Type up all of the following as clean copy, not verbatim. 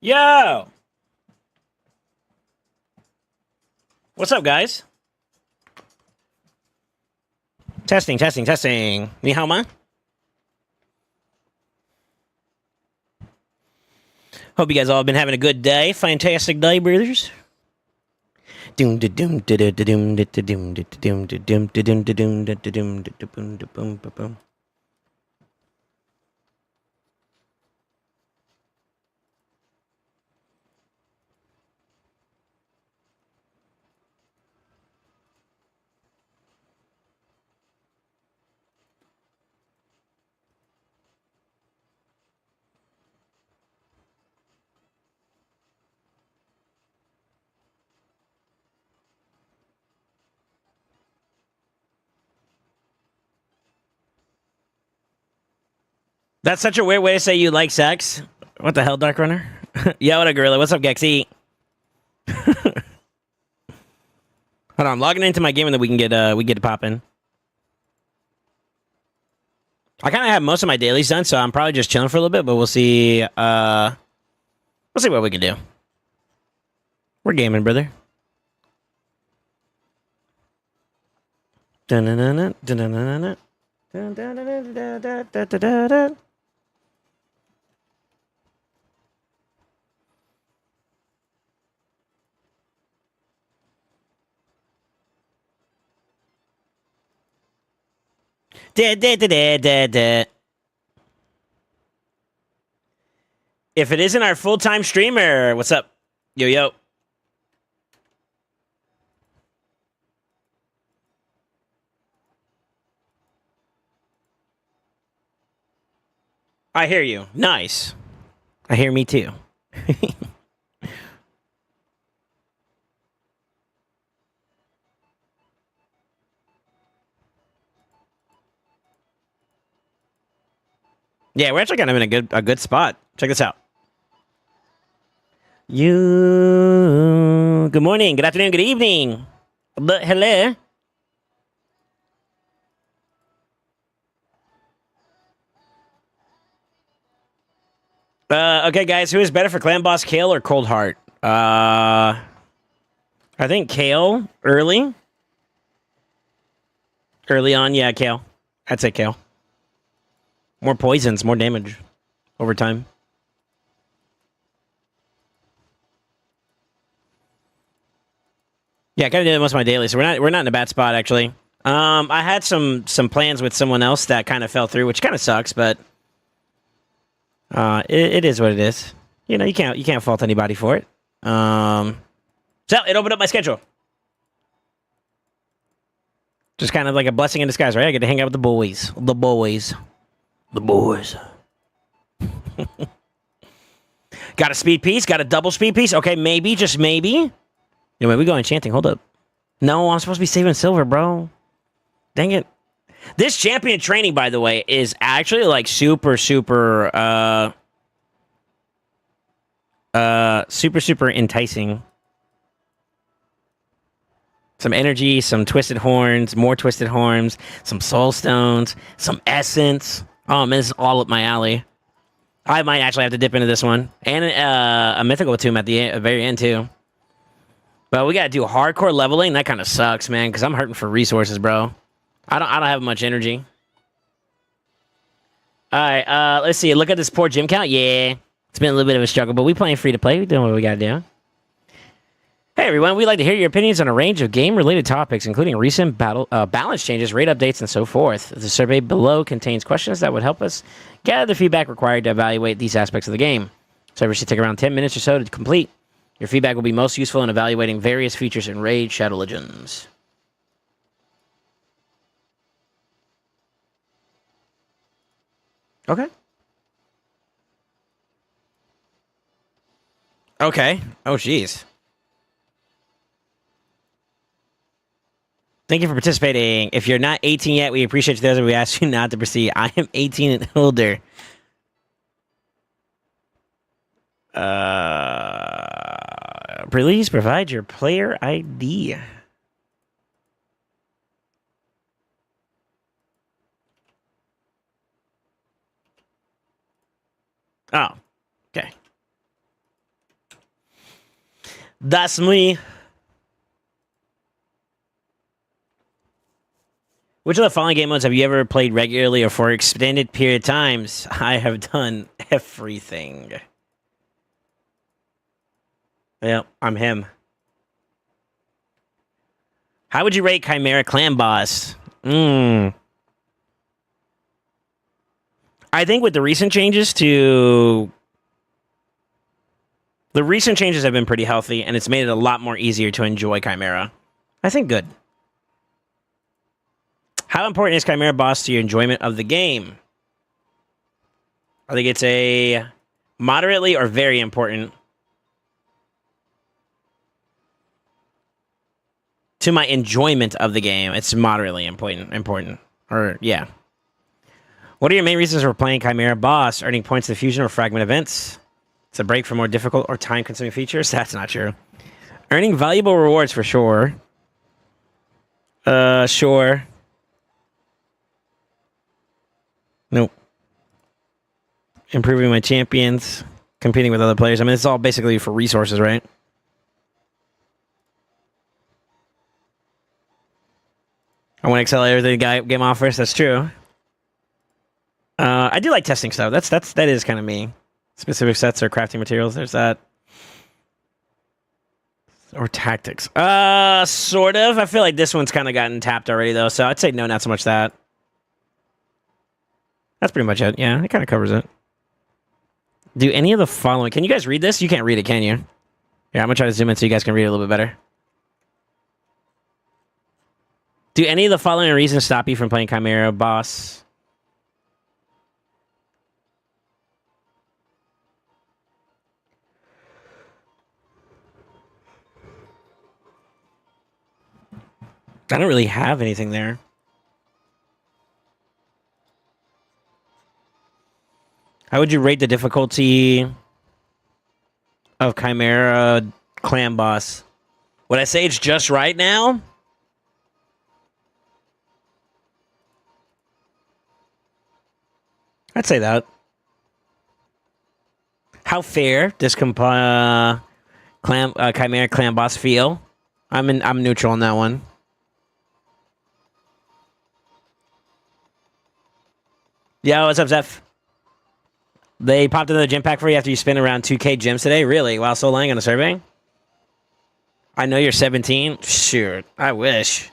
Yo! What's up, guys? Testing, testing, testing. Ni hao ma? Hope you guys all have been having a good day. Fantastic day, brothers. Doom da doom da da da doom da da doom da da doom da doom da doom da doom da da doom da da boom da boom ba boom. That's such a weird way to say you like sex. What the hell, Dark Runner? Yeah, what a gorilla. What's up, Gexy? Hold on, I'm logging into my game and then we get it popping. I kind of have most of my dailies done, so I'm probably just chilling for a little bit, but we'll see. We'll see what we can do. We're gaming, brother. Dun-dun-dun-dun, dun-dun-dun-dun, dun-dun-dun-dun-dun-dun-dun-dun. If it isn't our full-time streamer, what's up? Yo, yo. I hear you. Nice. I hear me too. Yeah, we're actually kind of in a good spot. Check this out. You. Good morning, good afternoon, good evening. Hello. Okay, guys, who is better for Clan Boss, Kale or Cold Heart? I think Kale early. Early on, yeah, Kale. I'd say Kale. More poisons, more damage over time. Yeah, I kind of did most of my daily, so we're not in a bad spot actually. I had some plans with someone else that kind of fell through, which kind of sucks, but it is what it is. You know, you can't fault anybody for it. So it opened up my schedule. Just kind of like a blessing in disguise, right? I get to hang out with the boys. The boys. The boys. Got a speed piece? Got a double speed piece? Okay, maybe, just maybe. Anyway, we go enchanting. Hold up. No, I'm supposed to be saving silver, bro. Dang it. This champion training, by the way, is actually like super enticing. Some energy, some twisted horns, more twisted horns, some soul stones, some essence. Oh man, this is all up my alley. I might actually have to dip into this one. And a mythical tomb at the very end too. But we gotta do hardcore leveling. That kind of sucks, man, because I'm hurting for resources, bro. I don't have much energy. Alright, let's see. Look at this poor gym count. Yeah. It's been a little bit of a struggle, but we playing free to play. We doing what we gotta do. Hey everyone, we'd like to hear your opinions on a range of game-related topics, including recent balance changes, rate updates, and so forth. The survey below contains questions that would help us gather the feedback required to evaluate these aspects of the game. Survey should take around 10 minutes or so to complete. Your feedback will be most useful in evaluating various features in Raid Shadow Legends. Okay. Okay. Oh, jeez. Thank you for participating. If you're not 18 yet, we appreciate you. Those we ask you not to proceed. I am 18 and older. Please provide your player ID. Oh, okay. That's me. Which of the following game modes have you ever played regularly or for extended period of times? I have done everything. Yep, I'm him. How would you rate Chimera Clan Boss? I think with the recent changes the recent changes have been pretty healthy, and it's made it a lot more easier to enjoy Chimera. I think good. How important is Chimera Boss to your enjoyment of the game? I think it's a moderately or very important. To my enjoyment of the game, it's moderately important. Or, yeah. What are your main reasons for playing Chimera Boss? Earning points to fusion or fragment events? It's a break for more difficult or time-consuming features? That's not true. Earning valuable rewards for sure. Sure. Nope. Improving my champions. Competing with other players. I mean, it's all basically for resources, right? I want to excel at everything the game offers. That's true. I do like testing stuff. That is kind of me. Specific sets or crafting materials. There's that. Or tactics. Sort of. I feel like this one's kind of gotten tapped already, though. So I'd say no, not so much that. That's pretty much it. Yeah, it kind of covers it. Do any of the following... Can you guys read this? You can't read it, can you? Yeah, I'm going to try to zoom in so you guys can read it a little bit better. Do any of the following reasons stop you from playing Chimera Boss? I don't really have anything there. How would you rate the difficulty of Chimera Clan Boss? Would I say it's just right now? I'd say that. How fair does Chimera Clan Boss feel? I'm neutral on that one. Yo, what's up, Zeph? They popped another gem pack for you after you spent around 2K gems today? Really? While still lying on a survey? I know you're 17. Shoot, I wish.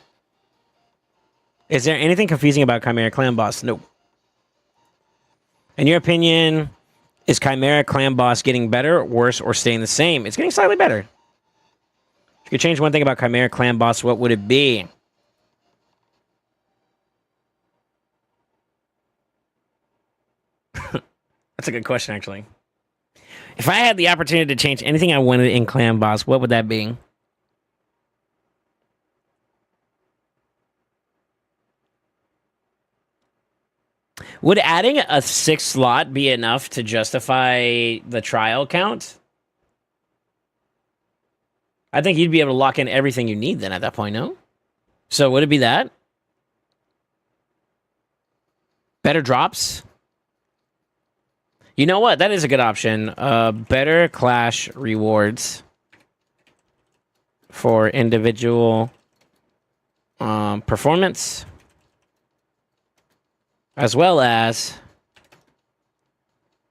Is there anything confusing about Chimera Clan Boss? Nope. In your opinion, is Chimera Clan Boss getting better, worse, or staying the same? It's getting slightly better. If you could change one thing about Chimera Clan Boss, what would it be? That's a good question, actually. If I had the opportunity to change anything I wanted in Clan Boss, what would that be? Would adding a 6th slot be enough to justify the trial count? I think you'd be able to lock in everything you need then at that point, no? So would it be that? Better drops? You know what? That is a good option. Better Clash rewards for individual performance, as well as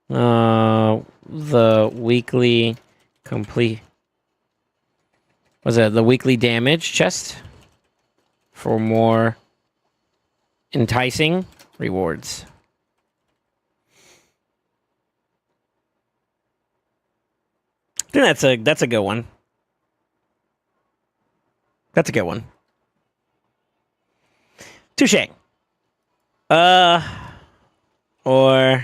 the weekly complete. Was it the weekly damage chest for more enticing rewards? I think that's a good one. That's a good one. Touche. Or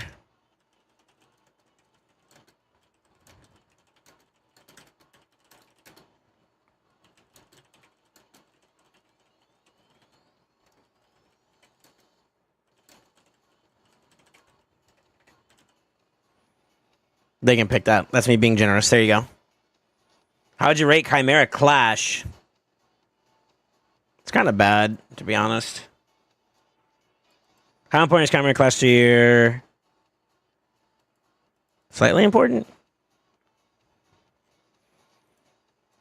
they can pick that. That's me being generous. There you go. How would you rate Chimera Clash? It's kind of bad, to be honest. How important is Chimera Clash to your... Slightly important?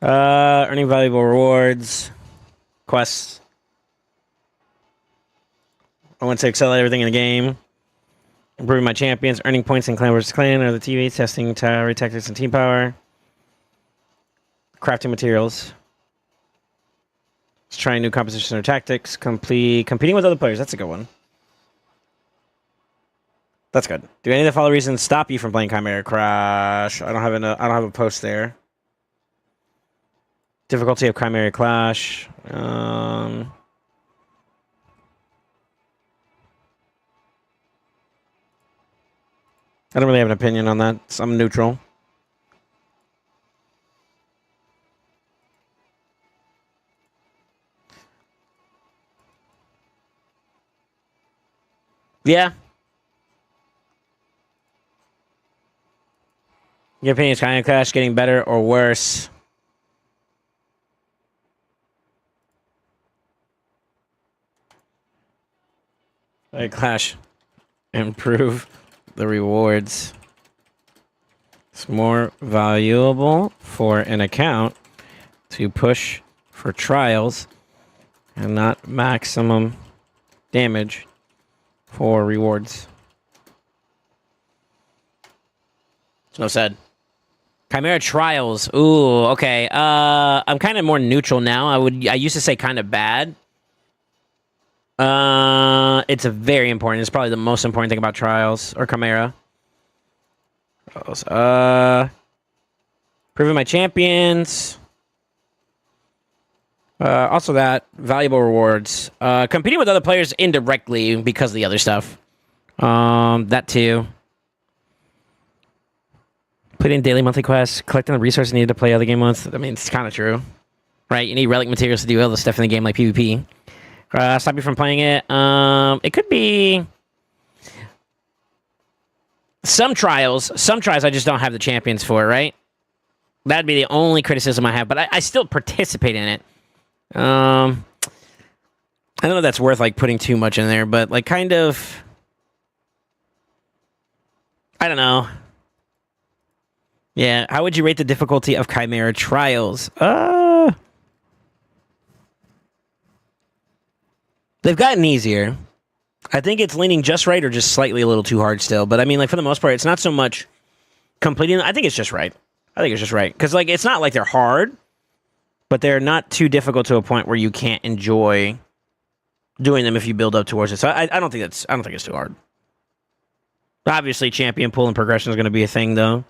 Earning valuable rewards. Quests. I want to excel at everything in the game. Improving my champions. Earning points in clan versus clan or the TV. Testing tower tactics and team power. Crafting materials. Let's try new compositions or tactics. Competing with other players. That's a good one. That's good. Do any of the following reasons stop you from playing Chimera? Crash. I don't have a post there. Difficulty of Chimera Clash. I don't really have an opinion on that. So I'm neutral. Yeah. Your opinion is Chimera Clash getting better or worse? Like Clash. Improve the rewards. It's more valuable for an account to push for trials and not maximum damage for rewards. No said. Chimera Trials. Ooh, okay. I'm kind of more neutral now. I used to say kind of bad. It's a very important. It's probably the most important thing about Trials or Chimera. Proving my champions. Also that valuable rewards. Competing with other players indirectly because of the other stuff. That too. Put in daily, monthly quests, collecting the resources needed to play other game modes. I mean, it's kind of true, right? You need relic materials to do all the stuff in the game, like PvP. Stop you from playing it. It could be some trials. Some trials I just don't have the champions for, right? That'd be the only criticism I have, but I still participate in it. I don't know if that's worth like putting too much in there, but like kind of, I don't know. Yeah, how would you rate the difficulty of Chimera Trials? They've gotten easier. I think it's leaning just right or just slightly a little too hard still. But I mean, like for the most part, it's not so much completing. I think it's just right. Because like it's not like they're hard, but they're not too difficult to a point where you can't enjoy doing them if you build up towards it. So I don't think it's too hard. Obviously, champion pool and progression is going to be a thing though.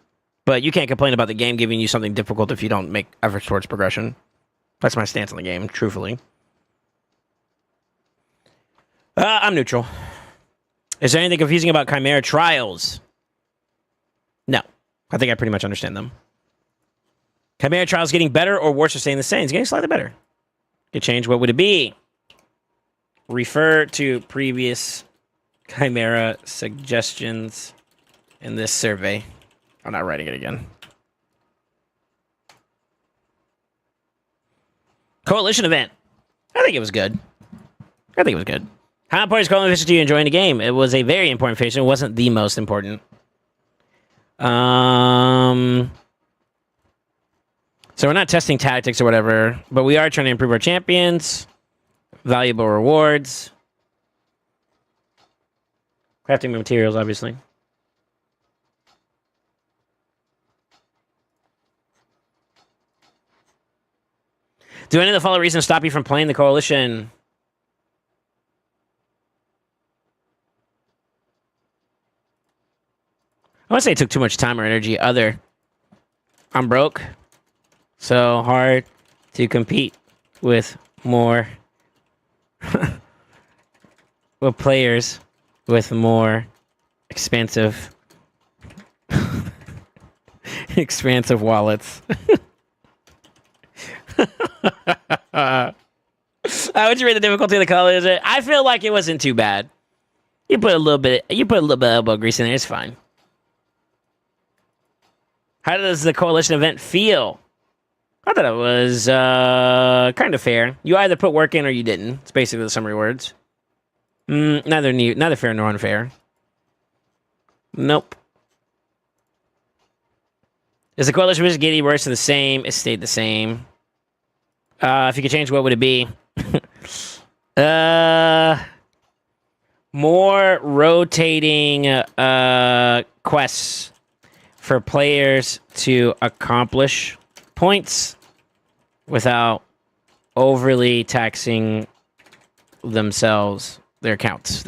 But you can't complain about the game giving you something difficult if you don't make efforts towards progression. That's my stance on the game, truthfully. I'm neutral. Is there anything confusing about Chimera Trials? No. I think I pretty much understand them. Chimera Trials getting better or worse or staying the same? It's getting slightly better. Could change. What would it be? Refer to previous Chimera suggestions in this survey. I'm not writing it again. Coalition event. I think it was good. How important is coalition to you enjoying the game? It was a very important feature. It wasn't the most important. So we're not testing tactics or whatever, but we are trying to improve our champions. Valuable rewards. Crafting materials, obviously. Do any of the following reasons stop you from playing the coalition? I want to say it took too much time or energy. I'm broke. So hard to compete with more with players with more expansive expansive wallets. How would you rate the difficulty of the college? I feel like it wasn't too bad. You put a little bit of elbow grease in there, it's fine. How does the coalition event feel? I thought it was kind of fair. You either put work in or you didn't. It's basically the summary words. Neither fair nor unfair. Nope. Is the coalition vision getting worse or the same? It stayed the same. If you could change, what would it be? More rotating quests for players to accomplish points without overly taxing themselves, their accounts,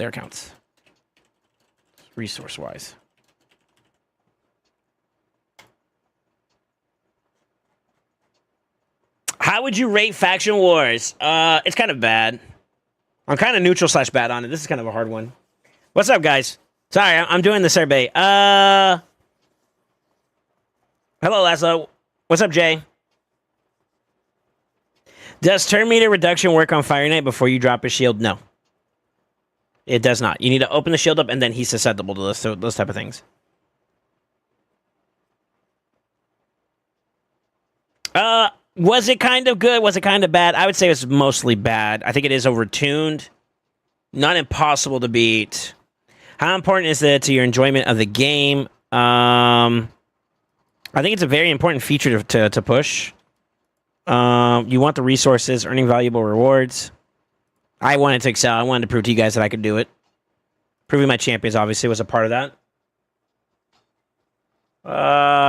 resource-wise. How would you rate Faction Wars? It's kind of bad. I'm kind of neutral / bad on it. This is kind of a hard one. What's up, guys? Sorry, I'm doing the survey. Hello, Laszlo. What's up, Jay? Does turn meter reduction work on Fire Knight before you drop a shield? No. It does not. You need to open the shield up, and then he's susceptible to those type of things. Was it kind of good? Was it kind of bad? I would say it was mostly bad. I think it is overtuned. Not impossible to beat. How important is it to your enjoyment of the game? I think it's a very important feature to push. You want the resources, earning valuable rewards. I wanted to excel. I wanted to prove to you guys that I could do it. Proving my champions, obviously, was a part of that.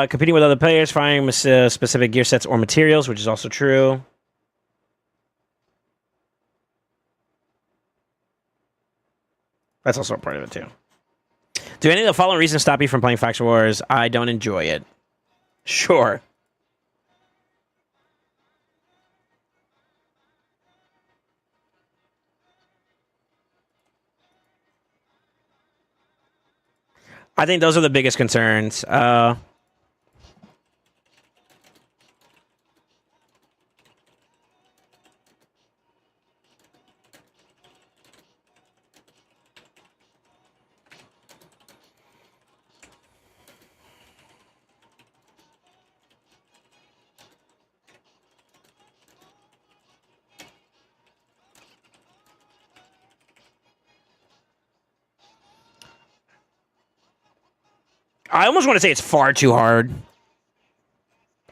Competing with other players, firing specific gear sets or materials, which is also true. That's also a part of it, too. Do any of the following reasons stop you from playing Faction Wars? I don't enjoy it. Sure. I think those are the biggest concerns. I almost want to say it's far too hard.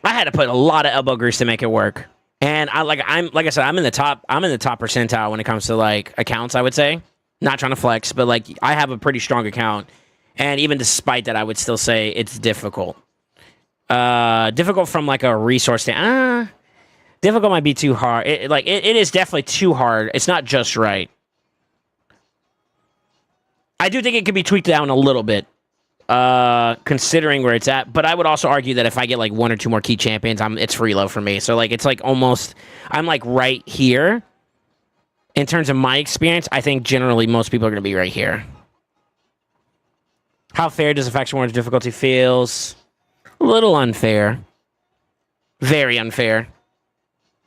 I had to put a lot of elbow grease to make it work. And like I said, I'm in the top percentile when it comes to like accounts, I would say. Not trying to flex, but like I have a pretty strong account. And even despite that, I would still say it's difficult. Difficult from like a resource standpoint. Difficult might be too hard. It is definitely too hard. It's not just right. I do think it could be tweaked down a little bit. Considering where it's at, but I would also argue that if I get like 1 or 2 more key champions, it's free low for me. So like it's like almost I'm like right here in terms of my experience. I think generally most people are going to be right here. How fair does the Faction Wars difficulty feels? A little unfair. Very unfair.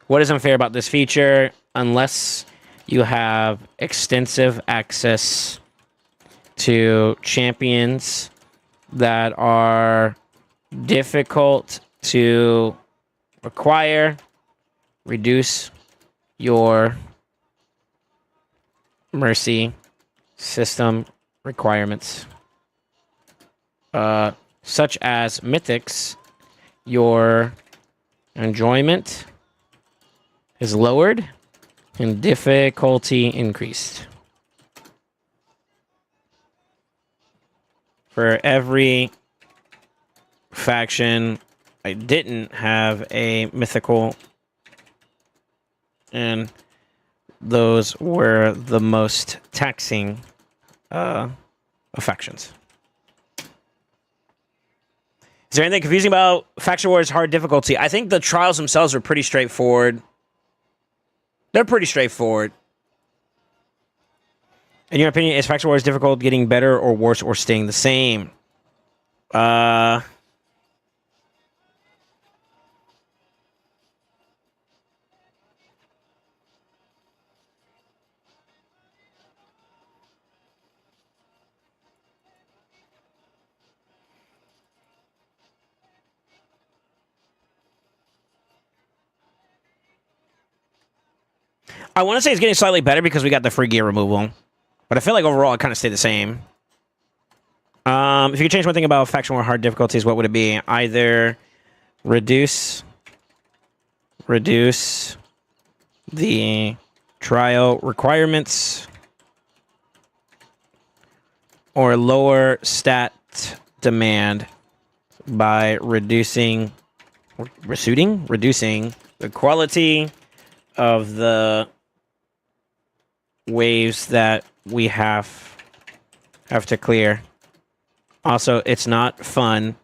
What is unfair about this feature? Unless you have extensive access to champions that are difficult to acquire, reduce your mercy system requirements, such as mythics, your enjoyment is lowered and difficulty increased. For every faction I didn't have a mythical, and those were the most taxing of factions. Is there anything confusing about Faction Wars hard difficulty? I think the trials themselves are pretty straightforward. They're pretty straightforward. In your opinion, is Faction Wars difficult getting better or worse or staying the same? I want to say it's getting slightly better because we got the free gear removal. But I feel like overall it kind of stayed the same. If you could change one thing about Faction War hard difficulties, what would it be? Either reduce the trial requirements or lower stat demand by reducing the quality of the waves that we have to clear. Also, it's not fun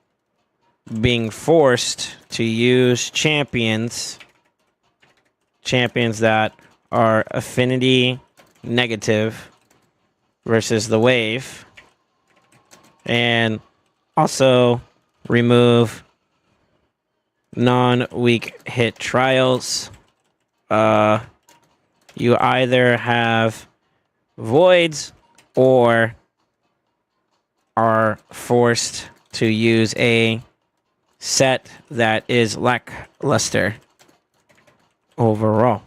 being forced to use champions that are affinity negative versus the wave. And also remove non-weak hit trials. You either have voids or are forced to use a set that is lackluster overall.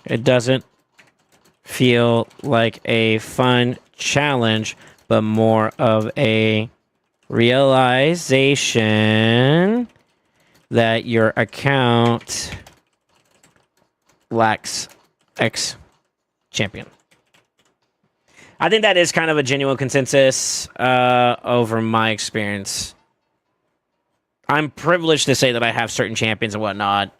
It doesn't feel like a fun challenge, but more of a realization that your account lacks X champion. I think that is kind of a genuine consensus over my experience. I'm privileged to say that I have certain champions and whatnot.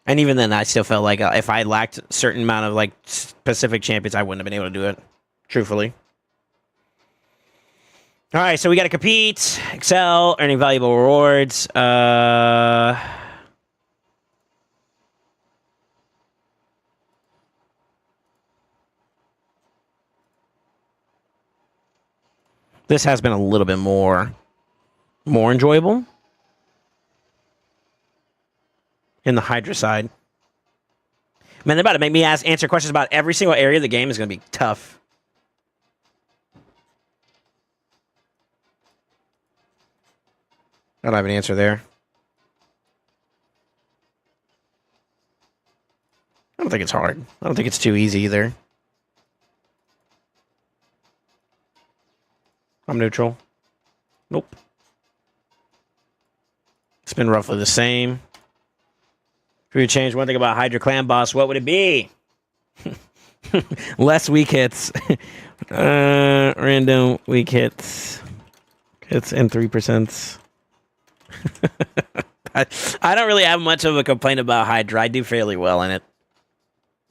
And even then, I still felt like if I lacked a certain amount of like specific champions, I wouldn't have been able to do it. Truthfully. All right, so we got to compete, excel, earning valuable rewards. This has been a little bit more enjoyable in the Hydra side. Man, they're about to make me answer questions about every single area of the game is going to be tough. I don't have an answer there. I don't think it's hard. I don't think it's too easy either. I'm neutral. Nope. It's been roughly the same. If we would change one thing about Hydra Clan Boss, what would it be? Less weak hits. Random weak hits. Hits and 3%. I don't really have much of a complaint about Hydra. I do fairly well in it.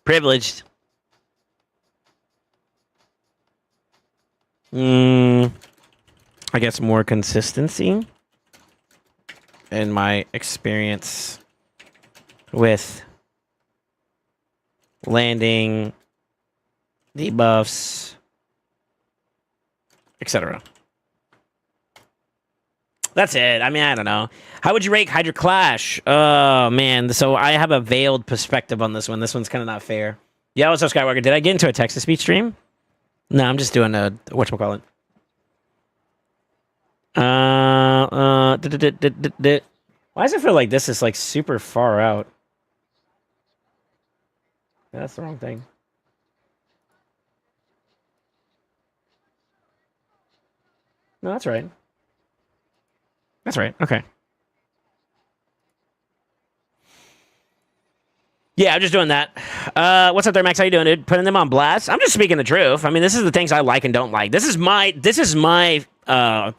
Privileged. I guess more consistency in my experience with landing debuffs, etc. That's it. I mean, I don't know. How would you rate Hydra Clash? Oh, man. So I have a veiled perspective on this one. This one's kind of not fair. Yeah, what's up, Skywalker? Did I get into a text-to-speech stream? No, I'm just doing a, whatchamacallit. Why does it feel like this is like super far out? That's the wrong thing. No, that's right. That's right. Okay. Yeah, I'm just doing that. What's up there, Max? How you doing, dude? Putting them on blast? I'm just speaking the truth. I mean, this is the things I like and don't like. This is my, I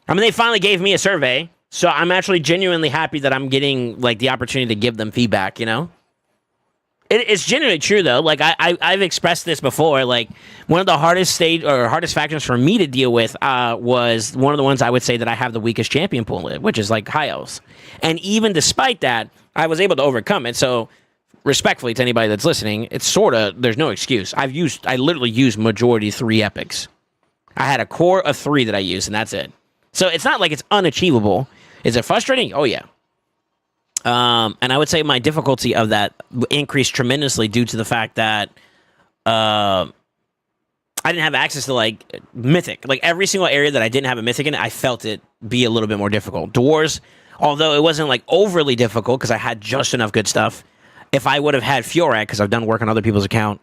mean, they finally gave me a survey, so I'm actually genuinely happy that I'm getting, like, the opportunity to give them feedback, you know? It's genuinely true, though. Like, I've expressed this before. Like, one of the hardest factions for me to deal with was one of the ones I would say that I have the weakest champion pool in, which is, like, high elves. And even despite that, I was able to overcome it. So, respectfully to anybody that's listening, it's sort of, there's no excuse. I literally used majority 3 epics. I had a core of 3 that I used, and that's it. So, it's not like it's unachievable. Is it frustrating? Oh, yeah. And I would say my difficulty of that increased tremendously due to the fact that I didn't have access to, like, Mythic. Like, every single area that I didn't have a Mythic in, I felt it be a little bit more difficult. Dwarves, although it wasn't, like, overly difficult because I had just enough good stuff, if I would have had Fiorak, because I've done work on other people's account,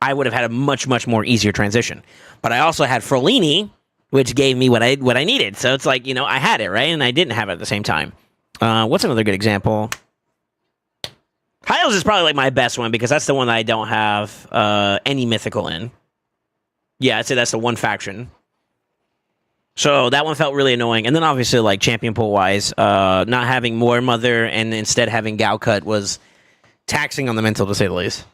I would have had a much, much more easier transition. But I also had Frolini, which gave me what I needed. So it's like, I had it, right? And I didn't have it at the same time. What's another good example? Hyles is probably like my best one because that's the one that I don't have any mythical in. Yeah, I'd say that's the one faction. So that one felt really annoying. And then obviously, like, champion pool-wise, not having More Mother and instead having Gao Cut was taxing on the mental, to say the least.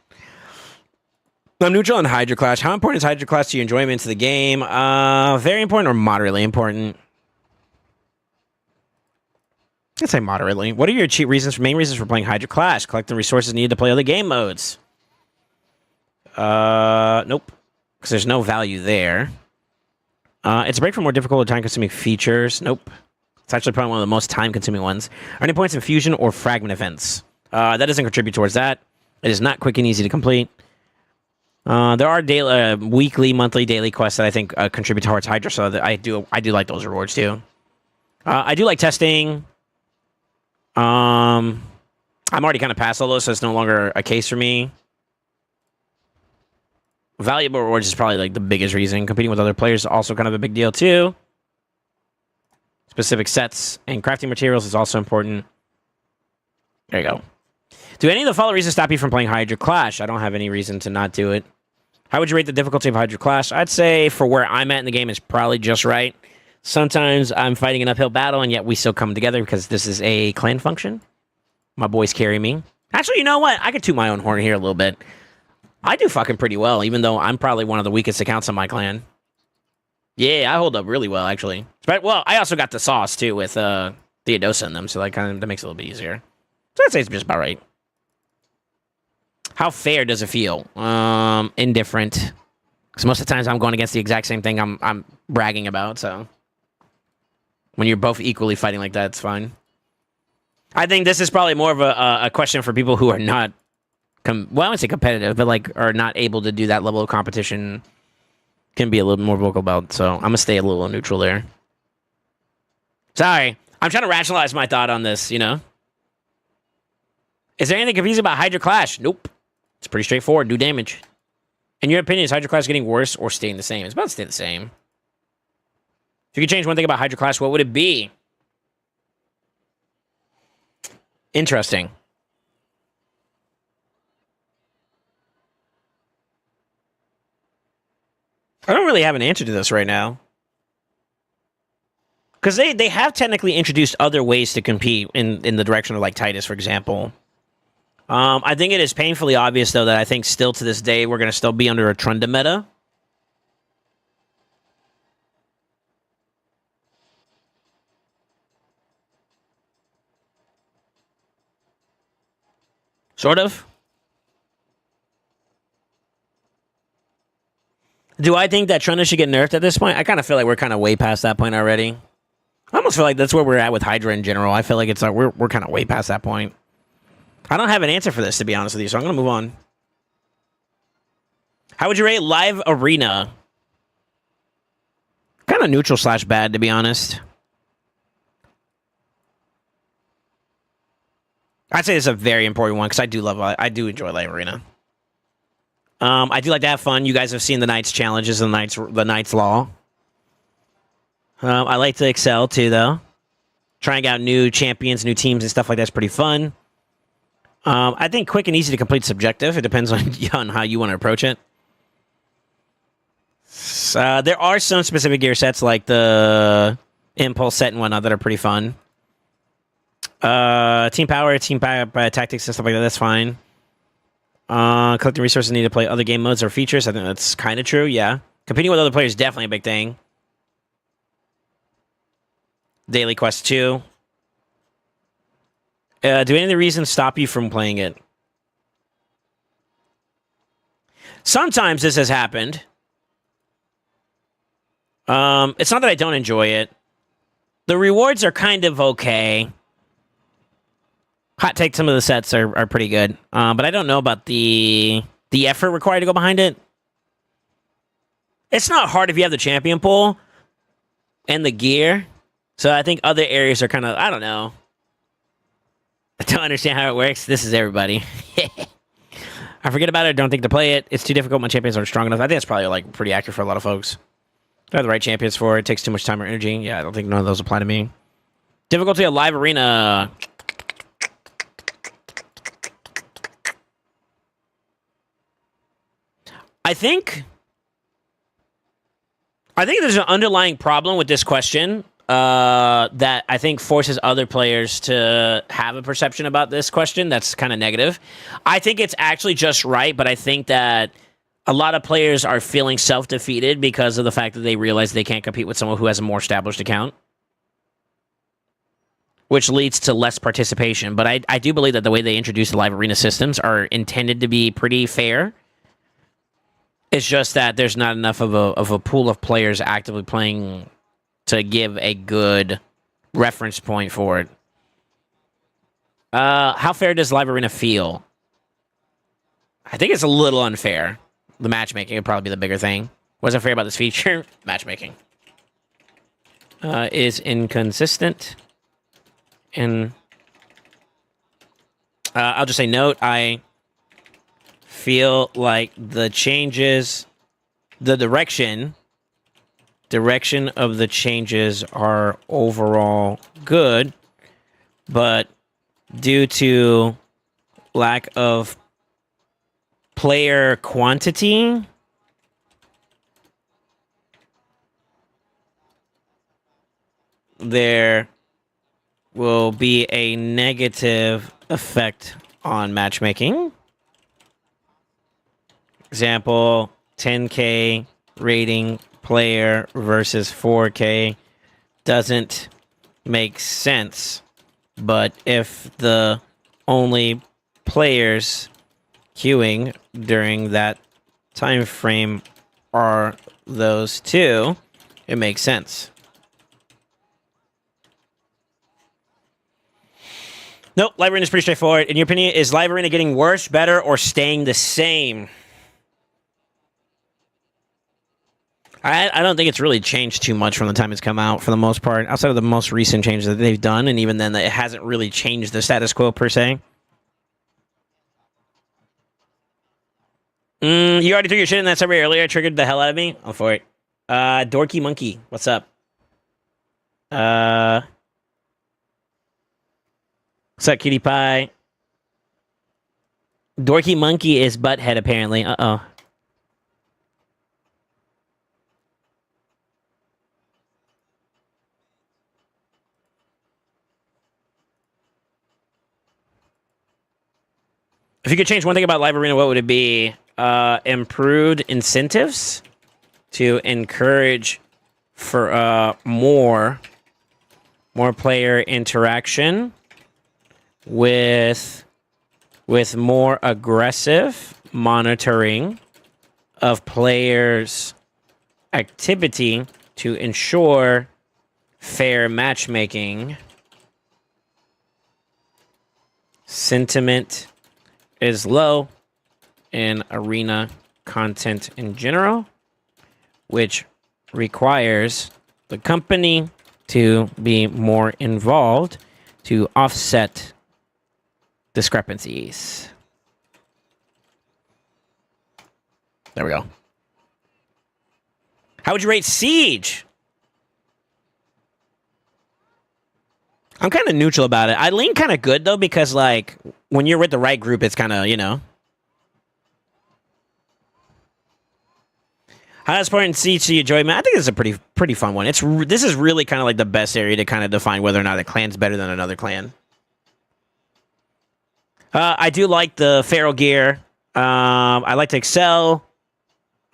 I'm neutral on Hydra Clash. How important is Hydra Clash to your enjoyment into the game? Very important or moderately important? I'd say moderately. What are your main reasons for playing Hydra Clash? Collecting resources needed to play other game modes. Nope. Because there's no value there. It's a break from more difficult or time-consuming features. Nope. It's actually probably one of the most time-consuming ones. Earning points in fusion or fragment events. That doesn't contribute towards that. It is not quick and easy to complete. There are daily, weekly, monthly, daily quests that I think contribute towards Hydra, so that I do like those rewards too. I do like testing. I'm already kind of past all those, so it's no longer a case for me. Valuable rewards is probably like the biggest reason. Competing with other players is also kind of a big deal too. Specific sets and crafting materials is also important. There you go. Do any of the following reasons stop you from playing Hydra Clash? I don't have any reason to not do it. How would you rate the difficulty of Hydra Clash? I'd say for where I'm at in the game is probably just right. Sometimes I'm fighting an uphill battle, and yet we still come together because this is a clan function. My boys carry me. Actually, you know what? I could toot my own horn here a little bit. I do fucking pretty well, even though I'm probably one of the weakest accounts in my clan. Yeah, I hold up really well, actually. But, well, I also got the sauce, too, with Theodosa in them, so that makes it a little bit easier. So I'd say it's just about right. How fair does it feel? Indifferent. Because most of the times I'm going against the exact same thing I'm bragging about, so... When you're both equally fighting like that, it's fine. I think this is probably more of a question for people who are not... well, I wouldn't say competitive, but like are not able to do that level of competition. Can be a little more vocal about, so I'm going to stay a little neutral there. Sorry. I'm trying to rationalize my thought on this, Is there anything confusing about Hydra Clash? Nope. It's pretty straightforward. Do damage. In your opinion, is Hydra Clash getting worse or staying the same? It's about to stay the same. If you could change one thing about Hydra Clash, what would it be? Interesting. I don't really have an answer to this right now. Because they have technically introduced other ways to compete in the direction of, like, Titus, for example. I think it is painfully obvious, though, that I think still to this day, we're going to still be under a Trunda meta. Sort of. Do I think that Trunda should get nerfed at this point? I kind of feel like we're kind of way past that point already. I almost feel like that's where we're at with Hydra in general. I feel like it's we're kind of way past that point. I don't have an answer for this, to be honest with you, so I'm going to move on. How would you rate Live Arena? Kind of neutral / bad, to be honest. I'd say it's a very important one because I do enjoy Live Arena. I do like to have fun. You guys have seen the Knights challenges and the Knights Law. I like to excel too, though. Trying out new champions, new teams, and stuff like that's pretty fun. I think quick and easy to complete subjective. It depends on how you want to approach it. There are some specific gear sets like the Impulse set and whatnot that are pretty fun. Team power, tactics, and stuff like that. That's fine. Collecting resources needed to play other game modes or features. I think that's kind of true. Yeah, competing with other players is definitely a big thing. Daily quest 2. Do any of the reasons stop you from playing it? Sometimes this has happened. It's not that I don't enjoy it. The rewards are kind of okay. Hot take, some of the sets are pretty good. But I don't know about the effort required to go behind it. It's not hard if you have the champion pool and the gear. So I think other areas are kind of, I don't know. don't understand how it works. This is everybody. I forget about it. Don't think to play it. It's too difficult. My champions aren't strong enough. I think that's probably like pretty accurate for a lot of folks. Don't have the right champions for it. It takes too much time or energy. Yeah, I don't think none of those apply to me. Difficulty of live arena. I think there's an underlying problem with this question that I think forces other players to have a perception about this question that's kind of negative. I think it's actually just right, but I think that a lot of players are feeling self-defeated because of the fact that they realize they can't compete with someone who has a more established account, which leads to less participation. But I do believe that the way they introduce the live arena systems are intended to be pretty fair. It's just that there's not enough of a pool of players actively playing to give a good reference point for it. How fair does live arena feel? I think it's a little unfair. The matchmaking would probably be the bigger thing. What's unfair about this feature? Matchmaking. Is inconsistent. And I'll just say note, I feel like the changes, the direction of the changes are overall good, but due to lack of player quantity, there will be a negative effect on matchmaking. Example, 10K rating player versus 4K doesn't make sense. But if the only players queuing during that time frame are those two, it makes sense. Nope, live arena is pretty straightforward. In your opinion, is live arena getting worse, better, or staying the same? I don't think it's really changed too much from the time it's come out, for the most part, outside of the most recent changes that they've done, and even then, it hasn't really changed the status quo, per se. You already threw your shit in that server earlier. Triggered the hell out of me. I'm for it. Dorky Monkey, what's up? What's up, Cutie Pie? Dorky Monkey is butthead, apparently. Uh-oh. If you could change one thing about live arena, what would it be? Improved incentives to encourage for more player interaction with more aggressive monitoring of players' activity to ensure fair matchmaking. Sentiment is low in arena content in general, which requires the company to be more involved to offset discrepancies. There we go. How would you rate Siege? I'm kind of neutral about it. I lean kind of good, though, because, like, when you're with the right group, it's kind of, you know. Highest part in Siege to you enjoy, man? I think it's a pretty fun one. This is really kind of like the best area to kind of define whether or not a clan's better than another clan. I do like the feral gear. I like to excel.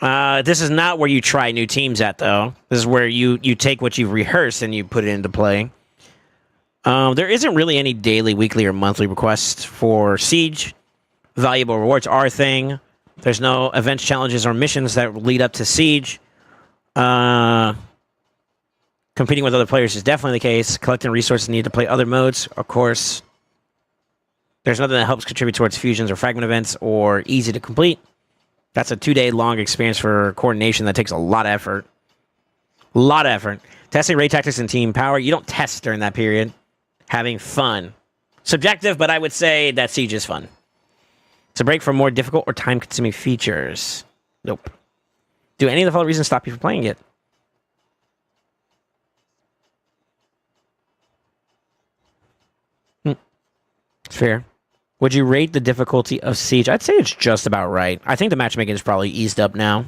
This is not where you try new teams at, though. This is where you take what you've rehearsed and you put it into play. There isn't really any daily, weekly, or monthly requests for Siege. Valuable rewards are a thing. There's no events, challenges, or missions that lead up to Siege. Competing with other players is definitely the case. Collecting resources needed to play other modes, of course. There's nothing that helps contribute towards fusions or fragment events or easy to complete. That's a 2-day long experience for coordination that takes a lot of effort. A lot of effort. Testing raid tactics and team power. You don't test during that period. Having fun. Subjective, but I would say that Siege is fun. It's a break from more difficult or time-consuming features. Nope. Do any of the following reasons stop you from playing it? It's fair. Would you rate the difficulty of Siege? I'd say it's just about right. I think the matchmaking is probably eased up now.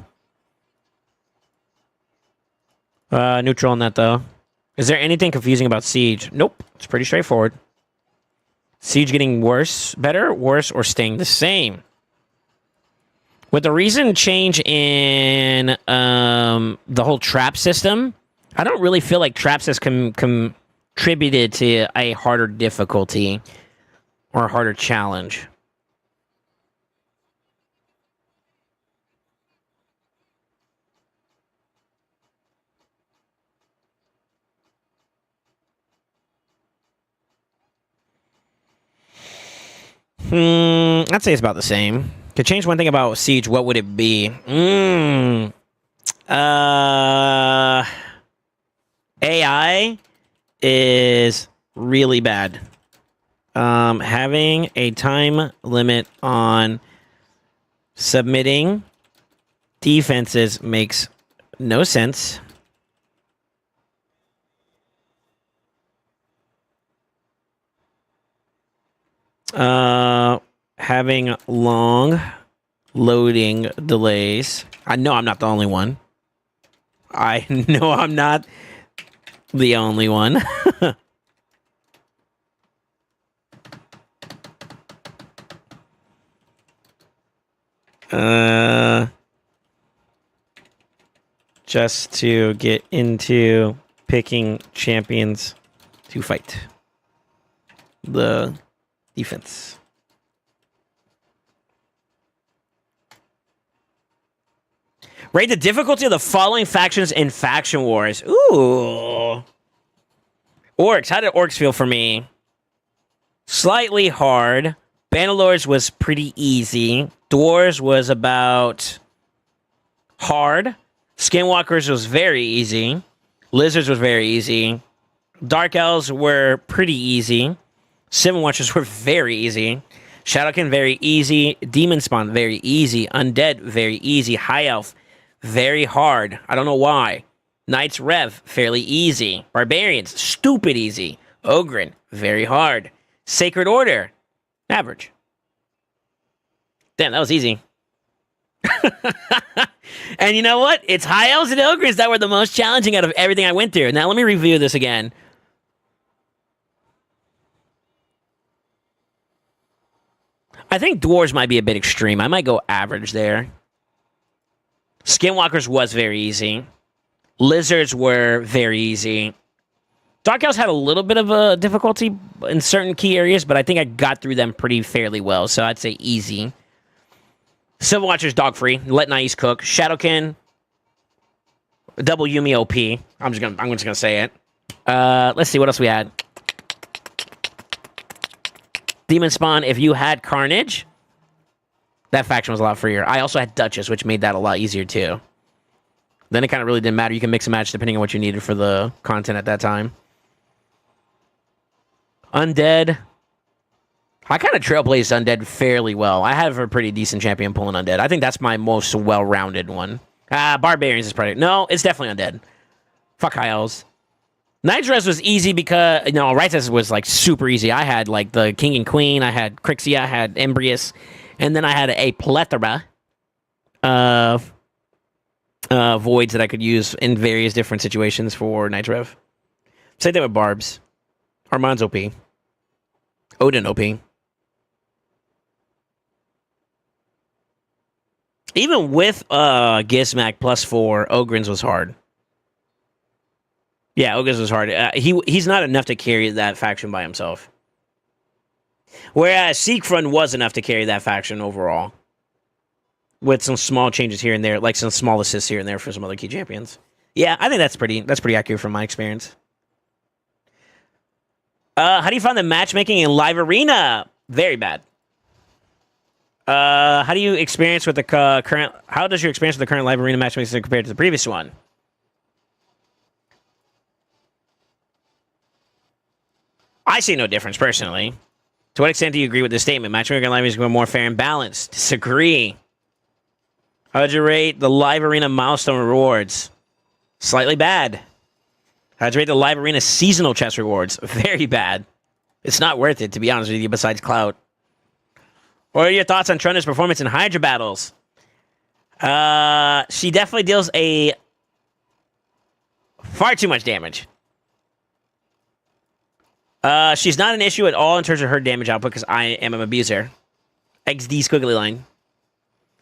Neutral on that, though. Is there anything confusing about Siege? Nope. It's pretty straightforward. Siege getting worse, better, worse, or staying the same? With the recent change in the whole trap system, I don't really feel like traps has contributed to a harder difficulty or a harder challenge. I'd say it's about the same. Could change one thing about Siege, what would it be? AI is really bad. Having a time limit on submitting defenses makes no sense. Having long loading delays. I know I'm not the only one. I know I'm not the only one. Just to get into picking champions to fight the defense. Rate the difficulty of the following factions in Faction Wars. Ooh. Orcs. How did Orcs feel for me? Slightly hard. Bannerlords was pretty easy. Dwarves was about hard. Skinwalkers was very easy. Lizards was very easy. Dark Elves were pretty easy. Seven Watchers were very easy. Shadowkin, very easy. Demon Spawn, very easy. Undead, very easy. High Elf, very hard. I don't know why. Knights Rev, fairly easy. Barbarians, stupid easy. Ogren, very hard. Sacred Order, average. Damn, that was easy. And you know what? It's High Elves and Ogres that were the most challenging out of everything I went through. Now let me review this again. I think Dwarves might be a bit extreme. I might go average there. Skinwalkers was very easy. Lizards were very easy. Dark Elves had a little bit of a difficulty in certain key areas, but I think I got through them pretty fairly well, so I'd say easy. Civil Watchers, dog free. Let Nais cook. Shadowkin, double Yumi OP. I'm just gonna say it. Let's see what else we had. Demon Spawn, if you had Carnage, that faction was a lot freer. I also had Duchess, which made that a lot easier too. Then it kind of really didn't matter. You can mix and match depending on what you needed for the content at that time. Undead. I kind of trailblazed Undead fairly well. I have a pretty decent champion pulling Undead. I think that's my most well-rounded one. Barbarians is probably... No, it's definitely Undead. Fuck High Elves. Night's Rest was easy because... No, Right Test was, like, super easy. I had, like, the King and Queen. I had Crixia. I had Embrius. And then I had a plethora of voids that I could use in various different situations for Night's Rev. Same thing with Barbs. Armand's OP. Odin OP. Even with Gizmac +4, Ogren's was hard. Yeah, Ogren's was hard. He's not enough to carry that faction by himself. Whereas Siegfried was enough to carry that faction overall. With some small changes here and there, like some small assists here and there for some other key champions. Yeah, I think that's pretty accurate from my experience. How do you find the matchmaking in Live Arena? Very bad. How do you experience with the current? How does your experience with the current Live Arena matchmaking compare to the previous one? I see no difference personally. To what extent do you agree with this statement? Matchmaking live is more fair and balanced. Disagree. How would you rate the live arena milestone rewards? Slightly bad. How'd you rate the live arena seasonal chest rewards? Very bad. It's not worth it, to be honest with you, besides clout. What are your thoughts on Trunda's performance in Hydra battles? She definitely deals a far too much damage. She's not an issue at all in terms of her damage output because I am an abuser. XD squiggly line.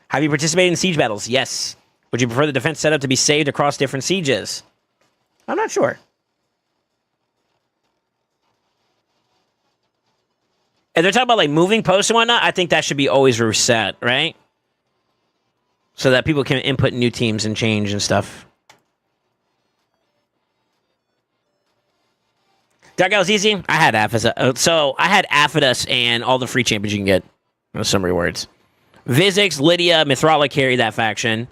Have you participated in siege battles? Yes. Would you prefer the defense setup to be saved across different sieges? I'm not sure. If they're talking about like moving posts and whatnot, I think that should be always reset, right? So that people can input new teams and change and stuff. That guy was easy. I had Aphodus. So I had Aphodus and all the free champions you can get. Those summary words. Vizix, Lydia, Mithrala carry that faction.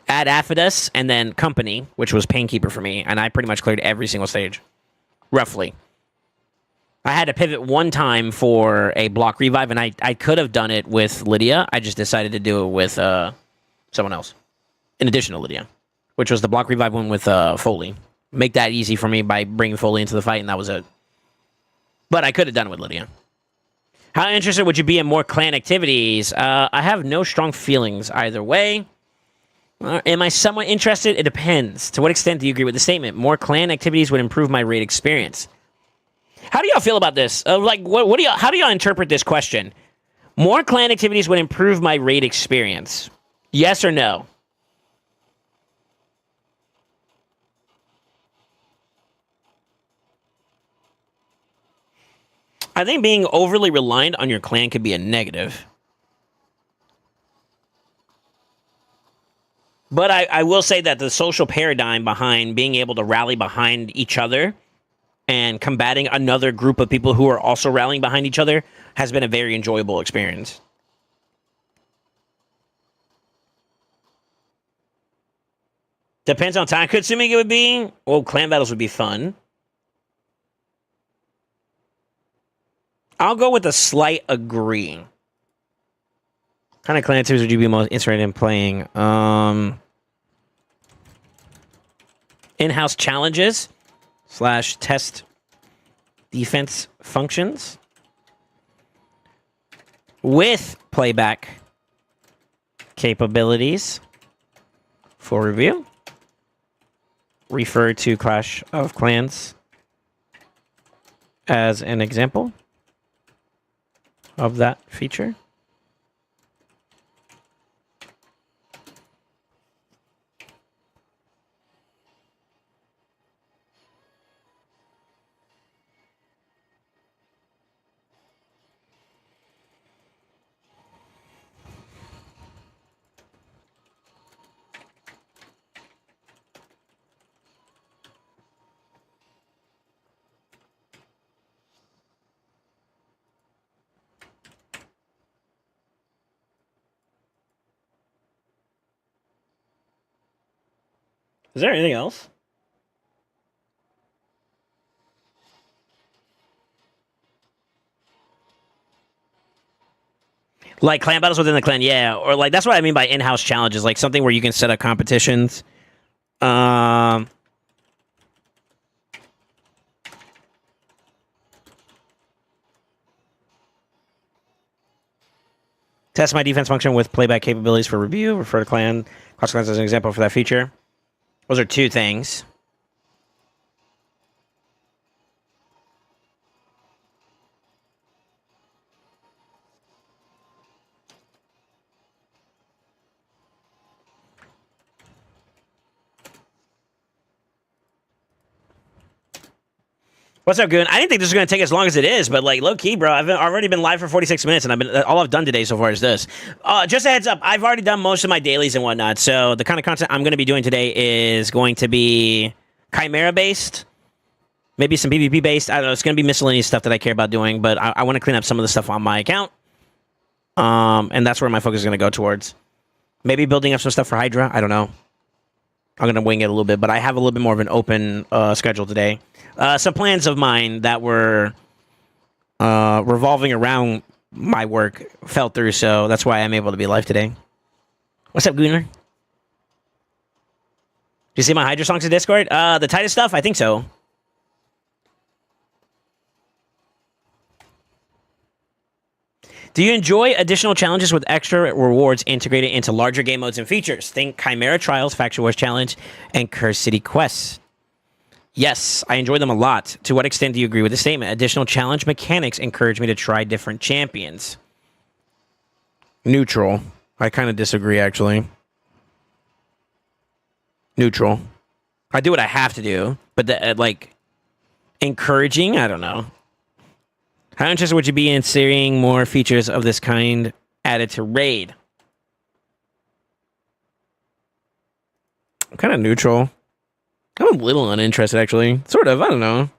Add Aphodus and then Company, which was Painkeeper for me, and I pretty much cleared every single stage. Roughly. I had to pivot one time for a block revive, and I could have done it with Lydia. I just decided to do it with someone else. In addition to Lydia. Which was the block revive one with Foley. Make that easy for me by bringing Foley into the fight, and that was it. But I could have done it with Lydia. How interested would you be in more clan activities? I have no strong feelings either way. Am I somewhat interested? It depends. To what extent do you agree with the statement? More clan activities would improve my raid experience. How do y'all feel about this? How do y'all interpret this question? More clan activities would improve my raid experience. Yes or no? I think being overly reliant on your clan could be a negative. But I will say that the social paradigm behind being able to rally behind each other and combating another group of people who are also rallying behind each other has been a very enjoyable experience. Depends on time consuming it would be. Well, clan battles would be fun. I'll go with a slight agree. What kind of clan activities would you be most interested in playing? In-house challenges / test defense functions with playback capabilities for review. Refer to Clash of Clans as an example of that feature. Is there anything else? Like clan battles within the clan, yeah. Or like that's what I mean by in-house challenges, like something where you can set up competitions. Test my defense function with playback capabilities for review. Refer to clan. Clash of Clans as an example for that feature. Those are two things. What's up, Goon? I didn't think this was going to take as long as it is, but like low key, bro. I've already been live for 46 minutes, and all I've done today so far is this. Just a heads up, I've already done most of my dailies and whatnot. So the kind of content I'm going to be doing today is going to be Chimera based, maybe some PvP based. I don't know. It's going to be miscellaneous stuff that I care about doing, but I want to clean up some of the stuff on my account. And that's where my focus is going to go towards. Maybe building up some stuff for Hydra. I don't know. I'm going to wing it a little bit, but I have a little bit more of an open schedule today. Some plans of mine that were revolving around my work fell through, so that's why I'm able to be live today. What's up, Gunnar? Do you see my Hydra songs in Discord? The tightest stuff? I think so. Do you enjoy additional challenges with extra rewards integrated into larger game modes and features? Think Chimera Trials, Faction Wars Challenge, and Curse City Quests. Yes, I enjoy them a lot. To what extent do you agree with the statement? Additional challenge mechanics encourage me to try different champions. Neutral. I kind of disagree, actually. Neutral. I do what I have to do, but like encouraging, I don't know. How interested would you be in seeing more features of this kind added to Raid? I'm kind of neutral. I'm a little uninterested, actually. Sort of, I don't know.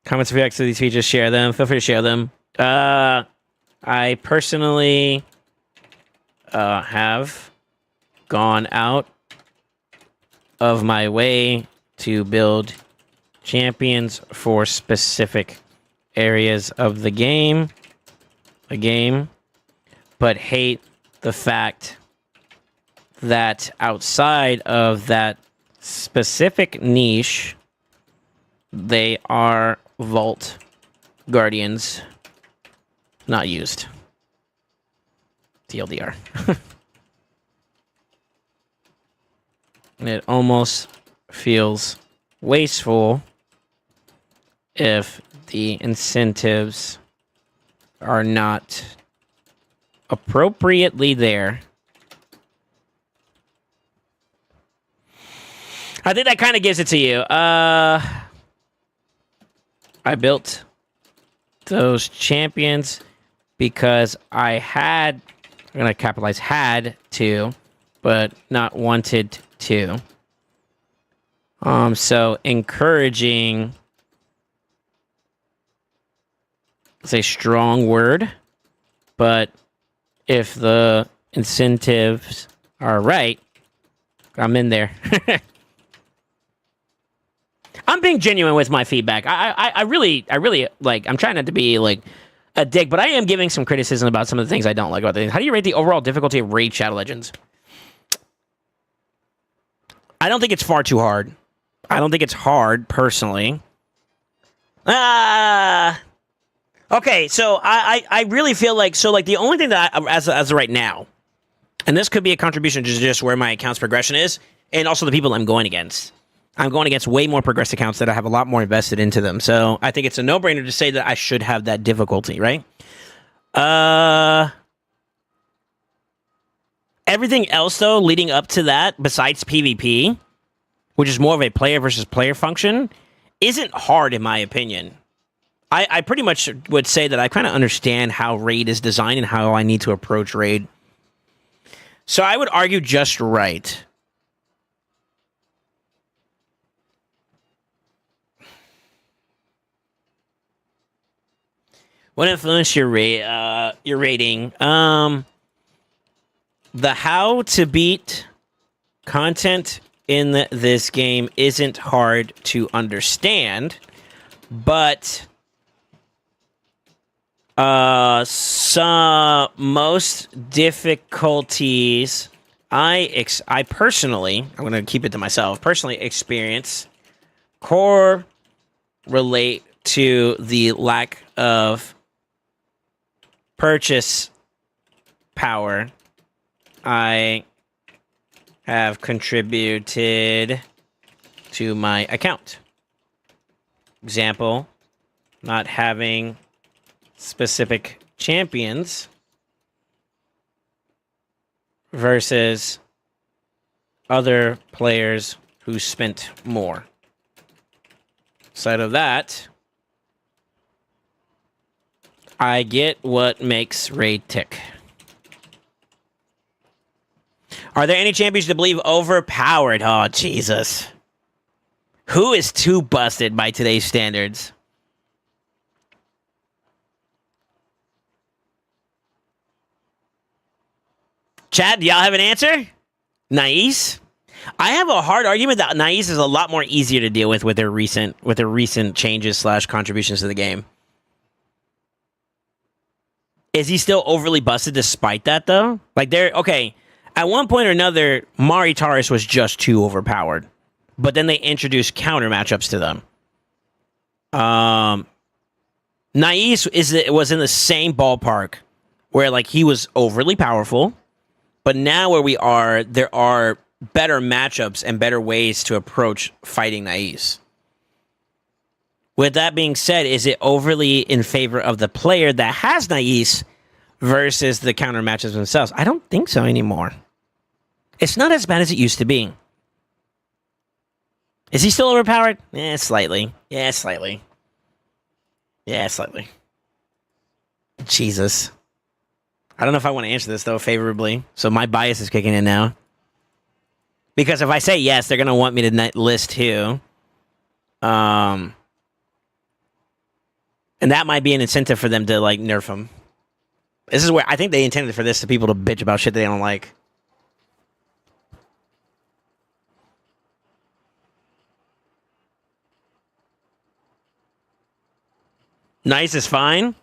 Comments if you access these features, share them. Feel free to share them. I personally have gone out of my way to build champions for specific areas of the game, but hate the fact that outside of that specific niche, they are Vault Guardians not used. TLDR. It almost feels wasteful if the incentives are not appropriately there. I think that kind of gives it to you. I built those champions because I had, I'm going to capitalize had to, but not wanted to. So encouraging is a strong word, but if the incentives are right, I'm in there. I'm being genuine with my feedback. I really like, I'm trying not to be like a dick, but I am giving some criticism about some of the things I don't like about things. How do you rate the overall difficulty of Raid Shadow Legends? I don't think it's far too hard. I don't think it's hard, personally. Okay, so I really feel like, so like the only thing that as of right now, and this could be a contribution to just where my account's progression is, and also the people I'm going against. I'm going against way more progressed accounts that I have a lot more invested into them. So I think it's a no-brainer to say that I should have that difficulty, right? Everything else, though, leading up to that, besides PvP, which is more of a player versus player function, isn't hard in my opinion. I pretty much would say that I kind of understand how Raid is designed and how I need to approach Raid. So I would argue just right. What influenced your rating? The how to beat content in this game isn't hard to understand, but most difficulties I personally, I'm gonna keep it to myself, personally experience correlate to the lack of purchase power I have contributed to my account. Example, not having specific champions versus other players who spent more. Aside of that, I get what makes Raid tick. Are there any champions to believe overpowered? Oh, Jesus. Who is too busted by today's standards? Chad, do y'all have an answer? Nice. I have a hard argument that Nais is a lot more easier to deal with their recent changes / contributions to the game. Is he still overly busted despite that though? Like okay. At one point or another, Mari Taurus was just too overpowered, but then they introduced counter matchups to them. Nais was in the same ballpark where like he was overly powerful, but now where we are, there are better matchups and better ways to approach fighting Nais. With that being said, is it overly in favor of the player that has Nais versus the counter matchups themselves? I don't think so anymore. It's not as bad as it used to be. Is he still overpowered? Slightly. Yeah, slightly. Yeah, slightly. Jesus. I don't know if I want to answer this, though, favorably. So my bias is kicking in now. Because if I say yes, they're going to want me to list who. And that might be an incentive for them to, like, nerf him. This is where I think they intended for this to people to bitch about shit they don't like. Nice is fine.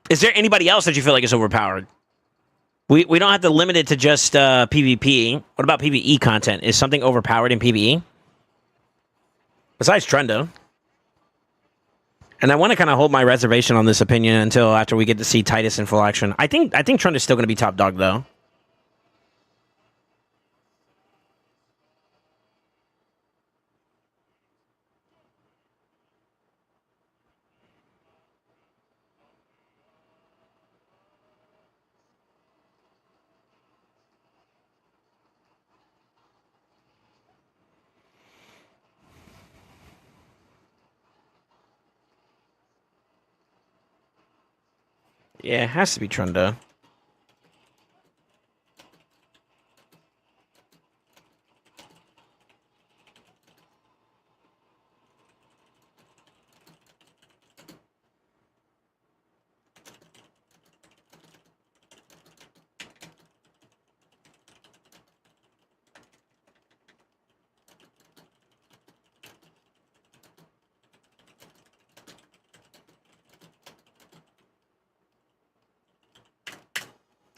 Is there anybody else that you feel like is overpowered? We don't have to limit it to just PvP. What about PvE content? Is something overpowered in PvE? Besides Trunda. And I want to kind of hold my reservation on this opinion until after we get to see Titus in full action. I think Trunda's still going to be top dog, though. Yeah, it has to be Trunda.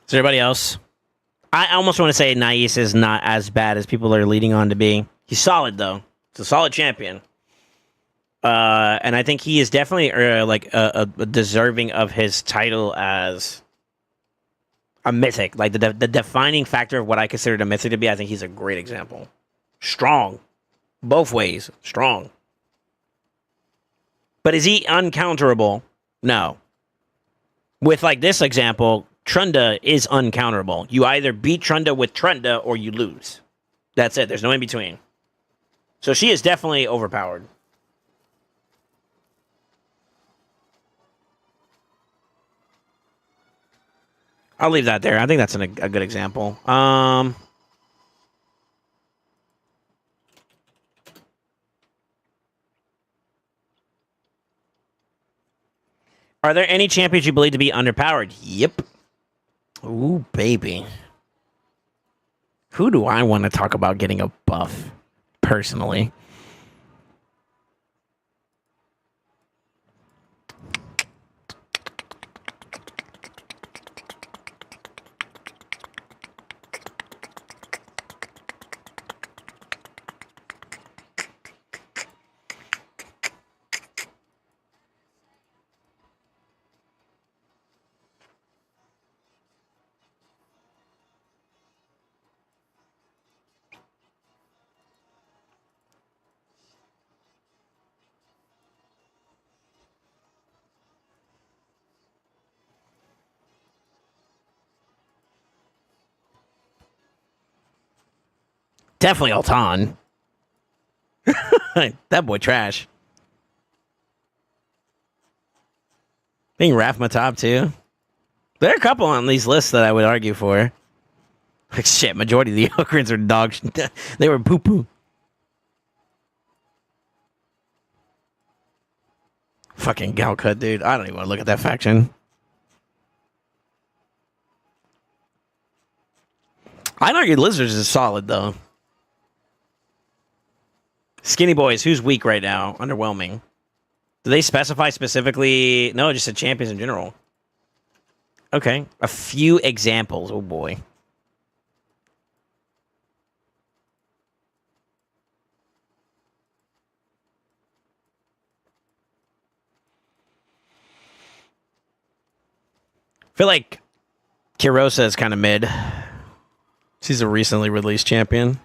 Is there anybody else? I almost want to say Nais is not as bad as people are leading on to be. He's solid, though. He's a solid champion. And I think he is definitely a deserving of his title as a mythic. Like, the defining factor of what I consider a mythic to be, I think he's a great example. Strong. Both ways. Strong. But is he uncounterable? No. With, like, this example, Trunda is uncounterable. You either beat Trunda with Trunda or you lose. That's it. There's no in between. So she is definitely overpowered. I'll leave that there. I think that's a good example. Are there any champions you believe to be underpowered? Yep. Ooh, baby. Who do I want to talk about getting a buff, personally? Definitely Altan. That boy trash. I think Raphma top too. There are a couple on these lists that I would argue for. Like shit, majority of the Okrans are dog shit. They were poo poo. Fucking Galcut, dude. I don't even want to look at that faction. I'd argue Lizards is solid though. Skinny boys, who's weak right now? Underwhelming. Do they specify specifically? No, just the champions in general. Okay. A few examples. Oh, boy. I feel like Kirosa is kind of mid. She's a recently released champion.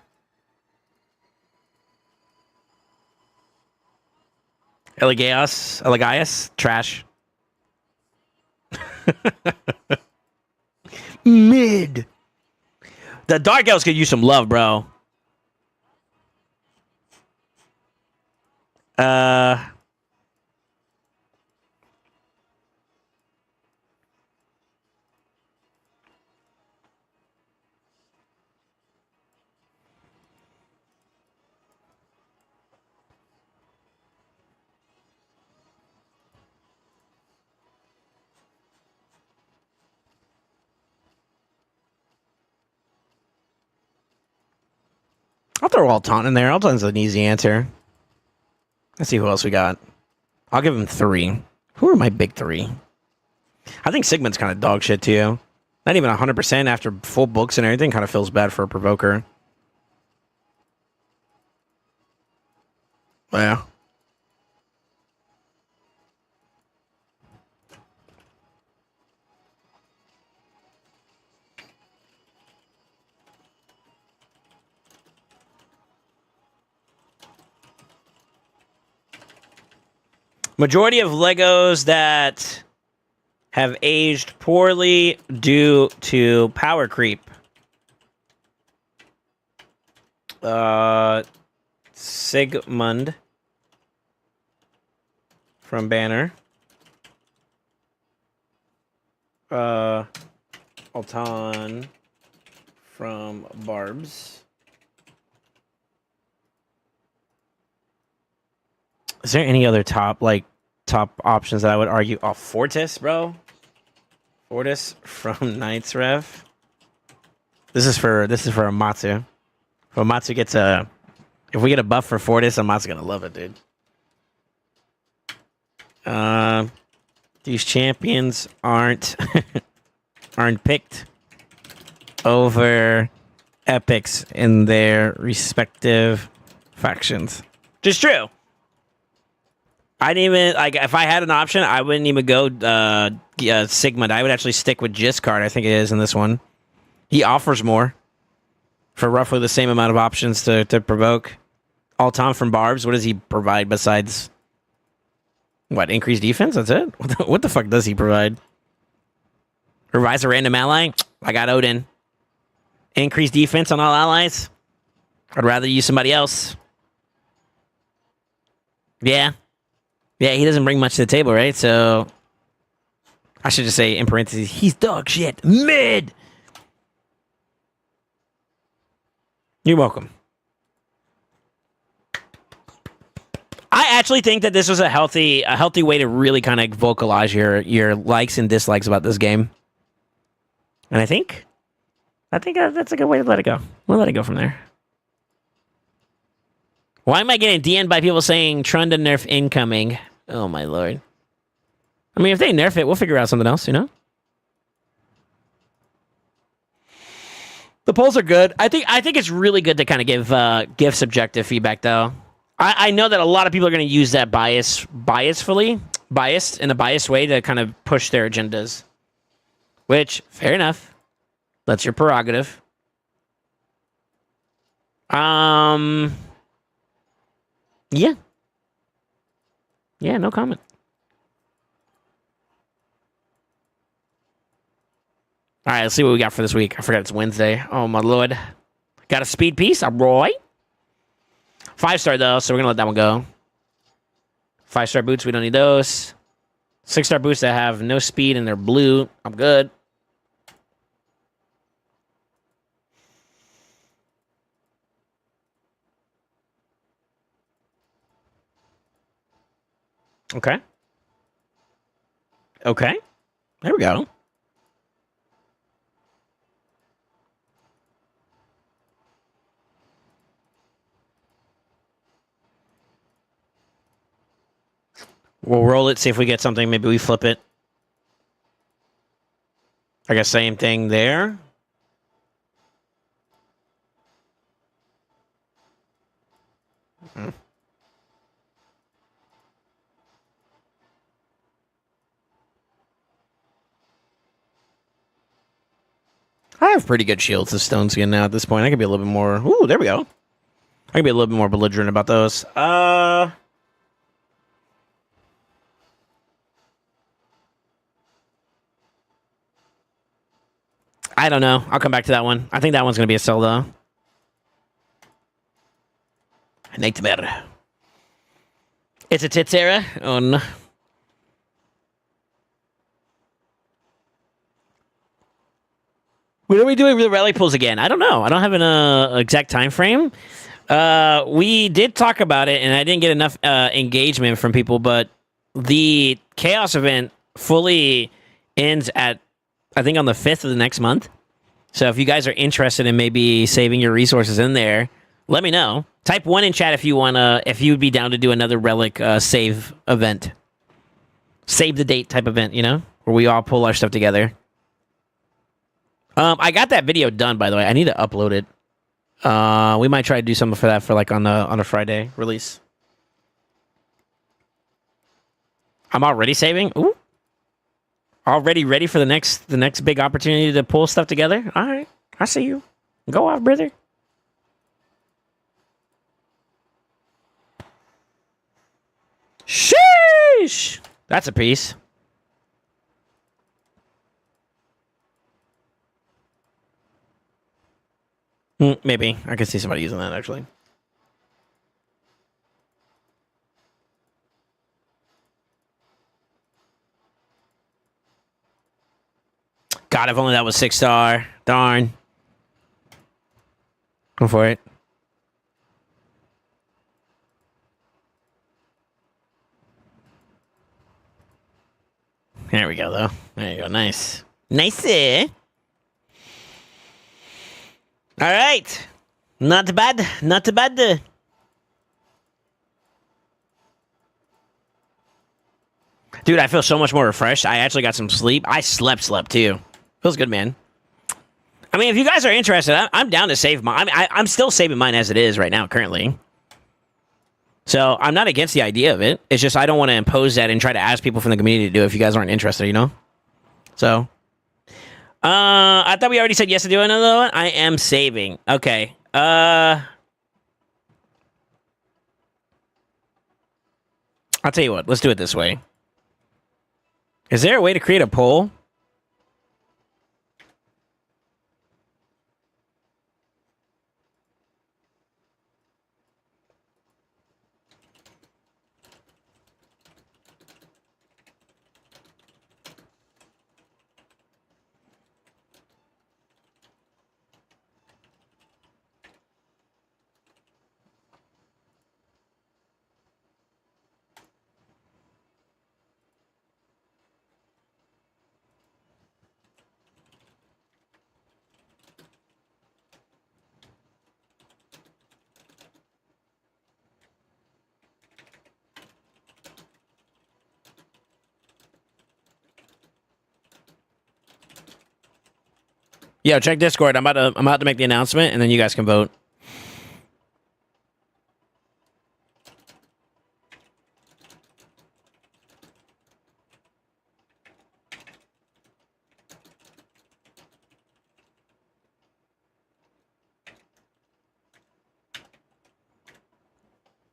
Eligias, trash. Mid. The Dark Elves could use some love, bro. I'll throw Altan in there. Altan's an easy answer. Let's see who else we got. I'll give him 3. Who are my big 3? I think Sigmund's kind of dog shit too. Not even 100% after full books and everything. Kind of feels bad for a provoker. Yeah. Majority of Legos that have aged poorly due to power creep. Sigmund from Banner. Altan from Barbs. Is there any other top options that I would argue? Oh, Fortis, bro. Fortis from Knights Rev. This is for Amatsu. If Amatsu gets if we get a buff for Fortis, Amatsu's gonna love it, dude. These champions aren't picked over epics in their respective factions. Just true. I didn't even if I had an option, I wouldn't even go Sigmund. I would actually stick with Giscard. I think it is in this one. He offers more for roughly the same amount of options to provoke. Altan from Barbs. What does he provide besides what? Increased defense? That's it. What the fuck does he provide? Revise a random ally. I got Odin. Increased defense on all allies. I'd rather use somebody else. Yeah. Yeah, he doesn't bring much to the table, right? So I should just say in parentheses, he's dog shit. Mid. You're welcome. I actually think that this was a healthy way to really kind of vocalize your likes and dislikes about this game. And I think that's a good way to let it go. We'll let it go from there. Why am I getting DM'd by people saying Trunda nerf incoming? Oh, my lord. I mean, if they nerf it, we'll figure out something else, you know? The polls are good. I think it's really good to kind of give subjective feedback, though. I know that a lot of people are going to use that biased in a biased way to kind of push their agendas. Which, fair enough. That's your prerogative. Yeah. Yeah, no comment. All right, let's see what we got for this week. I forgot it's Wednesday. Oh, my lord. Got a speed piece. All right. 5-star, though, so we're going to let that one go. 5-star boots, we don't need those. 6-star boots that have no speed and they're blue. I'm good. Okay. Okay. There we go. We'll roll it, see if we get something. Maybe we flip it. I guess same thing there. I have pretty good shields of stone skin now at this point. I could be a little bit more... Ooh, there we go. I could be a little bit more belligerent about those. I don't know. I'll come back to that one. I think that one's going to be a sell, though. Nightmare. It's a tits era? Oh, no. When are we doing the rally pulls again? I don't know. I don't have an exact time frame. We did talk about it, and I didn't get enough engagement from people, but the Chaos event fully ends at, I think, on the 5th of the next month. So if you guys are interested in maybe saving your resources in there, let me know. Type 1 in chat if you wanna, if you would be down to do another relic save event. Save the date type event, you know? Where we all pull our stuff together. I got that video done, by the way. I need to upload it. We might try to do something for that for like on a Friday release. I'm already saving. Ooh. Already ready for the next big opportunity to pull stuff together. All right. I see you. Go off, brother. Sheesh. That's a piece. Maybe. I could see somebody using that, actually. God, if only that was 6-star. Darn. Go for it. There we go, though. There you go. Nice. Nice. All right. Not bad. Not bad. Dude, I feel so much more refreshed. I actually got some sleep. I slept too. Feels good, man. I mean, if you guys are interested, I'm down to save mine. I'm still saving mine as it is right now, currently. So I'm not against the idea of it. It's just I don't want to impose that and try to ask people from the community to do it if you guys aren't interested, you know? So... I thought we already said yes to do another one. I am saving. Okay. I'll tell you what. Let's do it this way. Is there a way to create a poll? Yo, check Discord. I'm about to make the announcement, and then you guys can vote.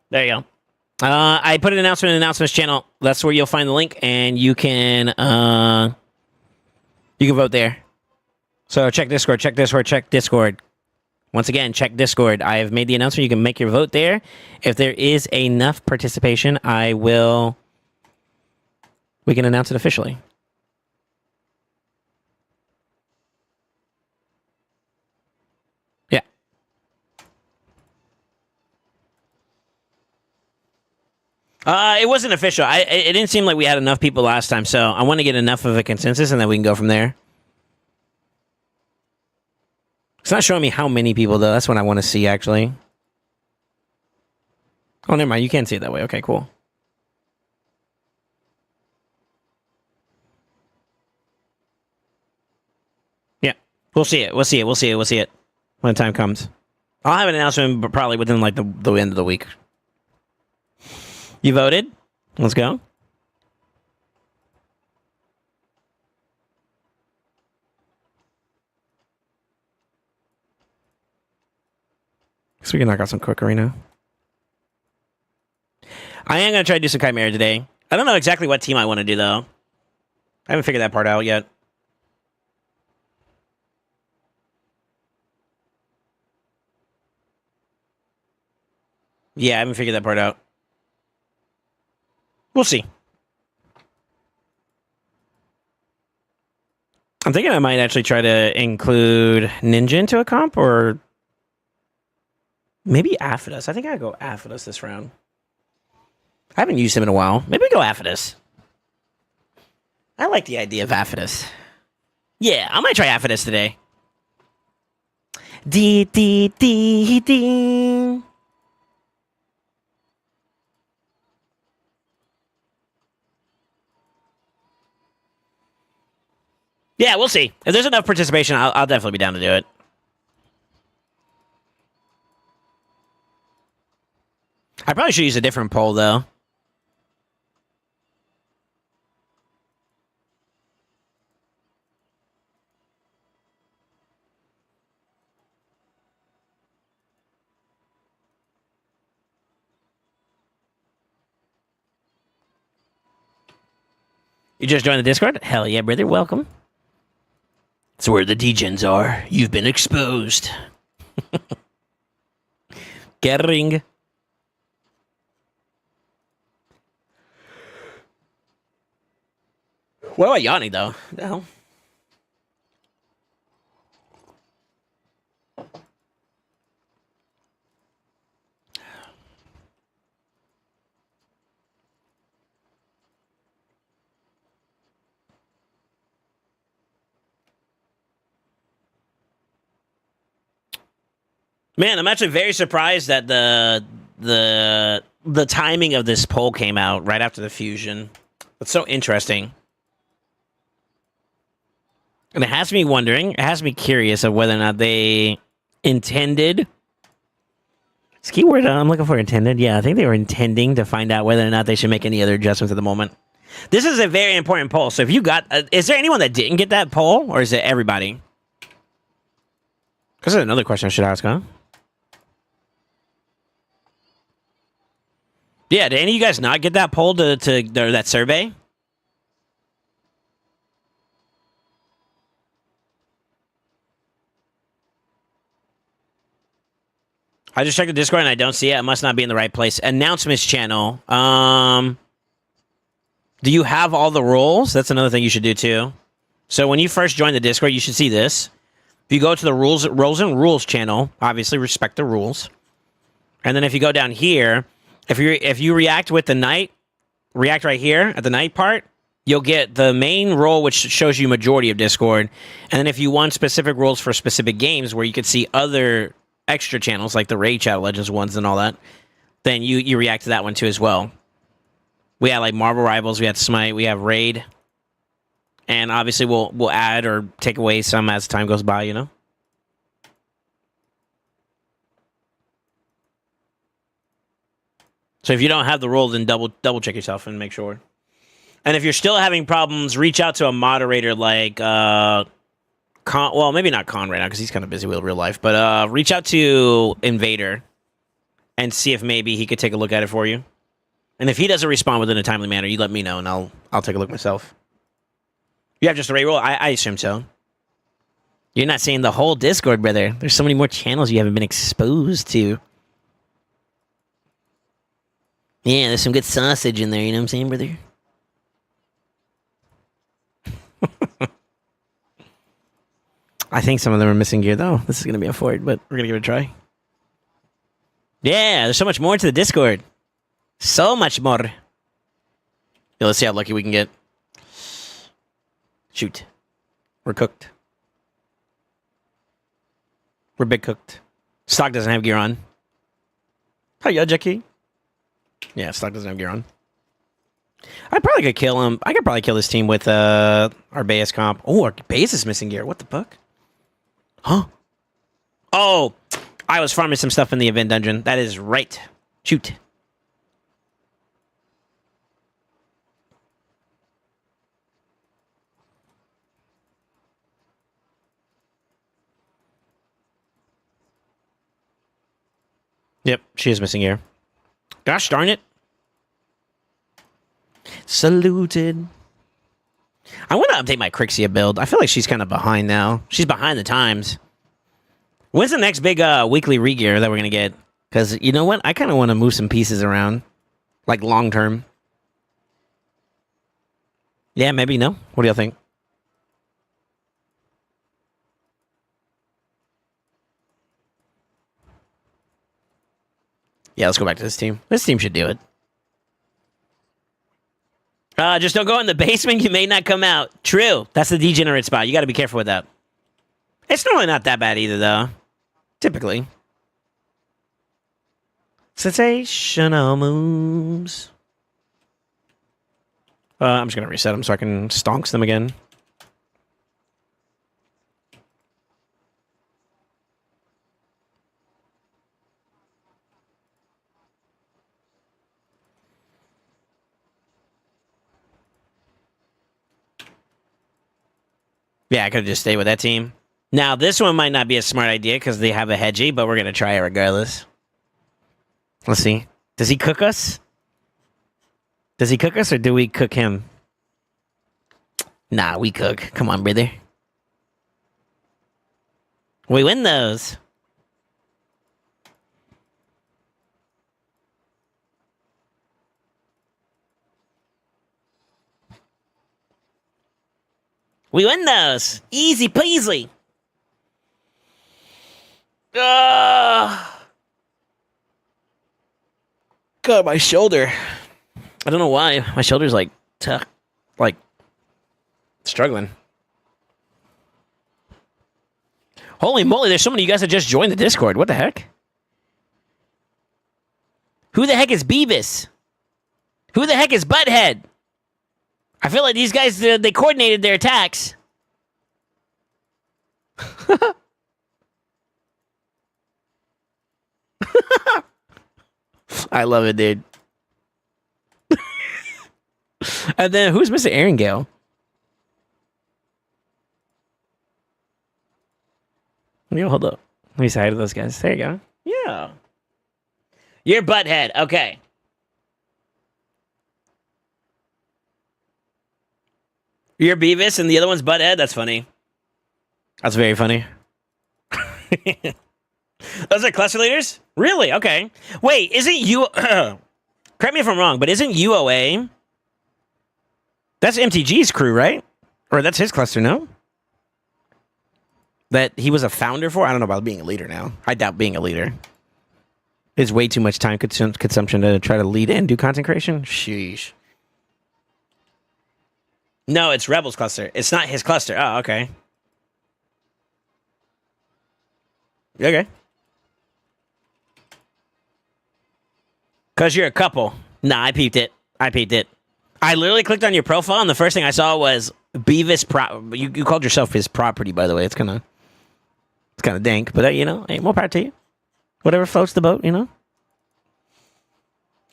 There you go. I put an announcement in the announcements channel. That's where you'll find the link, and you can vote there. So check Discord, check Discord, check Discord. Once again, check Discord. I have made the announcement. You can make your vote there. If there is enough participation, we can announce it officially. Yeah. It wasn't official. It didn't seem like we had enough people last time, so I want to get enough of a consensus, and then we can go from there. It's not showing me how many people, though. That's what I want to see, actually. Oh, never mind. You can't see it that way. Okay, cool. We'll see it. We'll see it. We'll see it. We'll see it when the time comes. I'll have an announcement, but probably within like the end of the week. You voted? Let's go. So we can knock out some quick arena. I am going to try to do some Chimera today. I don't know exactly what team I want to do, though. I haven't figured that part out yet. Yeah, I haven't figured that part out. We'll see. I'm thinking I might actually try to include Ninja into a comp, or maybe Affidus. I think I'd go Affidus this round. I haven't used him in a while. Maybe go Affidus. I like the idea of Affidus. Yeah, I might try Affidus today. Dee. Yeah, we'll see. If there's enough participation, I'll definitely be down to do it. I probably should use a different poll, though. You just joined the Discord? Hell yeah, brother. Welcome. It's where the degens are. You've been exposed. Getting. What about Yanni, though? No. Man, I'm actually very surprised that the timing of this poll came out right after the fusion. It's so interesting. And it has me wondering, it has me curious of whether or not they intended. This keyword I'm looking for, intended. Yeah, I think they were intending to find out whether or not they should make any other adjustments at the moment. This is a very important poll. So if you got, is there anyone that didn't get that poll, or is it everybody? This is another question I should ask, huh? Yeah, did any of you guys not get that poll to that survey? I just checked the Discord and I don't see it. It must not be in the right place. Announcements channel. Do you have all the roles? That's another thing you should do too. So when you first join the Discord, you should see this. If you go to the roles and rules channel, obviously respect the rules. And then if you go down here, if you react with the knight, react right here at the knight part, you'll get the main role, which shows you majority of Discord. And then if you want specific roles for specific games where you could see other extra channels like the Raid Chat Legends ones and all that, then you react to that one too as well. We had like Marvel Rivals, we had Smite, we have Raid. And obviously we'll add or take away some as time goes by, you know? So if you don't have the role, then double check yourself and make sure. And if you're still having problems, reach out to a moderator like well, maybe not Con right now because he's kind of busy with real life, but reach out to Invader and see if maybe he could take a look at it for you. And if he doesn't respond within a timely manner, you let me know and I'll take a look myself. You have just a raid role? I assume so. You're not seeing the whole Discord, brother. There's so many more channels you haven't been exposed to. Yeah, there's some good sausage in there, you know what I'm saying, brother? I think some of them are missing gear, though. This is going to be a Ford, but we're going to give it a try. Yeah, there's so much more to the Discord. So much more. Yeah, let's see how lucky we can get. Shoot. We're cooked. We're big cooked. Stock doesn't have gear on. Hiya, Jackie. Yeah, Stock doesn't have gear on. I probably could kill him. I could probably kill this team with Arbeus comp. Oh, Arbeus is missing gear. What the fuck? Huh? Oh, I was farming some stuff in the event dungeon. That is right. Shoot. Yep, she is missing here. Gosh darn it. Saluted. I want to update my Crixia build. I feel like she's kind of behind now. She's behind the times. When's the next big weekly regear that we're going to get? Because, you know what? I kind of want to move some pieces around. Like, long term. Yeah, maybe no. What do y'all think? Yeah, let's go back to this team. This team should do it. Just don't go in the basement. You may not come out. True. That's the degenerate spot. You got to be careful with that. It's normally not that bad either, though. Typically. Sensational moves. I'm just going to reset them so I can stonks them again. Yeah, I could have just stayed with that team. Now, this one might not be a smart idea because they have a hedgie, but we're going to try it regardless. Let's see. Does he cook us? Does he cook us or do we cook him? Nah, we cook. Come on, brother. We win those. We win those. Easy peasy. God, my shoulder. I don't know why. My shoulder's like, struggling. Holy moly, there's so many of you guys that just joined the Discord. What the heck? Who the heck is Beavis? Who the heck is Butthead? I feel like these guys, they coordinated their attacks. I love it, dude. And then, who's Mr. Aaron Gale? Yo, hold up. Let me say hi to those guys. There you go. Yeah. You're Butthead. Okay. You're Beavis and the other one's Butthead? That's funny. That's very funny. Those are cluster leaders? Really? Okay. Wait, isn't you... correct me if I'm wrong, but isn't UOA... That's MTG's crew, right? Or that's his cluster, no? That he was a founder for? I don't know about being a leader now. I doubt being a leader. It's way too much time consumption to try to lead and do content creation. Sheesh. No, it's Rebel's cluster. It's not his cluster. Oh, okay. Okay. Because you're a couple. Nah, I peeped it. I literally clicked on your profile, and the first thing I saw was Beavis. You called yourself his property, by the way. It's kind of dank, but you know, hey, more power to you. Whatever floats the boat, you know.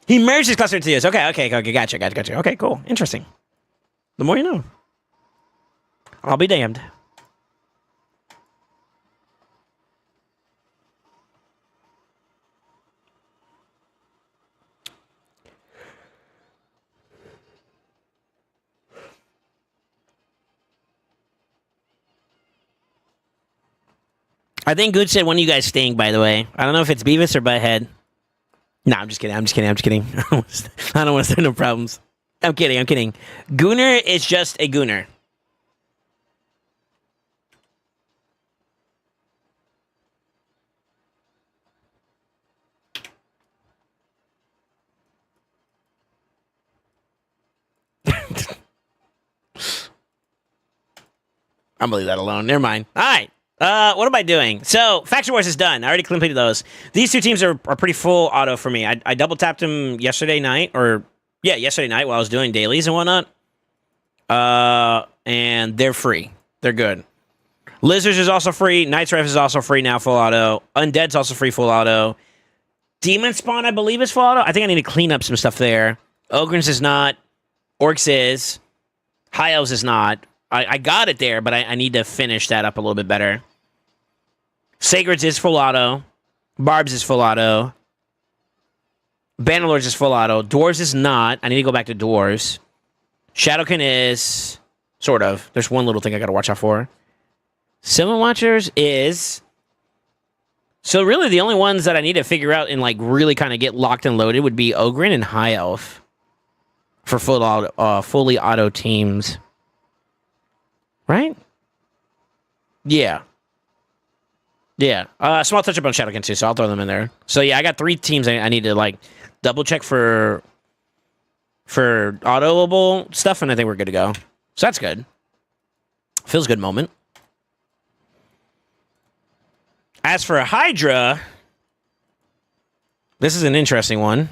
He merged his cluster into yours. Okay, gotcha. Okay, cool, interesting. The more you know. I'll be damned. I think Good said one of you guys stink, by the way. I don't know if it's Beavis or Butthead. No, I'm just kidding. I don't want to start no problems. I'm kidding. Gooner is just a gooner. I'm gonna leave that alone. Never mind. All right. What am I doing? So, Faction Wars is done. I already completed those. These two teams are pretty full auto for me. I double tapped them yesterday night, while I was doing dailies and whatnot. And they're free. They're good. Lizards is also free. Knight's Ref is also free now, full auto. Undead's also free, full auto. Demon Spawn, I believe, is full auto. I think I need to clean up some stuff there. Ogrins is not. Orcs is. High Elves is not. I got it there, but I need to finish that up a little bit better. Sacreds is full auto. Barbs is full auto. Bannerlords is full auto. Dwarves is not. I need to go back to Dwarves. Shadowkin is... Sort of. There's one little thing I gotta watch out for. Sylvan Watchers is... So really the only ones that I need to figure out and like really kind of get locked and loaded would be Ogrin and High Elf. For fully auto teams. Right? Yeah. Yeah. Small touch up on Shadowkin too, so I'll throw them in there. So yeah, I got 3 teams I need to like double check for autoable stuff, and I think we're good to go. So that's good. Feels good moment. As for Hydra, this is an interesting one.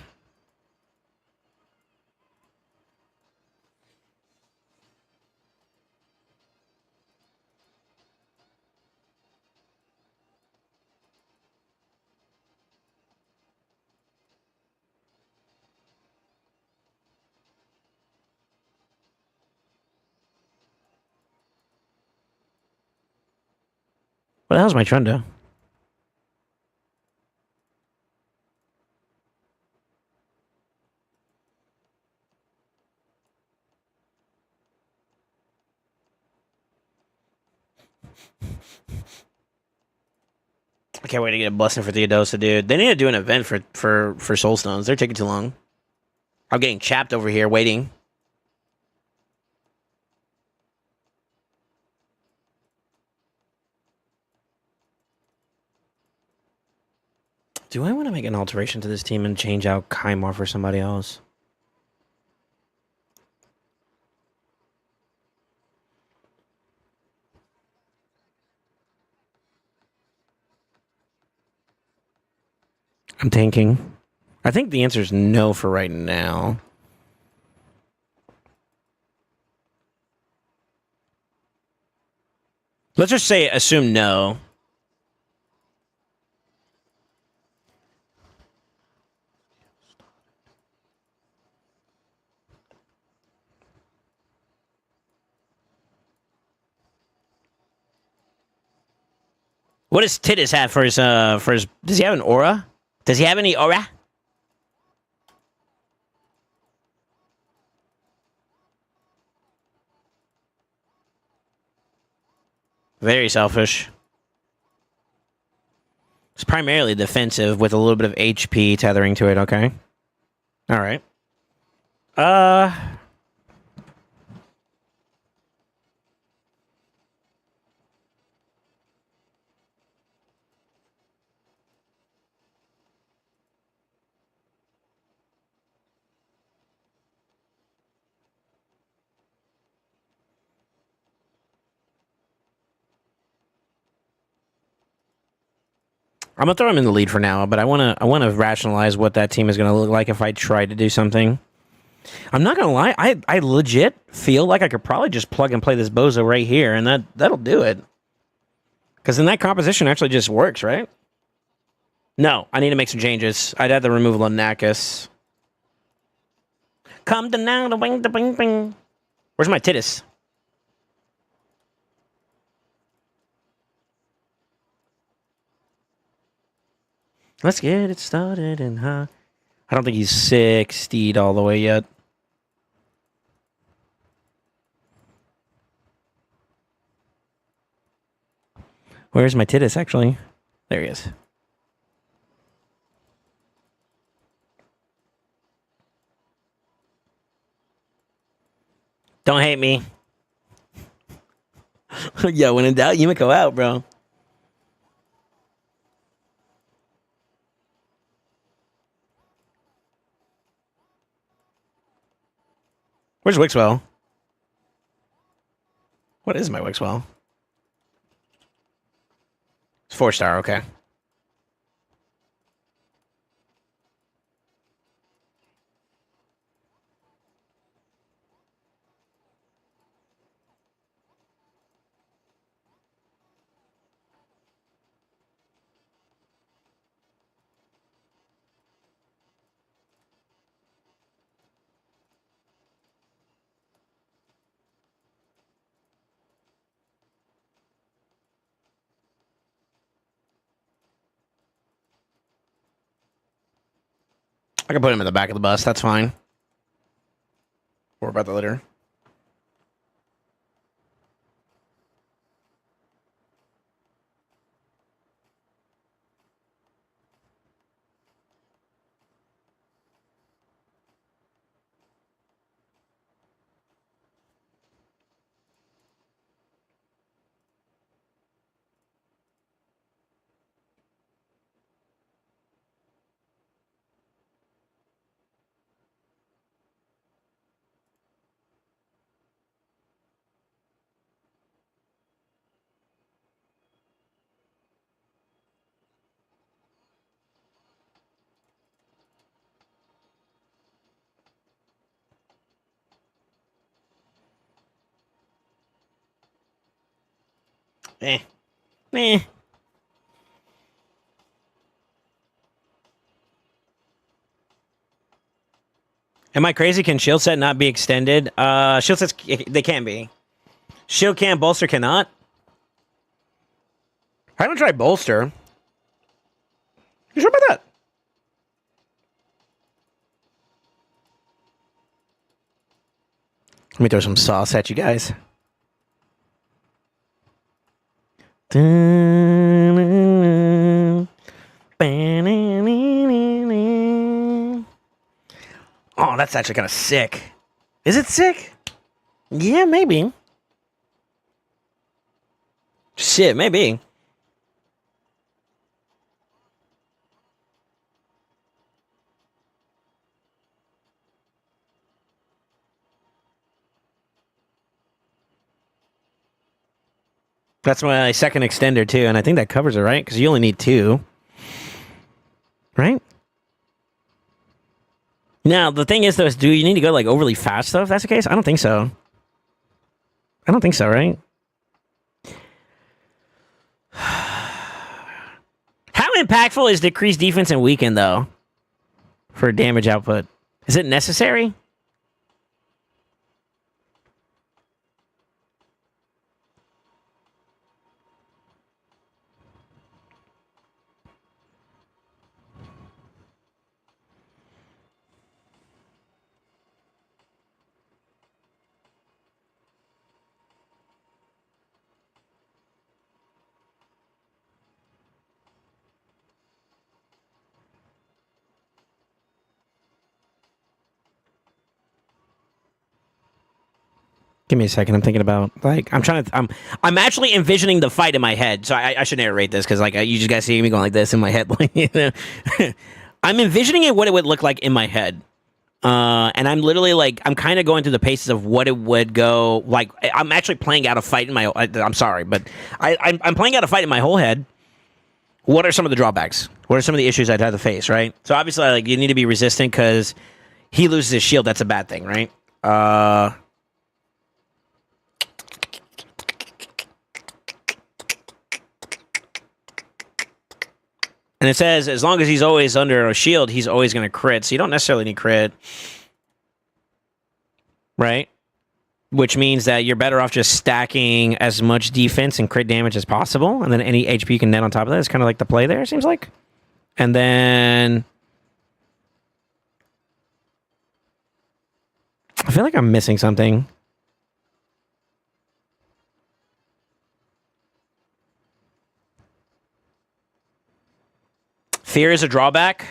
What the hell's my Trunda? I can't wait to get a blessing for Theodosa, dude. They need to do an event for Soul Stones. They're taking too long. I'm getting chapped over here waiting. Do I want to make an alteration to this team and change out Chimera for somebody else? I'm tanking. I think the answer is no for right now. Let's just say assume no. What does Titus have for his does he have an aura? Does he have any aura? Very selfish. It's primarily defensive with a little bit of HP tethering to it, okay? Alright. I'm gonna throw him in the lead for now, but I wanna rationalize what that team is gonna look like if I try to do something. I'm not gonna lie, I legit feel like I could probably just plug and play this bozo right here, and that'll do it. Because then that composition actually just works, right? No, I need to make some changes. I'd have to remove Lunacus. Come to now, the wing, the bing, bing. Where's my Titus? Let's get it started and I don't think he's 60'd all the way yet. Where's my Titus, actually? There he is. Don't hate me. Yo, when in doubt, Yumiko out, bro. Where's Wixwell? What is my Wixwell? It's 4-star, okay. I can put him in the back of the bus. That's fine. Or about the litter. Eh. Eh. Am I crazy? Can shield set not be extended? Shield sets, they can be. Shield can, bolster cannot. I don't try bolster. You sure about that? Let me throw some sauce at you guys. Oh, that's actually kind of sick. Is it sick? Yeah, maybe. Shit, maybe. That's my second extender, too, and I think that covers it, right? Because you only need 2. Right? Now, the thing is, though, is do you need to go, like, overly fast, though, if that's the case? I don't think so. I don't think so, right? How impactful is decreased defense and weaken, though, for damage output? Is it necessary? Give me a second. I'm thinking about, like, I'm actually envisioning the fight in my head. So I should narrate this because, like, you just guys see me going like this in my head. Like, you know? I'm envisioning it, what it would look like in my head. And I'm literally, like, I'm kind of going through the paces of what it would go. Like, I'm actually playing out a fight in my, I'm sorry, but I'm playing out a fight in my whole head. What are some of the drawbacks? What are some of the issues I'd have to face, right? So obviously, like, you need to be resistant because he loses his shield. That's a bad thing, right? And it says, as long as he's always under a shield, he's always going to crit. So you don't necessarily need crit. Right? Which means that you're better off just stacking as much defense and crit damage as possible. And then any HP you can net on top of that is kind of like the play there, it seems like. And then I feel like I'm missing something. Fear is a drawback.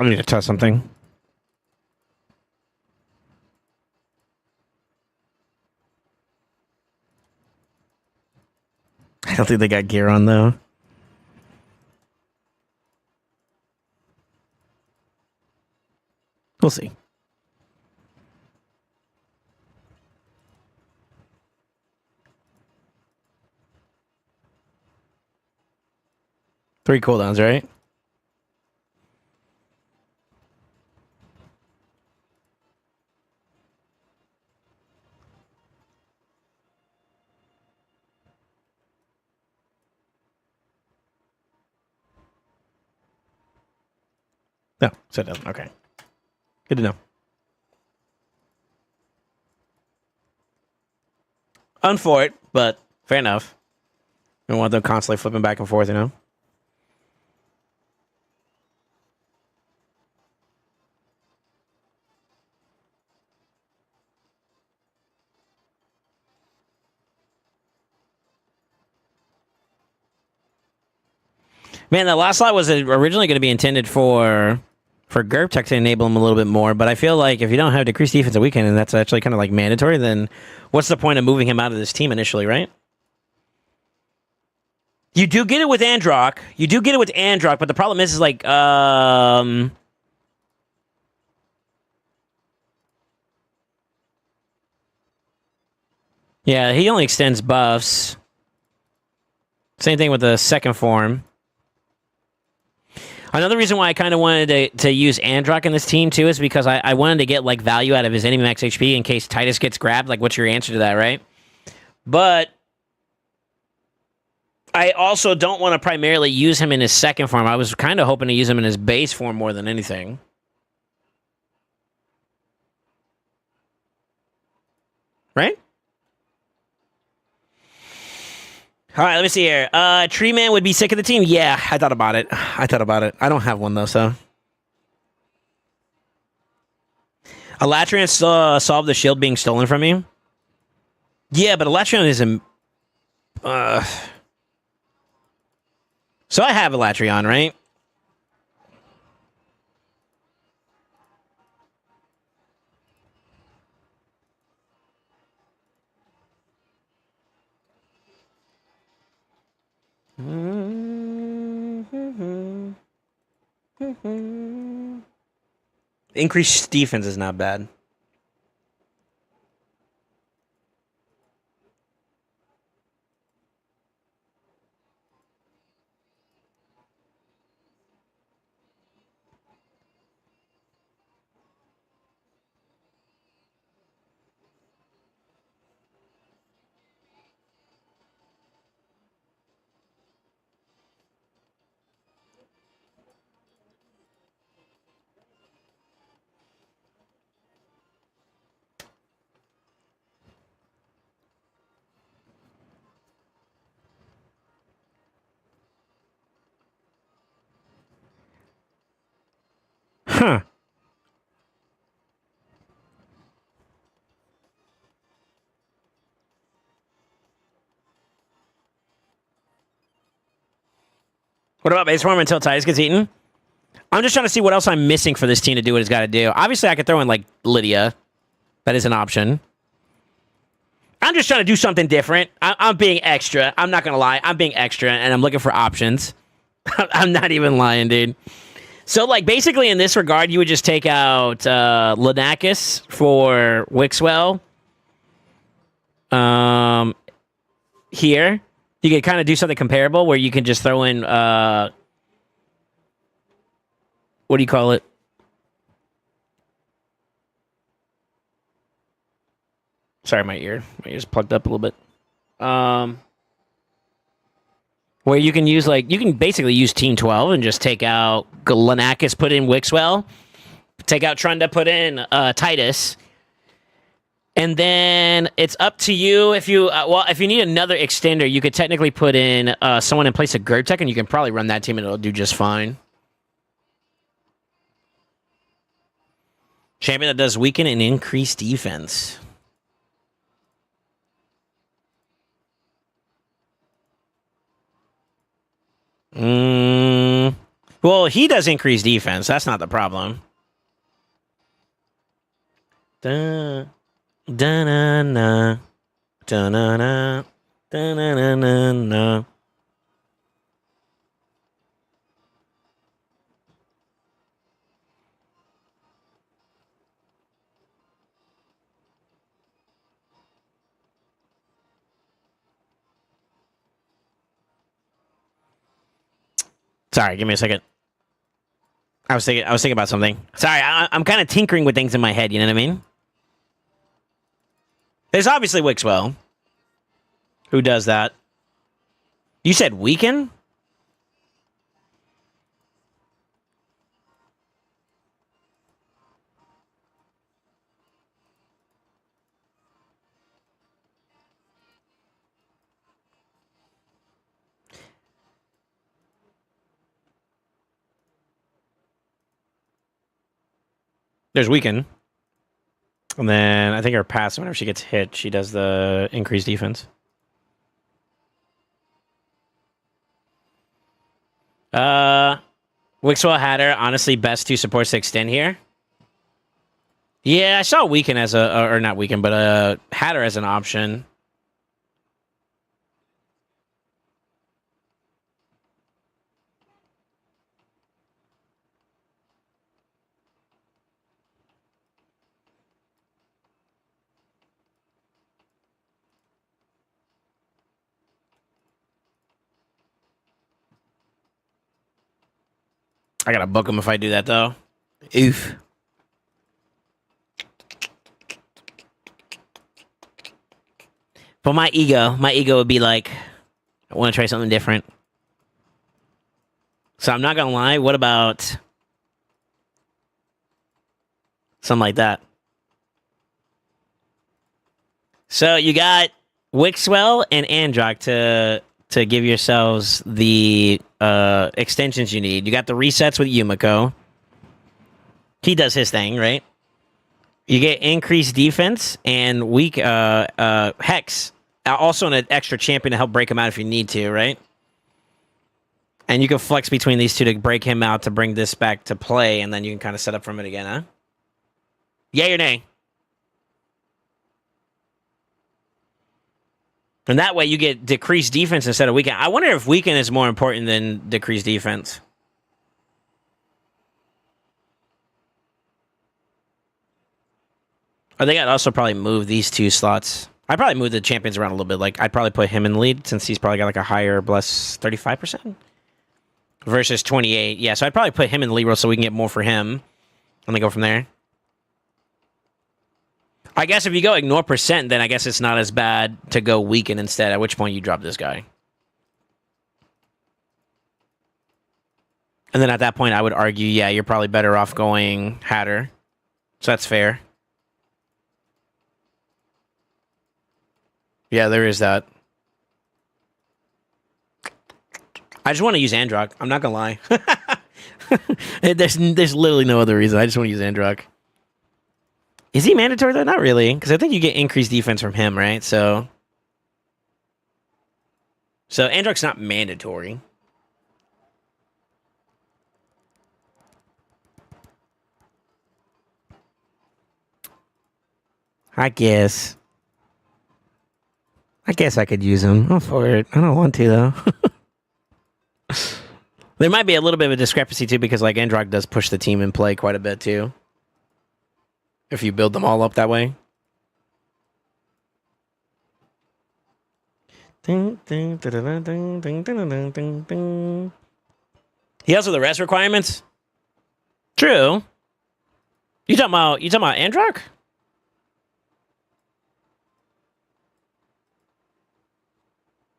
I need to test something. I don't think they got gear on, though. We'll see. 3 cooldowns, right? No, so it doesn't. Okay. Good to know. For it, but fair enough. I don't want them constantly flipping back and forth, you know? Man, that last slot was originally going to be intended for Gerb Tech to enable him a little bit more, but I feel like if you don't have decreased defense a weekend and that's actually kind of like mandatory, then what's the point of moving him out of this team initially, right? You do get it with Androck. But the problem is like, yeah, he only extends buffs. Same thing with the second form. Another reason why I kind of wanted to use Androck in this team, too, is because I wanted to get, like, value out of his enemy max HP in case Titus gets grabbed. Like, what's your answer to that, right? But I also don't want to primarily use him in his second form. I was kind of hoping to use him in his base form more than anything. Right? All right, let me see here. Tree Man would be sick of the team. Yeah, I thought about it. I don't have one, though, so. Elatrian solved the shield being stolen from me. Yeah, but Elatrian isn't... So I have Elatrion, right? Increased defense is not bad. Huh. What about base form until Titus gets eaten? I'm just trying to see what else I'm missing for this team to do what it's got to do. Obviously, I could throw in, like, Lydia. That is an option. I'm just trying to do something different. I'm being extra. I'm not going to lie. I'm being extra, and I'm looking for options. I'm not even lying, dude. So, like, basically in this regard, you would just take out Lunakis for Wixwell. Here. You could kind of do something comparable where you can just throw in, what do you call it? Sorry, my ear's plugged up a little bit. Where you can use, like, you can basically use Team 12 and just take out Lunakis, put in Wixwell, take out Trunda, put in Titus. And then it's up to you if you if you need another extender, you could technically put in someone in place of Gertech, and you can probably run that team, and it'll do just fine. Champion that does weaken and increase defense. Well, he does increase defense. That's not the problem. Da da na na da na na da na na na na. Sorry, give me a second. I was thinking about something. Sorry, I'm kind of tinkering with things in my head. You know what I mean? There's obviously Wixwell, who does that. You said weaken? There's weaken. And then I think her pass, whenever she gets hit, she does the increased defense. Wixwell had her. Honestly, best two supports to extend here. Yeah, I saw weaken as a, or not weaken, but had her as an option. I gotta book him if I do that, though. Oof. But my ego would be like, I want to try something different. So I'm not gonna lie. What about something like that? So you got Wixwell and Androck to give yourselves the extensions you need. You got the resets with Yumiko. He does his thing, right? You get increased defense and weak Hex. Also an extra champion to help break him out if you need to, right? And you can flex between these two to break him out to bring this back to play, and then you can kind of set up from it again, huh? Yay or nay? And that way you get decreased defense instead of weaken. I wonder if weaken is more important than decreased defense. I think I'd also probably move these two slots. I'd probably move the champions around a little bit. Like, I'd probably put him in the lead since he's probably got like a higher bless 35% versus 28. Yeah, so I'd probably put him in the lead role so we can get more for him and then go from there. I guess if you go ignore percent, then I guess it's not as bad to go weaken instead, at which point you drop this guy. And then at that point, I would argue, yeah, you're probably better off going Hatter. So that's fair. Yeah, there is that. I just want to use Androck. I'm not going to lie. There's literally no other reason. I just want to use Androck. Is he mandatory, though? Not really, because I think you get increased defense from him, right? So Androck's not mandatory. I guess I could use him. I'm for it. I don't want to, though. There might be a little bit of a discrepancy, too, because, like, Androck does push the team in play quite a bit, too. If you build them all up that way. He helps with the rest requirements? True. You talking about Androck?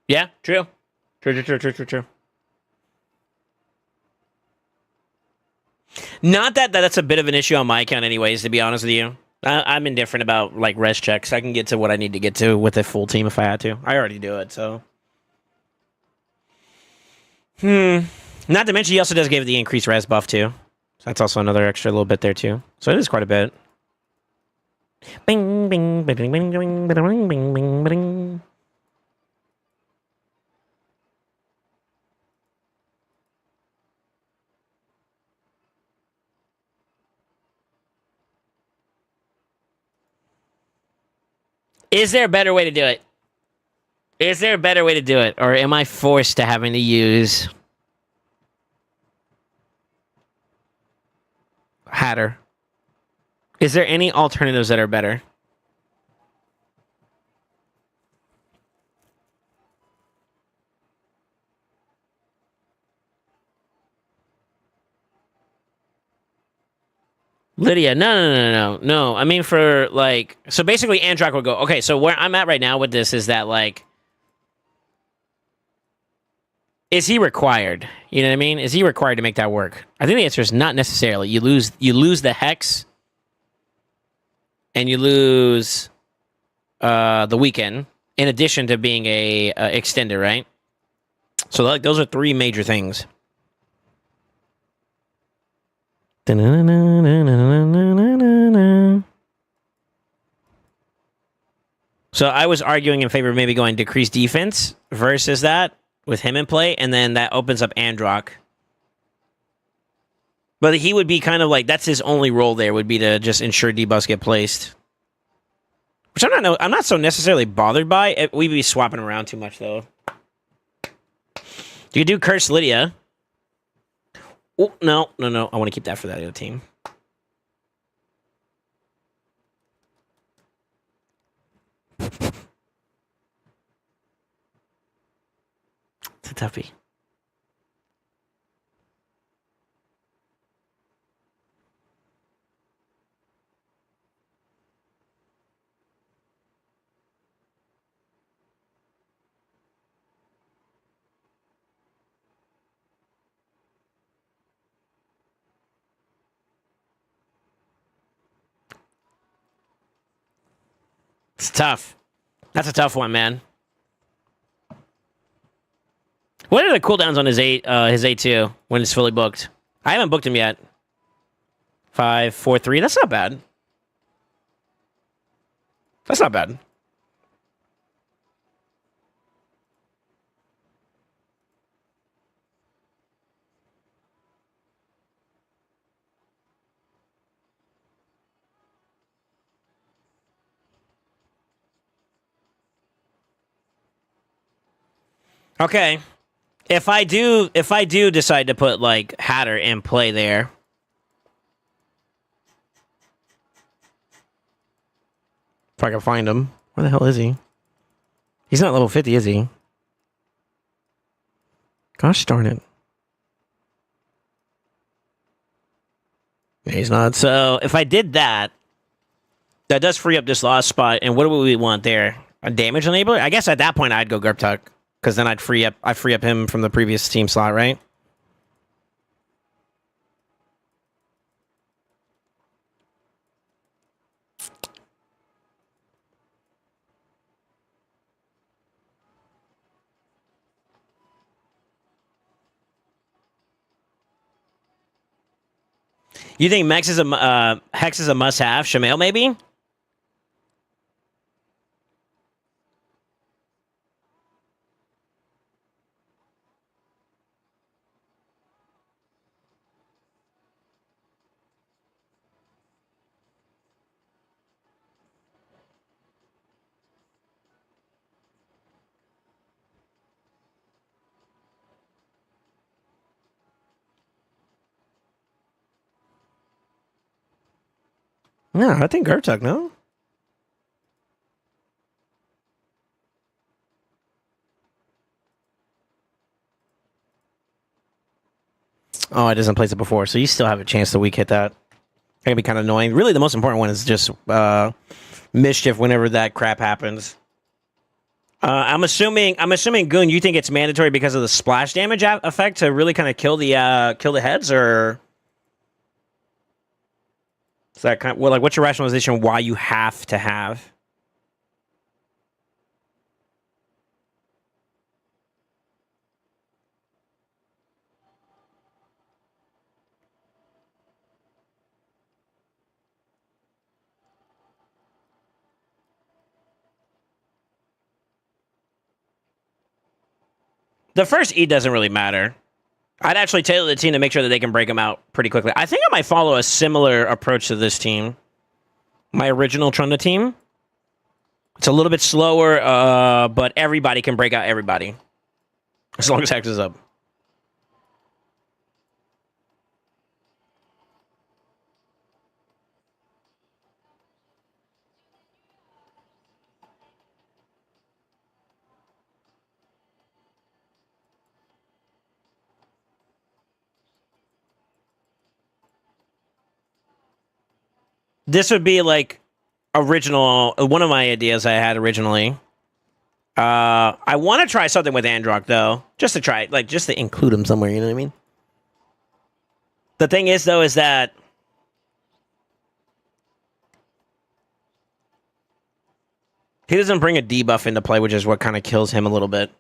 Yeah, true. True. Not that's a bit of an issue on my account anyways, to be honest with you. I'm indifferent about, like, res checks. I can get to what I need to get to with a full team if I had to. I already do it, so. Not to mention, he also does give the increased res buff, too. So that's also another extra little bit there, too. So it is quite a bit. Bing, bing, bing, bing, bing, bing, bing, bing, bing, bing. Is there a better way to do it? Is there a better way to do it? Or am I forced to having to use Hatter? Is there any alternatives that are better? Lydia, no. I mean, for like, so basically, Androck would go. Okay, so where I'm at right now with this is that like, is he required? You know what I mean? Is he required to make that work? I think the answer is not necessarily. You lose the hex, and you lose the weekend, in addition to being a extender, right? So like, those are three major things. So I was arguing in favor of maybe going decreased defense versus that with him in play, and then that opens up Androck. But he would be kind of like, that's his only role there, would be to just ensure debuffs get placed. Which I'm not so necessarily bothered by. We'd be swapping around too much though. You could do Curse Lydia. Oh, no. I want to keep that for that other team. It's a toughie. It's tough. That's a tough one, man. What are the cooldowns on his A2 when it's fully booked? I haven't booked him yet. 5, 4, 3. That's not bad. That's not bad. Okay. If I do decide to put like Hatter in play there, if I can find him, where the hell is he? He's not level 50, is he? Gosh darn it. Yeah, he's not. So if I did that, that does free up this last spot. And what do we want there? A damage enabler? I guess at that point I'd go Gurptuk, because then I'd free up him from the previous team slot, right? You think Hex is a must-have? Shamail, maybe? No, I think Gurptuk, no? Oh, it doesn't place it before, so you still have a chance to weak hit that. That can be kind of annoying. Really, the most important one is just mischief whenever that crap happens. I'm assuming, Goon, you think it's mandatory because of the splash damage effect to really kind of kill the heads, or is that kind of, well, like, what's your rationalization why you have to have? The first E doesn't really matter. I'd actually tailor the team to make sure that they can break them out pretty quickly. I think I might follow a similar approach to this team. My original Trunda team. It's a little bit slower, but everybody can break out everybody. As long as Hex is up. This would be like original. One of my ideas I had originally. I want to try something with Androck though, just to try it, like just to include him somewhere. You know what I mean? The thing is though, is that he doesn't bring a debuff into play, which is what kind of kills him a little bit.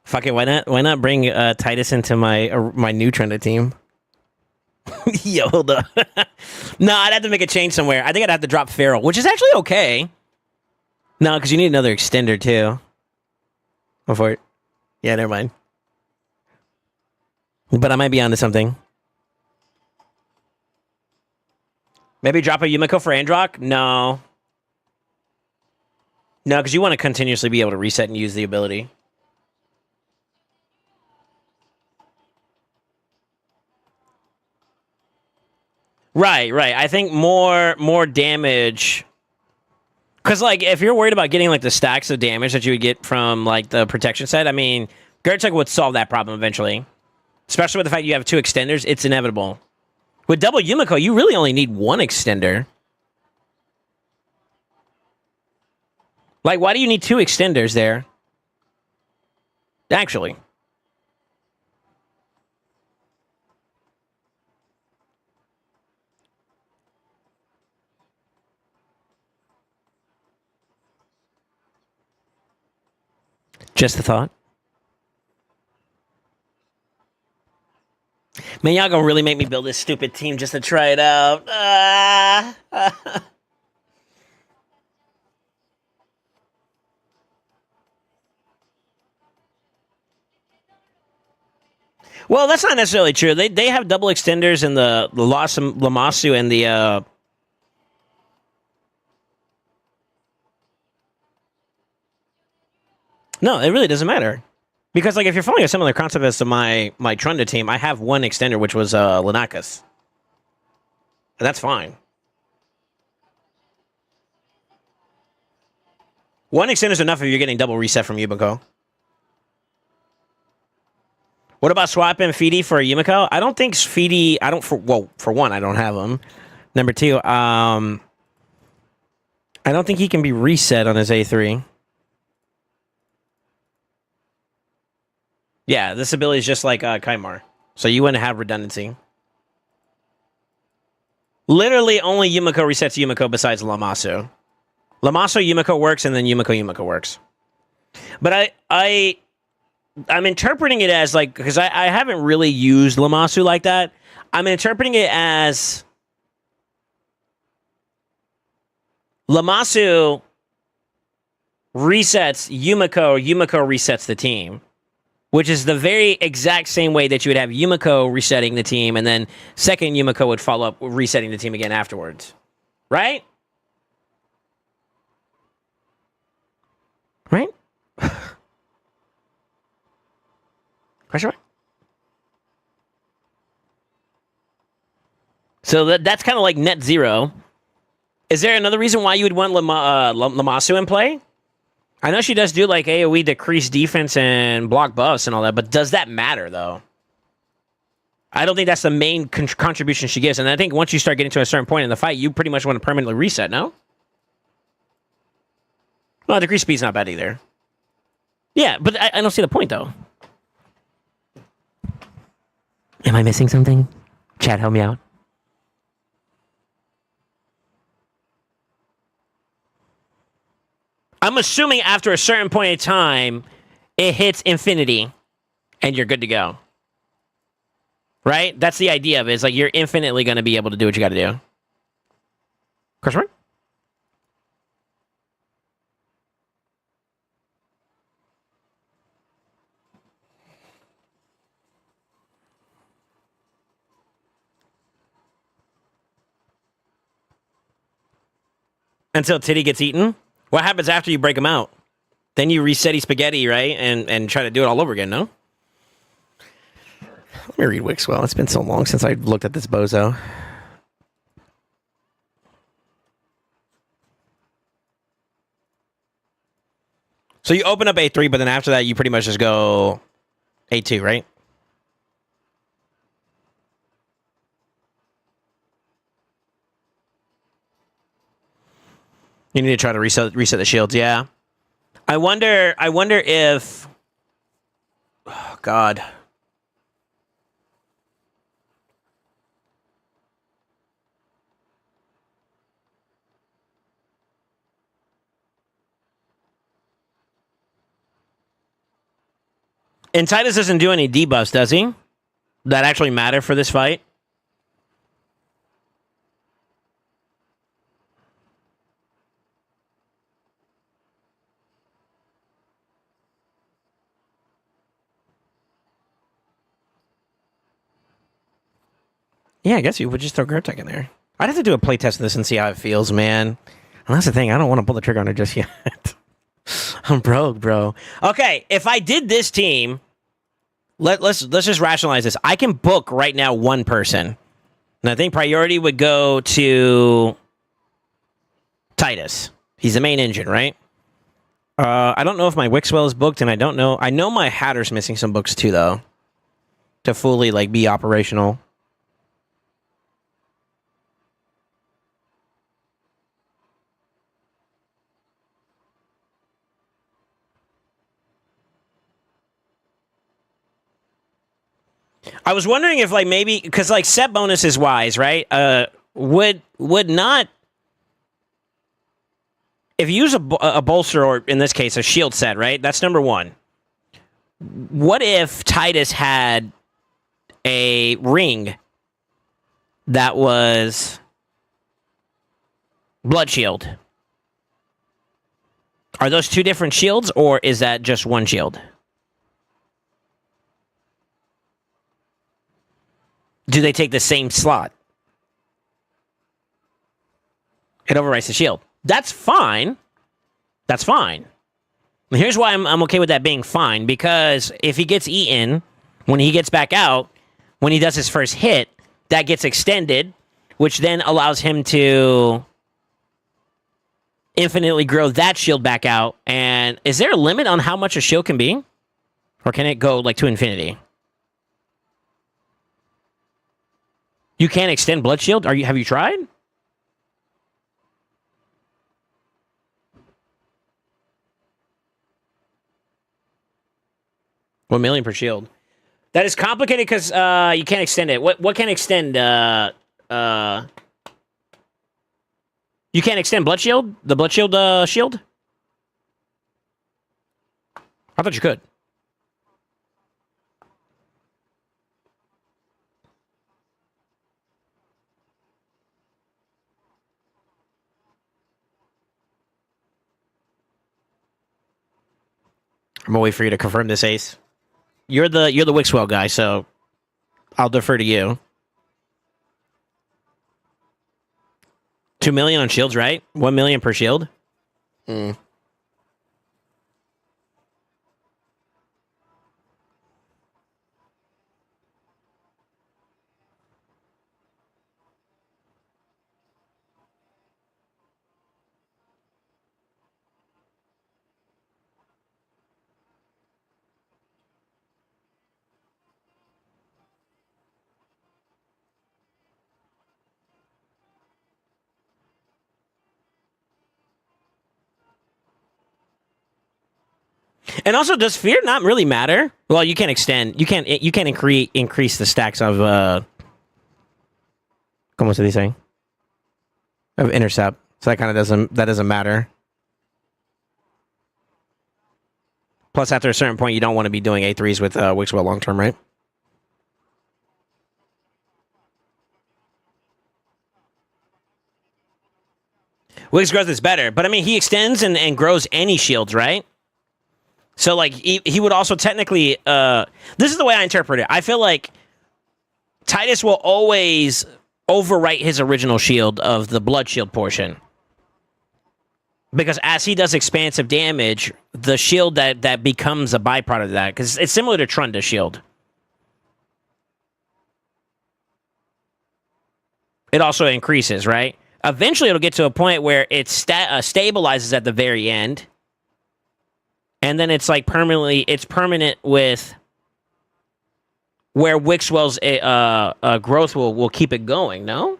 Fuck it, why not? Why not bring Titus into my new trended team? Yo, hold up. No, I'd have to make a change somewhere. I think I'd have to drop Feral, which is actually okay. No, because you need another extender too. Before it. Yeah, never mind. But I might be onto something. Maybe drop a Yumiko for Androck? No. No, because you want to continuously be able to reset and use the ability. Right. I think more damage. Because, like, if you're worried about getting, like, the stacks of damage that you would get from, like, the protection set, I mean, Gertrude would solve that problem eventually. Especially with the fact you have 2 extenders, it's inevitable. With double Yumiko, you really only need 1 extender. Like, why do you need 2 extenders there? Actually. Just a thought. Man, y'all gonna really make me build this stupid team just to try it out. Well, that's not necessarily true. They have double extenders in the Lamasu and the No, it really doesn't matter. Because, like, if you're following a similar concept as to my Trunda team, I have 1 extender, which was Lanakas. And that's fine. 1 extender is enough if you're getting double reset from Yumiko. What about swapping Feedy for Yumiko? I don't think Feedy... for one, I don't have him. Number 2, I don't think he can be reset on his A3. Yeah, this ability is just like Chimera. So you wouldn't have redundancy. Literally only Yumiko resets Yumiko besides Lamasu. Lamasu Yumiko works, and then Yumiko works. But I'm interpreting it as, like, because I haven't really used Lamasu like that. I'm interpreting it as Lamasu resets Yumiko resets the team. Which is the very exact same way that you would have Yumiko resetting the team, and then second Yumiko would follow up resetting the team again afterwards. Right? Right? Question mark? So that's kind of like net zero. Is there another reason why you would want Lamasu in play? I know she does do, like, AoE decrease defense and block buffs and all that, but does that matter, though? I don't think that's the main contribution she gives, and I think once you start getting to a certain point in the fight, you pretty much want to permanently reset, no? Well, decrease speed's not bad either. Yeah, but I don't see the point, though. Am I missing something? Chat, help me out. I'm assuming after a certain point in time, it hits infinity, and you're good to go. Right? That's the idea of it. It's like you're infinitely going to be able to do what you got to do. Question mark? Until Titty gets eaten? What happens after you break him out? Then you reset spaghetti, right? And try to do it all over again, no? Let me read Wixwell. It's been so long since I looked at this bozo. So you open up A3, but then after that, you pretty much just go A2, right? You need to try to reset the shields, yeah. I wonder if... Oh, God. And Titus doesn't do any debuffs, does he? That actually matter for this fight? Yeah, I guess you would just throw Guard Tech in there. I'd have to do a playtest of this and see how it feels, man. And that's the thing. I don't want to pull the trigger on it just yet. I'm broke, bro. Okay, if I did this team, let's just rationalize this. I can book right now one person. And I think priority would go to Titus. He's the main engine, right? I don't know if my Wixwell is booked, and I don't know. I know my Hatter's missing some books too, though, to fully like be operational. I was wondering if, like, maybe because like set bonuses wise, right? Would not if you use a bolster or in this case a shield set, right? That's number one. What if Titus had a ring that was blood shield? Are those two different shields, or is that just one shield? Do they take the same slot? It overwrites the shield. That's fine. That's fine. And here's why I'm okay with that being fine. Because if he gets eaten, when he gets back out, when he does his first hit, that gets extended, which then allows him to infinitely grow that shield back out. And is there a limit on how much a shield can be? Or can it go like to infinity? You can't extend blood shield? Have you tried? $1 million per shield. That is complicated because you can't extend it. What can extend? You can't extend blood shield? The blood shield shield? I thought you could. I'm gonna wait for you to confirm this, Ace. You're the Wixwell guy, so I'll defer to you. 2 million on shields, right? 1 million per shield. And also, does fear not really matter? Well, you can't extend. You can't increase the stacks of ¿Cómo se dice? Of intercept. So that kind of doesn't matter. Plus, after a certain point, you don't want to be doing A3s with Wixwell long term, right? Wix growth is better, but I mean, he extends and grows any shields, right? So, like, he would also technically... this is the way I interpret it. I feel like Titus will always overwrite his original shield of the blood shield portion. Because as he does expansive damage, the shield that becomes a byproduct of that... Because it's similar to Trunda's shield. It also increases, right? Eventually, it'll get to a point where it stabilizes at the very end. And then it's like permanent with where Wixwell's growth will keep it going, no?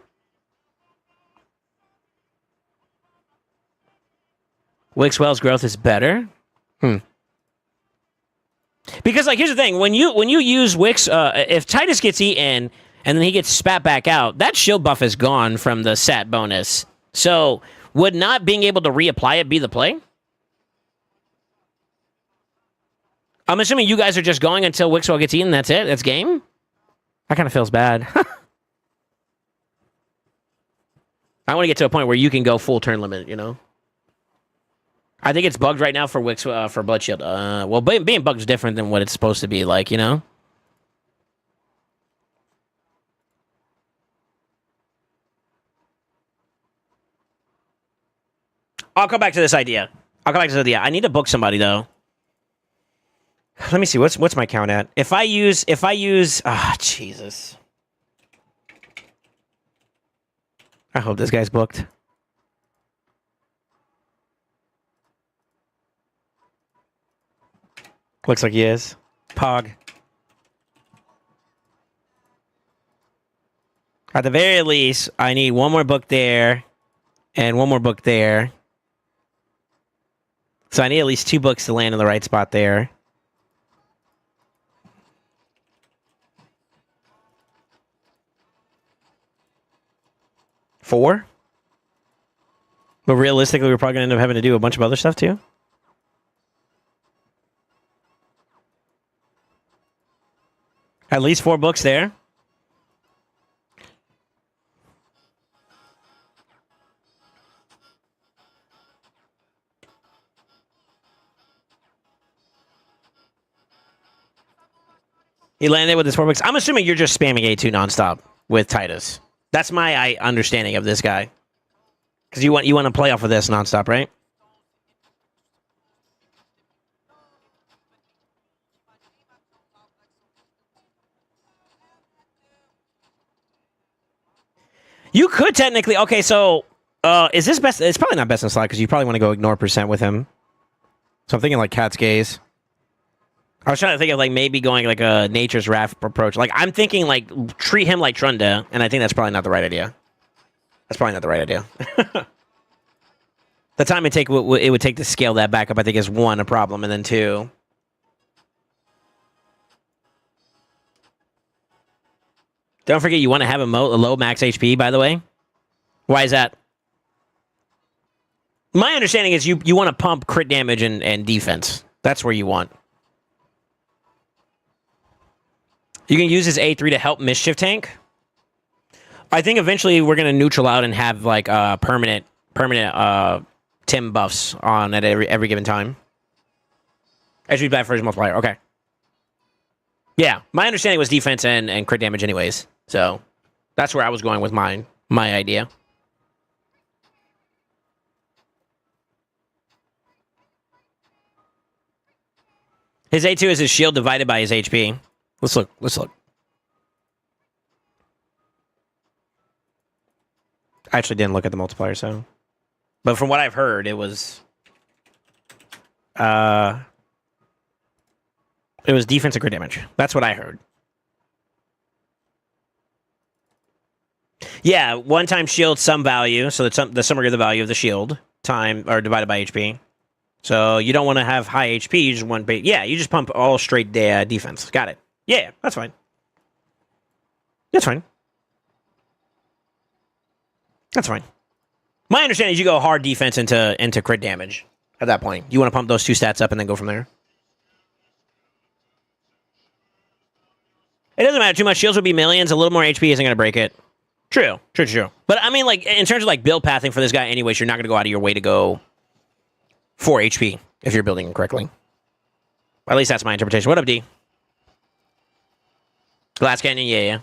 Wixwell's growth is better. Because like here's the thing: when you use Wix, if Titus gets eaten and then he gets spat back out, that shield buff is gone from the sat bonus. So would not being able to reapply it be the play? I'm assuming you guys are just going until Wixwell gets eaten. That's it. That's game. That kind of feels bad. I want to get to a point where you can go full turn limit. You know. I think it's bugged right now for Wix for Blood Shield. Well, being bugged is different than what it's supposed to be like, you know? I'll come back to this idea. I need to book somebody though. Let me see. What's my count at? If I use Jesus. I hope this guy's booked. Looks like he is. Pog. At the very least, I need one more book there and one more book there. So I need at least 2 books to land in the right spot there. Four? But realistically, we're probably going to end up having to do a bunch of other stuff too. At least 4 books there. He landed with his 4 books. I'm assuming you're just spamming A2 nonstop with Titus. That's my understanding of this guy. Because you want to play off of this nonstop, right? You could technically... Okay, so... is this best... It's probably not best in slot because you probably want to go ignore percent with him. So I'm thinking like Cat's Gaze. I was trying to think of like maybe going like a Nature's Wrath approach. Like I'm thinking like treat him like Trunda, and I think that's probably not the right idea. That's probably not the right idea. The time it would take to scale that back up, I think, is 1, a problem, and then 2. Don't forget you want to have a low max HP, by the way. Why is that? My understanding is you want to pump crit damage and defense. That's where you want. You can use his A3 to help Mischief tank. I think eventually we're going to neutral out and have like permanent Tim buffs on at every given time. HP bad for his multiplier. Okay. Yeah, my understanding was defense and crit damage anyways. So that's where I was going with my idea. His A2 is his shield divided by his HP. Let's look. I actually didn't look at the multiplier, so. But from what I've heard, it was defense and crit damage. That's what I heard. Yeah, one-time shield, some value. So the summary of the value of the shield time or divided by HP. So you don't want to have high HP. You just want you just pump all straight defense. Got it. Yeah, that's fine. That's fine. That's fine. My understanding is you go hard defense into crit damage at that point. You want to pump those 2 stats up and then go from there. It doesn't matter too much. Shields would be millions. A little more HP isn't going to break it. True. But I mean, like, in terms of like build pathing for this guy anyways, you're not going to go out of your way to go 4 HP if you're building him correctly. At least that's my interpretation. What up, D? Glass Canyon, yeah.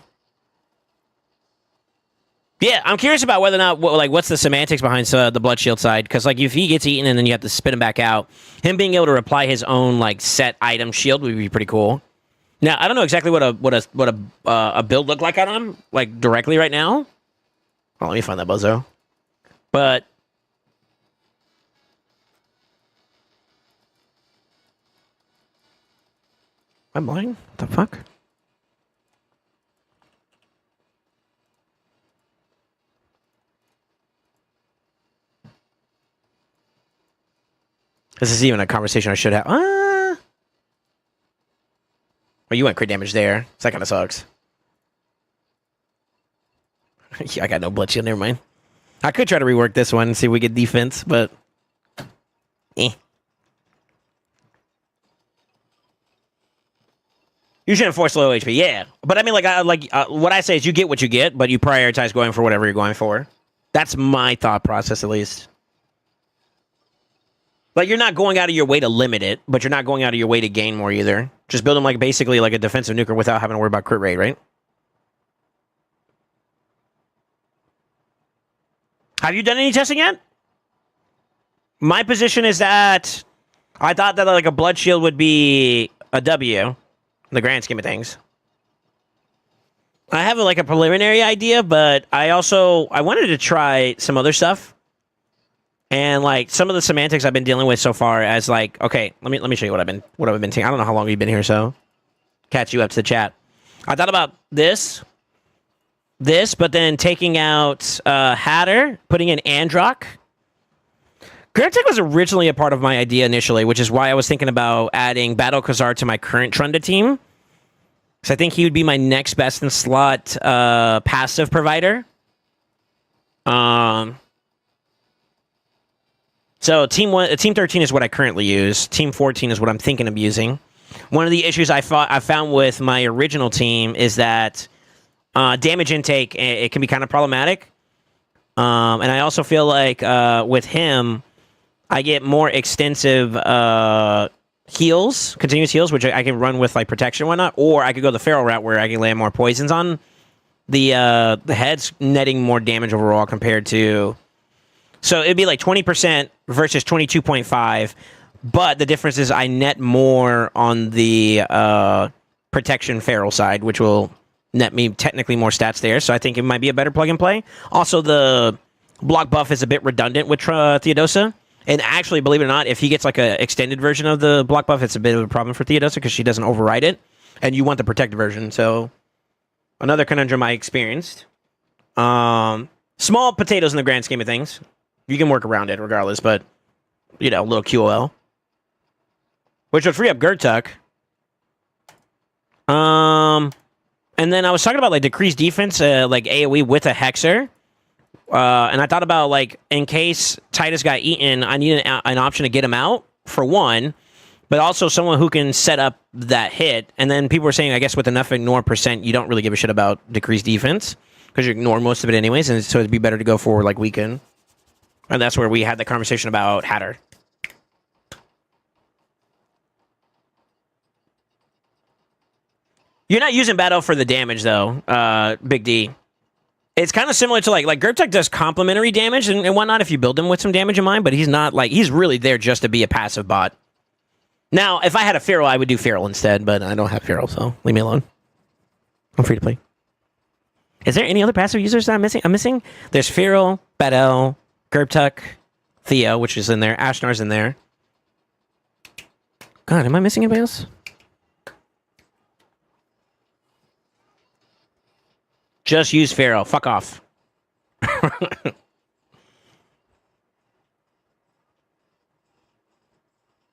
Yeah, I'm curious about whether or not, what's the semantics behind the Blood Shield side? Because, like, if he gets eaten and then you have to spit him back out, him being able to apply his own, like, set item shield would be pretty cool. Now, I don't know exactly what a build looked like on him, like, directly right now. Oh, let me find that buzzo. But I'm blind? What the fuck? This is even a conversation I should have. Well, you went crit damage there. So that kind of sucks. Yeah, I got no blood shield. Never mind. I could try to rework this one and see if we get defense, but... You shouldn't force low HP, yeah. But I mean, what I say is you get what you get, but you prioritize going for whatever you're going for. That's my thought process, at least. Like, you're not going out of your way to limit it, but you're not going out of your way to gain more either. Just build them like basically like a defensive nuker without having to worry about crit rate, right? Have you done any testing yet? My position is that I thought that like a blood shield would be a W in the grand scheme of things. I have like a preliminary idea, but I wanted to try some other stuff. And like some of the semantics I've been dealing with so far as like, okay, let me show you what I've been taking. I don't know how long you've been here, so catch you up to the chat. I thought about this, but then taking out Hatter, putting in Androck. Gertek was originally a part of my idea initially, which is why I was thinking about adding Battle Khazar to my current Trunda team. So I think he would be my next best in slot passive provider. So Team 13 is what I currently use. Team 14 is what I'm thinking of using. One of the issues I found with my original team is that damage intake, it can be kind of problematic. And I also feel like with him, I get more extensive heals, continuous heals, which I can run with like protection and whatnot, or I could go the feral route where I can land more poisons on the heads, netting more damage overall compared to... So it'd be like 20% versus 22.5, but the difference is I net more on the protection feral side, which will net me technically more stats there, so I think it might be a better plug and play. Also, the block buff is a bit redundant with Theodosa. And actually, believe it or not, if he gets like an extended version of the block buff, it's a bit of a problem for Theodosa because she doesn't override it. And you want the protected version. So, another conundrum I experienced. Small potatoes in the grand scheme of things. You can work around it regardless, but, you know, a little QOL. Which would free up Gertuk. And then I was talking about like decreased defense, like AoE with a Hexer. And I thought about, like, in case Titus got eaten, I need an option to get him out, for one, but also someone who can set up that hit. And then people were saying, I guess with enough ignore percent, you don't really give a shit about decreased defense, because you ignore most of it anyways, and so it'd be better to go for, like, weaken. And that's where we had the conversation about Hatter. You're not using Battle for the damage, though, Big D. It's kind of similar to, like Gertuk does complementary damage and whatnot if you build him with some damage in mind, but he's not, like, he's really there just to be a passive bot. Now, if I had a Feral, I would do Feral instead, but I don't have Feral, so leave me alone. I'm free to play. Is there any other passive users that I'm missing? There's Feral, Battle, Gertuk, Theo, which is in there. Ashnar's in there. God, am I missing anybody else? Just use Feral. Fuck off.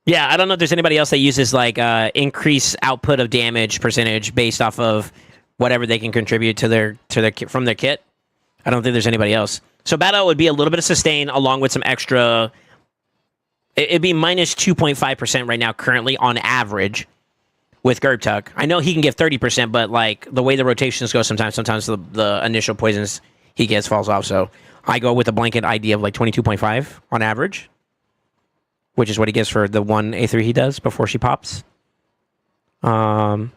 Yeah, I don't know if there's anybody else that uses, like, increased output of damage percentage based off of whatever they can contribute to their from their kit. I don't think there's anybody else. So Battle would be a little bit of sustain along with some extra... It'd be minus 2.5% right now currently on average with Gertuk. I know he can give 30%, but like the way the rotations go sometimes the initial poisons he gets falls off. So I go with a blanket idea of like 22.5 on average, which is what he gets for the one A3 he does before she pops. Something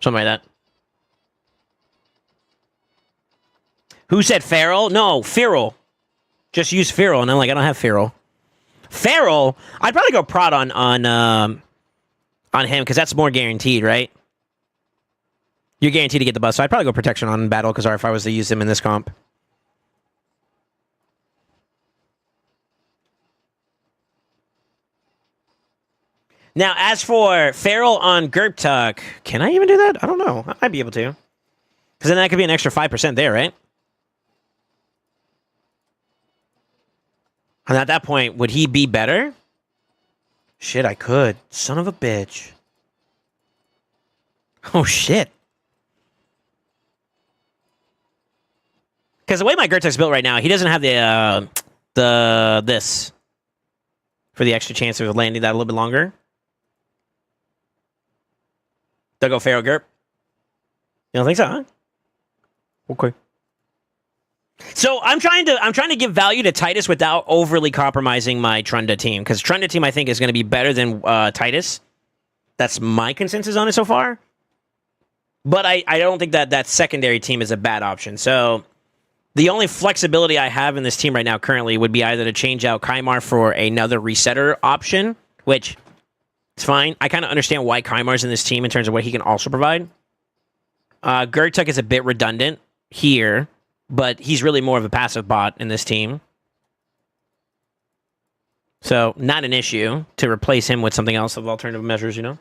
like that. Who said Feral? No, Feral. Just use Feral, and I'm like, I don't have Feral. Feral, I'd probably go prod on him, because that's more guaranteed, right? You're guaranteed to get the buff, so I'd probably go protection on Battle Khazar if I was to use him in this comp. Now, as for Feral on Gertuk, can I even do that? I don't know. I might be able to. Because then that could be an extra 5% there, right? And at that point, would he be better? Shit, I could. Son of a bitch. Oh, shit. Because the way my Gertek's built right now, he doesn't have this for the extra chance of landing that a little bit longer. They'll go Pharaoh Gerp. You don't think so, huh? Okay. So I'm trying to give value to Titus without overly compromising my Trunda team, because Trunda team I think is going to be better than Titus. That's my consensus on it so far. But I don't think that secondary team is a bad option. So the only flexibility I have in this team right now currently would be either to change out Chimera for another resetter option, which is fine. I kind of understand why Chimare's in this team in terms of what he can also provide. Gertek is a bit redundant here, but he's really more of a passive bot in this team. So, not an issue to replace him with something else of alternative measures, you know?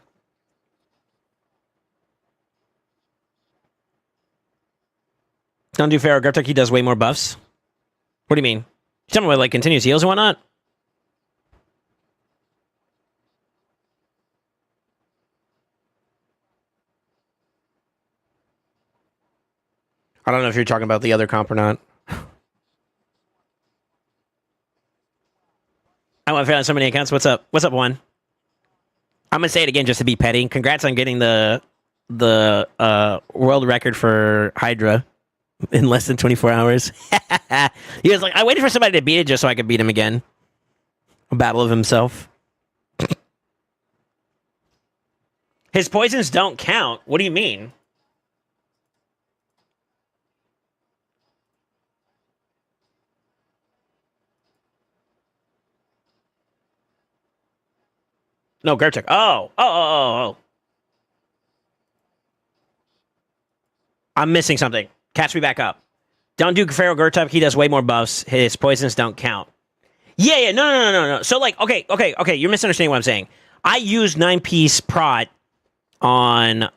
Don't do Pharaoh Gertek, he does way more buffs. What do you mean? You tell me what, like, continuous heals and whatnot? I don't know if you're talking about the other comp or not. I want to fail on so many accounts. What's up? What's up, one? I'm gonna say it again just to be petty. Congrats on getting the world record for Hydra in less than 24 hours. He was like, I waited for somebody to beat it just so I could beat him again. A battle of himself. His poisons don't count. What do you mean? No, Gertek. Oh. I'm missing something. Catch me back up. Don't do Pharaoh Gertek. He does way more buffs. His poisons don't count. Yeah. No. So, like, okay. You're misunderstanding what I'm saying. I use 9-piece prot on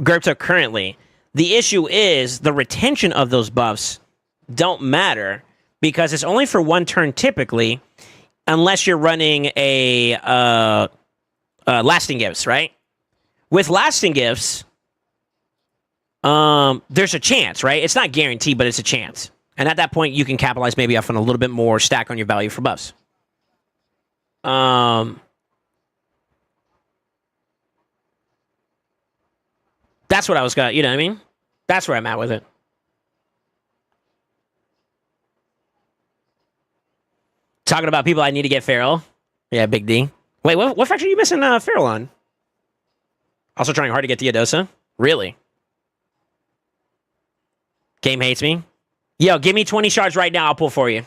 Gertek currently. The issue is the retention of those buffs don't matter because it's only for one turn typically, unless you're running a lasting gifts, right? With lasting gifts, there's a chance, right? It's not guaranteed, but it's a chance. And at that point, you can capitalize maybe off on a little bit more stack on your value for buffs. That's what I was got. You know what I mean? That's where I'm at with it. Talking about people I need to get Feral. Yeah, Big D. Wait, what faction are you missing Feral on? Also trying hard to get Theodosa? Really? Game hates me? Yo, give me 20 shards right now. I'll pull for you.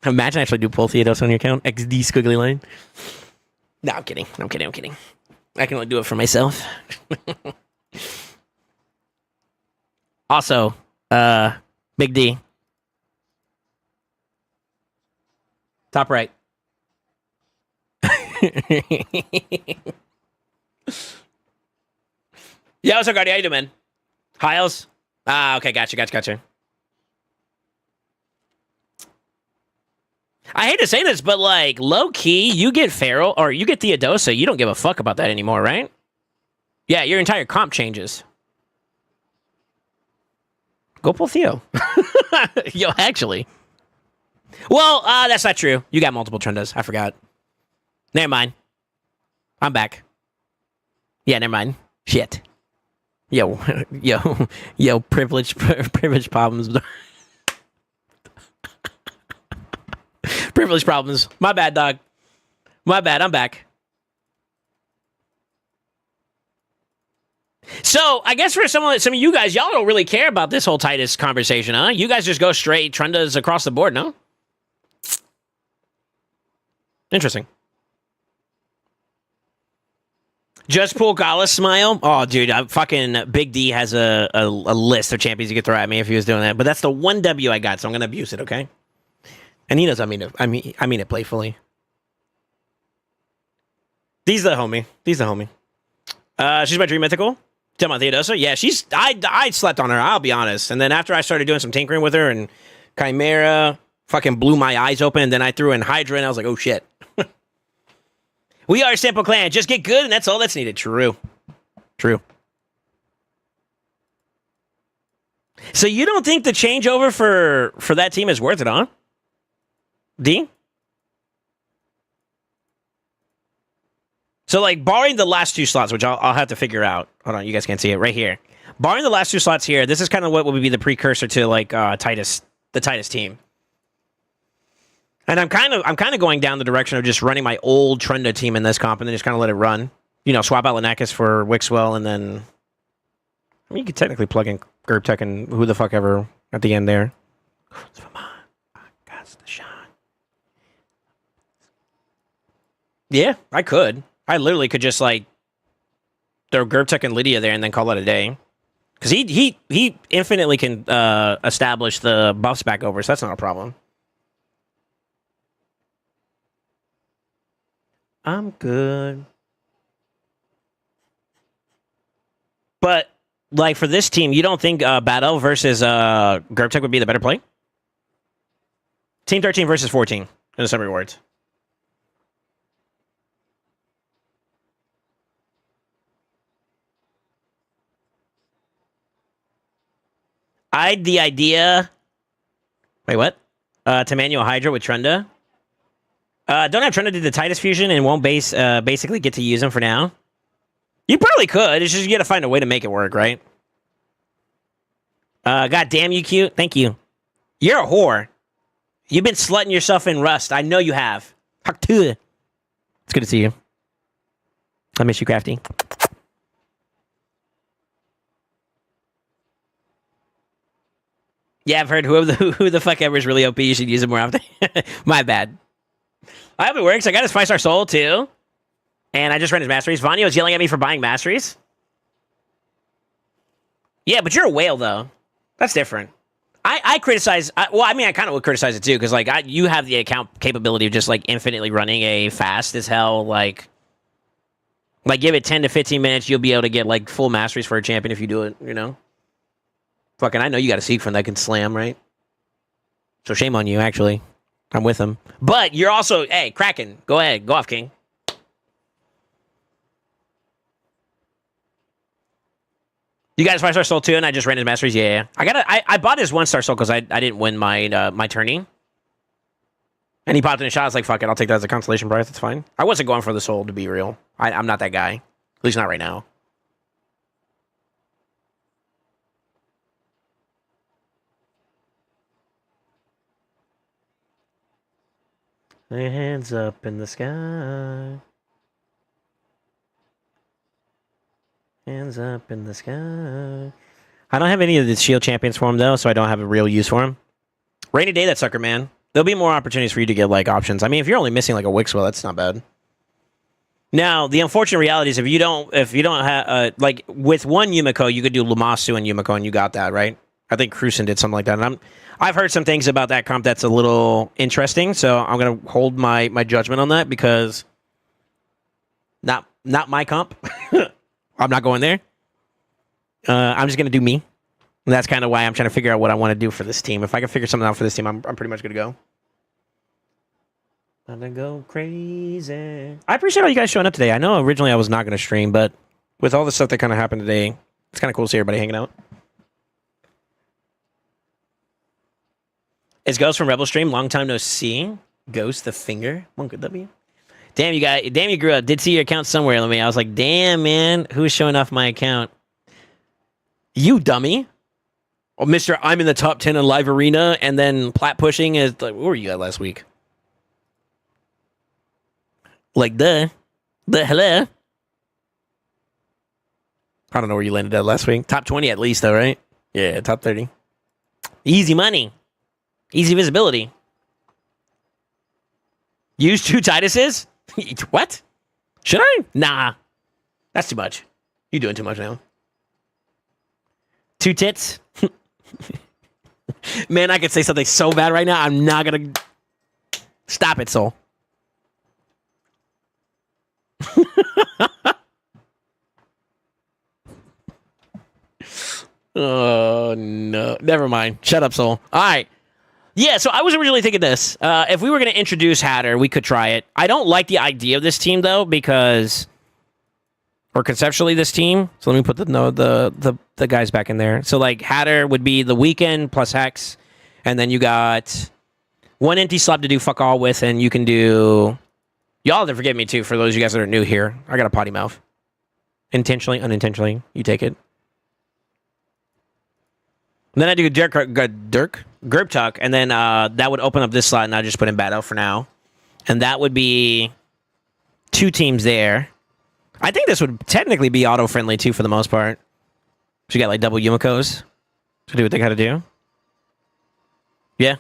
Imagine I actually do pull Theodosa on your account. XD squiggly line. No, I'm kidding. I'm kidding. I can only do it for myself. Also, Big D. Top right. Yeah, what's up, Guardy? How you doing, man? Hiles? Ah, okay, gotcha. I hate to say this, but, like, low-key, you get Feral, or you get Theodosa, you don't give a fuck about that anymore, right? Yeah, your entire comp changes. Go pull Theo. Yo, actually. Well, that's not true. You got multiple Trundas. I forgot. Never mind. I'm back. Yeah, never mind. Shit. Yo, privilege problems. Privilege problems. My bad, dog. My bad. I'm back. So, I guess for some of you guys, y'all don't really care about this whole Titus conversation, huh? You guys just go straight Trundas across the board, no? Interesting. Just pull Gallus smile? Oh, dude, fucking Big D has a list of champions you could throw at me if he was doing that. But that's the one W I got, so I'm gonna abuse it, okay? And he knows I mean it playfully. These the homie. She's my dream mythical. Talking about Theodosa? Yeah, I slept on her, I'll be honest. And then after I started doing some tinkering with her and Chimera fucking blew my eyes open, and then I threw in Hydra and I was like, oh shit. We are Sample Clan. Just get good and that's all that's needed. True. So you don't think the changeover for that team is worth it, huh? D? So, like, barring the last 2 slots, which I'll have to figure out. Hold on, you guys can't see it right here. Barring the last 2 slots here, this is kind of what would be the precursor to, like, the Titus team. And I'm kind of going down the direction of just running my old Trenda team in this comp and then just kind of let it run. You know, swap out Lenakis for Wixwell, and then... I mean, you could technically plug in Gerbtech and who the fuck ever at the end there. Yeah, I could. I literally could just, like, throw Gerbtech and Lydia there and then call it a day. Because he infinitely can establish the buffs back over, so that's not a problem. I'm good. But, like, for this team, you don't think Battle versus Gerbtech would be the better play? Team 13 versus 14 in some rewards. I had the idea... Wait, what? To manual Hydra with Trenda. Don't have Trenda do the Titus fusion and won't basically get to use him for now. You probably could. It's just you gotta find a way to make it work, right? God damn you, cute. Thank you. You're a whore. You've been slutting yourself in Rust. I know you have. It's good to see you. I miss you, Crafty. Yeah, I've heard who the fuck ever is really OP. You should use it more often. My bad. I hope it works. I got his 5-star soul, too. And I just ran his masteries. Vanyo is yelling at me for buying masteries. Yeah, but you're a whale, though. That's different. I criticize... well, I mean, I kind of would criticize it, too. Because, like, you have the account capability of just, like, infinitely running a fast as hell, like, give it 10 to 15 minutes. You'll be able to get, like, full masteries for a champion if you do it, you know? Fucking, I know you got a Siegfried that can slam, right? So shame on you, actually. I'm with him. But you're also... Hey, Kraken. Go ahead. Go off, King. You got his 5-star soul too, and I just ran his masteries. Yeah. I bought his 1-star soul because I didn't win my my tourney. And he popped in a shot. I was like, fuck it, I'll take that as a consolation prize. That's fine. I wasn't going for the soul, to be real. I'm not that guy. At least not right now. Hands up in the sky. Hands up in the sky. I don't have any of the shield champions for him, though, so I don't have a real use for him. Rainy day, that sucker, man. There'll be more opportunities for you to get, like, options. I mean, if you're only missing, like, a Wixwell, that's not bad. Now, the unfortunate reality is if you don't have, like, with one Yumiko, you could do Lumasu and Yumiko, and you got that, right? I think Cruisen did something like that. And I've heard some things about that comp that's a little interesting, so I'm going to hold my judgment on that because not my comp. I'm not going there. I'm just going to do me. And that's kind of why I'm trying to figure out what I want to do for this team. If I can figure something out for this team, I'm pretty much going to go. I'm going to go crazy. I appreciate all you guys showing up today. I know originally I was not going to stream, but with all the stuff that kind of happened today, it's kind of cool to see everybody hanging out. It's Ghost from Rebel Stream. Long time no see. Ghost the finger. One good W. Damn, you grew up. Did see your account somewhere. Let me. I was like, damn, man, who's showing off my account? You dummy. Oh, Mr. I'm in the top 10 in live arena, and then plat pushing is like, where were you at last week? Like the hello. I don't know where you landed at last week. Top 20 at least, though, right? Yeah, top 30. Easy money. Easy visibility. Use 2 Tituses? What? Should I? Nah. That's too much. You're doing too much now. 2 tits? Man, I could say something so bad right now. I'm not gonna... Stop it, Soul. Oh, no. Never mind. Shut up, Soul. All right. Yeah, so I was originally thinking this. If we were going to introduce Hatter, we could try it. I don't like the idea of this team, though, because... Or conceptually, this team. So let me put the guys back in there. So, like, Hatter would be the Weekend plus Hex. And then you got one empty slot to do fuck all with, and you can do... Y'all have to forgive me, too, for those of you guys that are new here. I got a potty mouth. Intentionally, unintentionally, you take it. And then I do Gurp Tuck, and then that would open up this slot, and I just put in Battle for now. And that would be 2 teams there. I think this would technically be auto-friendly, too, for the most part. So you got, like, double Yumikos to do what they gotta do. Yeah.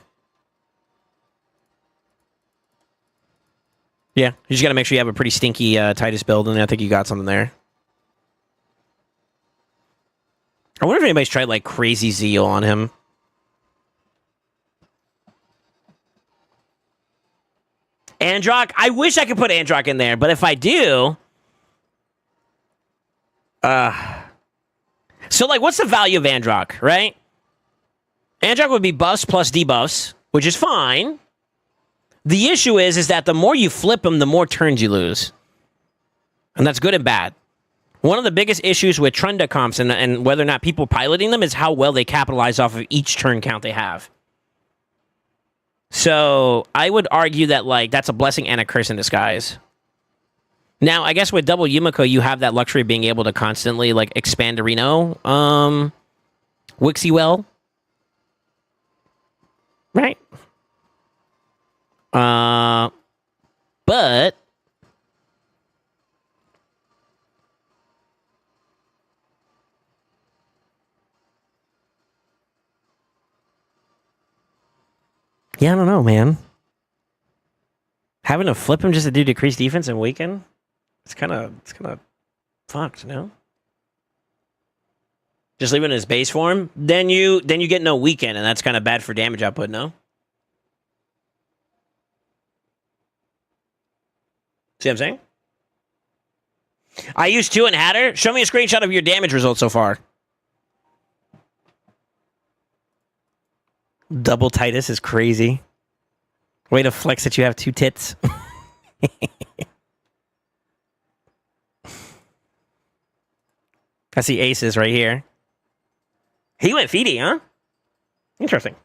Yeah, you just gotta make sure you have a pretty stinky Titus build, and I think you got something there. I wonder if anybody's tried, like, Crazy Zeal on him. Androck? I wish I could put Androck in there, but if I do... So, like, what's the value of Androck, right? Androck would be buffs plus debuffs, which is fine. The issue is that the more you flip him, the more turns you lose. And that's good and bad. One of the biggest issues with Trunda comps and whether or not people piloting them is how well they capitalize off of each turn count they have. So, I would argue that, like, that's a blessing and a curse in disguise. Now, I guess with double Yumiko, you have that luxury of being able to constantly, like, expand a Reno. Wixie well. Right? But... Yeah, I don't know, man. Having to flip him just to do decreased defense and weaken? It's kind of fucked, no? Just leave it in his base form? Then you get no weaken, and that's kind of bad for damage output, no? See what I'm saying? I used 2 in Hatter. Show me a screenshot of your damage results so far. Double Titus is crazy. Way to flex that you have 2 tits. I see aces right here. He went feedy, huh? Interesting.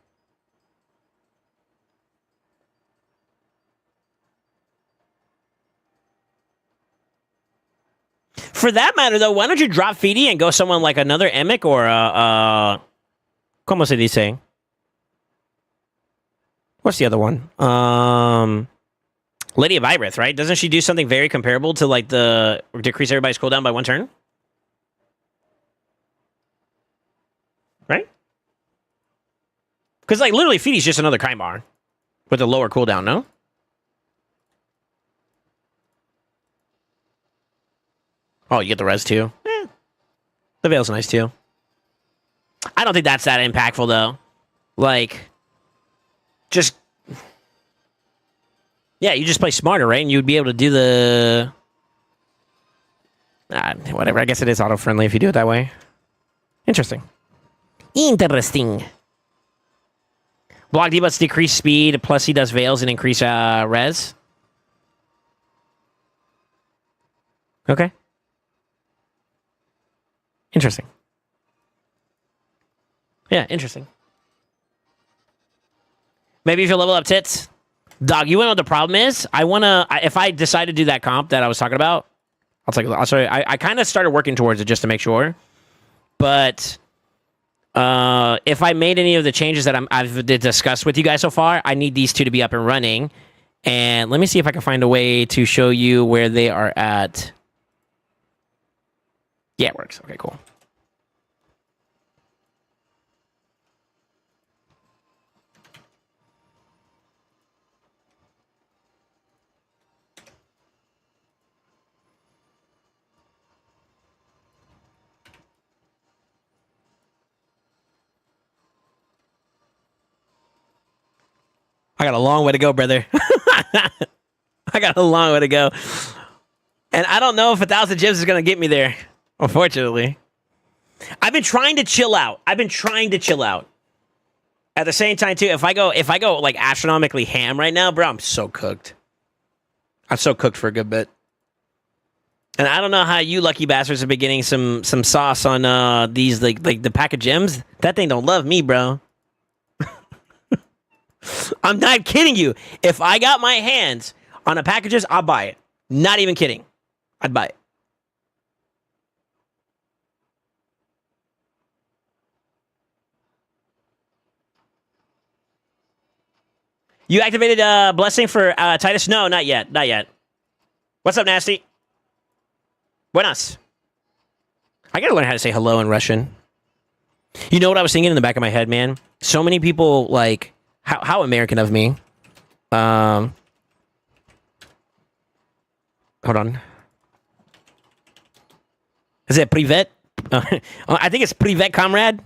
For that matter, though, why don't you drop feedy and go someone like another Emic or ¿Cómo se dice? What's the other one? Lady of Ibrith, right? Doesn't she do something very comparable to, like, the decrease everybody's cooldown by 1 turn? Right? Because, like, literally, Feedy's just another Kaimar with a lower cooldown, no? Oh, you get the res, too? The Veil's nice, too. I don't think that's that impactful, though. Like... Just... Yeah, you just play smarter, right? And you'd be able to do the... whatever, I guess it is auto-friendly if you do it that way. Interesting. Interesting. Block debuffs decrease speed, plus he does Veils and increase res. Okay. Interesting. Yeah, interesting. Maybe if you level up tits. Dog, you know what the problem is? If I decide to do that comp that I was talking about, I'll show you. I kind of started working towards it just to make sure. But if I made any of the changes that I've discussed with you guys so far, I need these 2 to be up and running. And let me see if I can find a way to show you where they are at. Yeah, it works. Okay, cool. I got a long way to go, brother. I got a long way to go. And I don't know if 1,000 gems is going to get me there, unfortunately. I've been trying to chill out. At the same time, too, if I go like astronomically ham right now, bro, I'm so cooked. I'm so cooked for a good bit. And I don't know how you lucky bastards have been getting some sauce on these like the pack of gems. That thing don't love me, bro. I'm not kidding you. If I got my hands on a packages, I'll buy it. Not even kidding. I'd buy it. You activated blessing for Titus? No, not yet. Not yet. What's up, Nasty? Buenas. I gotta learn how to say hello in Russian. You know what I was thinking in the back of my head, man? So many people, like, how American of me. Hold on. Is it privet? I think it's privet, comrade.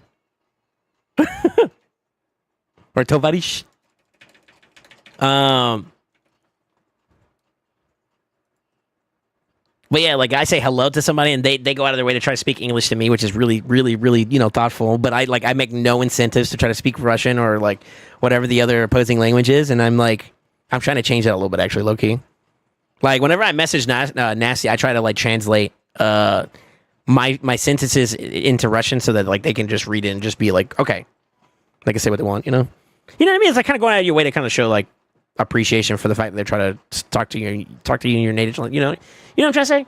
Or tovarish. But yeah, like I say hello to somebody and they go out of their way to try to speak English to me, which is really, really, really, thoughtful. But I make no incentives to try to speak Russian or like whatever the other opposing language is. And I'm trying to change that a little bit, actually, low key. Like whenever I message Nasty, I try to like translate my sentences into Russian so that like they can just read it and just be like, okay, they can say what they want, You know what I mean? It's like kind of going out of your way to kind of show like appreciation for the fact that they're trying to talk to you in your native language. You know what I'm trying to say?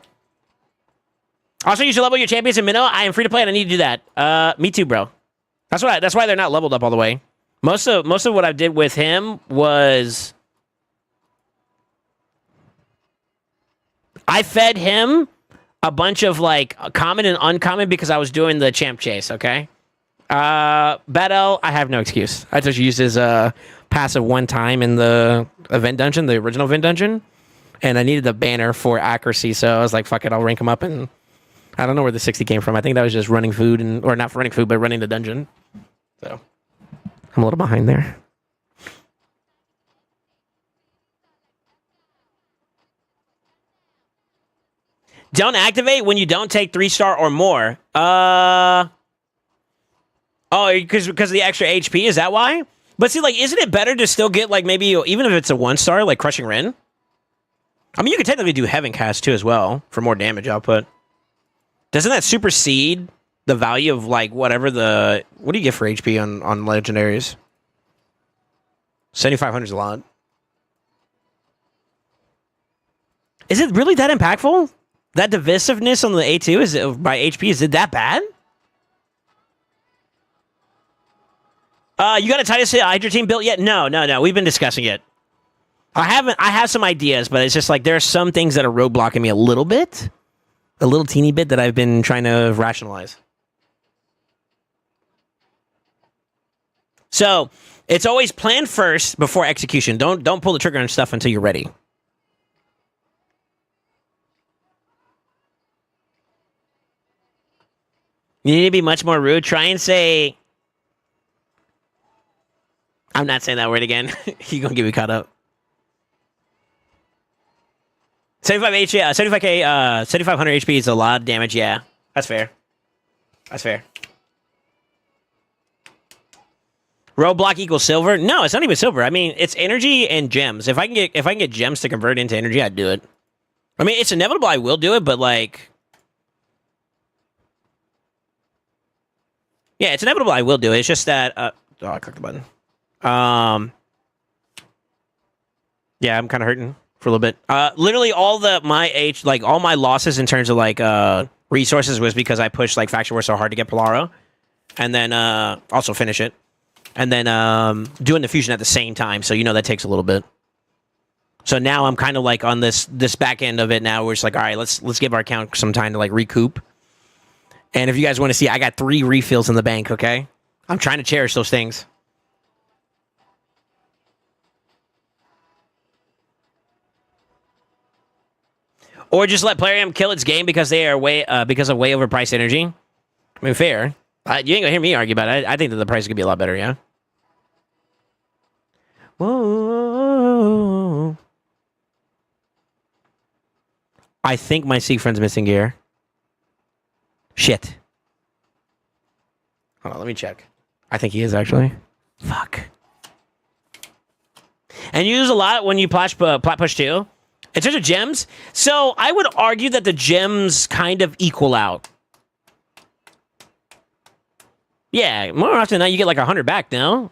Also, you should level your champions in Minnow. I am free to play and I need to do that. Me too, bro. That's why they're not leveled up all the way. Most of what I did with him was I fed him a bunch of like common and uncommon because I was doing the champ chase, okay? Battle, I have no excuse. I just used his passive one time in the event dungeon, the original event dungeon, and I needed the banner for accuracy, so I was like, fuck it, I'll rank him up, and I don't know where the 60 came from. I think that was just running food, or not running food, but running the dungeon. So, I'm a little behind there. Don't activate when you don't take 3-star or more. Oh, because of the extra HP, is that why? But see, like, isn't it better to still get, like, maybe, even if it's a 1-star, like Crushing Rin? I mean, you could technically do Heaven Cast, too, as well, for more damage output. Doesn't that supersede the value of, like, whatever the... What do you get for HP on Legendaries? 7,500 is a lot. Is it really that impactful? That divisiveness on the A2 is by HP, is it that bad? You got a Titus Hydra team built yet? No. We've been discussing it. I have some ideas, but it's just like there are some things that are roadblocking me a little teeny bit that I've been trying to rationalize. So it's always plan first before execution. Don't pull the trigger on stuff until you're ready. You need to be much more rude. Try and say... I'm not saying that word again. You're going to get me caught up. 75 HP, 75k, 7,500 HP is a lot of damage. Yeah, that's fair. That's fair. Roadblock equals silver? No, it's not even silver. I mean, it's energy and gems. If I can get gems to convert into energy, I'd do it. I mean, it's inevitable I will do it, but like... Yeah, it's inevitable I will do it. It's just that... oh, I clicked the button. Yeah, I'm kind of hurting for a little bit. Literally all all my losses in terms of like resources was because I pushed like Faction War so hard to get Polaro, and then also finish it, and then doing the fusion at the same time. So that takes a little bit. So now I'm kind of like on this back end of it now. We're just like, all right, let's give our account some time to like recoup. And if you guys want to see, I got 3 refills in the bank. Okay, I'm trying to cherish those things. Or just let Plarium kill its game because they are because of way overpriced energy. I mean, fair. You ain't gonna hear me argue about it. I think that the price could be a lot better, yeah? Whoa. I think my Siegfried's missing gear. Shit. Hold on, let me check. I think he is actually. Fuck. And you use a lot when you plat push too. In terms of gems, so I would argue that the gems kind of equal out. Yeah, more often than not, you get like 100 back now.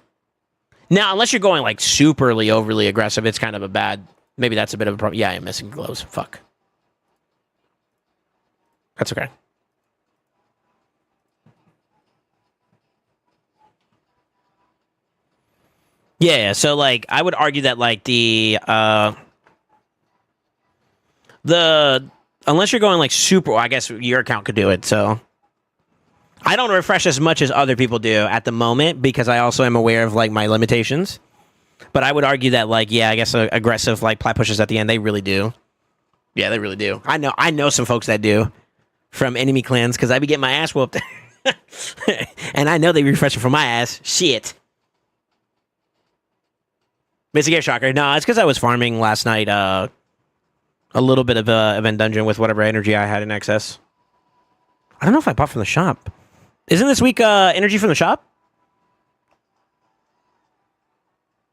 Now, unless you're going like superly overly aggressive, it's kind of a bad. Maybe that's a bit of a problem. Yeah, I'm missing glows. Fuck. That's okay. Yeah, so like I would argue that like the unless you're going like super, well, I guess your account could do it. So I don't refresh as much as other people do at the moment because I also am aware of like my limitations. But I would argue that like I guess aggressive like plat pushes at the end, they really do. Yeah, they really do. I know some folks that do from enemy clans because I be getting my ass whooped, and I know they refresh it from my ass. Shit. Basic Air Shocker. No, it's because I was farming last night. A little bit of event dungeon with whatever energy I had in excess. I don't know if I bought from the shop. Isn't this week energy from the shop?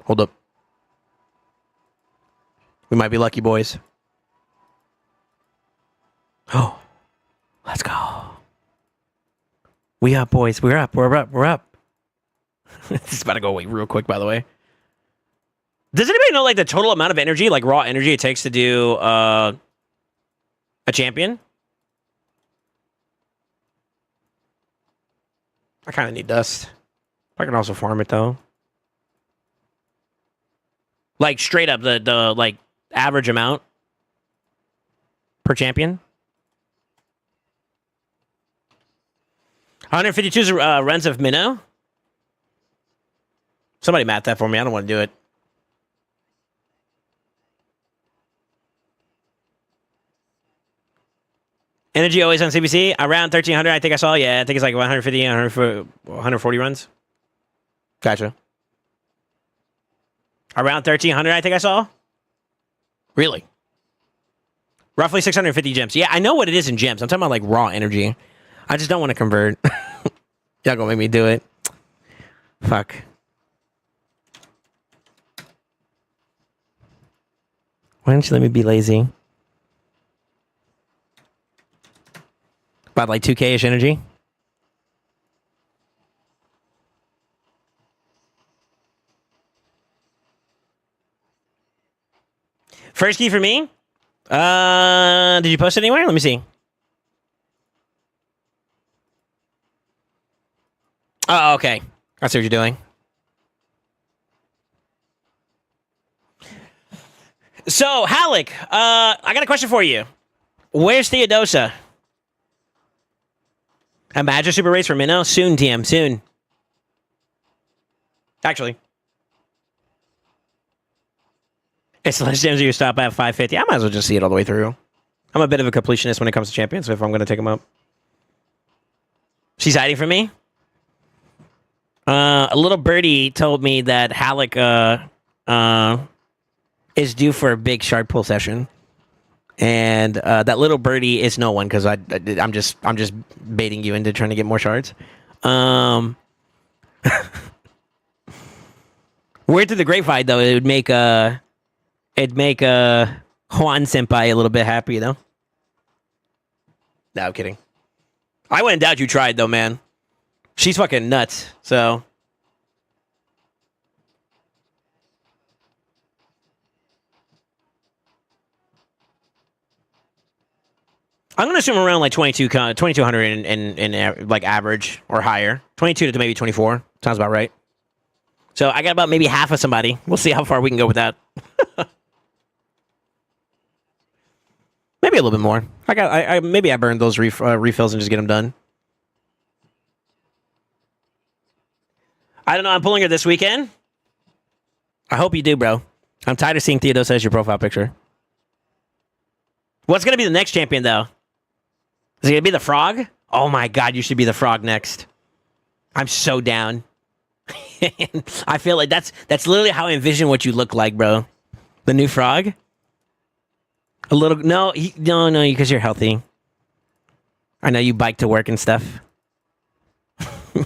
Hold up. We might be lucky, boys. Oh, let's go. We up, boys. We're up. We're up. We're up. This is about to go away real quick, by the way. Does anybody know like the total amount of energy, like raw energy it takes to do a champion? I kind of need dust. I can also farm it though. Like straight up the like average amount per champion. 152 runs of minnow. Somebody math that for me. I don't want to do it. Energy always on CBC. Around 1,300, I think I saw. Yeah, I think it's like 150, 140 runs. Gotcha. Around 1,300, I think I saw. Really? Roughly 650 gems. Yeah, I know what it is in gems. I'm talking about like raw energy. I just don't want to convert. Y'all gonna make me do it. Fuck. Why don't you let me be lazy? About like 2K-ish energy. First key for me. Did you post it anywhere? Let me see. Oh, okay. I see what you're doing. So, Halleck, I got a question for you. Where's Theodosa? A Magic Super Race for Minnow? Soon, TM, soon. Actually. It's less gems you stop at 550. I might as well just see it all the way through. I'm a bit of a completionist when it comes to champions, so if I'm going to take them up. She's hiding from me? A little birdie told me that Halleck is due for a big shard pull session. And that little birdie is no one because I'm just baiting you into trying to get more shards. Word to the grapevine though, it'd make Juan Senpai a little bit happy, you know? No, I'm kidding. I wouldn't doubt you tried though, man. She's fucking nuts. So. I'm going to assume around like 2,200 in like average or higher. 22 to maybe 24. Sounds about right. So I got about maybe half of somebody. We'll see how far we can go with that. Maybe a little bit more. Maybe I burned those refills and just get them done. I don't know. I'm pulling her this weekend. I hope you do, bro. I'm tired of seeing Theodosa as your profile picture. What's going to be the next champion, though? Is it going to be the frog? Oh my god, you should be the frog next. I'm so down. I feel like that's literally how I envision what you look like, bro. The new frog? A little... No, because you're healthy. I know you bike to work and stuff.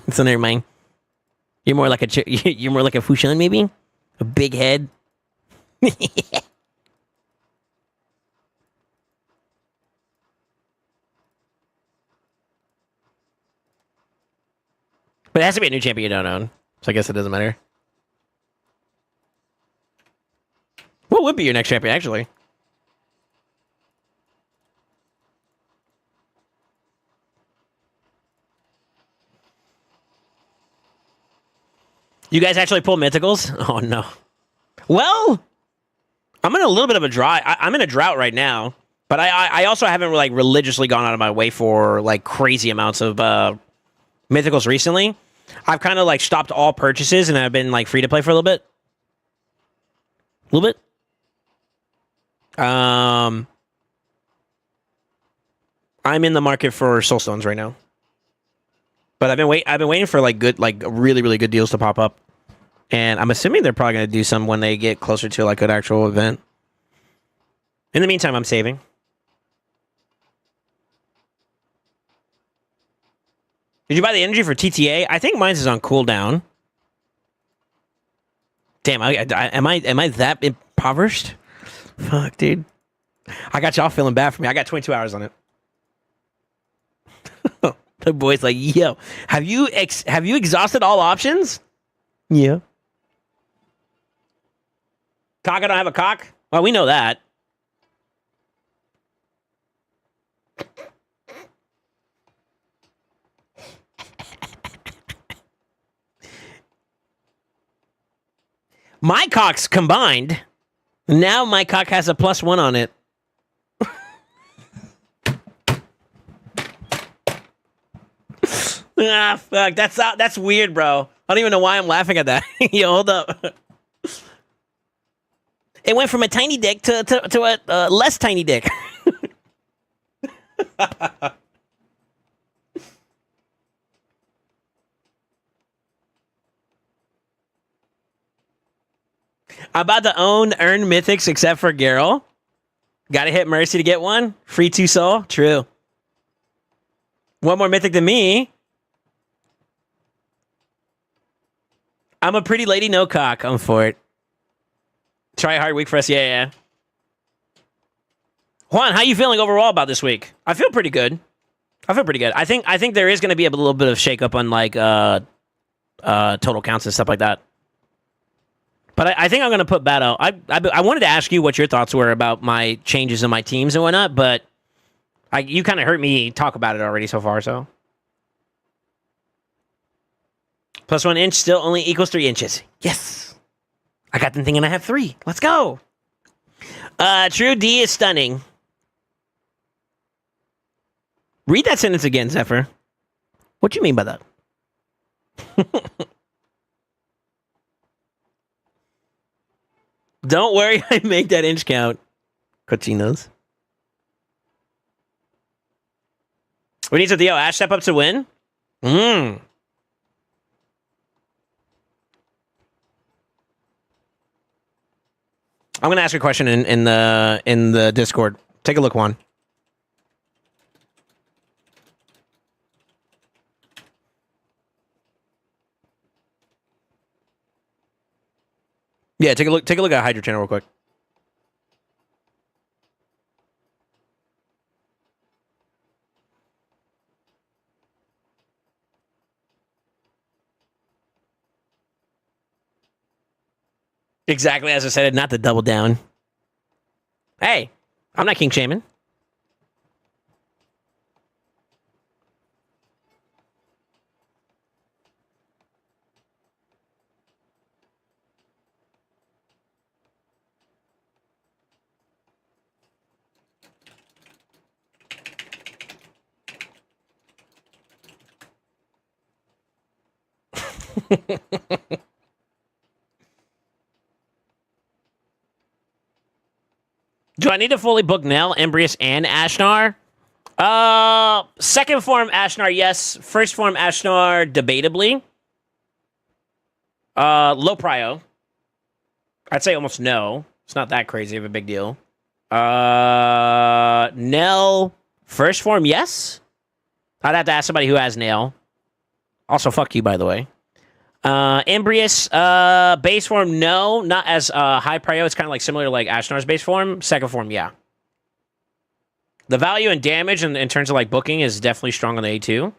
So never mind. You're more like a Fushan, maybe? A big head? But it has to be a new champion you don't own. So I guess it doesn't matter. What would be your next champion, actually? You guys actually pull mythicals? Oh, no. Well, I'm in a little bit of a dry. I'm in a drought right now. But I also haven't like religiously gone out of my way for like crazy amounts of mythicals recently. I've kind of like stopped all purchases and I've been like free to play for a little bit. A little bit. I'm in the market for soul stones right now. But I've been waiting for like good, like really, really good deals to pop up. And I'm assuming they're probably going to do some when they get closer to like an actual event. In the meantime, I'm saving. Did you buy the energy for TTA? I think mine's is on cooldown. Damn, am I that impoverished? Fuck, dude. I got y'all feeling bad for me. I got 22 hours on it. The boy's like, yo, have you exhausted all options? Yeah. Cock, I don't have a cock? Well, we know that. My cocks combined. Now my cock has a +1 on it. Ah, fuck. That's weird, bro. I don't even know why I'm laughing at that. Yo, hold up. It went from a tiny dick to a less tiny dick. I'm about to earn mythics except for Garrel. Gotta hit Mercy to get one. Free 2 soul. True. One more mythic than me. I'm a pretty lady, no cock. I'm for it. Try a hard week for us. Yeah. Juan, how you feeling overall about this week? I feel pretty good. I think there is going to be a little bit of shakeup on like total counts and stuff like that. But I think I'm going to put Battle. I wanted to ask you what your thoughts were about my changes in my teams and whatnot, but you kind of heard me talk about it already so far, so. +1 inch still only equals 3 inches. Yes. I got them thinking I have 3. Let's go. True D is stunning. Read that sentence again, Zephyr. What do you mean by that? Don't worry, I make that inch count. Cochinos. We need some Theo Ash step up to win. I'm gonna ask a question in the Discord. Take a look, Juan. Yeah, take a look at Hydra channel real quick. Exactly as I said, not the double down. Hey, I'm not King Shaman. Do I need to fully book Nell, Embrius, and Ashnar? Second form Ashnar, yes. First form Ashnar, debatably. Low prio. I'd say almost no. It's not that crazy of a big deal. Nell, first form, yes. I'd have to ask somebody who has Nail. Also, fuck you, by the way. Embrius, base form, no. Not as high prio. It's kind of like similar to like Ashnar's base form. Second form, yeah. The value and damage in terms of like booking is definitely strong on the A2.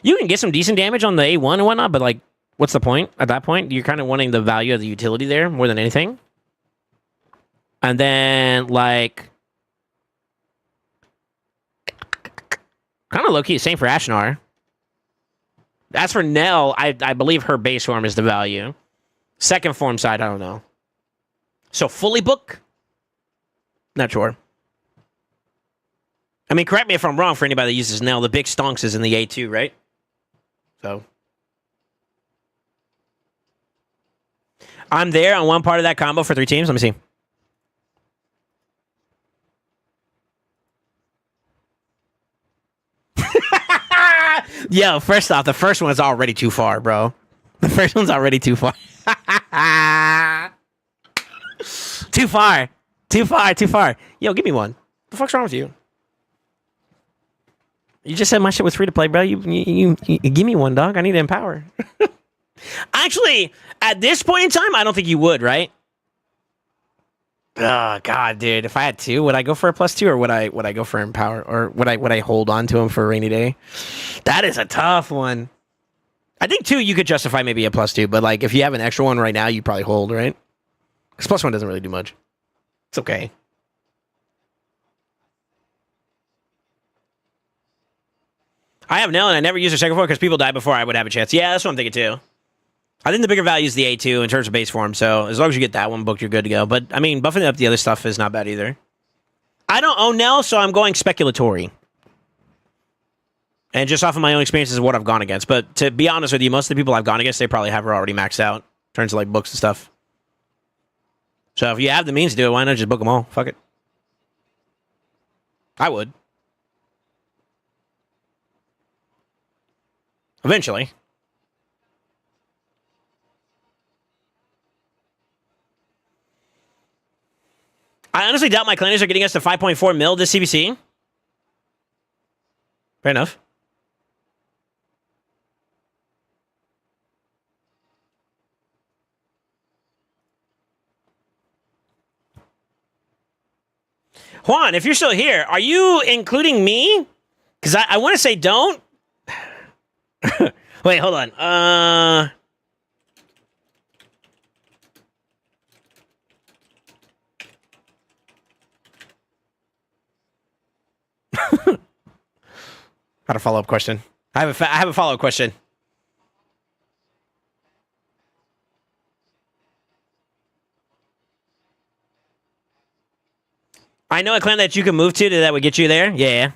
You can get some decent damage on the A1 and whatnot, but like, what's the point? At that point, you're kind of wanting the value of the utility there more than anything. And then, like, kind of low-key, same for Ashnar. As for Nell, I believe her base form is the value. Second form side, I don't know. So, fully book? Not sure. I mean, correct me if I'm wrong for anybody that uses Nell. The big stonks is in the A2, right? So. I'm there on one part of that combo for 3 teams. Let me see. Yo, first off, the first one's already too far, bro. The first one's already too far. Too far. Too far, too far. Yo, give me one. What the fuck's wrong with you? You just said my shit was free to play, bro. You give me one, dog. I need to empower. Actually, at this point in time, I don't think you would, right? Oh god, dude! If I had to, would I go for a +2 or would I go for empower or would I hold on to him for a rainy day? That is a tough one. I think 2 you could justify maybe a +2, but like if you have an extra one right now, you probably hold, right? Because +1 doesn't really do much. It's okay. I have Nell and I never used her second form because people die before I would have a chance. Yeah, that's what I'm thinking too. I think the bigger value is the A2 in terms of base form, so as long as you get that one booked, you're good to go. But, I mean, buffing up the other stuff is not bad either. I don't own Nell, so I'm going speculatory. And just off of my own experiences of what I've gone against. But to be honest with you, most of the people I've gone against, they probably have her already maxed out in terms of, like, books and stuff. So if you have the means to do it, why not just book them all? Fuck it. I would. Eventually. I honestly doubt my clanners are getting us to 5.4 mil this CBC. Fair enough. Juan, if you're still here, are you including me? Because I want to say don't. Wait, hold on. Got a follow-up question. I have a follow-up question. I know a clan that you can move to that would get you there. Yeah.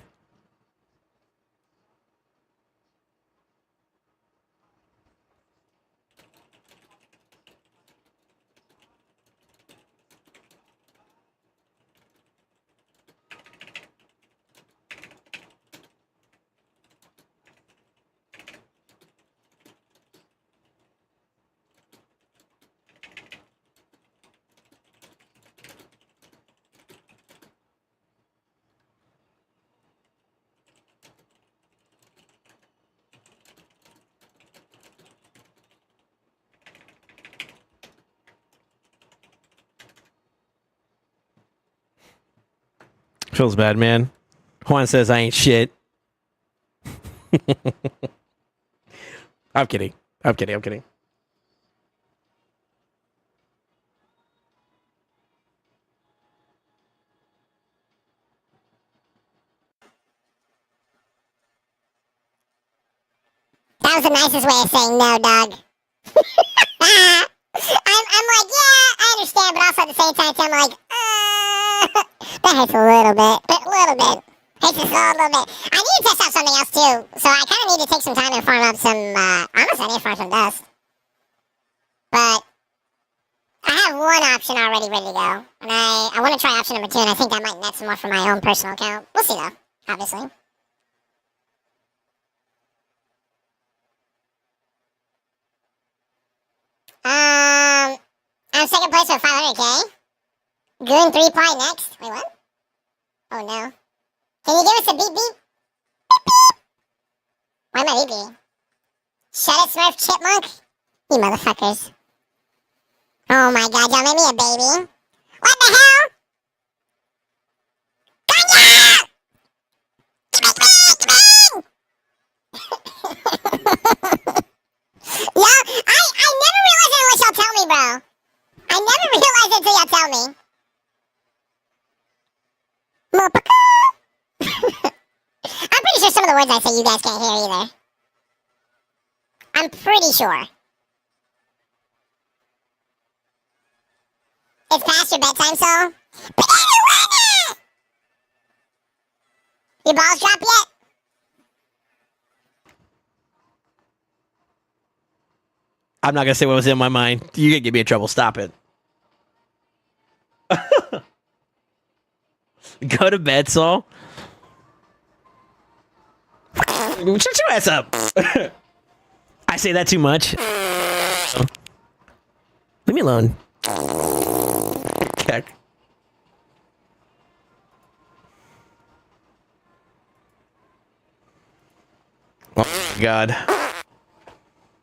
Feels bad, man. Juan says I ain't shit. I'm kidding. I'm kidding. I'm kidding. That was the nicest way of saying no, dog. I'm like, yeah, I understand, but also at the same time, I'm like, that hurts a little bit. Hurts just a little bit. I need to test out something else too, so I kind of need to take some time and farm up some, honestly, I need to farm some dust. But I have one option already ready to go, and I want to try option number 2, and I think that might net some more for my own personal account. We'll see though, obviously. I'm second place with 500k. Goon 3-ply next. Wait, what? Oh no. Can you give us a beep beep? Beep beep. Why am I beeping? Shut it, Smurf Chipmunk. You motherfuckers. Oh my god, y'all made me a baby. What the hell? Kanye! Yo, I never realized it unless y'all tell me, bro. I never realized it until y'all tell me. I'm pretty sure some of the words I say you guys can't hear either. I'm pretty sure. It's past your bedtime, so. Banana! Your balls dropped yet? I'm not gonna say what was in my mind. You're gonna get me in trouble. Stop it. Go to bed, Saul. Shut your ass up. I say that too much. Leave me alone. Heck. Oh my god.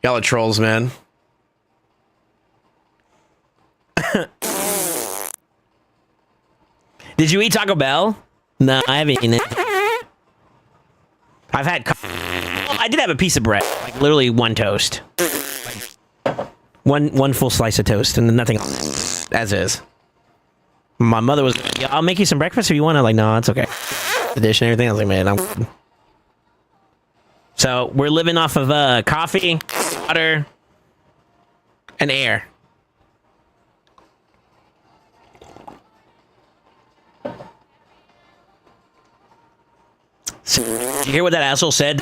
Y'all are trolls, man. Did you eat Taco Bell? No, I haven't eaten it. I've had... I did have a piece of bread. Like, literally one toast. One full slice of toast, and then nothing else. As is. My mother was like, yeah, I'll make you some breakfast if you want to. Like, no, it's okay. The dish and everything. I was like, man, I'm... So, we're living off of coffee, water, and air. So, did you hear what that asshole said?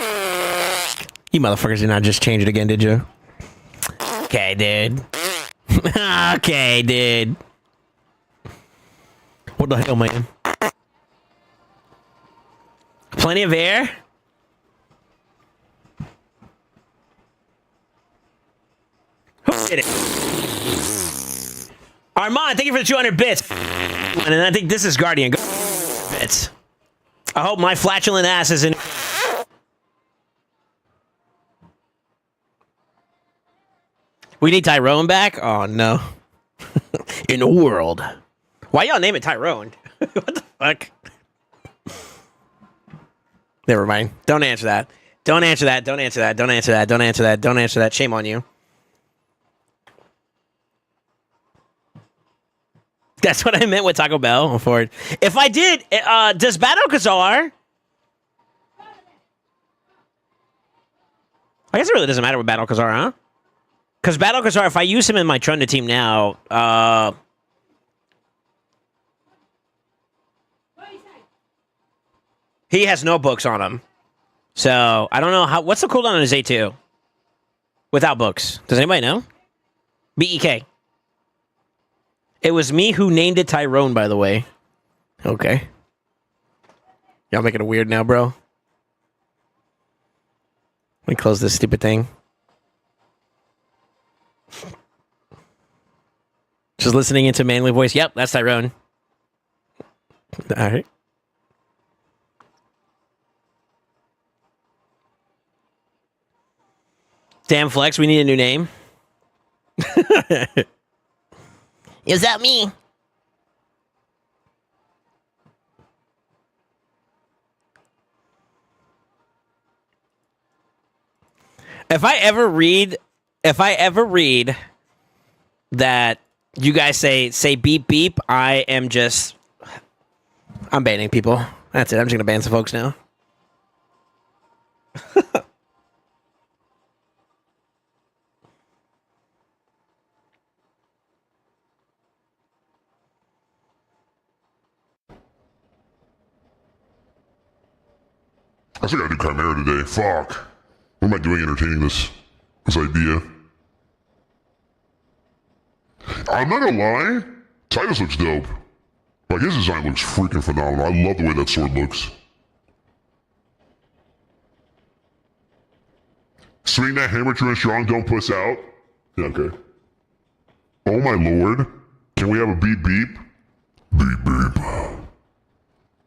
You motherfuckers did not just change it again, did you? Okay, dude. Okay, dude. What the hell, man? Plenty of air? Who did it? Armand, thank you for the 200 bits. And I think this is Guardian. Bits. I hope my flatulent ass is in. We need Tyrone back? Oh, no. In the world. Why y'all name it Tyrone? What the fuck? Never mind. Don't answer that. Don't answer that. Don't answer that. Don't answer that. Don't answer that. Don't answer that. Shame on you. That's what I meant with Taco Bell. For it. If I did, does Battle Kazar? I guess it really doesn't matter with Battle Kazar, huh? Because Battle Kazar, if I use him in my Trunda team now, he has no books on him. So, I don't know how... What's the cooldown on his A2? Without books. Does anybody know? BEK. It was me who named it Tyrone, by the way. Okay. Y'all making it weird now, bro. Let me close this stupid thing. Just listening into manly voice. Yep, that's Tyrone. All right. Damn Flex, we need a new name. Is that me? If I ever read that you guys say beep beep, I'm banning people. That's it. I'm just gonna ban some folks now. I think I do Chimera today. Fuck. What am I doing entertaining this idea? I'm not gonna lie. Titus looks dope. Like, his design looks freaking phenomenal. I love the way that sword looks. Swing that hammer true and strong, don't puss out. Yeah, okay. Oh my lord. Can we have a beep beep? Beep beep.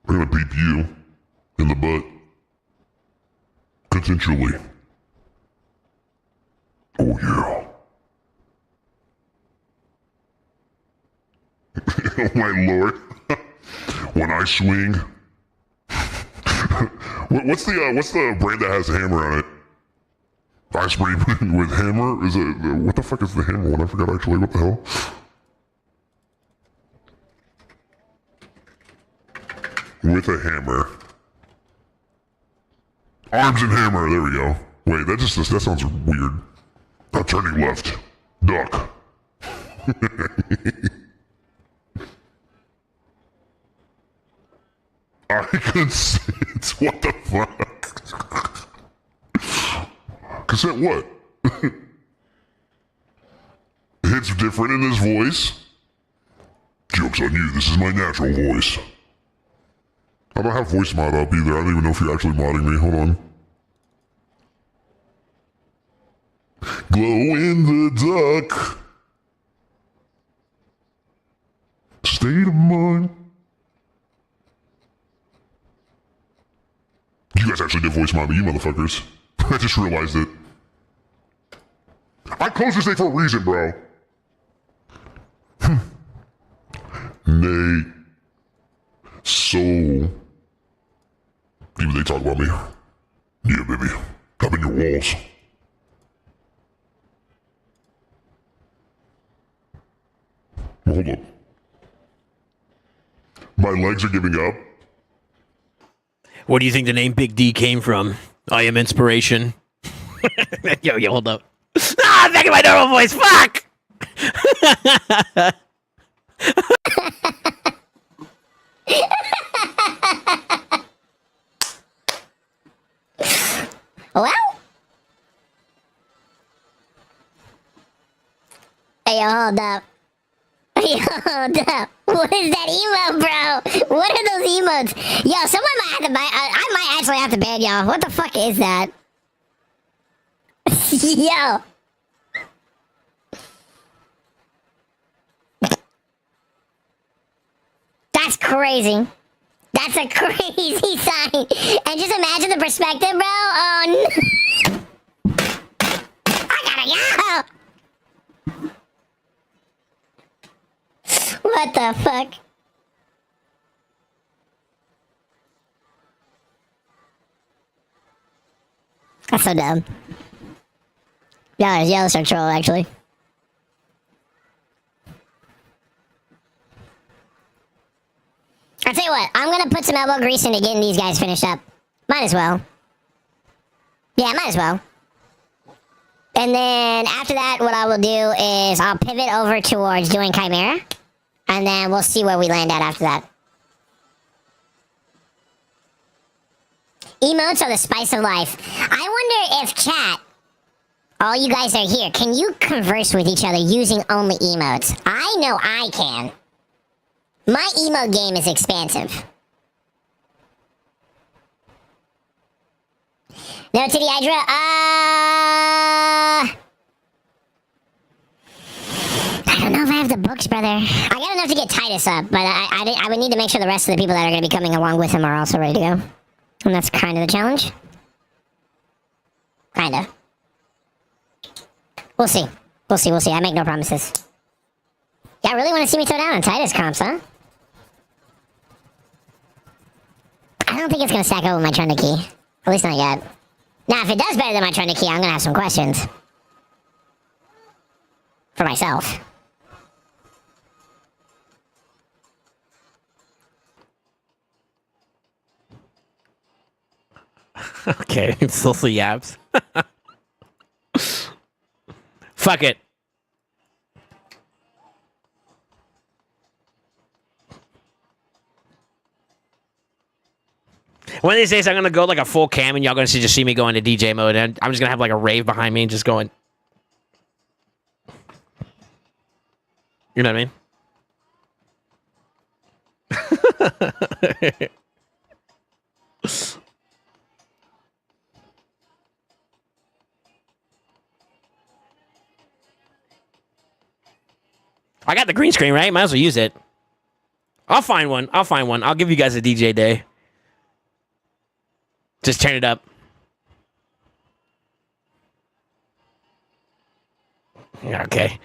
We're gonna beep you in the butt. Consensually. Oh my lord. When I swing. What's the brand that has a hammer on it? I spray with hammer? Is it what the fuck is the hammer one? I forgot actually. What the hell? With a hammer. Arms and hammer, there we go. Wait, that sounds weird. I'm turning left. Duck. I consent. What the fuck? Consent what? It's different in his voice. Joke's on you, this is my natural voice. I don't have voice mod up either. I don't even know if you're actually modding me. Hold on. Glow in the duck. State of mind. You guys actually did voice mod me, you motherfuckers. I just realized it. I closed this thing for a reason, bro. Nate. Soul. Even they talk about me. Yeah, baby. I'm in your walls. Hold up. My legs are giving up. Where do you think the name Big D came from? I am inspiration. Yo, hold up. Ah, I'm back in my normal voice. Fuck! Well? Hey, hold up. Hey, hold up. What is that emote, bro? What are those emotes? Yo, someone might have to buy. I might actually have to ban y'all. What the fuck is that? Yo. That's crazy. That's a crazy sign. And just imagine the perspective, bro. Oh, no. I gotta go. What the fuck? That's so dumb. Yeah, that's our troll, actually. I'll tell you what, I'm gonna put some elbow grease into getting these guys finished up. Might as well. Yeah, might as well. And then after that, what I will do is I'll pivot over towards doing Chimera. And then we'll see where we land at after that. Emotes are the spice of life. I wonder if chat, all you guys are here, can you converse with each other using only emotes? I know I can. My emote game is expansive. No to the Hydra? I don't know if I have the books, brother. I got enough to get Titus up, but I would need to make sure the rest of the people that are going to be coming along with him are also ready to go. And that's kind of the challenge. Kind of. We'll see. We'll see, we'll see. I make no promises. Y'all really want to see me throw down on Titus comps, huh? I don't think it's going to stack up with my Trunda key. At least not yet. Now, if it does better than my Trunda key, I'm going to have some questions. For myself. Okay, social yaps. Fuck it. One of these days, I'm gonna go like a full cam, and y'all gonna just see me go into DJ mode, and I'm just gonna have like a rave behind me and just going. You know what I mean? I got the green screen, right? Might as well use it. I'll find one. I'll find one. I'll give you guys a DJ day. Just turn it up. Okay.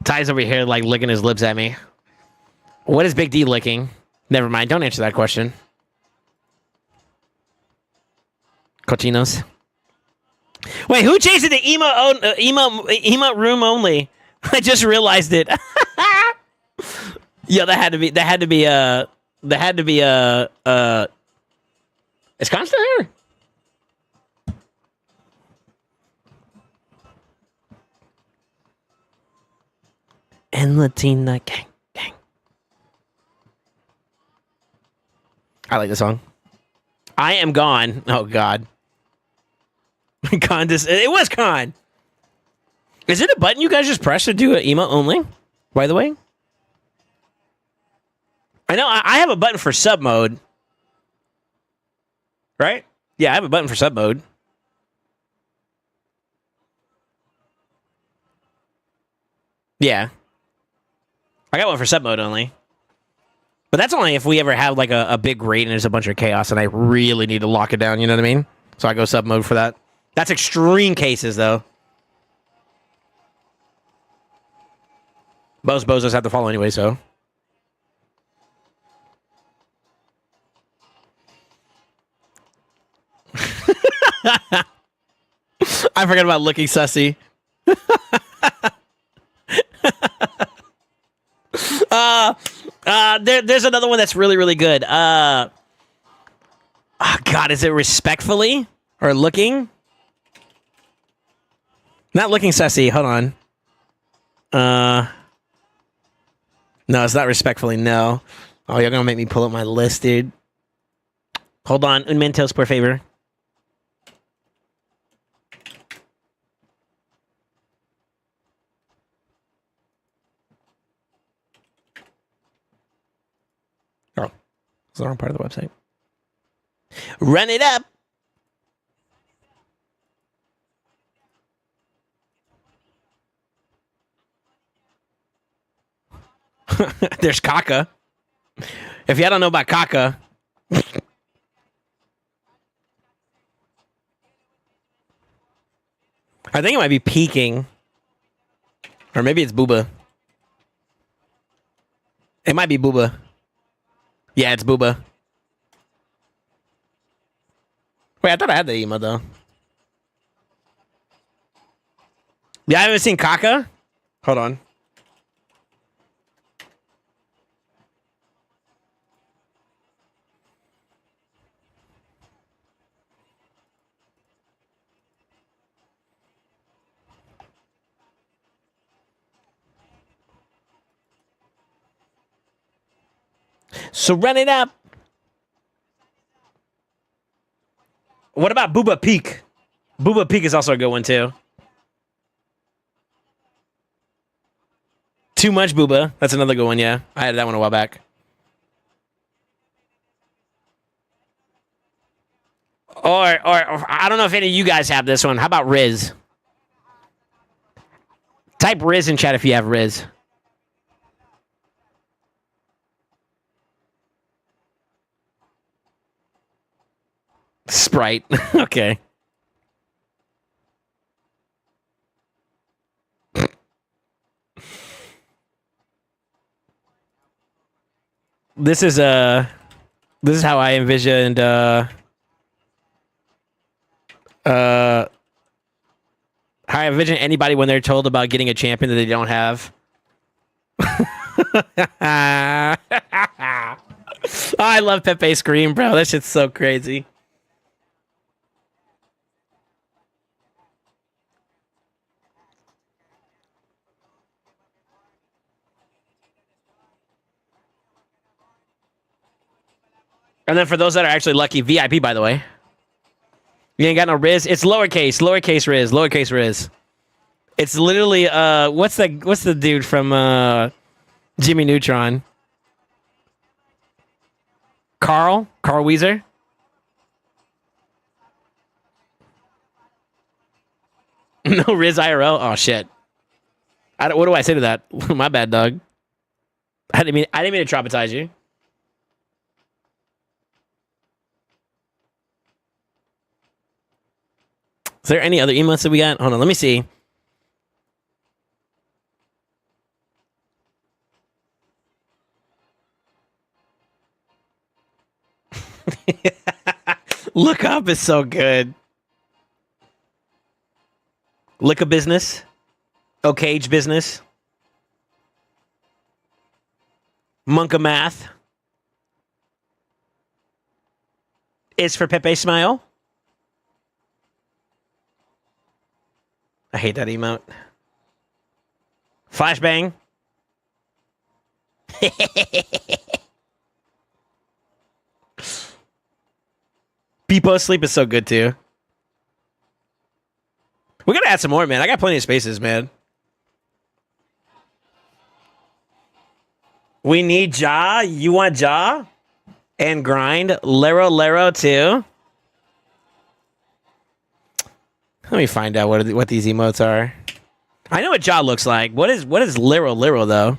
Ty's over here, like, licking his lips at me. What is Big D licking? Never mind. Don't answer that question. Cochinos. Wait, who changed it to emo room only? I just realized it. Yeah, that had to be is Con still here? And Latina gang. I like the song. I am gone. Oh God. Con it was Con. Is it a button you guys just press to do an emo only? By the way? I know I have a button for sub mode. Right? Yeah, I have a button for sub mode. Yeah. I got one for sub mode only. But that's only if we ever have like a big raid and there's a bunch of chaos and I really need to lock it down, you know what I mean? So I go sub mode for that. That's extreme cases though. Most bozos have to follow anyway, so. I forgot about looking sussy. There's another one that's really, really good. Oh God, is it respectfully or looking? Not looking sussy. Hold on. No, it's not respectfully. No. Oh, you're gonna make me pull up my list, dude. Hold on, un momentos, por favor. Oh, it's the wrong part of the website. Run it up. There's Kaka. If y'all don't know about Kaka, I think it might be peaking. Or maybe it's Booba. It might be Booba. Yeah, it's Booba. Wait, I thought I had the emo though. Yeah, I haven't seen Kaka. Hold on. So run it up. What about Booba Peak? Booba Peak is also a good one too. Too much Booba. That's another good one, yeah. I had that one a while back. Or I don't know if any of you guys have this one. How about Riz? Type Riz in chat if you have Riz. Sprite. Okay. This is how I envisioned how I envision anybody when they're told about getting a champion that they don't have. Oh, I love Pepe Scream, bro. That shit's so crazy. And then for those that are actually lucky, VIP, by the way. You ain't got no Riz. It's lowercase Riz. It's literally what's the dude from Jimmy Neutron? Carl Weezer? No Riz IRL? Oh shit. What do I say to that? My bad, dog. I didn't mean to traumatize you. Is there any other emotes that we got? Hold on, let me see. Look up is so good. Look a business. Okage business. Monk of math. Is for Pepe Smile. I hate that emote. Flashbang. People Sleep is so good too. We gotta add some more, man. I got plenty of spaces, man. We need Ja. You want Ja? And grind. Lero too. Let me find out what these emotes are. I know what Ja looks like. What is Lero though?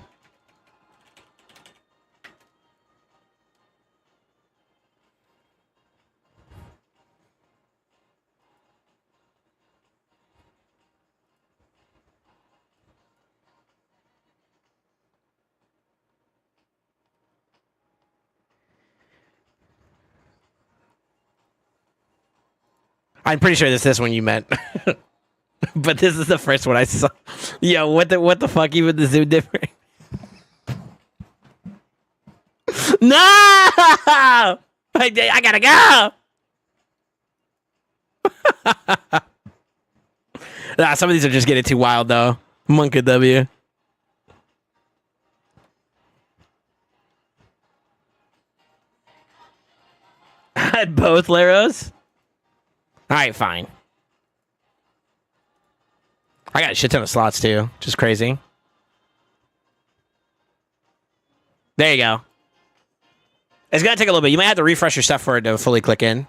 I'm pretty sure this one you meant. But this is the first one I saw. Yo, what the fuck? Even the zoom different. No! I gotta go! Nah, some of these are just getting too wild, though. Monk of W. I had both Laros. Alright, fine. I got a shit ton of slots, too. Just crazy. There you go. It's gonna take a little bit. You might have to refresh your stuff for it to fully click in.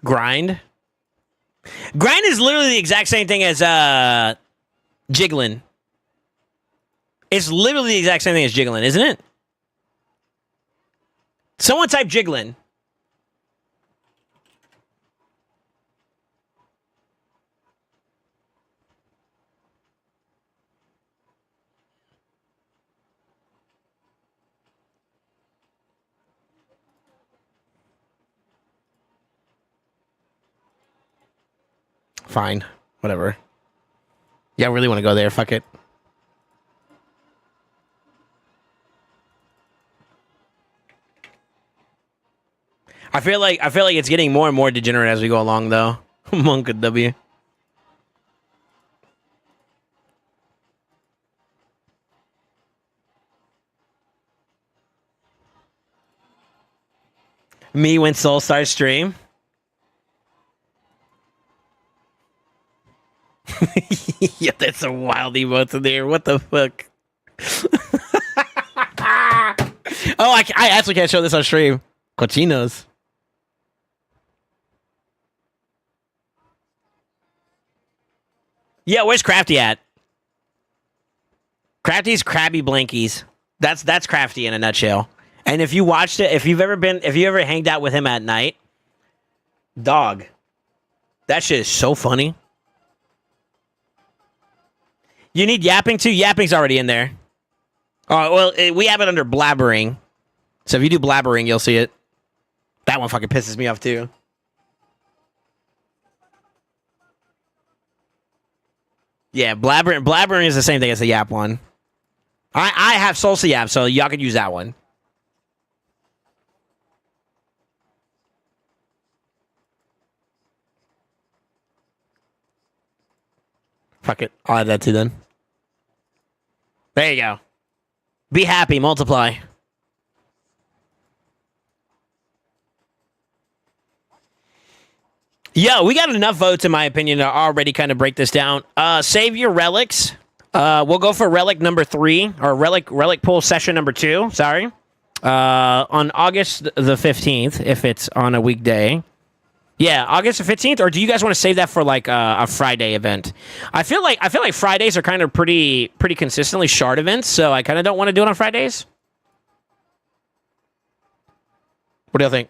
Grind. Grind is literally the exact same thing as jiggling. It's literally the exact same thing as jiggling, isn't it? Someone type jiggling. Fine. Whatever. Yeah, I really want to go there. Fuck it. I feel like it's getting more and more degenerate as we go along, though. Monk of W. Me when Soul starts stream. Yeah, that's a wild emote in there. What the fuck? Oh, I actually can't show this on stream. Cochinos. Yeah, where's Crafty at? Crafty's Krabby Blankies. That's Crafty in a nutshell. And if you watched it, if you ever hanged out with him at night, dog, that shit is so funny. You need yapping too? Yapping's already in there. Oh, well, we have it under blabbering. So if you do blabbering, you'll see it. That one fucking pisses me off too. Yeah, blabbering is the same thing as the yap one. I have Salsa Yap, so y'all could use that one. Fuck it. I'll add that too then. There you go. Be happy, multiply. Yo, we got enough votes, in my opinion, to already kind of break this down. Save your relics. We'll go for relic number 3, or relic pool session number 2. Sorry. On August the 15th, if it's on a weekday. Yeah, August the 15th, or do you guys want to save that for like a Friday event? I feel like Fridays are kind of pretty consistently short events, so I kind of don't want to do it on Fridays. What do you think?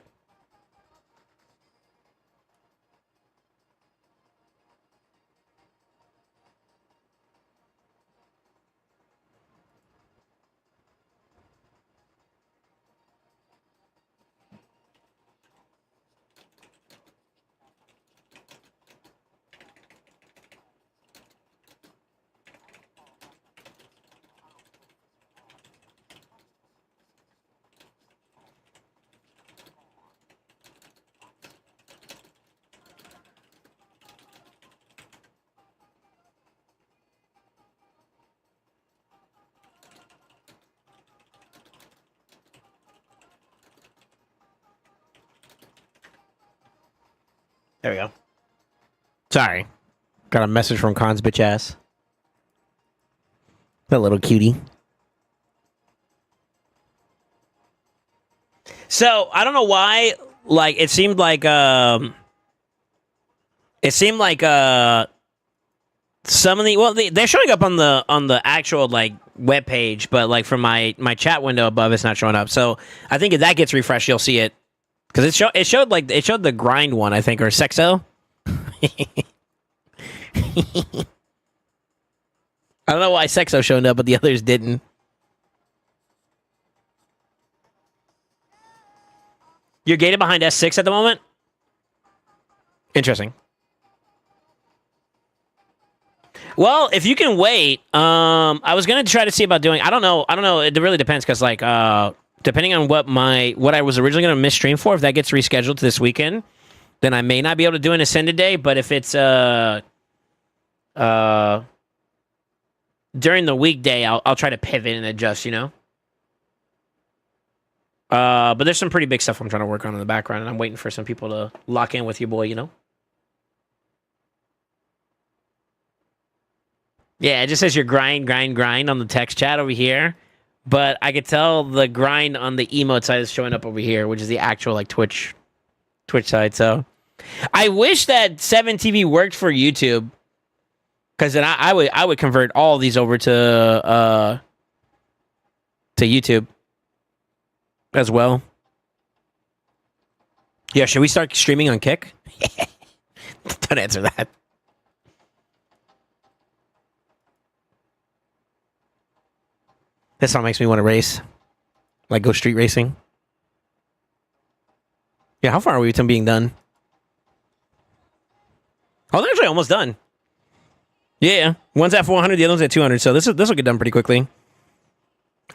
There we go. Sorry. Got a message from Khan's bitch ass. That little cutie. So, I don't know why, like, it seemed like some of the, well, they're showing up on the actual, like, web page, but, like, from my chat window above, it's not showing up. So, I think if that gets refreshed, you'll see it. Because it showed the grind one, I think, or Sexo. I don't know why Sexo showed up, but the others didn't. You're gated behind S6 at the moment? Interesting. Well, if you can wait, I was gonna try to see about doing. I don't know. It really depends because, like, depending on what I was originally gonna miss stream for, if that gets rescheduled to this weekend, then I may not be able to do an Ascended Day. But if it's during the weekday, I'll try to pivot and adjust. You know. But there's some pretty big stuff I'm trying to work on in the background, and I'm waiting for some people to lock in with you, boy. You know. Yeah, it just says your grind on the text chat over here. But I could tell the grind on the emote side is showing up over here, which is the actual like Twitch side. So I wish that 7TV worked for YouTube. Because then I would convert all these over to YouTube as well. Yeah, should we start streaming on Kick? Don't answer that. This song makes me want to race. Like go street racing. Yeah, how far are we to being done? Oh, they're actually almost done. Yeah, one's at 400, the other one's at 200, so this will get done pretty quickly.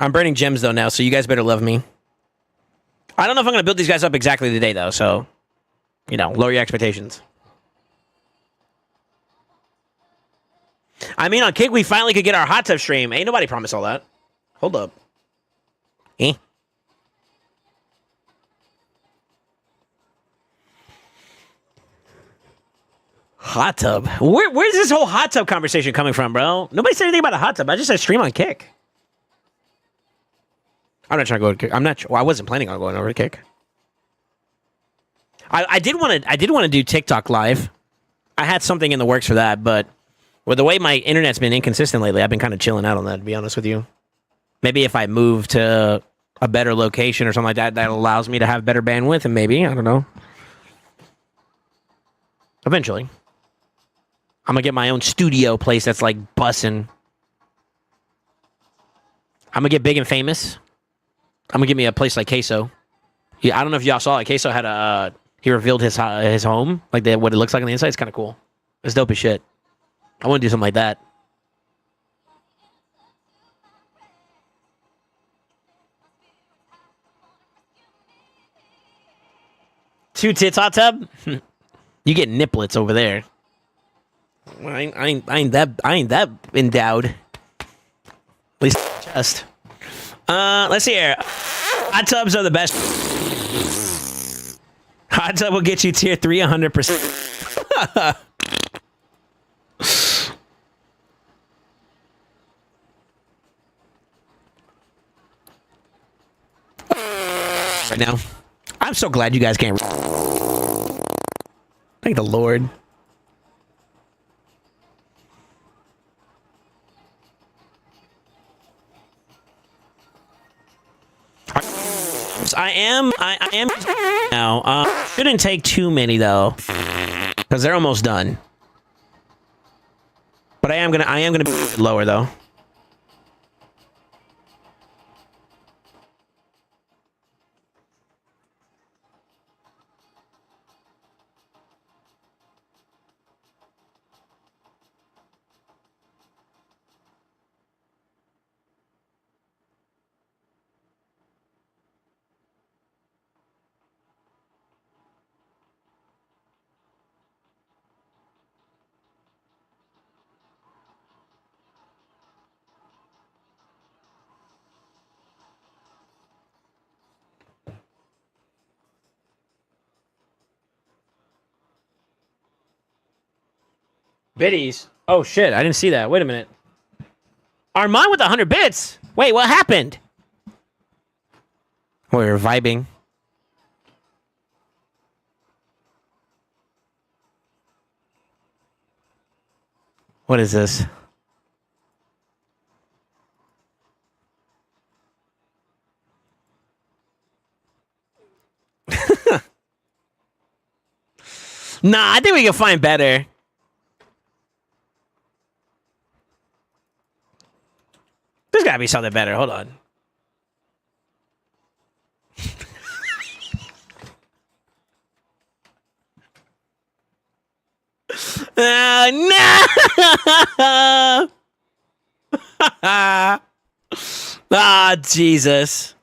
I'm burning gems, though, now, so you guys better love me. I don't know if I'm going to build these guys up exactly today, though, so, you know, lower your expectations. I mean, on Kick, we finally could get our hot tub stream. Ain't nobody promised all that. Hold up. Hot tub? Where's this whole hot tub conversation coming from, bro? Nobody said anything about a hot tub. I just said stream on Kick. I'm not trying to go to Kick. Well, I wasn't planning on going over to Kick. I did want to do TikTok live. I had something in the works for that, but with the way my internet's been inconsistent lately, I've been kind of chilling out on that, to be honest with you. Maybe if I move to a better location or something like that, that allows me to have better bandwidth, and maybe, I don't know. Eventually. I'm going to get my own studio place that's like bussin'. I'm going to get big and famous. I'm going to get me a place like Queso. Yeah, I don't know if y'all saw it. Queso had he revealed his home, like what it looks like on the inside. It's kind of cool. It's dope as shit. I want to do something like that. Two tits hot tub? You get niplets over there. I ain't that endowed. At least chest. Let's see here. Hot tubs are the best. Hot tub will get you tier 3 100%. right now. I'm so glad you guys can't. Thank the Lord. I am now. Shouldn't take too many though, because they're almost done. But I am gonna be lower though. Biddies. Oh shit! I didn't see that. Wait a minute. Armand with 100 bits. Wait, what happened? We're vibing. What is this? Nah, I think we can find better. There's gotta be something better. Hold on. No! Ah, Jesus.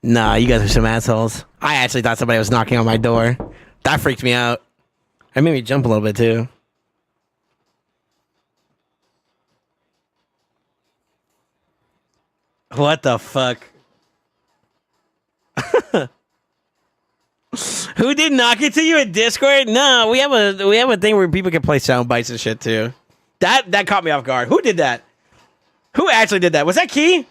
Nah, you guys are some assholes. I actually thought somebody was knocking on my door. That freaked me out. That made me jump a little bit too. What the fuck? Who did knock it to you in Discord? No, we have a thing where people can play sound bites and shit too. That caught me off guard. Who did that? Who actually did that? Was that Key?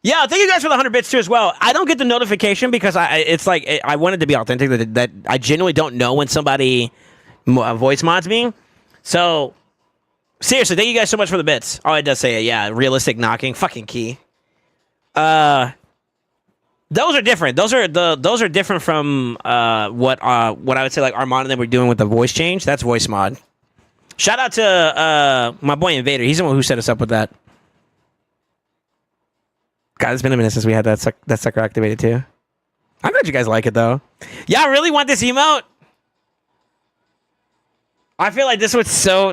Yeah, thank you guys for the 100 bits too as well. I don't get the notification because it's like I wanted to be authentic that I genuinely don't know when somebody voice mods me. So seriously, thank you guys so much for the bits. Oh, it does say it. Yeah, realistic knocking. Fucking Key. Those are different. Those are different from what I would say like Armand and them were doing with the voice change. That's voice mod. Shout out to my boy Invader. He's the one who set us up with that. God, it's been a minute since we had that sucker activated too. I'm glad you guys like it though. Y'all really want this emote? I feel like this was so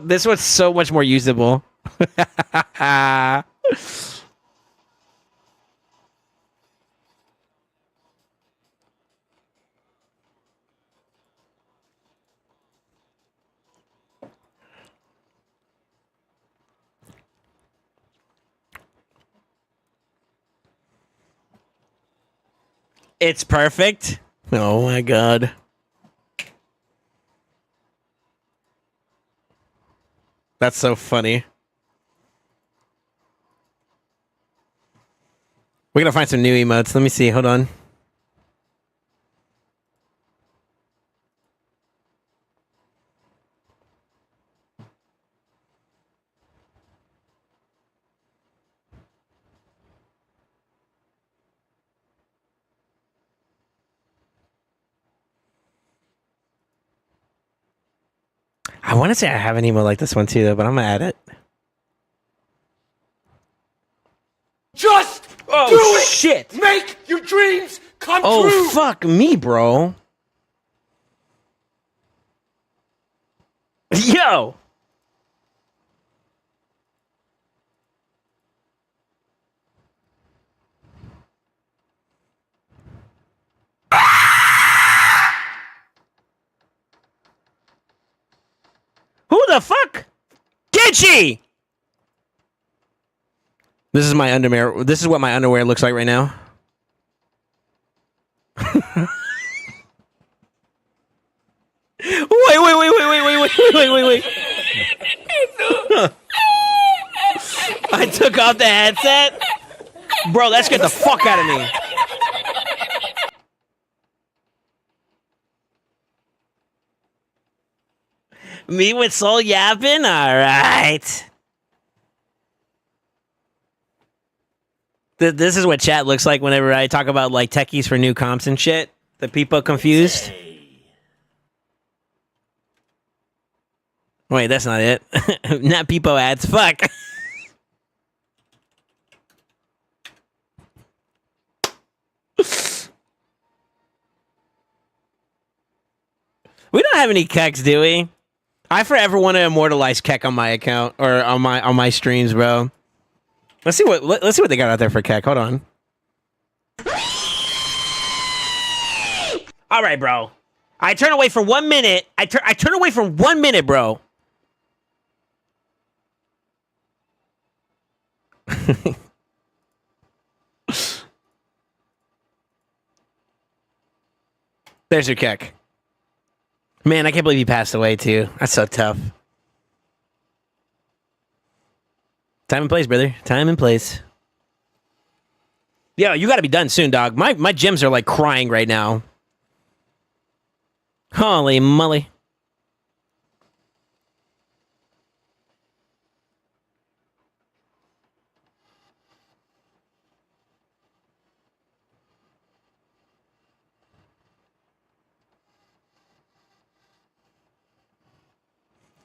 much more usable. It's perfect. Oh my god. That's so funny. We're gonna find some new emotes. Let me see. Hold on. I want to say I have an emote like this one too, though, but I'm gonna add it. Just do it! Shit! Make your dreams come true! Oh, fuck me, bro. Yo! Who the fuck? Gitchy! This is my underwear. This is what my underwear looks like right now. Wait. I took off the headset? Bro, that scared the fuck out of me. Me with Soul yapping? Alright. This is what chat looks like whenever I talk about like techies for new comps and shit. The people confused. Wait, that's not it. Not people ads. Fuck. We don't have any keks, do we? I forever want to immortalize kek on my account or on my streams, bro. Let's see what they got out there for kek. Hold on. All right, bro. I turn away for 1 minute. I turn away for 1 minute, bro. There's your kek. Man, I can't believe he passed away too. That's so tough. Time and place, brother. Time and place. Yo, you gotta be done soon, dog. My gyms are like crying right now. Holy moly.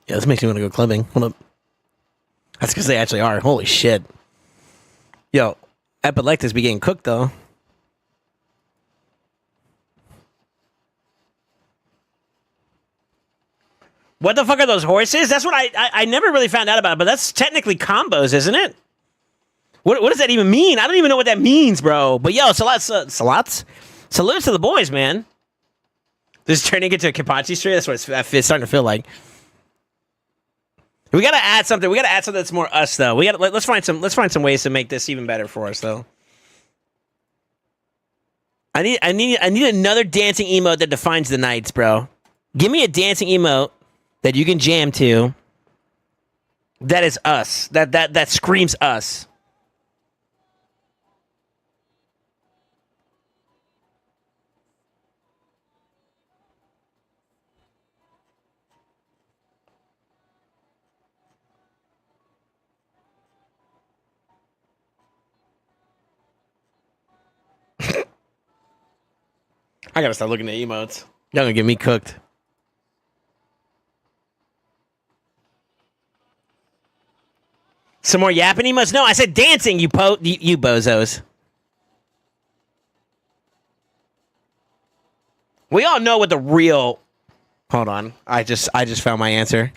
Yeah, this makes me want to go clubbing. Hold up. That's because they actually are. Holy shit. Yo, Epileptus be getting cooked, though. What the fuck are those horses? That's what I never really found out about, but that's technically combos, isn't it? What does that even mean? I don't even know what that means, bro. But yo, salutes to the boys, man. This is turning into a Kipachi stream. That's what it's starting to feel like. We gotta add something. We gotta add something that's more us, though. Let's find some ways to make this even better for us, though. I need another dancing emote that defines the nights, bro. Give me a dancing emote that you can jam to. That is us. That screams us. I gotta start looking at emotes. Y'all gonna get me cooked. Some more yapping emotes? No, I said dancing, you bozos. We all know what the real... Hold on. I just found my answer.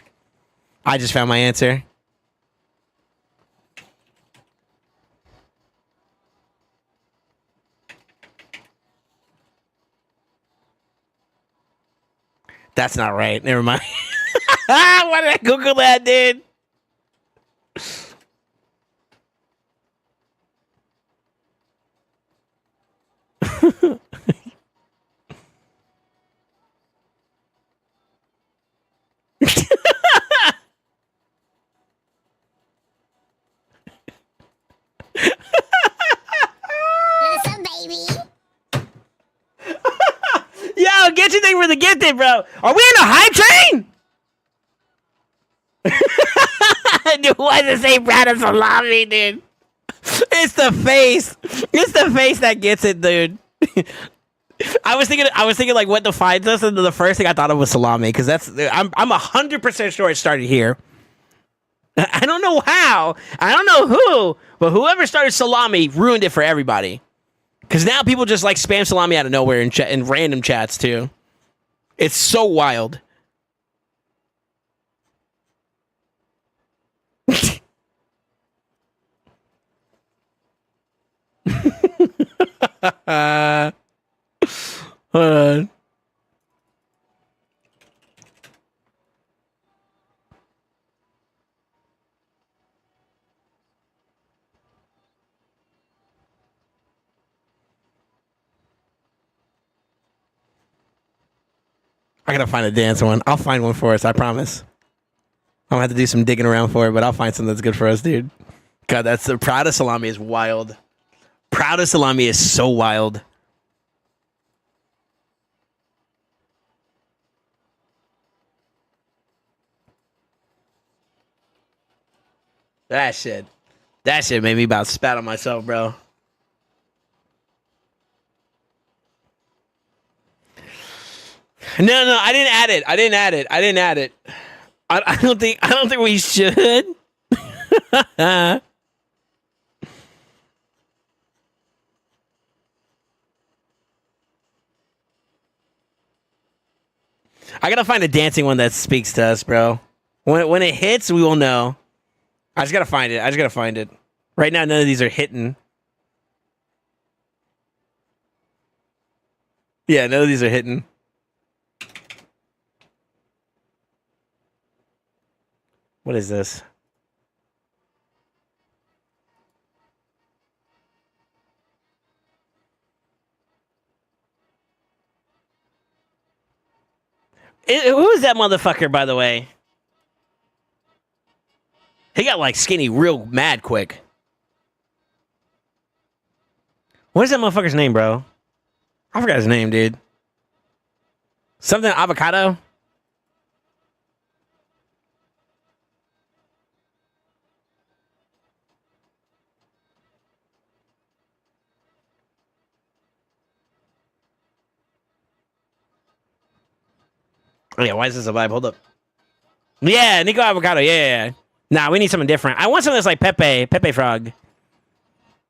That's not right. Never mind. Why did I Google that, dude? Listen, baby. Yo, get your thing for the gifted, bro. Are we in a hype train? Dude, why does it say Brad of Salami, dude? It's the face. It's the face that gets it, dude. I was thinking like what defines us, and the first thing I thought of was salami, because I'm 100% sure it started here. I don't know how. I don't know who, but whoever started salami ruined it for everybody. Because now people just like spam salami out of nowhere in random chats too. It's so wild. Hold on. I gotta find a dance one. I'll find one for us, I promise. I'm gonna have to do some digging around for it, but I'll find something that's good for us, dude. God, that's the Proud of Salami is wild. Proud of Salami is so wild. That shit made me about spat on myself, bro. No, I didn't add it. I don't think we should. I gotta find a dancing one that speaks to us, bro. When it hits, we will know. I just gotta find it. Right now, none of these are hitting. Yeah, none of these are hitting. What is this? Who is that motherfucker, by the way? He got, like, skinny real mad quick. What is that motherfucker's name, bro? I forgot his name, dude. Something avocado? Oh, yeah, why is this a vibe? Hold up. Yeah, Nico Avocado. Yeah. Nah, we need something different. I want something that's like Pepe Frog.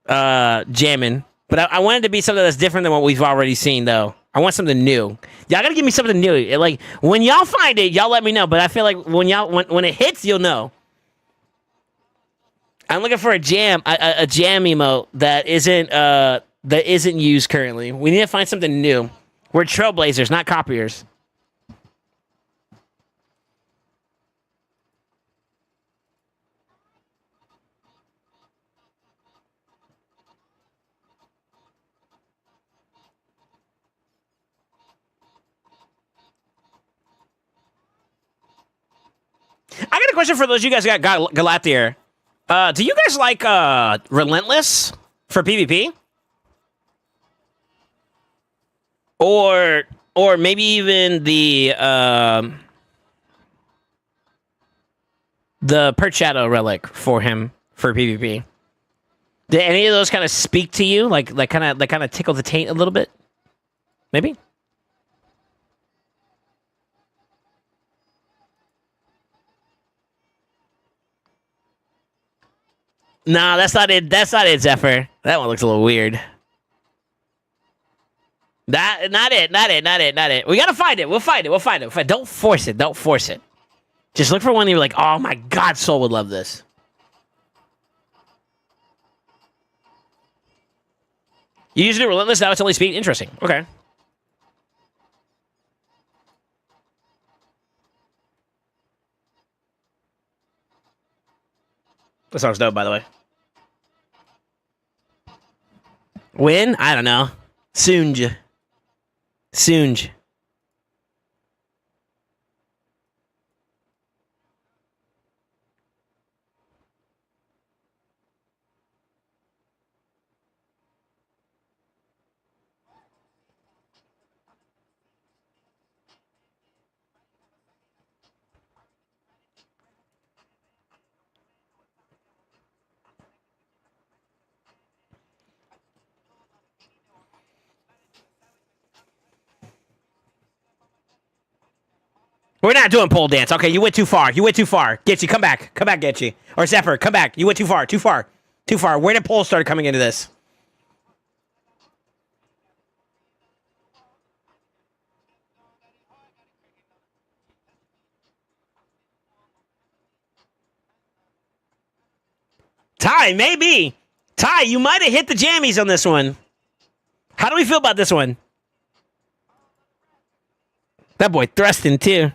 Jamming. But I want it to be something that's different than what we've already seen, though. I want something new. Y'all gotta give me something new. Like, when y'all find it, y'all let me know. But I feel like when it hits, you'll know. I'm looking for a jam emote that isn't used currently. We need to find something new. We're trailblazers, not copiers. I got a question for those of you guys that got Galathier. Do you guys like Relentless for PvP? Or maybe even the Perch Shadow relic for him for PvP? Did any of those kind of speak to you? Like kind of tickle the taint a little bit? Maybe? Nah, that's not it. That's not it, Zephyr. That one looks a little weird. Not it. We gotta find it. We'll find it. Don't force it. Just look for one that you're like, oh my god, Soul would love this. You used it Relentless, now it's only speed? Interesting. Okay. That song's dope, by the way. When? I don't know. Soonj. We're not doing pole dance. Okay, you went too far. Getchy, come back. Getchy. Or Zephyr, come back. You went too far. Where did pole start coming into this? Ty, maybe. Ty, you might have hit the jammies on this one. How do we feel about this one? That boy thrusting, too.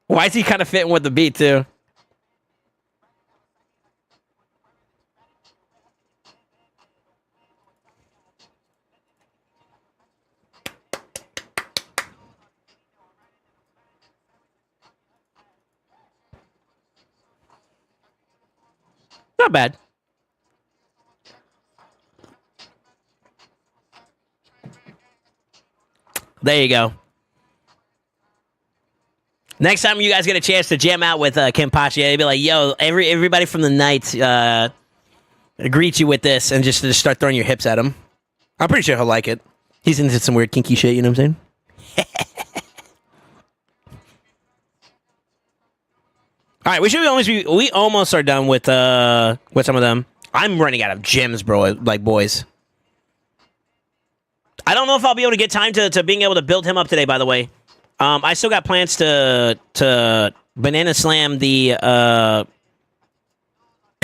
Why is he kind of fitting with the beat, too? Not bad. There you go. Next time you guys get a chance to jam out with Kenpachi, they'd be like, yo, everybody from the night greet you with this and just start throwing your hips at him. I'm pretty sure he'll like it. He's into some weird kinky shit, you know what I'm saying? All right, we almost are done with some of them. I'm running out of gems, bro, like boys. I don't know if I'll be able to get time to being able to build him up today, by the way. I still got plans to banana slam the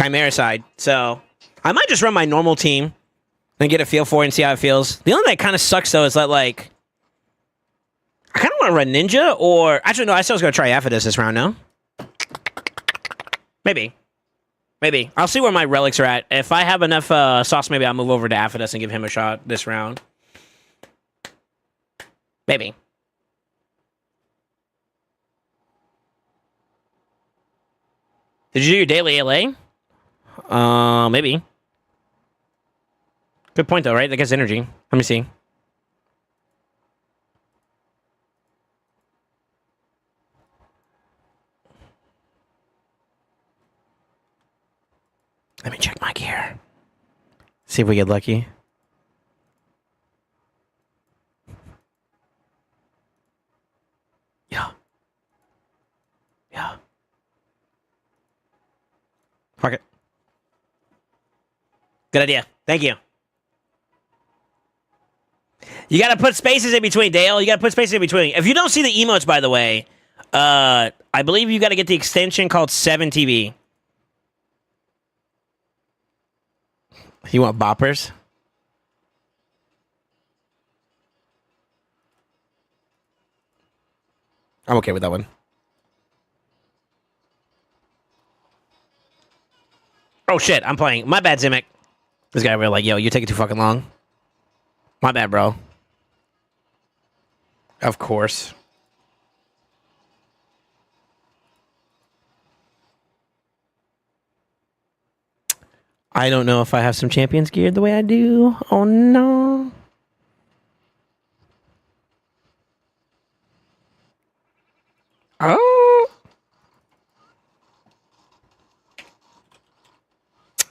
Chimera side. So I might just run my normal team and get a feel for it and see how it feels. The only thing that kind of sucks, though, is that, like, I kind of want to run Ninja or... Actually, no, I still was going to try Aphidus this round, no? Maybe. I'll see where my relics are at. If I have enough sauce, maybe I'll move over to Aphidus and give him a shot this round. Maybe. Did you do your daily ALA? Maybe. Good point, though, right? That gets energy. Let me see. Let me check my gear. See if we get lucky. Yeah. Fuck it. Good idea. Thank you. You gotta put spaces in between, Dale. You gotta put spaces in between. If you don't see the emotes, by the way, I believe you gotta get the extension called 7TV. You want boppers? I'm okay with that one. Oh shit, I'm playing. My bad, Zimic. This guy really like, yo, you're taking too fucking long. My bad, bro. Of course. I don't know if I have some champions geared the way I do. Oh no. Oh.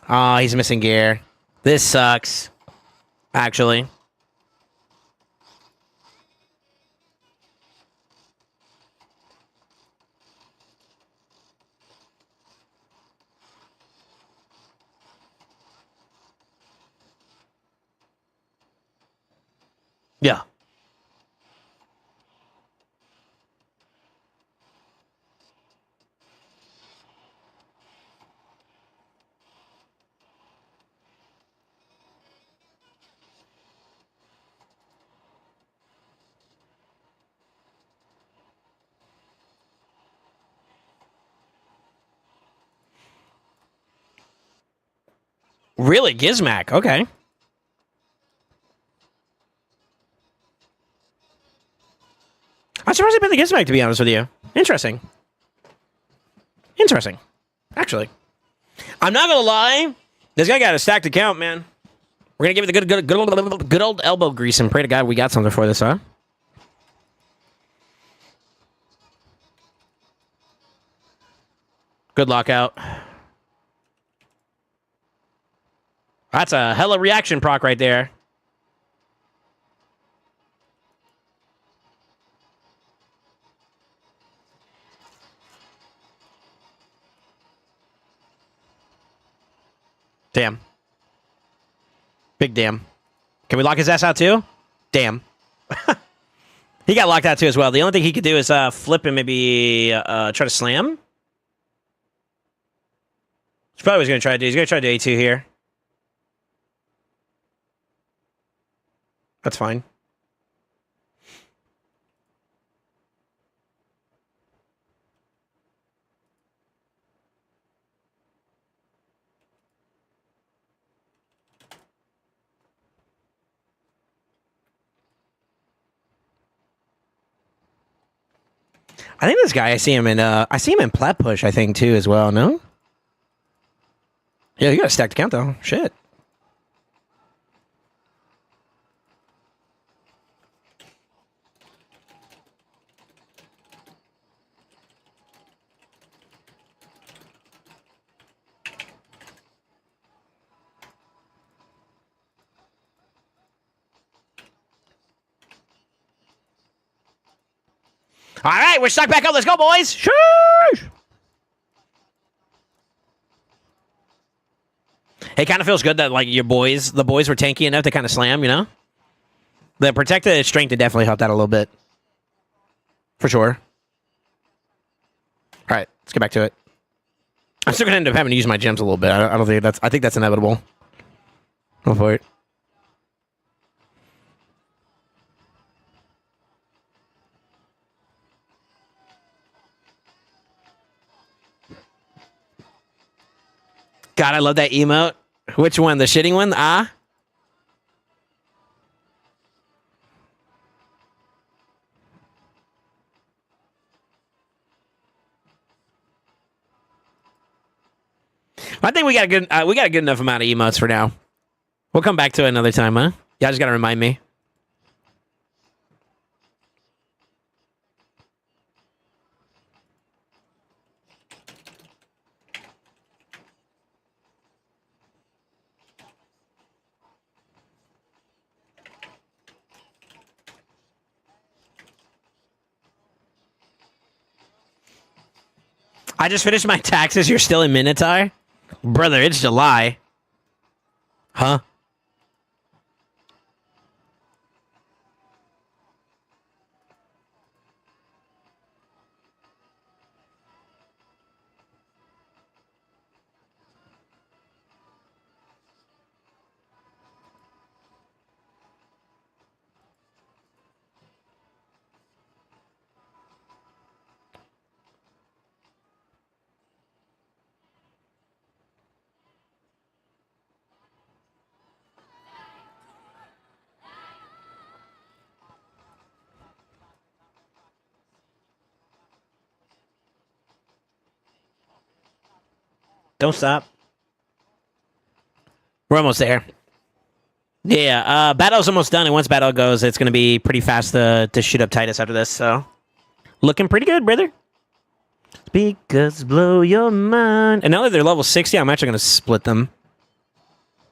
Oh, he's missing gear. This sucks. Actually. Yeah. Really? Gizmac? Okay. I'm surprised they picked the Gizmac, to be honest with you. Interesting. Interesting. Actually. I'm not gonna lie. This guy got a stacked account, man. We're gonna give it the good old elbow grease and pray to God we got something for this, huh? Good lockout. That's a hella reaction proc right there. Damn. Big damn. Can we lock his ass out too? Damn. He got locked out too as well. The only thing he could do is flip and maybe try to slam. That's probably what he's going to try to do. He's going to try to do A2 here. That's fine. I think this guy, I see him in Plat Push, I think, too, as well, no? Yeah, you got a stacked account, though. Shit. All right, we're stuck back up. Let's go, boys. Sheesh. It kind of feels good that like the boys were tanky enough to kind of slam, you know? The protected strength definitely helped out a little bit. For sure. All right, let's get back to it. I'm still gonna end up having to use my gems a little bit. I don't think that's. I think that's inevitable. Go for it. God, I love that emote. Which one? The shitting one? Ah? I think we got a good enough amount of emotes for now. We'll come back to it another time, huh? Y'all just gotta remind me. I just finished my taxes. You're still in Minotaur? Brother, it's July. Huh? Don't stop. We're almost there. Yeah, battle's almost done, and once battle goes, it's going to be pretty fast to shoot up Titus after this, so... Looking pretty good, brother. Speakers blow your mind. And now that they're level 60, I'm actually going to split them.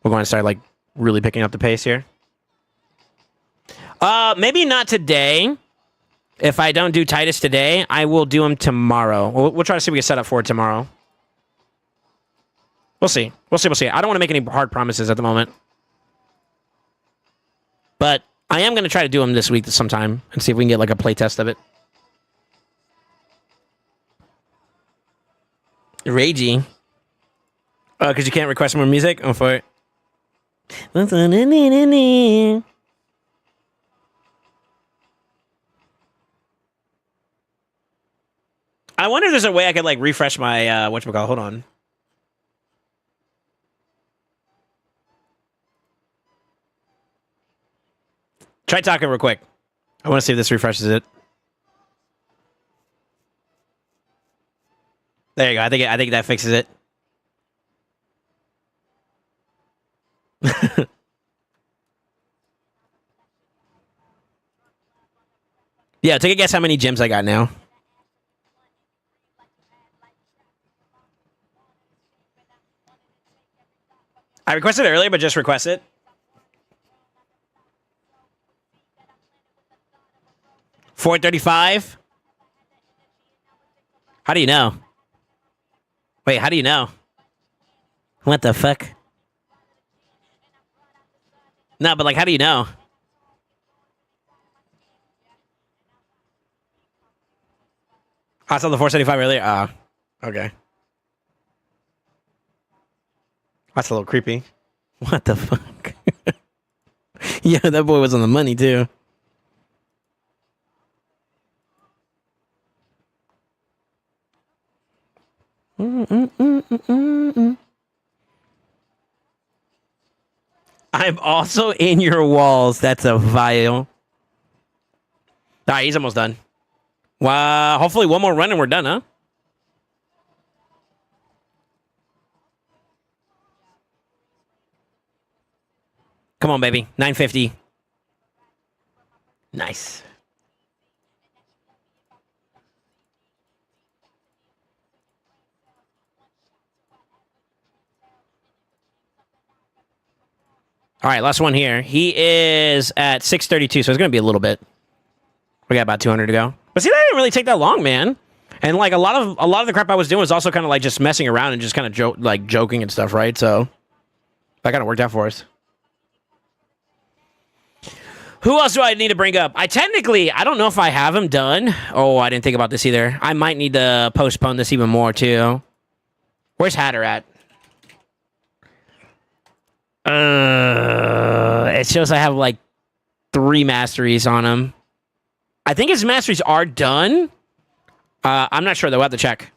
We're going to start, like, really picking up the pace here. Maybe not today. If I don't do Titus today, I will do him tomorrow. We'll try to see if we can set up for it tomorrow. We'll see. We'll see. I don't want to make any hard promises at the moment. But I am going to try to do them this week sometime and see if we can get like a play test of it. Ragey. Because you can't request more music? Oh, for it. I wonder if there's a way I could like refresh my whatchamacallit. Hold on. Try talking real quick. I want to see if this refreshes it. There you go. I think that fixes it. Yeah, take a guess how many gems I got now. I requested it earlier, but just request it. 435. How do you know? Wait, how do you know? What the fuck? No, but like, how do you know? I saw the 475 earlier. Ah, okay. That's a little creepy. What the fuck? Yeah, that boy was on the money too. I'm also in your walls. That's a vile. Alright, he's almost done. Wow, hopefully one more run and we're done, huh? Come on, baby. 950. Nice. All right, last one here. He is at 632, so it's going to be a little bit. We got about 200 to go. But see, that didn't really take that long, man. And like a lot of the crap I was doing was also kind of like just messing around and just kind of joking and stuff, right? So that kind of worked out for us. Who else do I need to bring up? I don't know if I have him done. Oh, I didn't think about this either. I might need to postpone this even more too. Where's Hatter at? It shows I have like 3 masteries on him. I think his masteries are done. I'm not sure though. We'll have to check.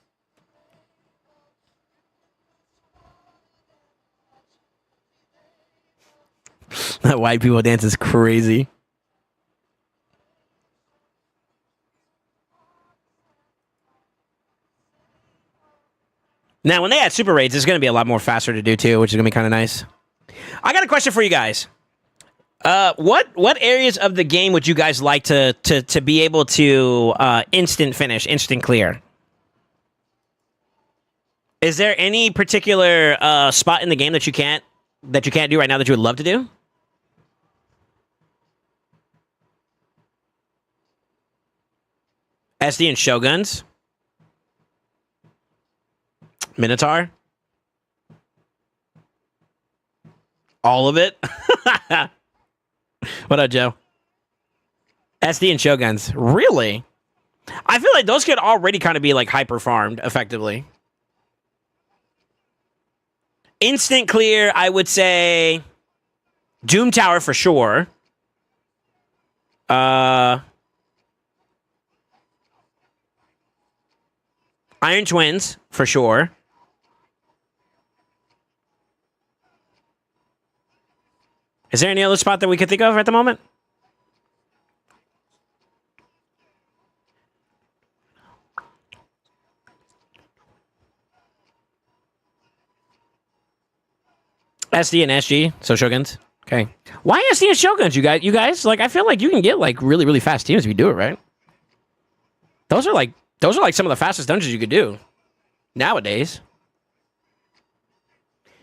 That white people dance is crazy. Now, when they add super raids, it's going to be a lot more faster to do too, which is going to be kind of nice. I got a question for you guys. What areas of the game would you guys like to be able to instant finish, instant clear? Is there any particular spot in the game that you can't do right now that you would love to do? SD and Shoguns? Minotaur? All of it? What up, Joe? SD and Shoguns. Really? I feel like those could already kind of be like hyper farmed effectively. Instant clear, I would say Doom Tower for sure. Iron Twins for sure. Is there any other spot that we could think of at the moment? SD and SG, so Shoguns. Okay. Why SD and Shoguns, you guys? Like, I feel like you can get like really, really fast teams if you do it, right? Those are like some of the fastest dungeons you could do nowadays.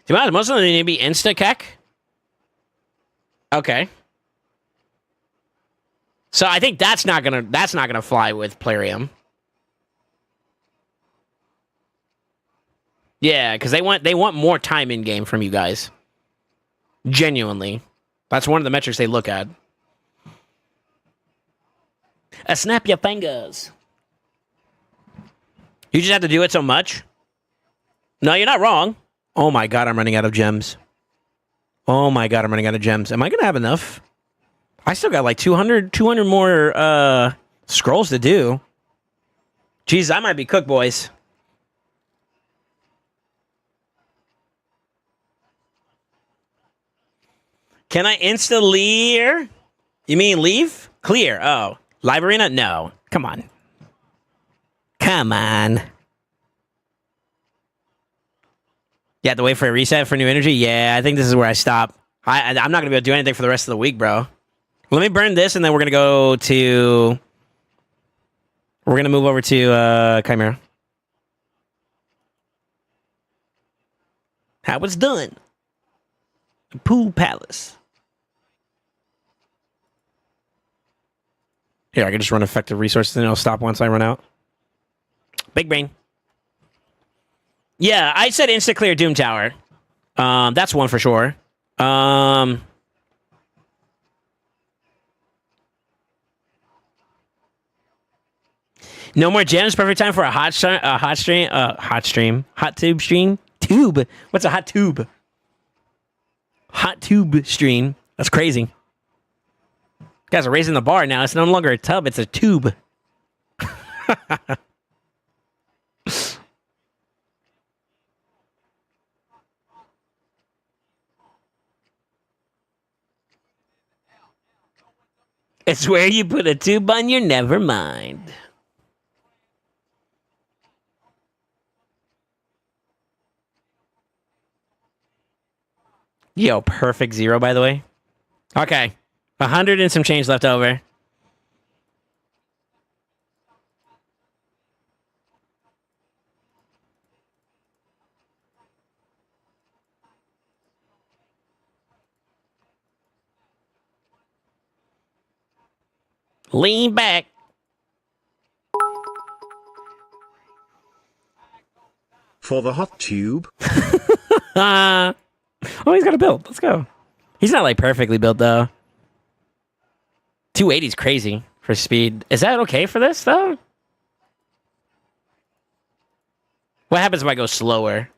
To be honest, most of them need to be insta-kek. Okay. So I think that's not gonna fly with Plarium. Yeah, because they want more time in game from you guys. Genuinely. That's one of the metrics they look at. Snap your fingers. You just have to do it so much? No, you're not wrong. Oh my god, I'm running out of gems. Oh my god, I'm running out of gems. Am I going to have enough? I still got like 200 more scrolls to do. Jeez, I might be cooked, boys. Can I insta-clear? You mean leave? Clear. Oh. Live arena? No. Come on. Come on. You have to wait for a reset for new energy? Yeah, I think this is where I stop. I'm not going to be able to do anything for the rest of the week, bro. Let me burn this, and then we're going to go to... We're going to move over to Chimera. How it's done. Pool Palace. Here, I can just run effective resources, and it'll stop once I run out. Big brain. Yeah, I said insta-clear Doom Tower. That's one for sure. No more gems. Perfect time for a hot tube stream. Tube. What's a hot tube? Hot tube stream. That's crazy. You guys are raising the bar now. It's no longer a tub. It's a tube. It's where you put a tube on your never mind. Yo, perfect zero, by the way. Okay. 100 and some change left over. Lean back. For the hot tube. Oh, he's got a build. Let's go. He's not like perfectly built though. 280 is crazy for speed. Is that okay for this though? What happens if I go slower?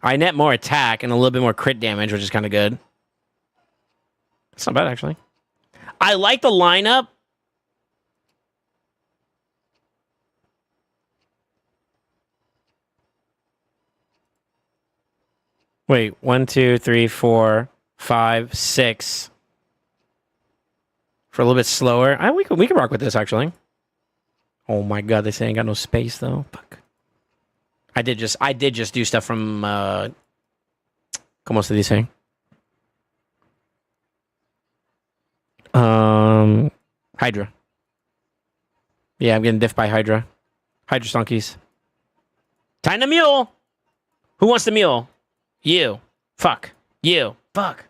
I net more attack and a little bit more crit damage, which is kind of good. It's not bad actually. I like the lineup. Wait, 1, 2, 3, 4, 5, 6. For a little bit slower. We can rock with this actually. Oh my god, they say I ain't got no space though. Fuck. I did just do stuff from ¿Cómo se dice? Hydra. Yeah, I'm getting diffed by Hydra. Hydra stonkies. Time to mule. Who wants the mule? You. Fuck. You. Fuck.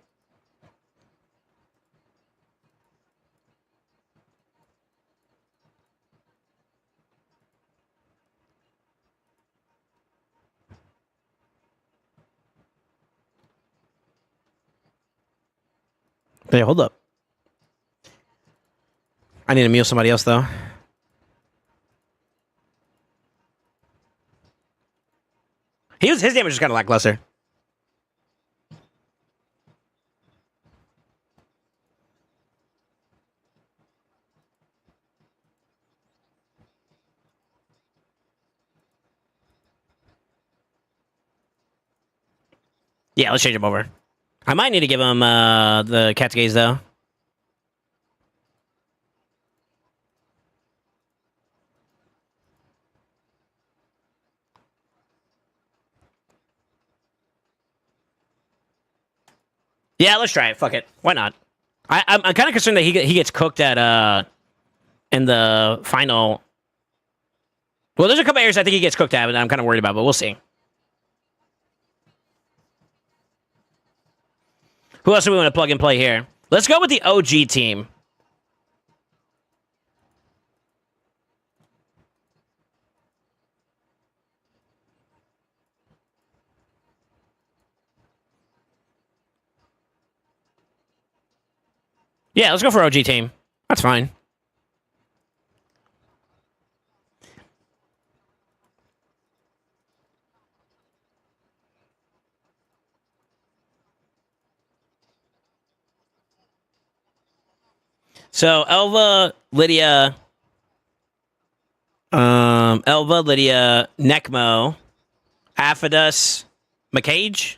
Hey, hold up. I need to mule somebody else though. His damage was kind of lackluster. Yeah, let's change him over. I might need to give him the cat's gaze though. Yeah, let's try it. Fuck it. Why not? I'm kind of concerned that he gets cooked at in the final. Well, there's a couple areas I think he gets cooked at, but I'm kind of worried about. But we'll see. Who else do we want to plug and play here? Let's go with the OG team. Yeah, let's go for OG team. That's fine. So Elva, Lydia, Necmo, Aphodus, McCage.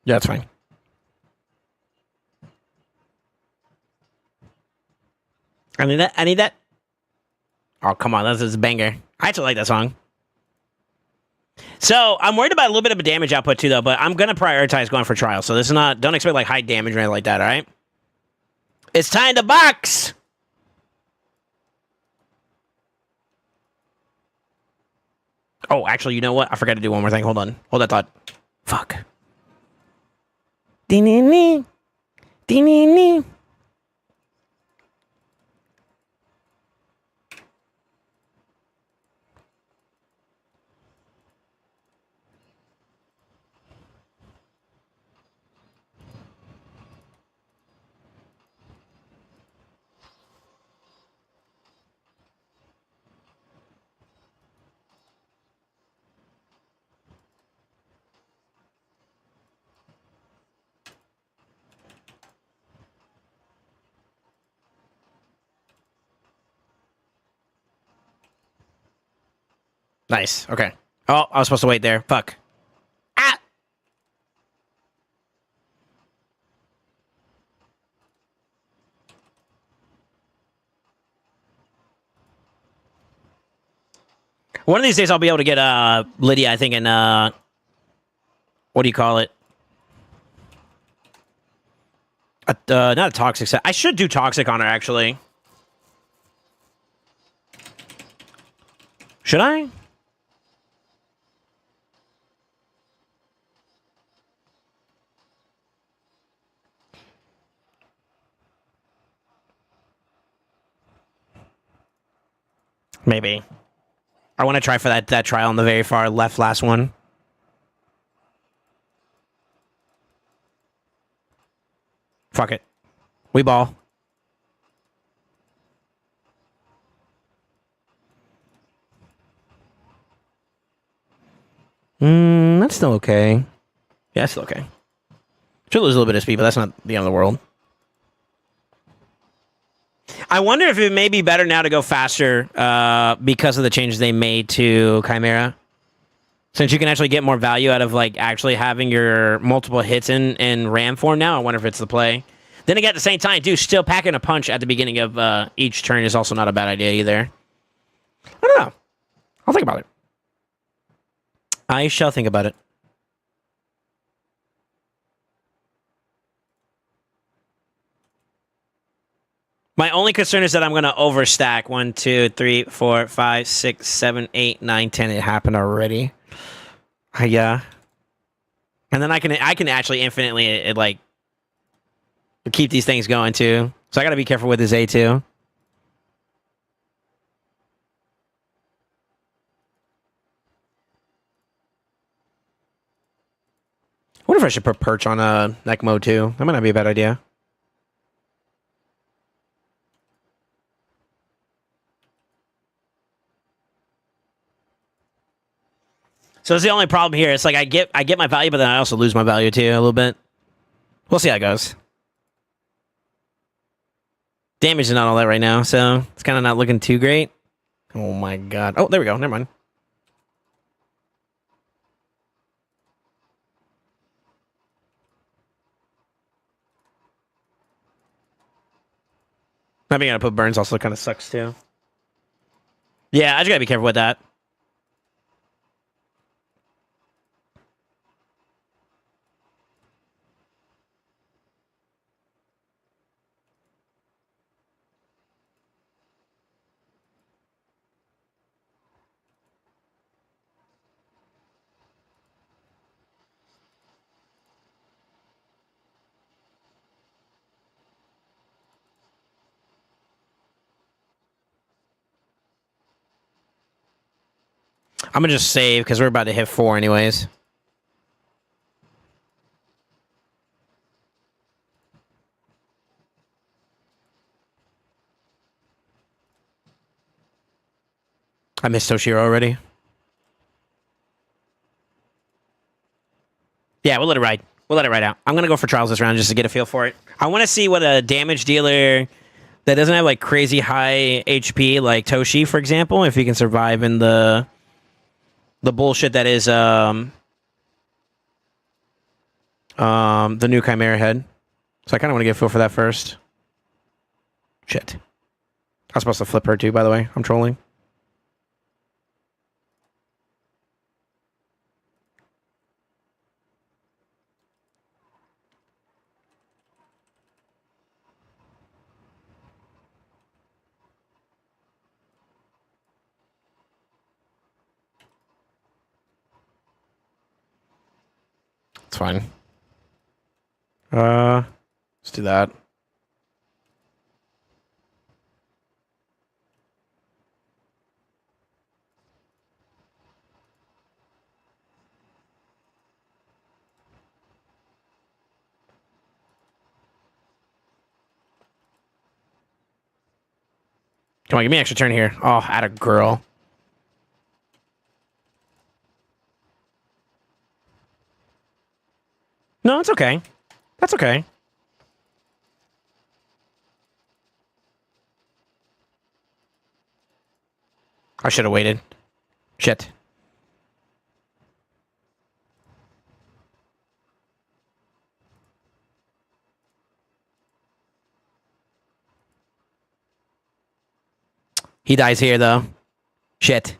Yeah, that's fine. I need that. I need that. Oh, come on. That's a banger. I actually like that song. So, I'm worried about a little bit of a damage output too, though, but I'm going to prioritize going for trial. So, this is not, don't expect like high damage or anything like that, all right? It's time to box! Oh, actually, you know what? I forgot to do one more thing. Hold on. Hold that thought. Fuck. Dee-nee-nee. Dee-nee-nee. Nice. Okay. Oh, I was supposed to wait there. Fuck. Ah! One of these days I'll be able to get Lydia, I think, in what do you call it? Not a toxic set. I should do toxic on her, actually. Should I? Maybe. I want to try for that trial on the very far left last one. Fuck it. We ball. That's still okay. Yeah, that's still okay. Should lose a little bit of speed, but that's not the end of the world. I wonder if it may be better now to go faster because of the changes they made to Chimera. Since you can actually get more value out of like actually having your multiple hits in ram form now, I wonder if it's the play. Then again, at the same time, dude, still packing a punch at the beginning of each turn is also not a bad idea either. I don't know. I'll think about it. I shall think about it. My only concern is that I'm going to overstack 1, 2, 3, 4, 5, 6, 7, 8, 9, 10. It happened already. Yeah. And then I can actually infinitely like keep these things going too. So I got to be careful with this A2. I wonder if I should put perch on neck mode too. That might not be a bad idea. So that's the only problem here. It's like I get my value, but then I also lose my value too a little bit. We'll see how it goes. Damage is not all that right now, so it's kind of not looking too great. Oh my god. Oh, there we go. Never mind. Not being able to put burns also kind of sucks too. Yeah, I just gotta be careful with that. I'm gonna just save because we're about to hit 4 anyways. I missed Toshiro already. Yeah, we'll let it ride. We'll let it ride out. I'm gonna go for trials this round just to get a feel for it. I want to see what a damage dealer that doesn't have like crazy high HP, like Toshi, for example, if he can survive in the bullshit that is the new Chimera head. So I kind of want to get a feel for that first. Shit. I was supposed to flip her too, by the way. I'm trolling. It's fine. Let's do that. Come on, give me an extra turn here. Oh, atta girl. No, it's okay. That's okay. I should have waited. Shit. He dies here, though. Shit.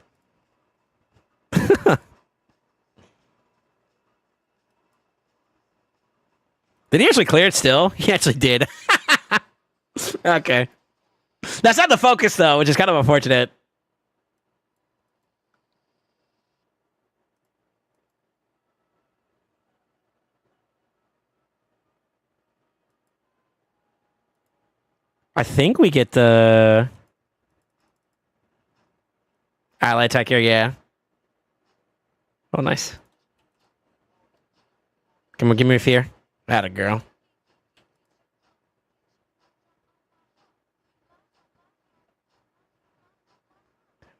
Did he actually clear it still? He actually did. Okay. That's not the focus, though, which is kind of unfortunate. I think we get the ally attack here, yeah. Oh, nice. Come on, give me a fear. Atta girl.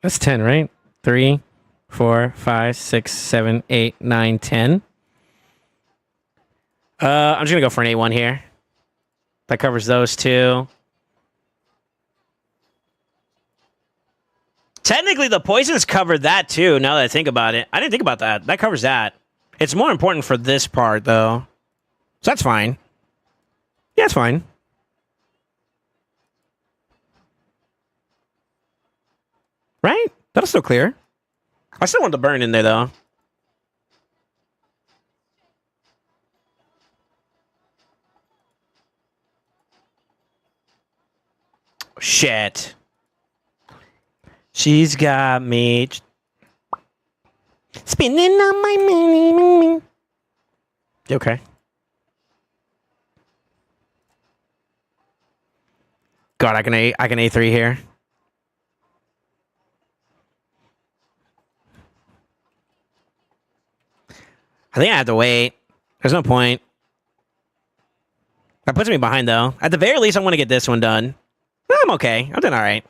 That's 10, right? 3, 4, 5, 6, 7, 8, 9, 10. I'm just gonna go for an A1 here. That covers those two. Technically, the poisons covered that too, now that I think about it. I didn't think about that. That covers that. It's more important for this part, though. So that's fine. Yeah, it's fine. Right? That'll still clear. I still want the burn in there, though. Shit. She's got me spinning on my money. Okay. God, I can A3 here. I think I have to wait. There's no point. That puts me behind, though. At the very least, I want to get this one done. I'm okay. I'm doing all right.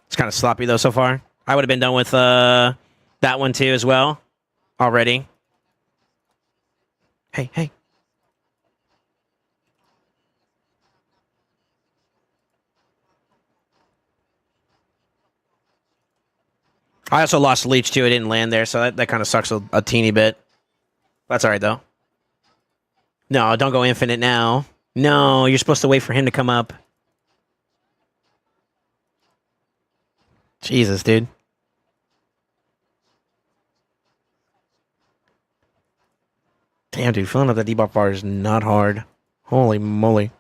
It's kind of sloppy, though, so far. I would have been done with that one, too, as well. Already. Hey, hey. I also lost Leech, too. It didn't land there, so that kind of sucks a teeny bit. That's all right, though. No, don't go infinite now. No, you're supposed to wait for him to come up. Jesus, dude. Damn, dude. Filling up that debuff bar is not hard. Holy moly.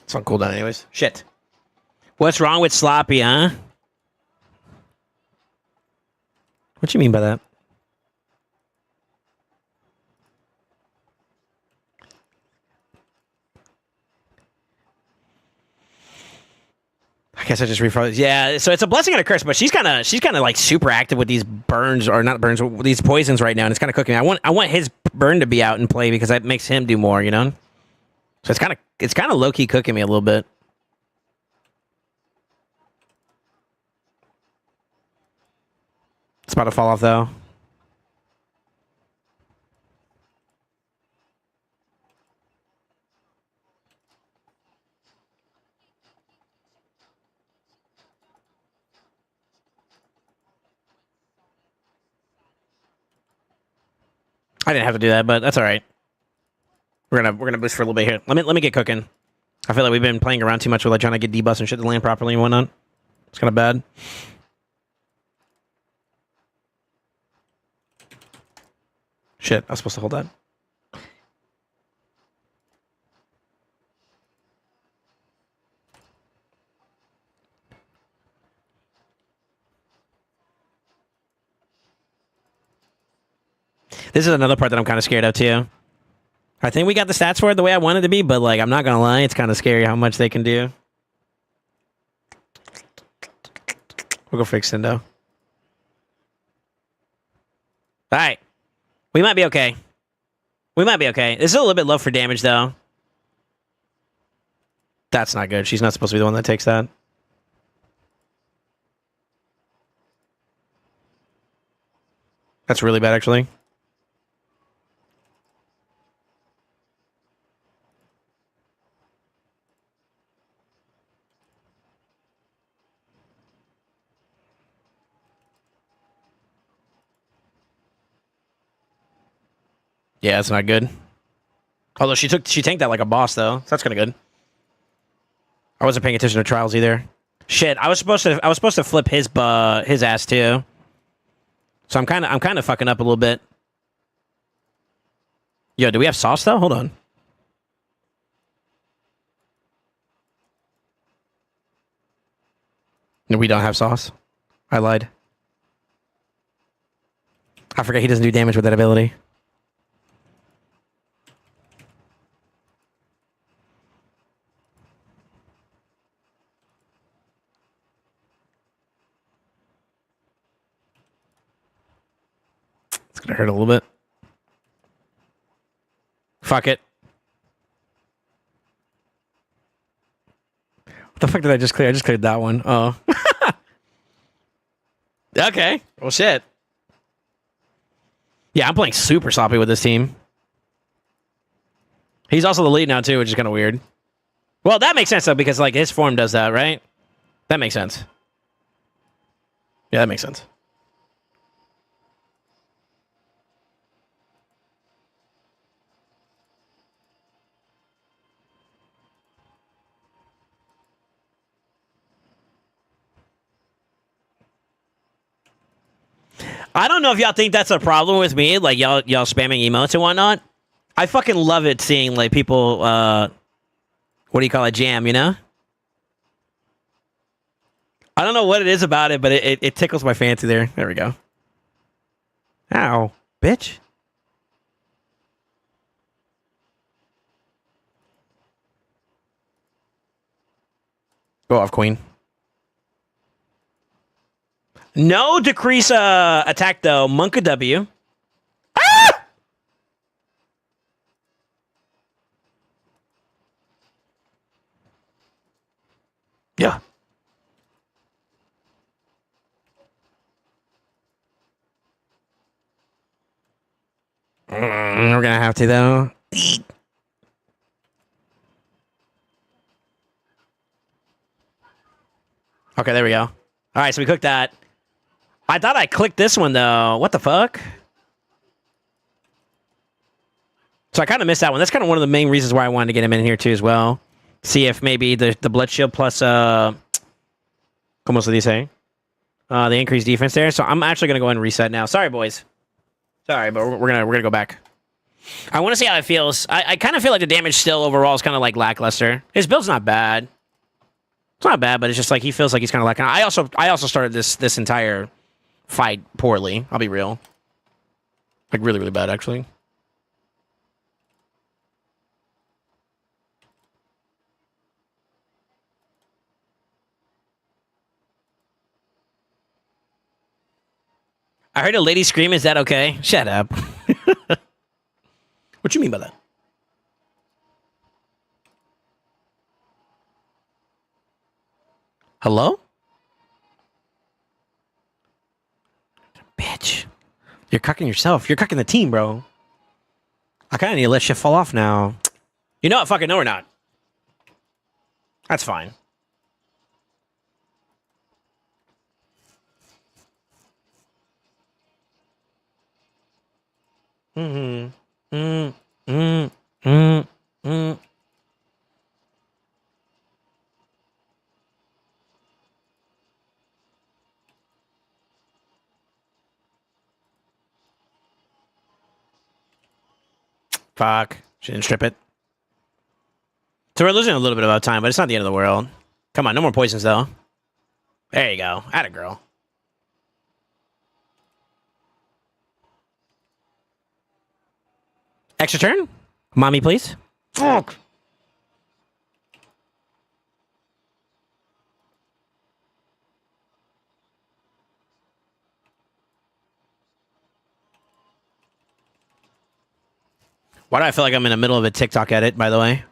It's on cooldown anyways. Shit. What's wrong with sloppy, huh? What you mean by that? I guess I just refroze. Yeah, so it's a blessing and a curse, but she's kind of like super active with these burns, or not burns, with these poisons right now, and it's kind of cooking me. I want his burn to be out and play because that makes him do more, you know. So it's kind of low key cooking me a little bit. It's about to fall off though. I didn't have to do that, but that's all right. We're gonna boost for a little bit here. Let me get cooking. I feel like we've been playing around too much with like trying to get debuffs and shit to land properly and whatnot. It's kind of bad. Shit, I was supposed to hold that. This is another part that I'm kind of scared of too. I think we got the stats for it the way I want it to be, but like I'm not gonna lie, it's kind of scary how much they can do. We'll go for Extendo. All right, we might be okay. We might be okay. This is a little bit low for damage though. That's not good. She's not supposed to be the one that takes that. That's really bad, actually. Yeah, that's not good. Although she tanked that like a boss though. So that's kind of good. I wasn't paying attention to trials either. Shit, I was supposed to flip his ass too. So I'm kind of fucking up a little bit. Yo, do we have sauce though? Hold on. No, we don't have sauce. I lied. I forgot he doesn't do damage with that ability. It's gonna hurt a little bit. Fuck it. What the fuck did I just clear? I just cleared that one. Oh. Okay. Well, shit. Yeah, I'm playing super sloppy with this team. He's also the lead now, too, which is kind of weird. Well, that makes sense, though, because, like, his form does that, right? That makes sense. Yeah, that makes sense. I don't know if y'all think that's a problem with me, like y'all spamming emotes and whatnot. I fucking love it seeing like people, what do you call it, jam, you know? I don't know what it is about it, but it tickles my fancy there. There we go. Ow, bitch. Go off, queen. No decrease attack, though. Monk a W. Ah! Yeah. We're gonna have to, though. Okay, there we go. All right, so we cooked that. I thought I clicked this one, though. What the fuck? So I kind of missed that one. That's kind of one of the main reasons why I wanted to get him in here, too, as well. See if maybe the blood shield plus, ¿cómo se dice? The increased defense there. So I'm actually going to go ahead and reset now. Sorry, boys. Sorry, but we're gonna go back. I want to see how it feels. I kind of feel like the damage still overall is kind of like lackluster. His build's not bad. It's not bad, but it's just like he feels like he's kind of lacking. I also started this entire fight poorly. I'll be real. Like really, really bad, actually. I heard a lady scream. Is that okay? Shut up. What you mean by that? Hello? Bitch. You're cucking yourself. You're cucking the team, bro. I kind of need to let shit fall off now. You know what? Fucking no, we're not. That's fine. Fuck. She didn't strip it. So we're losing a little bit of our time, but it's not the end of the world. Come on, no more poisons, though. There you go. Atta girl. Extra turn? Mommy, please. Fuck. Why do I feel like I'm in the middle of a TikTok edit, by the way?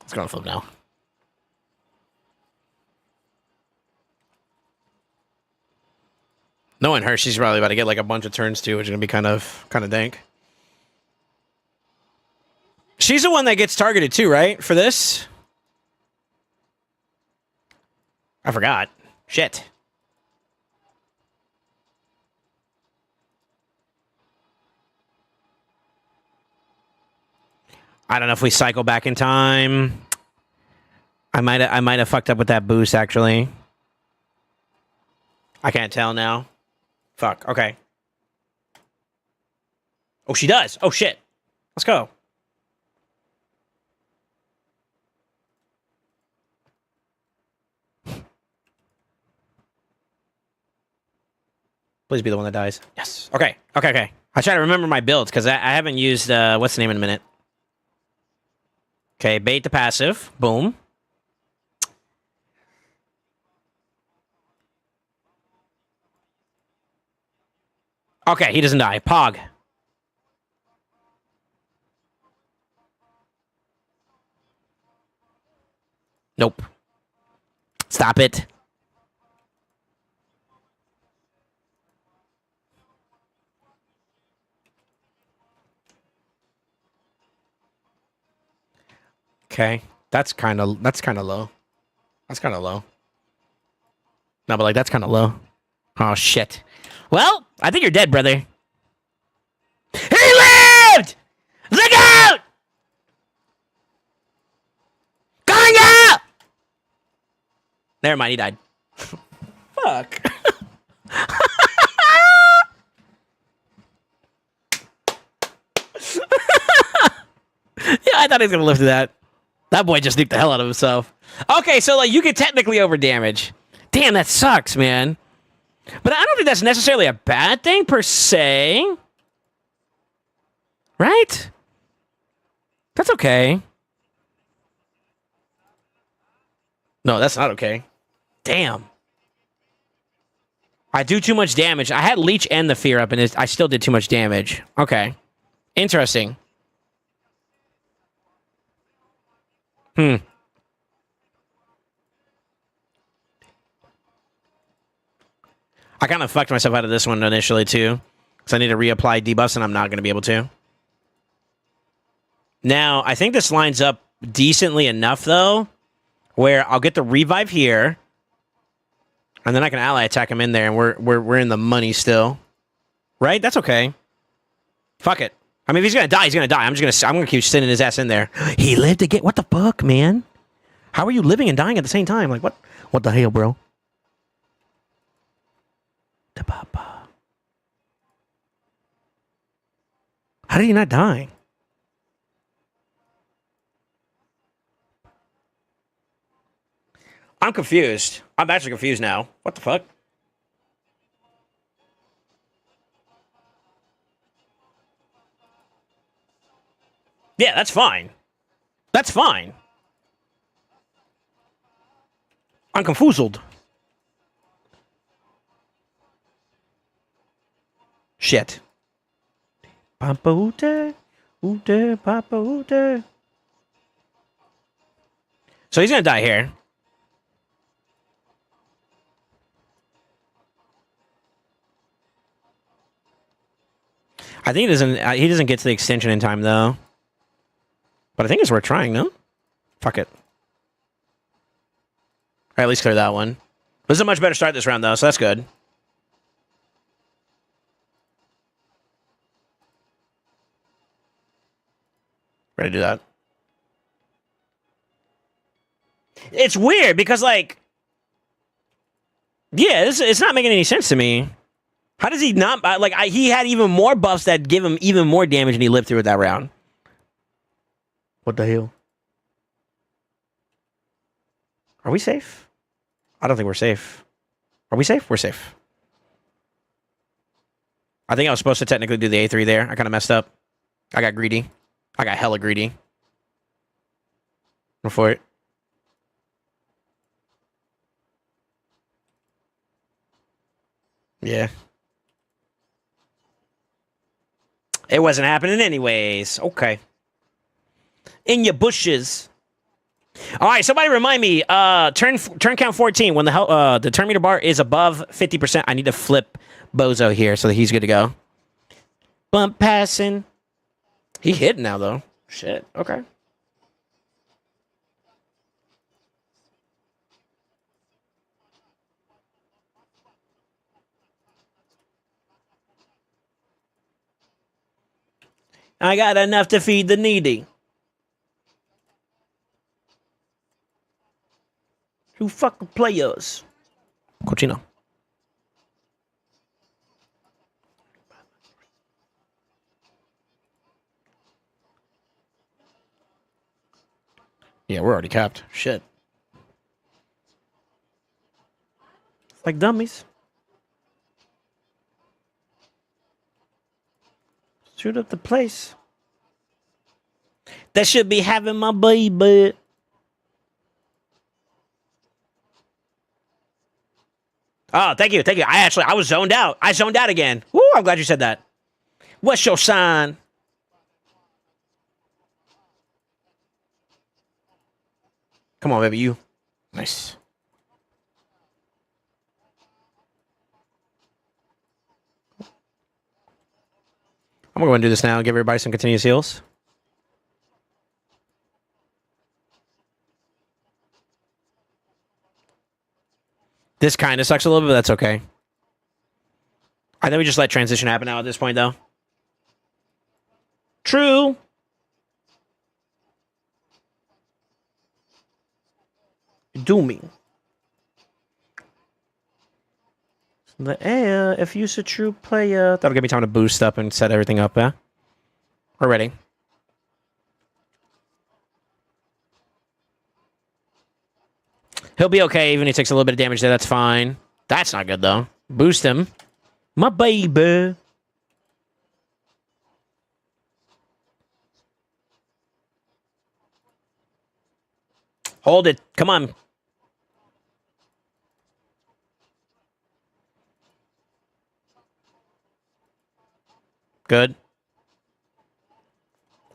Let's go on flip now. Knowing her, she's probably about to get like a bunch of turns too, which is gonna be kind of dank. She's the one that gets targeted too, right? For this? I forgot. Shit. I don't know if we cycle back in time. I might have fucked up with that boost, actually. I can't tell now. Fuck. Okay. Oh, she does. Oh, shit. Let's go. Please be the one that dies. Yes. Okay. Okay, okay. I try to remember my builds, because I haven't used, what's the name in a minute? Okay, bait the passive. Boom. Okay, he doesn't die. Pog. Nope. Stop it. Okay. That's kind of low. That's kind of low. No, but like that's kind of low. Oh shit. Well, I think you're dead, brother. He lived! Look out! Going out! Never mind, he died. Fuck. Yeah, I thought he was gonna live to that. That boy just nuked the hell out of himself. Okay, so like you could technically over damage. Damn, that sucks, man. But I don't think that's necessarily a bad thing per se. Right? That's okay. No, that's not okay. Damn. I do too much damage. I had Leech and the Fear up, and I still did too much damage. Okay. Interesting. I kind of fucked myself out of this one initially, too. Because I need to reapply debuffs, and I'm not going to be able to. Now, I think this lines up decently enough, though, where I'll get the revive here, and then I can ally attack him in there, and we're in the money still. Right? That's okay. Fuck it. I mean, if he's gonna die, he's gonna die. I'm gonna keep sending his ass in there. He lived to get... What the fuck, man? How are you living and dying at the same time? Like, what? What the hell, bro? How did he not die? I'm confused. I'm actually confused now. What the fuck? Yeah, that's fine. That's fine. I'm confused. Shit. Papa ute, ute, papa ute. So he's gonna die here. I think he doesn't get to the extension in time though. But I think it's worth trying, no? Fuck it. Or at least clear that one. This is a much better start this round though, so that's good. Ready to do that. It's weird because, like, yeah, it's not making any sense to me. How does he not, like, he had even more buffs that give him even more damage and he lived through it that round. What the hell? Are we safe? I don't think we're safe. Are we safe? We're safe. I think I was supposed to technically do the A3 there. I kind of messed up. I got greedy. I got hella greedy. Go for it. Yeah. It wasn't happening anyways. Okay. In your bushes. All right, somebody remind me. Turn count 14. When the turn meter bar is above 50%, I need to flip Bozo here so that he's good to go. Bump passing. He hit now, though. Shit. Okay. I got enough to feed the needy. Who fucking players? Cochino. Yeah, we're already capped. Shit. Like dummies. Shoot up the place. That should be having my baby. Oh, thank you, thank you. I was zoned out. I zoned out again. Woo, I'm glad you said that. What's your sign? Come on, baby, you. Nice. I'm gonna go and do this now and give everybody some continuous heals. This kind of sucks a little bit, but that's okay. I think we just let transition happen now at this point, though. True. Do me. The air, if you're a true player. That'll give me time to boost up and set everything up, yeah? We're ready. He'll be okay, even if he takes a little bit of damage there. That's fine. That's not good, though. Boost him. My baby. Hold it. Come on. Good.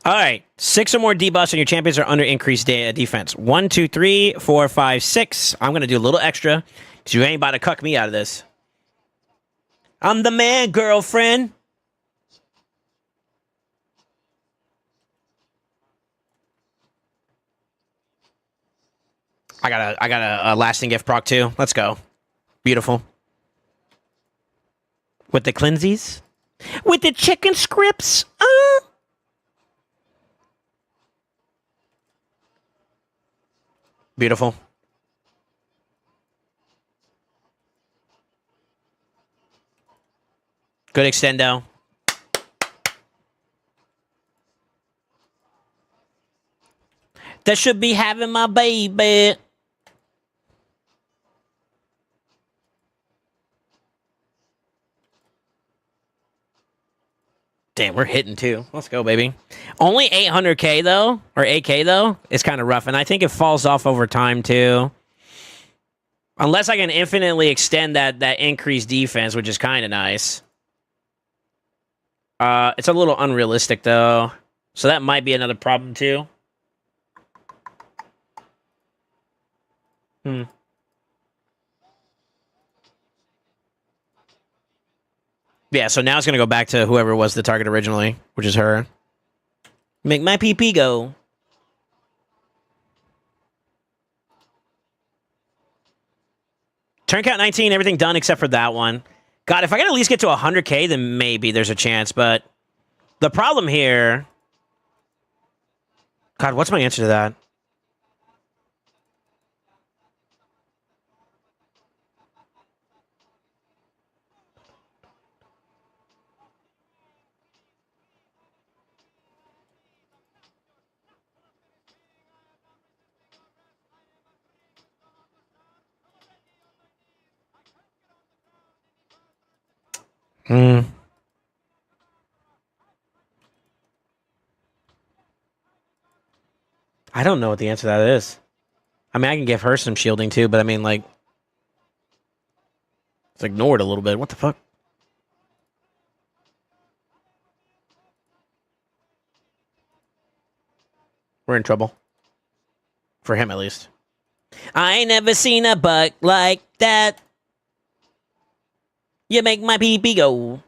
All right. 6 or more debuffs and your champions are under increased defense. 1, 2, 3, 4, 5, 6. I'm going to do a little extra because you ain't about to cuck me out of this. I'm the man, girlfriend. I got a lasting gift proc too. Let's go. Beautiful. With the cleansies? With the chicken scripts? Beautiful. Good extendo. That should be having my baby. Damn, we're hitting too. Let's go, baby. Only 800k though, or 8k though, is kind of rough, and I think it falls off over time too. Unless I can infinitely extend that increased defense, which is kind of nice. It's a little unrealistic though, so that might be another problem too. Yeah, so now it's going to go back to whoever was the target originally, which is her. Make my PP go. Turn count 19, everything done except for that one. God, if I can at least get to 100k, then maybe there's a chance, but the problem here... God, what's my answer to that? I don't know what the answer to that is. I mean, I can give her some shielding too, but I mean, like... It's ignored a little bit. What the fuck? We're in trouble. For him, at least. I ain't never seen a buck like that. You make my pee-pee go.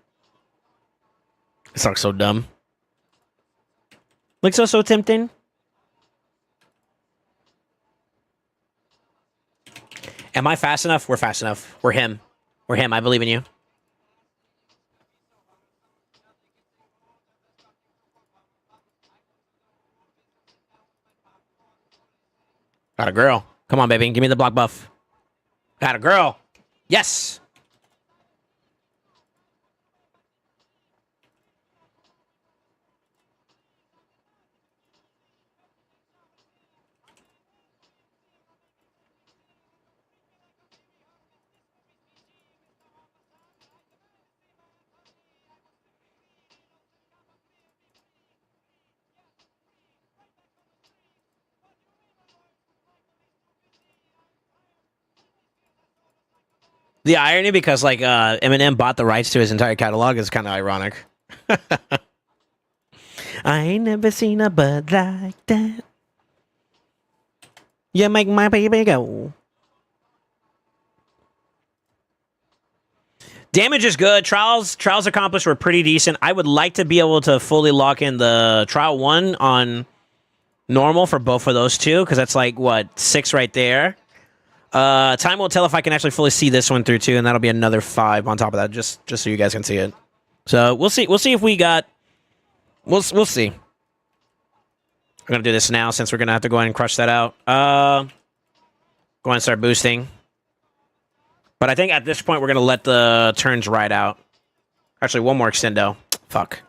This song's so dumb. Looks so tempting. Am I fast enough? We're fast enough. We're him. We're him. I believe in you. Got a girl. Come on, baby. Give me the block buff. Got a girl. Yes. The irony, because like Eminem bought the rights to his entire catalog, is kind of ironic. I ain't never seen a bud like that. You make my baby go. Damage is good. Trials accomplished were pretty decent. I would like to be able to fully lock in the trial 1 on normal for both of those two, because that's like what, 6 right there. Time will tell if I can actually fully see this one through too, and that'll be another 5 on top of that, just so you guys can see it. So we'll see if we got. We'll see. I'm gonna do this now since we're gonna have to go ahead and crush that out. Go ahead and start boosting. But I think at this point we're gonna let the turns ride out. Actually, one more extendo. Fuck.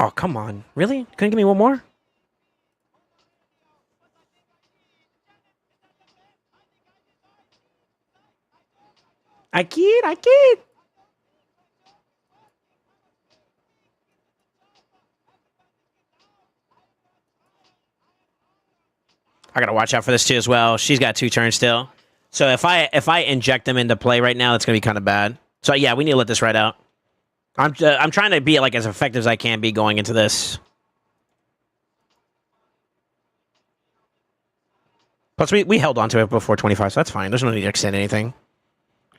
Oh, come on. Really? Couldn't give me one more? I kid. I gotta watch out for this too as well. She's got 2 turns still. So if I inject them into play right now, it's gonna be kind of bad. So yeah, we need to let this ride out. I'm trying to be like as effective as I can be going into this. Plus we held on to it before 25, so that's fine. There's no need to extend anything.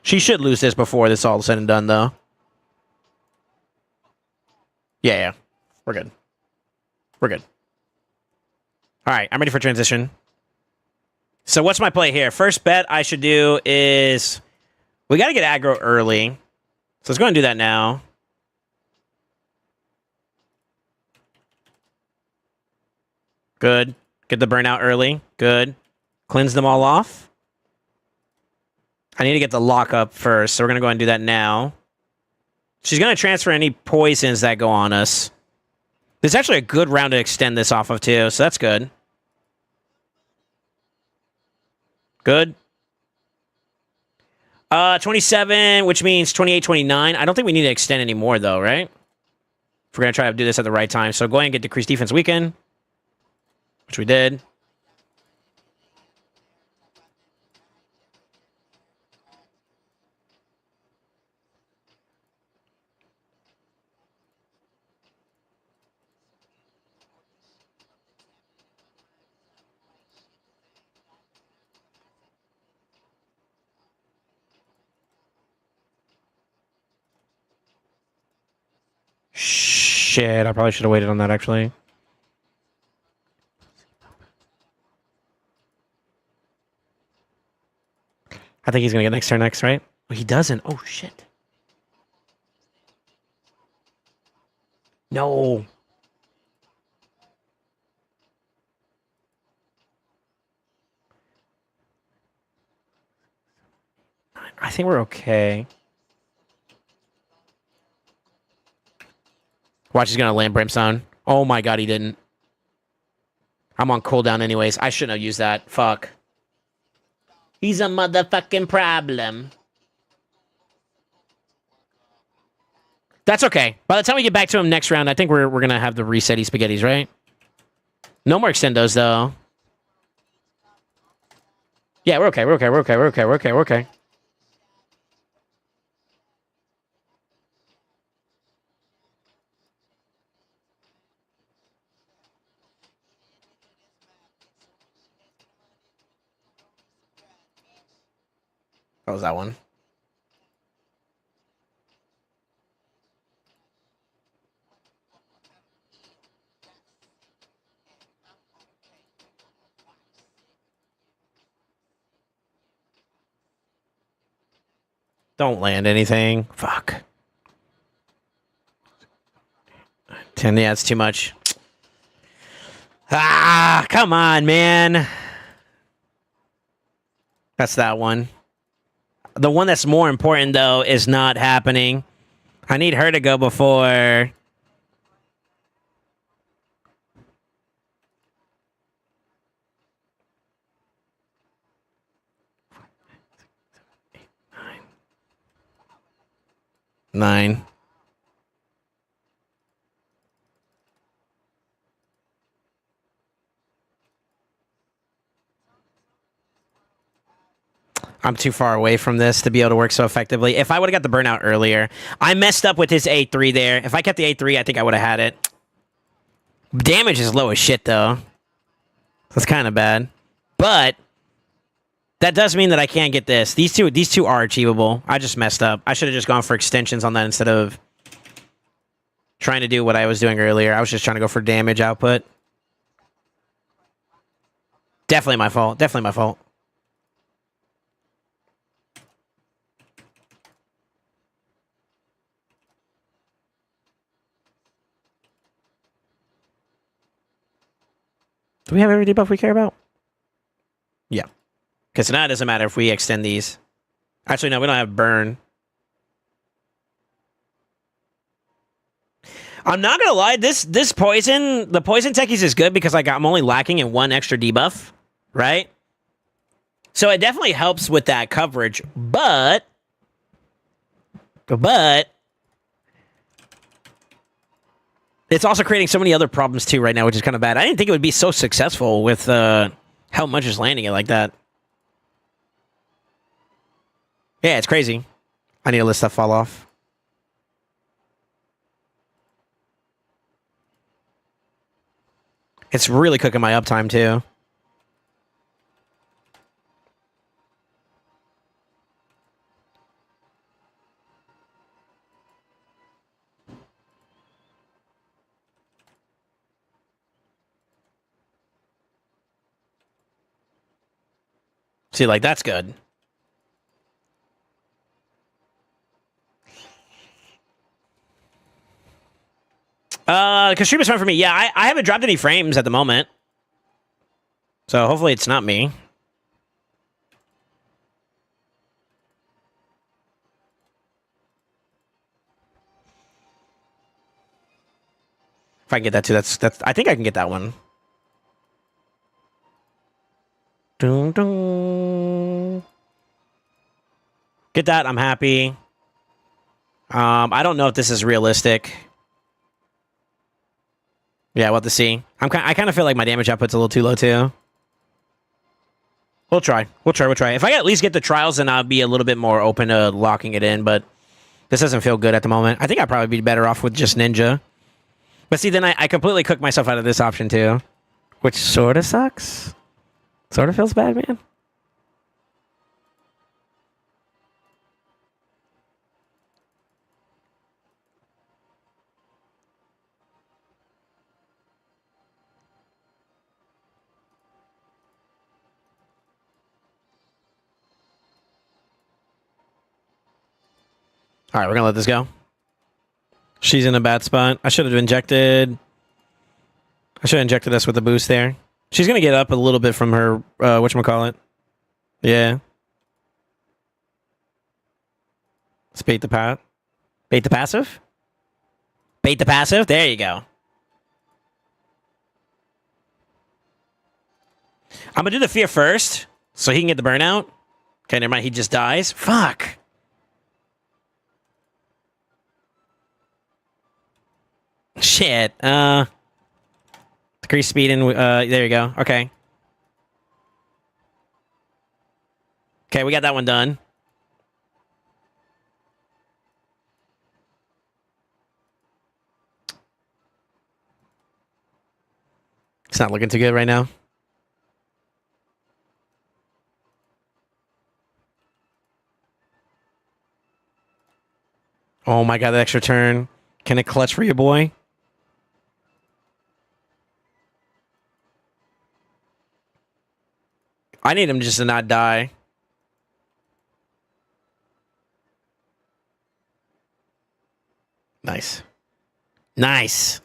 She should lose this before this all said and done, though. Yeah. We're good. We're good. All right, I'm ready for transition. So what's my play here? First bet I should do is... We got to get aggro early. So let's go and do that now. Good. Get the burnout early. Good. Cleanse them all off. I need to get the lock up first, so we're going to go ahead and do that now. She's going to transfer any poisons that go on us. This is actually a good round to extend this off of, too, so that's good. Good. 27, which means 28, 29. I don't think we need to extend any more, though, right? If we're going to try to do this at the right time. So go ahead and get decreased defense weaken, which we did. Shit, I probably should have waited on that, actually. I think he's going to get next turn next, right? Oh, he doesn't. Oh, shit. No. I think we're okay. Watch, he's going to land Brimstone. Oh my god, he didn't. I'm on cooldown anyways. I shouldn't have used that. Fuck. He's a motherfucking problem. That's okay. By the time we get back to him next round, I think we're going to have the resetty spaghettis, right? No more extendos, though. Yeah, we're okay. We're okay. We're okay. We're okay. We're okay. We're okay. What was that one? Don't land anything. Fuck. 10, yeah, it's too much. Ah! Ah, come on, man. That's that one. The one that's more important, though, is not happening. I need her to go before. Nine. I'm too far away from this to be able to work so effectively. If I would have got the burnout earlier, I messed up with his A3 there. If I kept the A3, I think I would have had it. Damage is low as shit, though. That's kind of bad. But that does mean that I can't get this. These two are achievable. I just messed up. I should have just gone for extensions on that instead of trying to do what I was doing earlier. I was just trying to go for damage output. Definitely my fault. Definitely my fault. Do we have every debuff we care about? Yeah. Because now it doesn't matter if we extend these. Actually, no, we don't have burn. I'm not gonna lie, this poison, the poison techies is good because like I'm only lacking in one extra debuff, right? So it definitely helps with that coverage, but it's also creating so many other problems too right now, which is kind of bad. I didn't think it would be so successful with how much is landing it like that. Yeah, it's crazy. I need to let stuff fall off. It's really cooking my uptime, too. See, like, that's good. Because stream is fun for me. Yeah, I haven't dropped any frames at the moment. So hopefully it's not me. If I can get that too, that's I think I can get that one. Dun, dun. Get that, I'm happy. I don't know if this is realistic. Yeah, we'll have to see. I kind of feel like my damage output's a little too low, too. We'll try. We'll try. If I at least get the trials, then I'll be a little bit more open to locking it in, but this doesn't feel good at the moment. I think I'd probably be better off with just Ninja. But see, then I completely cooked myself out of this option, too. Which sort of sucks. Sort of feels bad, man. All right, we're going to let this go. She's in a bad spot. I should have injected us with the boost there. She's going to get up a little bit from her, whatchamacallit. Yeah. Let's bait the pat. Bait the passive? Bait the passive? There you go. I'm going to do the fear first, so he can get the burnout. Okay, never mind. He just dies. Fuck. Shit. Decrease speed and there you go. Okay. Okay, we got that one done. It's not looking too good right now. Oh my god, that extra turn. Can it clutch for your boy? I need him just to not die. Nice. Nice.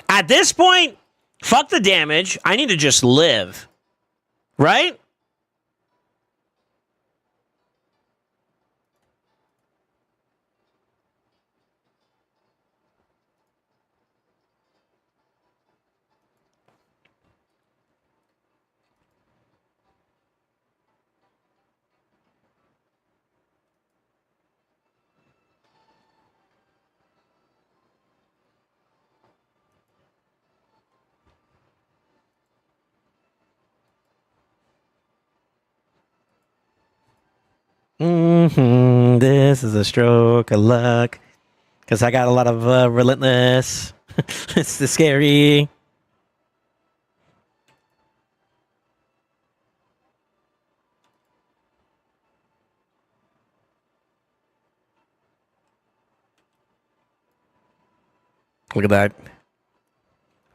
At this point, Fuck the damage. I need to just live. Right? This is a stroke of luck. Because I got a lot of relentless. It's the scary. Look at that.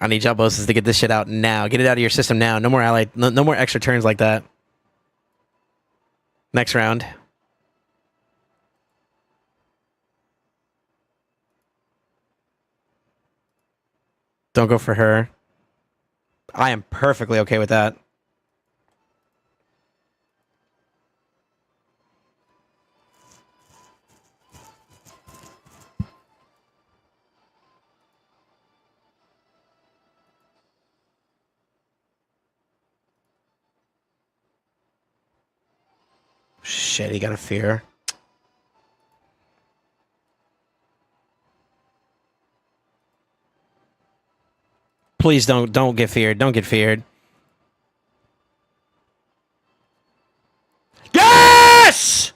I need y'all bosses to get this shit out now. Get it out of your system now. No more ally. No more extra turns like that. Next round. Don't go for her. I am perfectly okay with that. Shit, he got a fear. Please don't get feared. Don't get feared. Yes!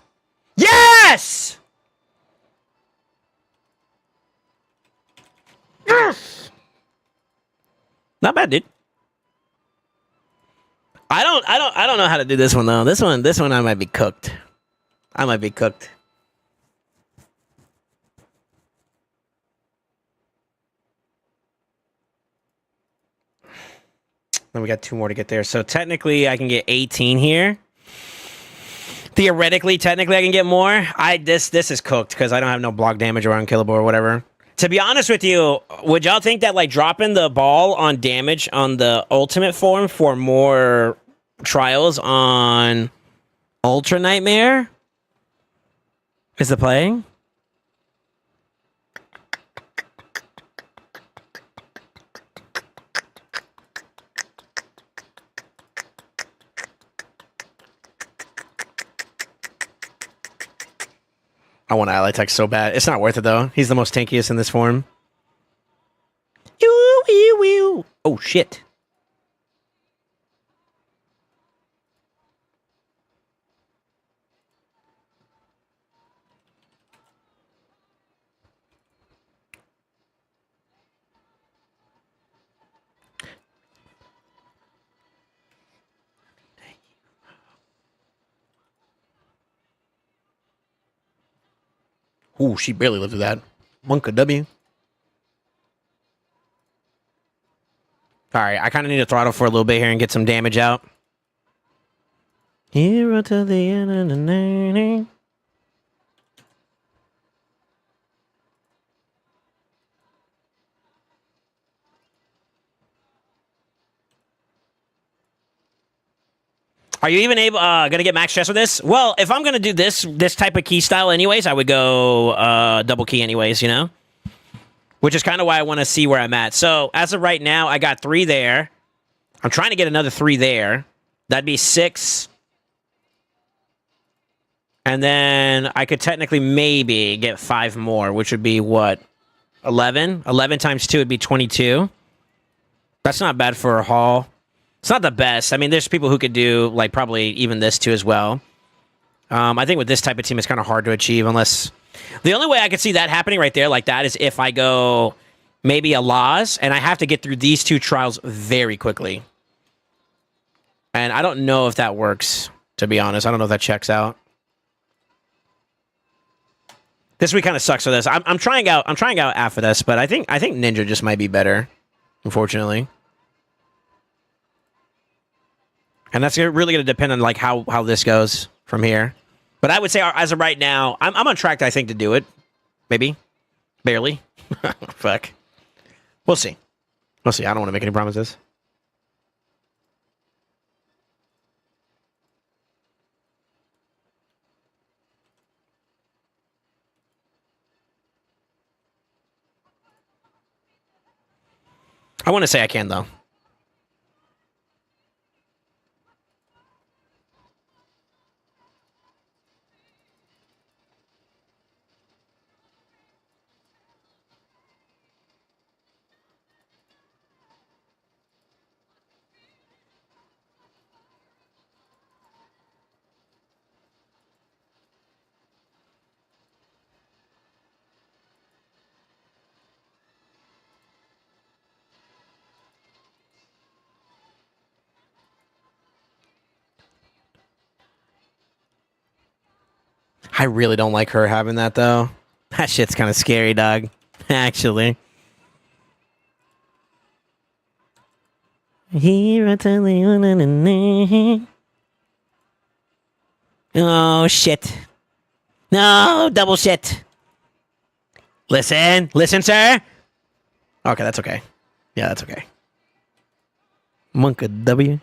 Yes! Yes! Not bad, dude. I don't know how to do this one though. This one I might be cooked. I might be cooked. Then we got 2 more to get there. So technically I can get 18 here. Theoretically, technically I can get more. This is cooked because I don't have no block damage or unkillable or whatever. To be honest with you, would y'all think that like dropping the ball on damage on the ultimate form for more trials on Ultra Nightmare is the play? I want ally tech so bad. It's not worth it though. He's the most tankiest in this form. Oh shit. Ooh, she barely lived with that. Monka W. Alright, I kind of need to throttle for a little bit here and get some damage out. Hero to the end of the night. Are you even able gonna get max stress with this? Well, if I'm gonna do this type of key style anyways, I would go double key anyways, you know? Which is kind of why I want to see where I'm at. So, as of right now, I got 3 there. I'm trying to get another 3 there. That'd be 6. And then I could technically maybe get 5 more, which would be what? 11? 11 times 2 would be 22. That's not bad for a haul. It's not the best. I mean, there's people who could do, like, probably even this too as well. I think with this type of team, it's kind of hard to achieve unless... The only way I could see that happening right there like that is if I go maybe a Laws, and I have to get through these 2 trials very quickly. And I don't know if that works, to be honest. I don't know if that checks out. This week kind of sucks for this. I'm trying out after this, but I think Ninja just might be better, unfortunately. And that's really going to depend on like how this goes from here. But I would say as of right now, I'm on track, I think, to do it. Maybe. Barely. Fuck. We'll see. We'll see. I don't want to make any promises. I want to say I can, though. I really don't like her having that, though. That shit's kind of scary, dog. Actually. Oh, shit. No, double shit. Listen. Listen, sir. Okay, that's okay. Yeah, that's okay. Monka W.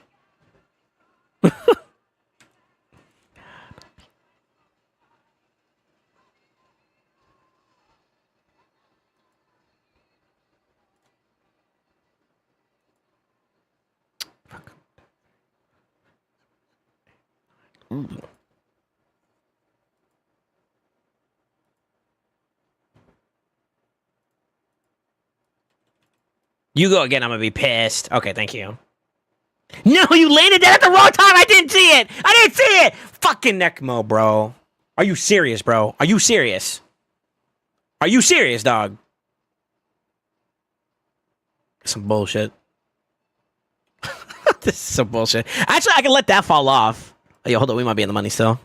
Ooh. You go again, I'm gonna be pissed. Okay, thank you. No, you landed that at the wrong time. I didn't see it. I didn't see it. Fucking Necmo, bro. Are you serious, bro? Are you serious? Are you serious, dog? Some bullshit. This is some bullshit. Actually, I can let that fall off. Oh, yo, hold on. We might be in the money still.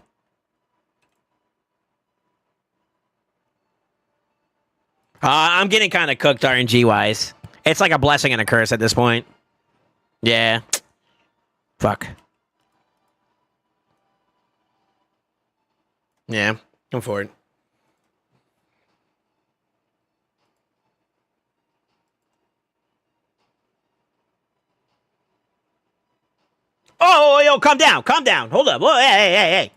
I'm getting kind of cooked RNG-wise. It's like a blessing and a curse at this point. Yeah. Fuck. Yeah. Come forward. Oh, yo, calm down. Calm down. Hold up. Whoa, hey.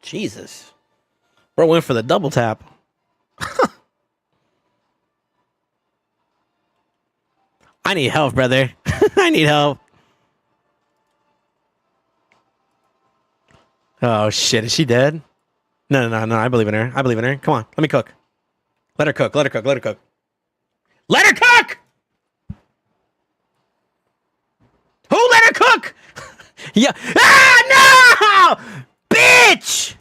Jesus. Bro went for the double tap. I need help, brother. I need help. Oh, shit. Is she dead? No. I believe in her. Come on. Let me cook. Let her cook. Let her cook. Who let her cook? Yeah. Ah, no! Bitch!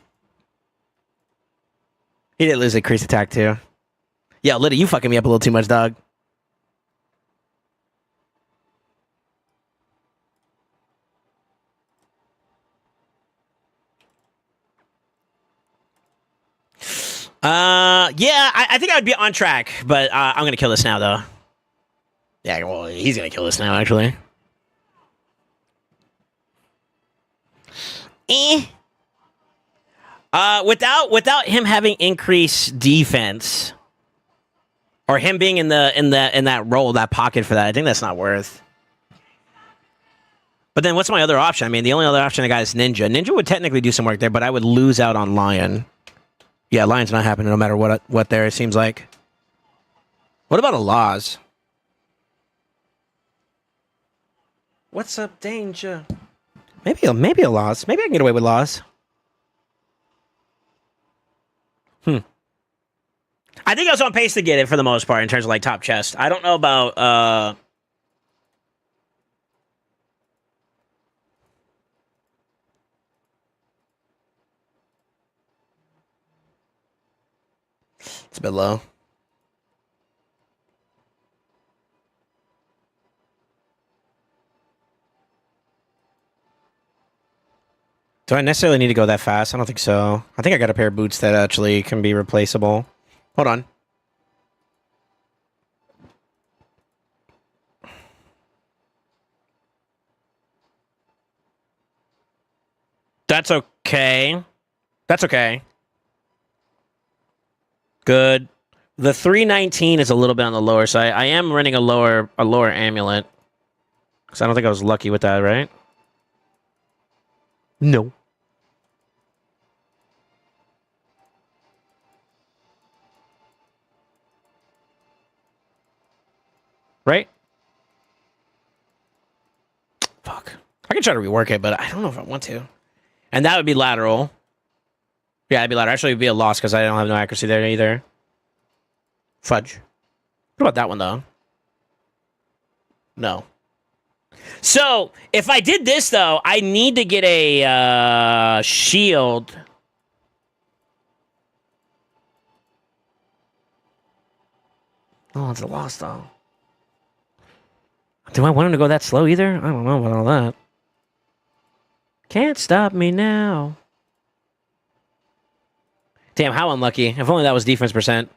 He didn't lose a increased attack, too. Yo, Liddy, you fucking me up a little too much, dog. Yeah, I think I would be on track, but I'm gonna kill this now, though. Yeah, well, he's gonna kill this now, actually. Without him having increased defense, or him being in that role, that pocket for that, I think that's not worth. But then what's my other option? I mean, the only other option I got is Ninja. Ninja would technically do some work there, but I would lose out on Lion. Yeah, Lion's not happening no matter what there, it seems like. What about a Laws? What's up, Danger? Maybe a Laws. Maybe I can get away with Laws. I think I was on pace to get it for the most part in terms of like top chest. I don't know about it's a bit low. Do I necessarily need to go that fast? I don't think so. I think I got a pair of boots that actually can be replaceable. Hold on. That's okay. That's okay. Good. The 319 is a little bit on the lower side. I am running a lower amulet. Because I don't think I was lucky with that, right? No. Right? Fuck. I can try to rework it, but I don't know if I want to. And that would be lateral. Yeah, it'd be lateral. Actually, it'd be a loss because I don't have no accuracy there either. Fudge. What about that one, though? No. So, if I did this, though, I need to get a shield. Oh, it's a loss, though. Do I want him to go that slow either? I don't know about all that. Can't stop me now. Damn, how unlucky. If only that was defense percent.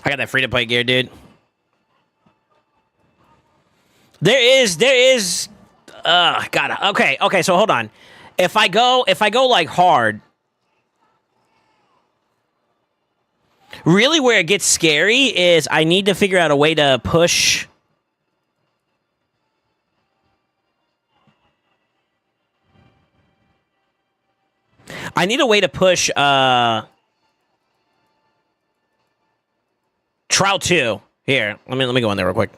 I got that free-to-play gear, dude. There is God. Okay, so hold on. If I go like hard, really where it gets scary is I need to figure out a way to push. I need a way to push trial 2. Here, let me go in there real quick.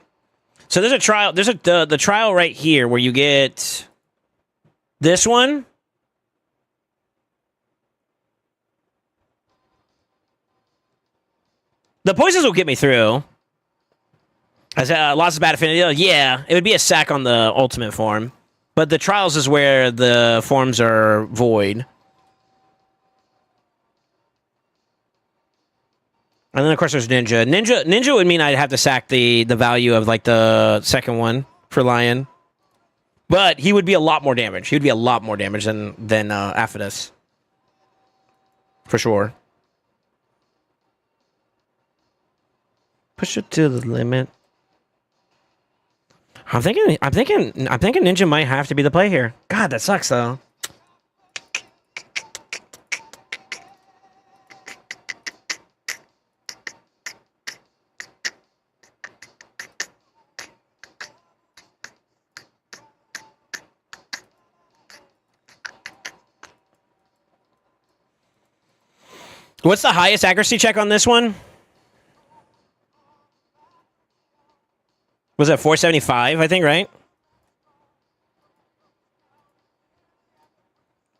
So there's a trial. There's the trial right here where you get this one. The poisons will get me through. As lots of bad affinity. Yeah, it would be a sack on the ultimate form, but the trials is where the forms are void. And then, of course, there's Ninja. Ninja would mean I'd have to sack the value of, like, the second one for Lion. But he would be a lot more damage. He would be a lot more damage than Aphidus. For sure. Push it to the limit. I'm thinking Ninja might have to be the play here. God, that sucks, though. What's the highest accuracy check on this one? Was that 475, I think, right?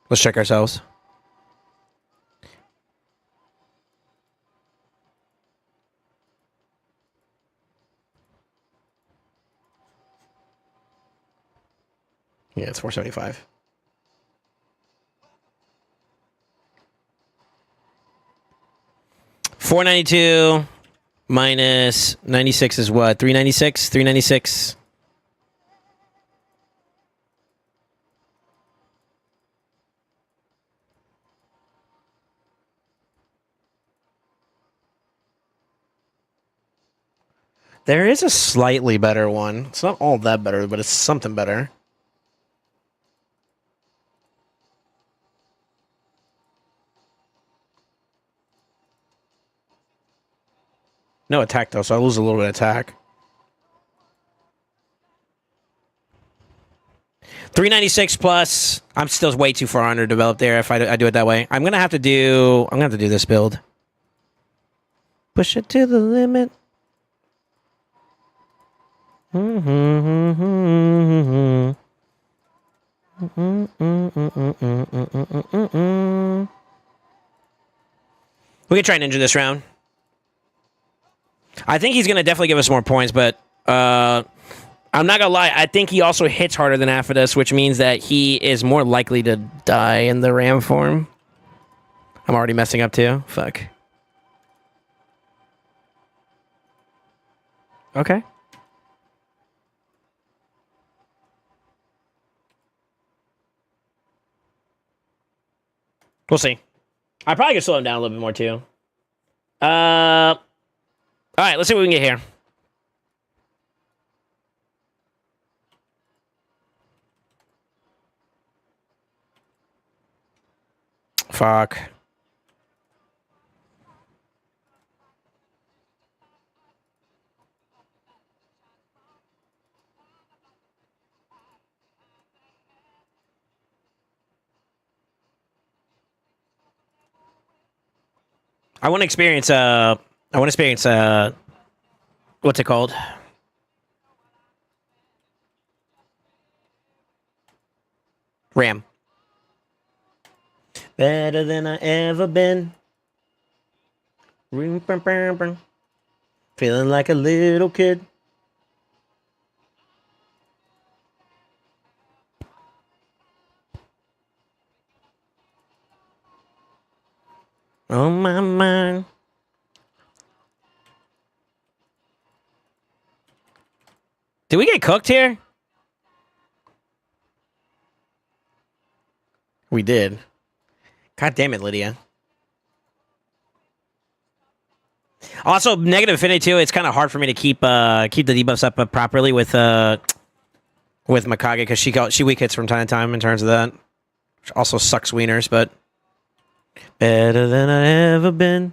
Let's check ourselves. Yeah, it's 475. $492 minus 96 is what? 396? 396. There is a slightly better one. It's not all that better, but it's something better. No attack, though, so I lose a little bit of attack. 396 plus. I'm still way too far underdeveloped there if I do it that way. I'm gonna have to do this build. Push it to the limit. We can try Ninja this round. I think he's going to definitely give us more points, but I'm not going to lie. I think he also hits harder than Aphidus, which means that he is more likely to die in the ram form. I'm already messing up too. Fuck. Okay. We'll see. I probably could slow him down a little bit more too. All right, let's see what we can get here. Fuck. I want to experience. What's it called? Ram. Better than I ever been. Feeling like a little kid. On my mind. Did we get cooked here? We did. God damn it, Lydia. Also, negative affinity too. It's kind of hard for me to keep the debuffs up properly with Mikage because she weak hits from time to time in terms of that. Which also sucks wieners, but better than I ever been.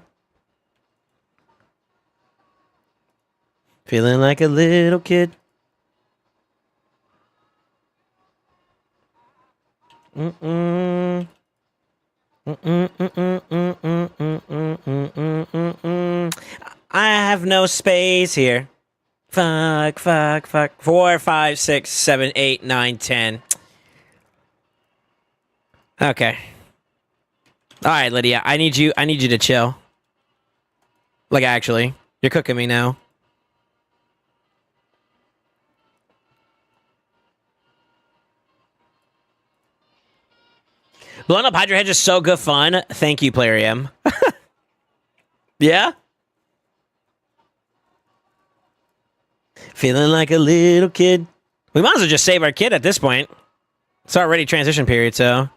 Feeling like a little kid. Mm-mm. I have no space here. Fuck. 4, 5, 6, 7, 8, 9, 10. Okay. All right, Lydia. I need you to chill. Like, actually, you're cooking me now. Blowing up Hydra Hedge is so good fun. Thank you, Player M. Yeah? Feeling like a little kid. We might as well just save our kid at this point. It's already transition period, so.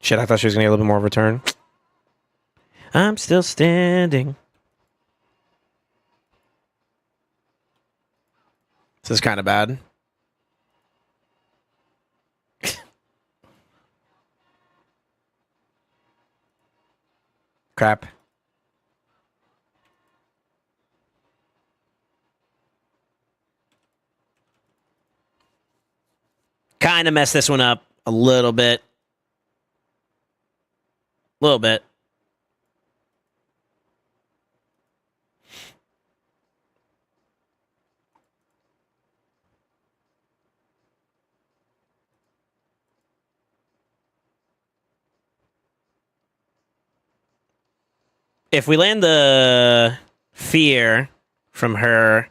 Shit, I thought she was going to get a little bit more of a return. I'm still standing. This is kind of bad. Crap. Kind of messed this one up a little bit. A little bit. If we land the fear from her...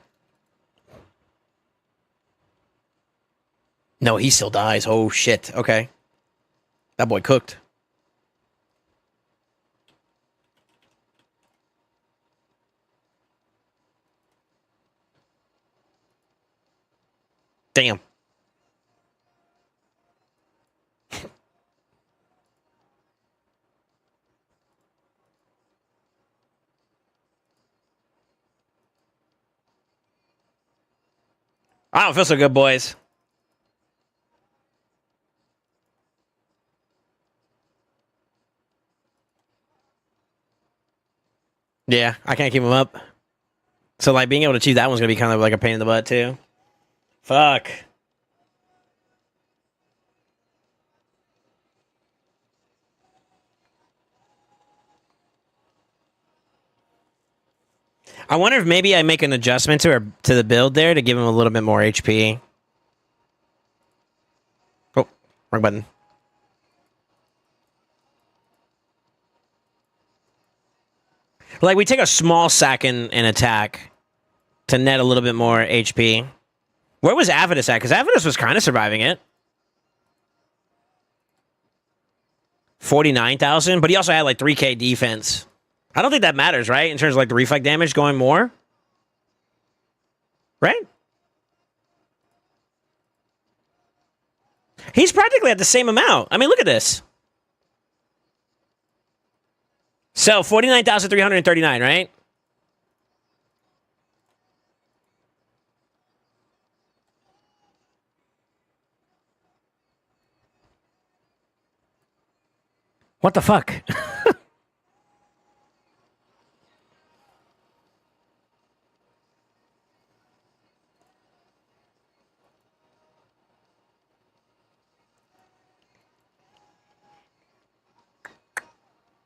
No, he still dies. Oh, shit. Okay. That boy cooked. Damn. I don't feel so good, boys. Yeah, I can't keep him up. So, like, being able to achieve that one's going to be kind of like a pain in the butt, too. Fuck. I wonder if maybe I make an adjustment to the build there to give him a little bit more HP. Oh, wrong button. Like, we take a small sack in attack to net a little bit more HP. Where was Avidus at? Because Avidus was kind of surviving it. 49,000, but he also had like 3k defense. I don't think that matters, right? In terms of like the reflect damage going more. Right? He's practically at the same amount. I mean, look at this. So 49,339, right? What the fuck?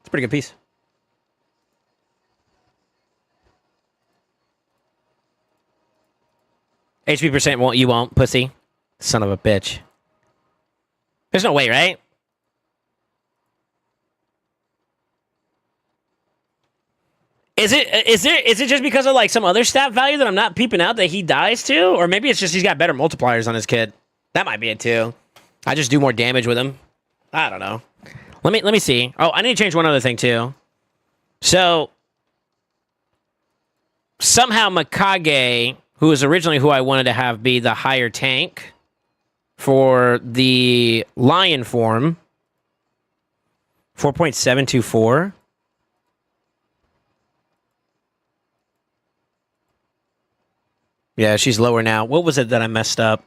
It's a pretty good piece. HP percent won't, you won't, pussy. Son of a bitch. There's no way, right? Is it just because of like some other stat value that I'm not peeping out that he dies to? Or maybe it's just he's got better multipliers on his kid. That might be it too. I just do more damage with him. I don't know. Let me see. Oh, I need to change one other thing too. So somehow Mikage, who was originally who I wanted to have be the higher tank for the lion form, 4.724. Yeah, she's lower now. What was it that I messed up?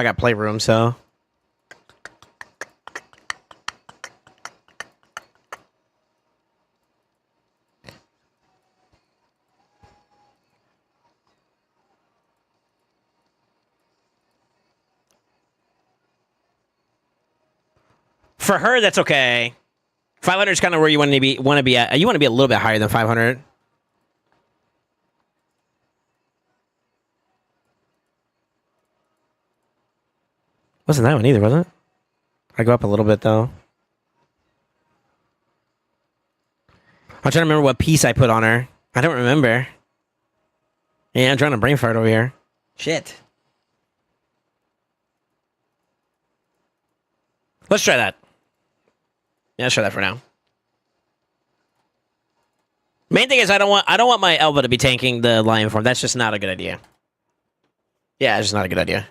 I got playroom, so. For her, that's okay. 500 is kind of where you want to be at. You want to be a little bit higher than 500. Wasn't that one either, was it? I go up a little bit though. I'm trying to remember what piece I put on her. I don't remember. Yeah, I'm trying to brain fart over here. Shit. Let's try that. Yeah, let's try that for now. Main thing is I don't want my elbow to be tanking the lion form. That's just not a good idea. Yeah, it's just not a good idea.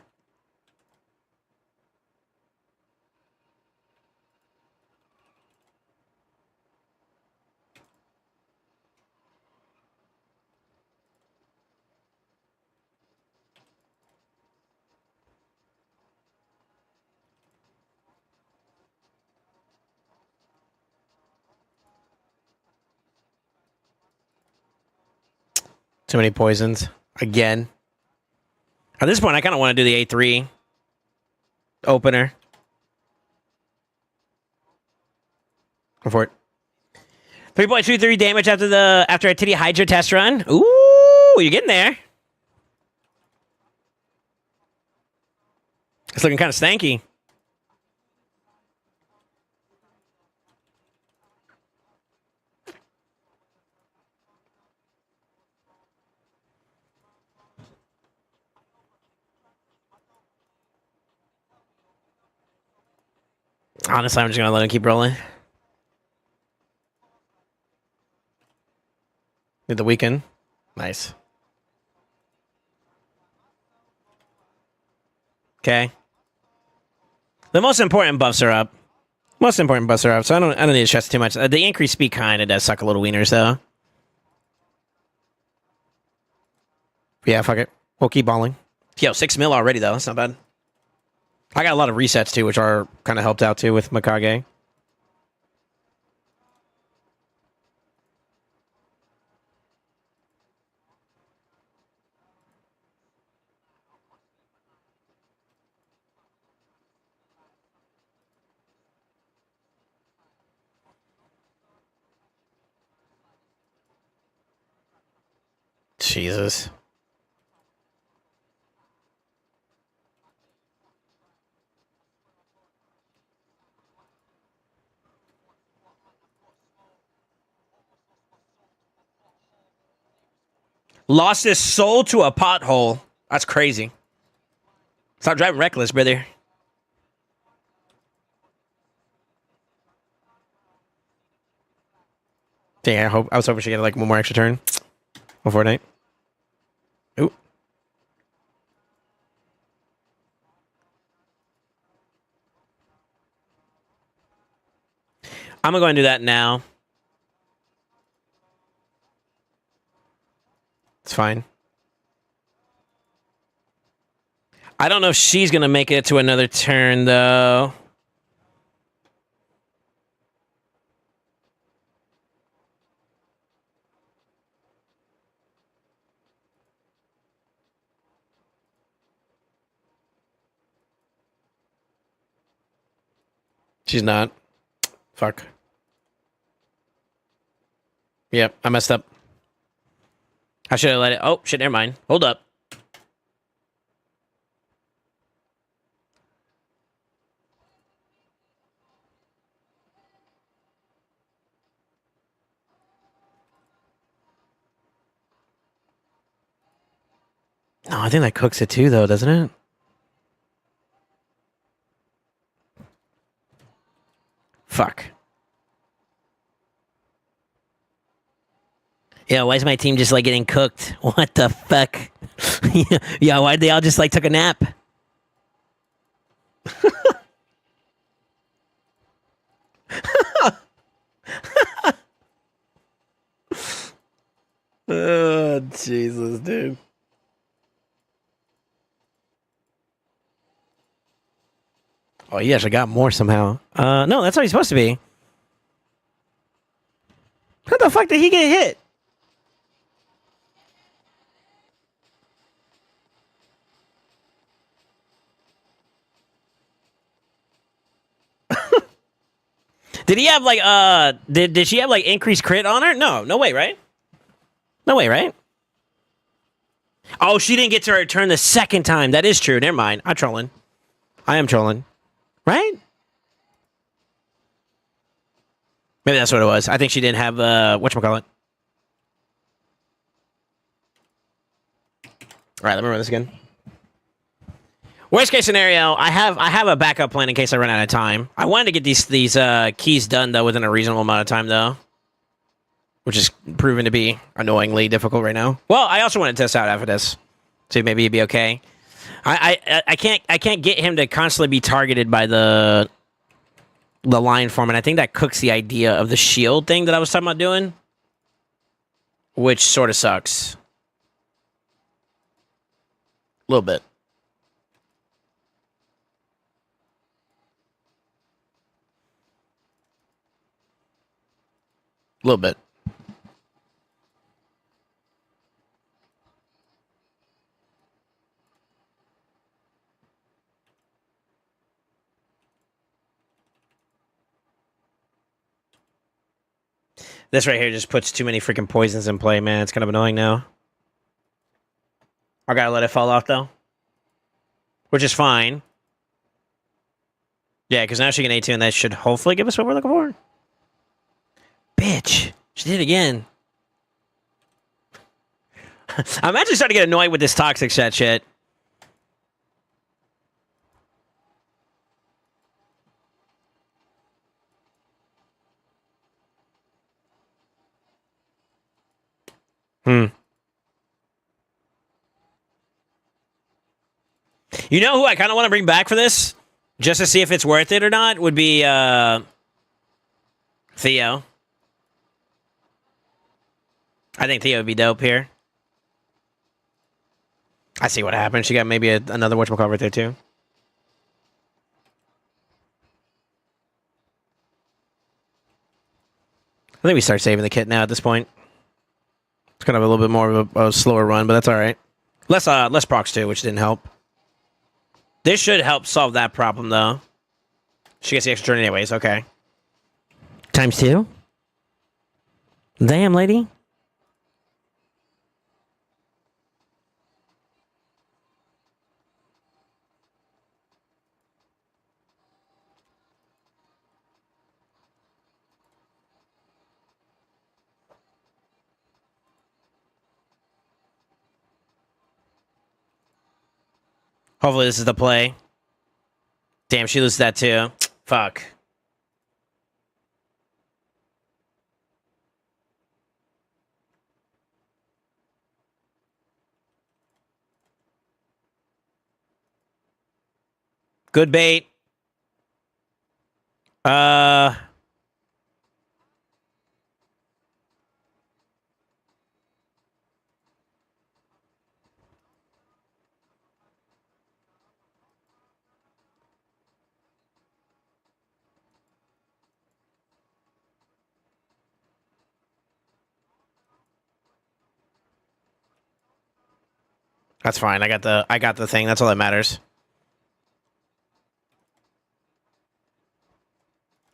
Too many poisons. Again. At this point, I kind of want to do the A3 opener. Go for it. 3.23 damage after a titty Hydra test run. Ooh, you're getting there. It's looking kind of stanky. Honestly, I'm just going to let him keep rolling. Did the weekend. Nice. Okay. The most important buffs are up. So I don't need to stress too much. The increased speed kind of does suck a little wieners, though. Yeah, fuck it. We'll keep balling. Yo, 6 mil already, though. That's not bad. I got a lot of resets, too, which are kind of helped out, too, with Mikage. Jesus. Lost his soul to a pothole. That's crazy. Stop driving reckless, brother. Dang, I was hoping she get like one more extra turn. One Fortnite. Ooh. I'm gonna go and do that now. It's fine. I don't know if she's gonna make it to another turn though. She's not. Fuck. Yep, I messed up. I should have let it. Oh, shit, never mind. Hold up. No, I think that cooks it too, though, doesn't it? Fuck. Yeah, why is my team just like getting cooked? What the fuck? Yeah, why'd they all just like took a nap? Oh, Jesus, dude. Oh, yes, I got more somehow. No, that's how he's supposed to be. How the fuck did he get hit? Did he have like did she have like increased crit on her? No way, right? No way, right? Oh, she didn't get to return the second time. That is true. Never mind. I'm trolling. I am trolling. Right? Maybe that's what it was. I think she didn't have whatchamacallit. Alright, let me run this again. Worst case scenario, I have a backup plan in case I run out of time. I wanted to get these keys done though within a reasonable amount of time though, which is proven to be annoyingly difficult right now. Well, I also want to test out after this, see if maybe he'd be okay. I can't get him to constantly be targeted by the line form, and I think that cooks the idea of the shield thing that I was talking about doing, which sort of sucks a little bit. A little bit. This right here just puts too many freaking poisons in play, man. It's kind of annoying now. I gotta let it fall off, though. Which is fine. Yeah, because now she can A2, and that should hopefully give us what we're looking for. Bitch. She did it again. I'm actually starting to get annoyed with this toxic shit. You know who I kind of want to bring back for this? Just to see if it's worth it or not, would be, Theo. I think Theo would be dope here. I see what happened. She got maybe another whatchamacallit right there, too. I think we start saving the kit now at this point. It's kind of a little bit more of a slower run, but that's all right. Less procs, too, which didn't help. This should help solve that problem, though. She gets the extra turn anyways, okay. Times 2? Damn, lady. Hopefully this is the play. Damn, she loses that too. Fuck. Good bait. That's fine. I got the thing. That's all that matters.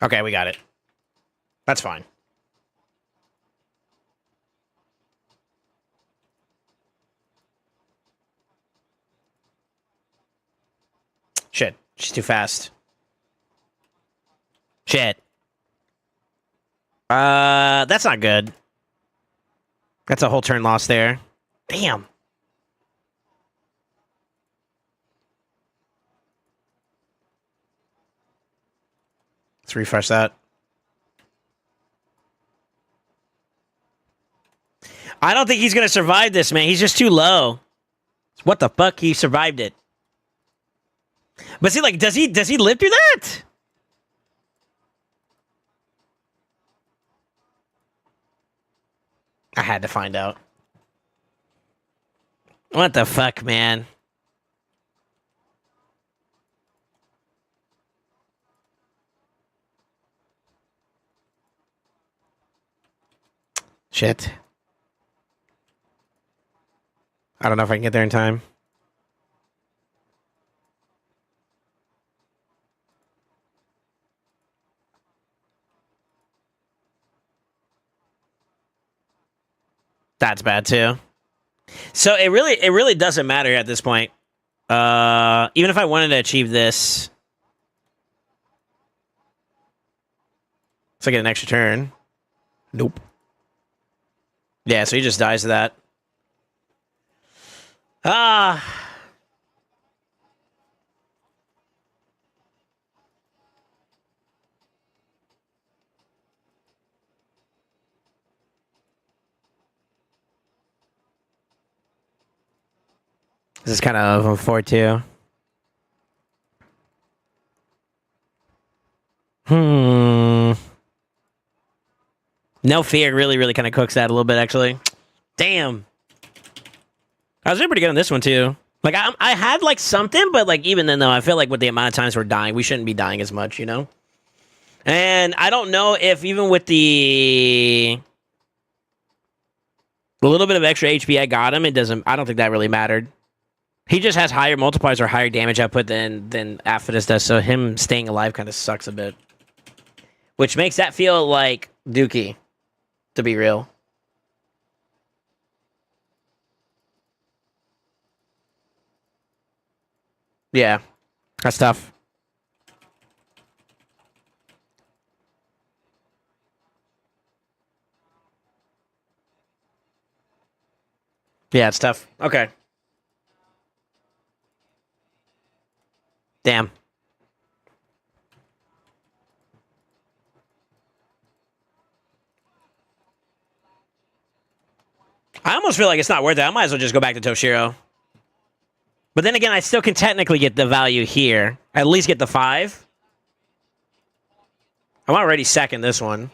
Okay, we got it. That's fine. Shit. She's too fast. Shit. That's not good. That's a whole turn loss there. Damn. Let's refresh that. I don't think he's gonna survive this, man. He's just too low. What the fuck? He survived it. But see, like, does he live through that? I had to find out. What the fuck, man? Shit. I don't know if I can get there in time. That's bad too. So it really doesn't matter at this point. Even if I wanted to achieve this, so I get an extra turn. Nope. Yeah, so he just dies to that. Ah. This is kind of a 4-2. No fear really kind of cooks that a little bit, actually. Damn. I was doing pretty good on this one, too. Like, I had, like, something, but, like, even then, though, I feel like with the amount of times we're dying, we shouldn't be dying as much, you know? And I don't know if even with the little bit of extra HP I got him, I don't think that really mattered. He just has higher multipliers or higher damage output than Aphidus does, so him staying alive kind of sucks a bit. Which makes that feel like Dookie, to be real. Yeah, that's tough. Yeah, it's tough. Okay. Damn. I almost feel like it's not worth it. I might as well just go back to Toshiro. But then again, I still can technically get the value here. At least get the 5. I'm already second this one.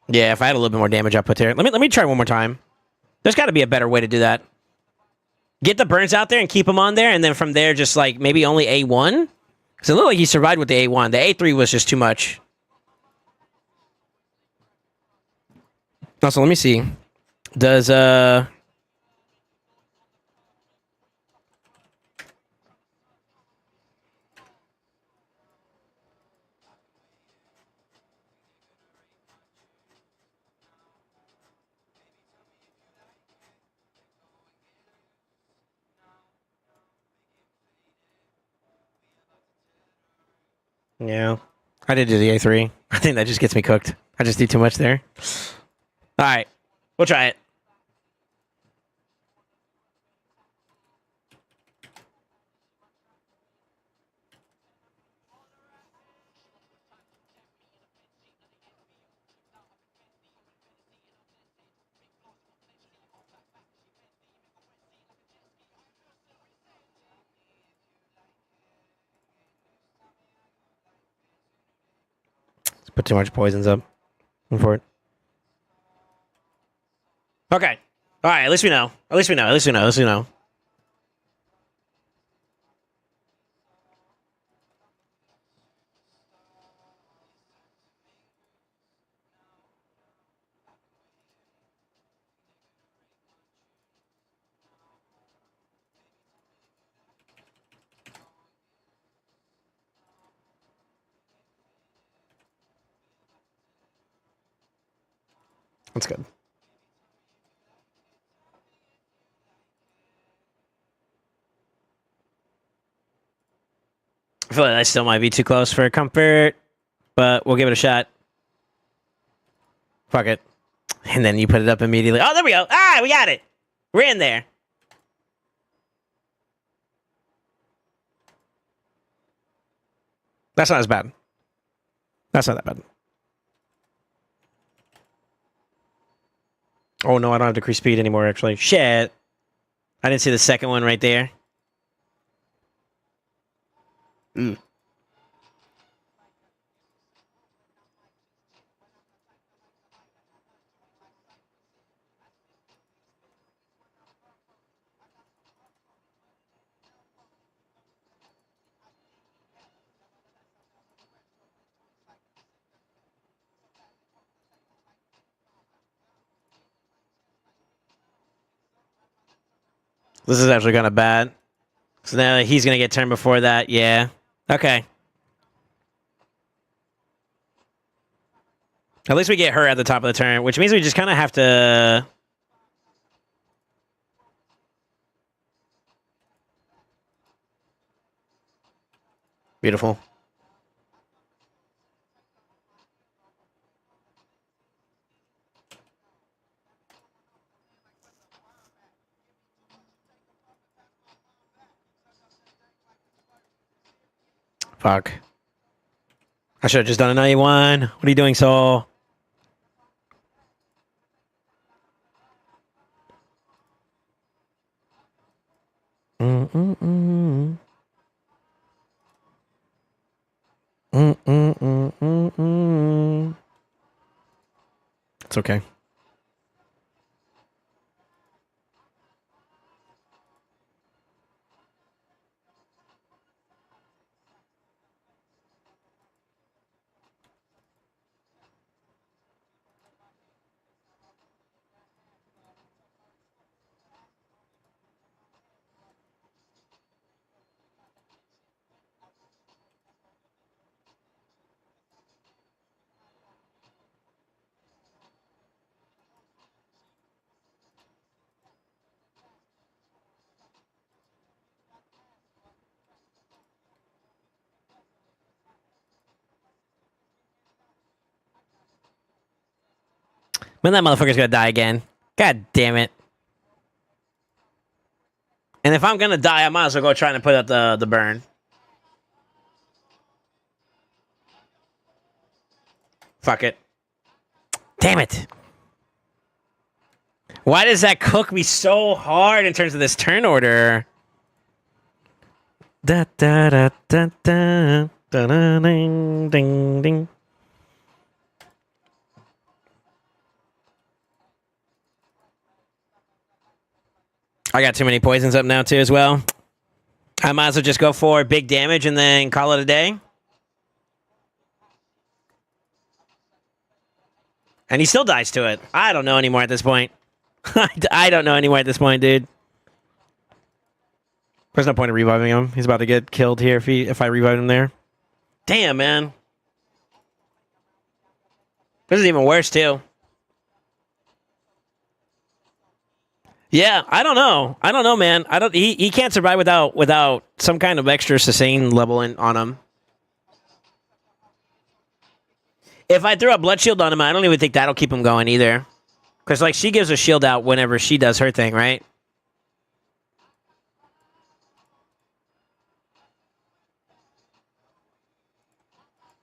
Yeah, if I had a little bit more damage output here. Let me try one more time. There's got to be a better way to do that. Get the burns out there and keep them on there, and then from there, just like maybe only A1? Because it looked like he survived with the A1. The A3 was just too much. Also, let me see. Does, yeah. I did do the A3. I think that just gets me cooked. I just do too much there. All right. We'll try it. Let's put too much poisons up. Go for it. Okay. All right. At least we know. At least we know. At least we know. At least we know. That's good. I feel like I still might be too close for comfort, but we'll give it a shot. Fuck it. And then you put it up immediately. Oh, there we go. Ah, we got it. We're in there. That's not as bad. That's not that bad. Oh, no, I don't have decreased speed anymore, actually. Shit. I didn't see the second one right there. Mm. This is actually kind of bad. So now he's going to get turned before that. Yeah. Okay. At least we get her at the top of the turn, which means we just kind of have to... Beautiful. Fuck. I should have just done a 91. What are you doing, Soul? Mm-mm-mm. Mm-mm-mm-mm-mm. It's okay. When that motherfucker's gonna die again. God damn it. And if I'm gonna die, I might as well go trying to put out the burn. Fuck it. Damn it. Why does that cook me so hard in terms of this turn order? Da da da da da da da ding ding ding. I got too many poisons up now too as well. I might as well just go for big damage and then call it a day. And he still dies to it. I don't know anymore at this point. I don't know anymore at this point, dude. There's no point in reviving him. He's about to get killed here if I revive him there. Damn, man. This is even worse too. Yeah, I don't know. I don't know, man. He can't survive without some kind of extra sustain level on him. If I throw a blood shield on him, I don't even think that'll keep him going either. Because, like, she gives a shield out whenever she does her thing, right?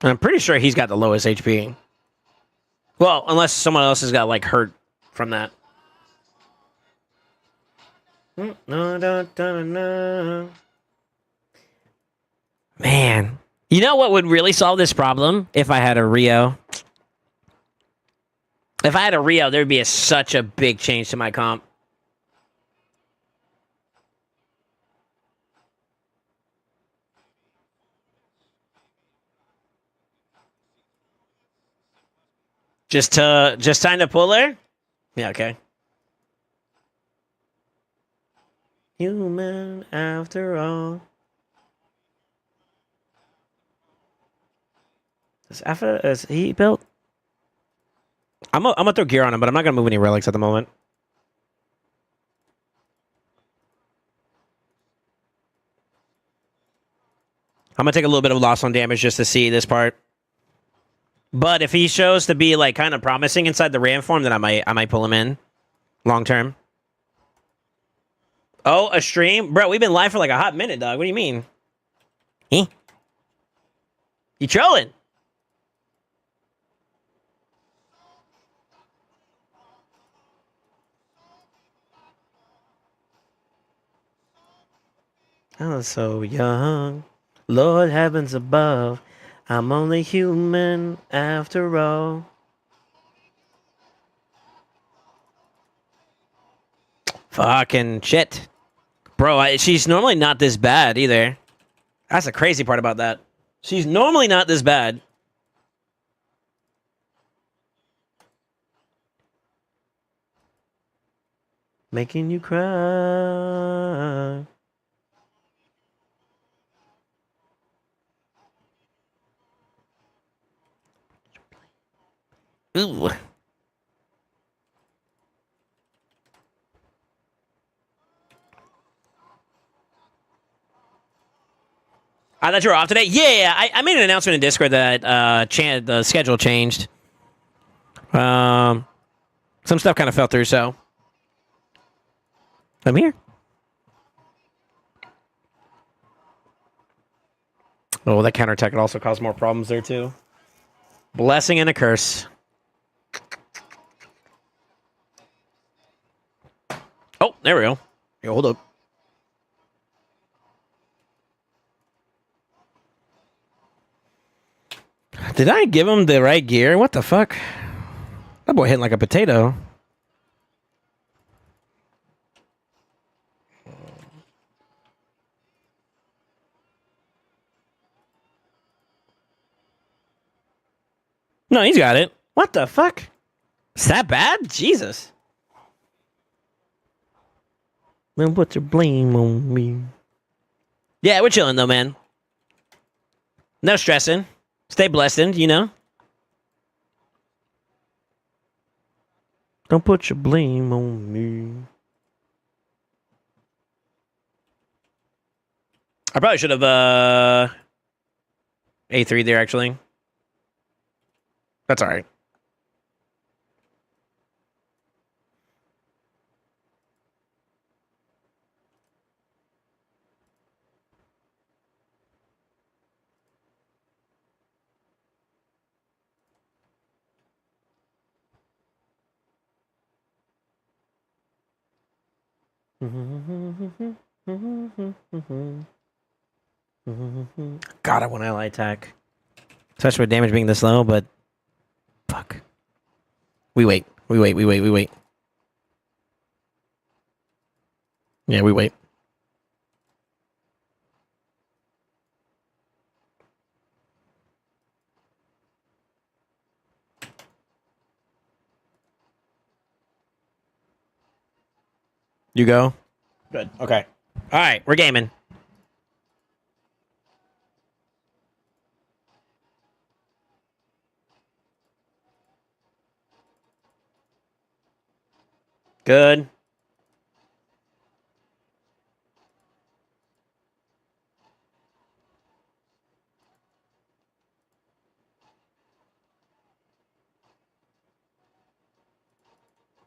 And I'm pretty sure he's got the lowest HP. Well, unless someone else has got, like, hurt from that. Man. You know what would really solve this problem? If I had a Rio. If I had a Rio, there would be such a big change to my comp. Just time to pull her? Yeah, okay. Human after all. Is he built? I'm gonna throw gear on him, but I'm not gonna move any relics at the moment. I'm gonna take a little bit of loss on damage just to see this part. But if he shows to be like kind of promising inside the ram form, then I might pull him in long term. Oh, a stream? Bro, we've been live for like a hot minute, dog. What do you mean? Eh? You trolling? I was so young. Lord heavens above. I'm only human after all. Fucking shit. Bro, she's normally not this bad either. That's the crazy part about that. She's normally not this bad. Making you cry. Ooh. I thought you were off today. Yeah, I made an announcement in Discord that the schedule changed. Some stuff kind of fell through, so I'm here. Oh, that counterattack could also cause more problems there too. Blessing and a curse. Oh, there we go. Yo, hold up. Did I give him the right gear? What the fuck? That boy hitting like a potato. No, he's got it. What the fuck? Is that bad? Jesus. Man, put your blame on me. Yeah, we're chilling though, man. No stressing. Stay blessed, you know? Don't put your blame on me. I probably should have A3 there actually. That's alright. God, I want ally attack. Especially with damage being this low, but fuck. We wait. We wait. Yeah, we wait. You go? Good. Okay. All right, we're gaming. Good.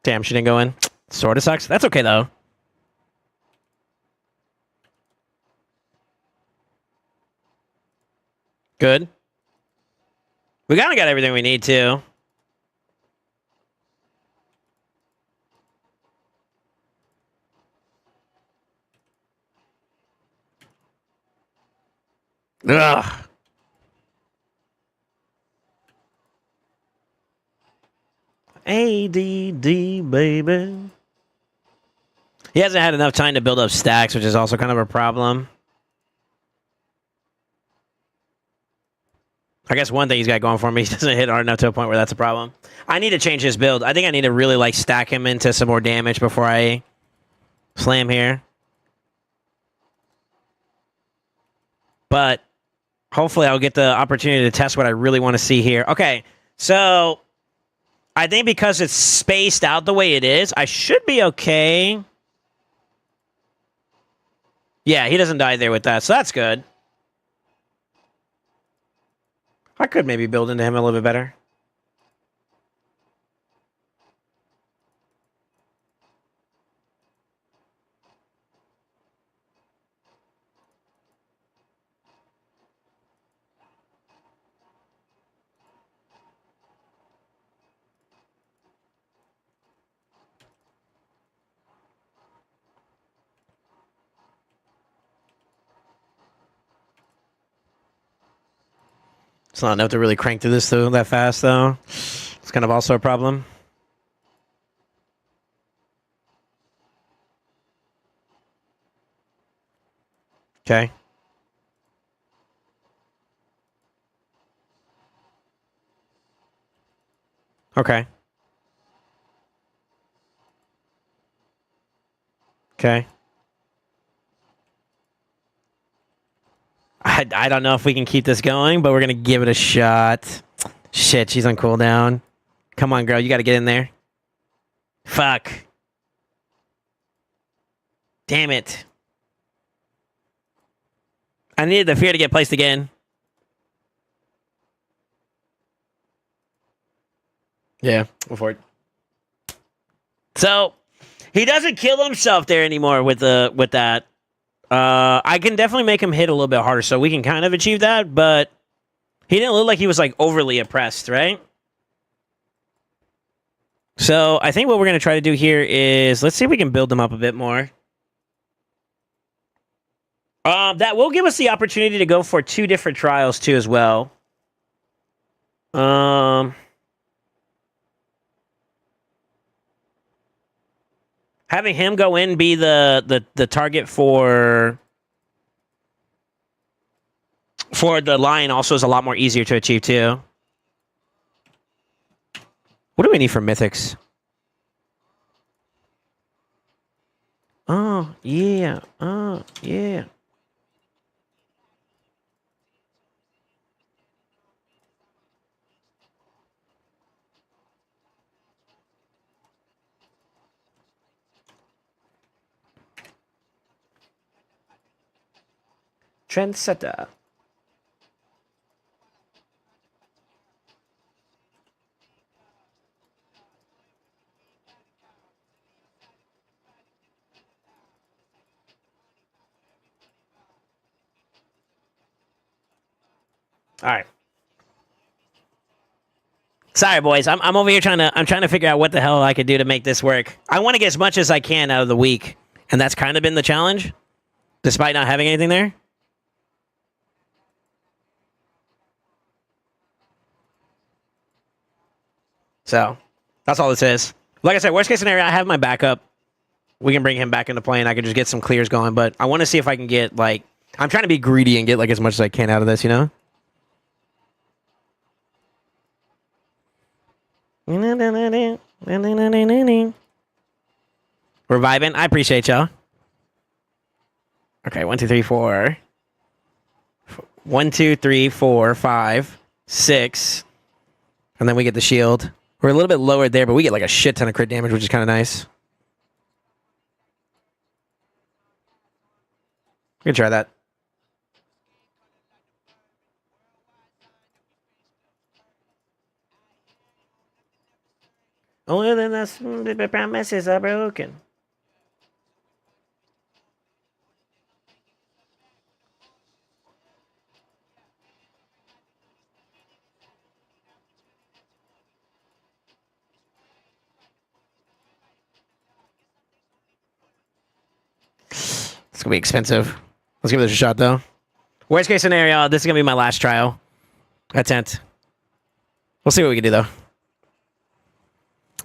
Damn, she didn't go in. Sorta sucks. That's okay, though. Good. We kind of got everything we need to. Ugh. ADD, baby. He hasn't had enough time to build up stacks, which is also kind of a problem. I guess one thing he's got going for me, he doesn't hit hard enough to a point where that's a problem. I need to change his build. I think I need to really like stack him into some more damage before I slam here. But hopefully I'll get the opportunity to test what I really want to see here. Okay, so I think because it's spaced out the way it is, I should be okay. Yeah, he doesn't die there with that, so that's good. I could maybe build into him a little bit better. It's not enough to really crank through this though that fast though. It's kind of also a problem. Okay. Okay. Okay. I don't know if we can keep this going, but we're going to give it a shot. Shit, she's on cooldown. Come on, girl. You got to get in there. Fuck. Damn it. I needed the fear to get placed again. Yeah, go for it. So, he doesn't kill himself there anymore with that. I can definitely make him hit a little bit harder, so we can kind of achieve that, but he didn't look like he was, like, overly oppressed, right? So, I think what we're going to try to do here is, let's see if we can build him up a bit more. That will give us the opportunity to go for 2 different trials, too, as well. Having him go in be the target for the lion also is a lot more easier to achieve too. What do we need for mythics? Oh, yeah. Oh, yeah. Trendsetter. All right. Sorry, boys. I'm over here trying to figure out what the hell I could do to make this work. I want to get as much as I can out of the week, and that's kind of been the challenge, despite not having anything there. So, that's all this is. Like I said, worst case scenario, I have my backup. We can bring him back into play, and I can just get some clears going. But I want to see if I can get, like... I'm trying to be greedy and get, like, as much as I can out of this, you know? We're vibing. I appreciate y'all. Okay, 1, 2, 3, 4. 1, 2, 3, 4, 5, 6. And then we get the shield. We're a little bit lower there, but we get like a shit ton of crit damage, which is kind of nice. We can try that. Only then the promises are broken. It's gonna be expensive. Let's give this a shot though. Worst case scenario, this is gonna be my last trial. Attempt. We'll see what we can do though.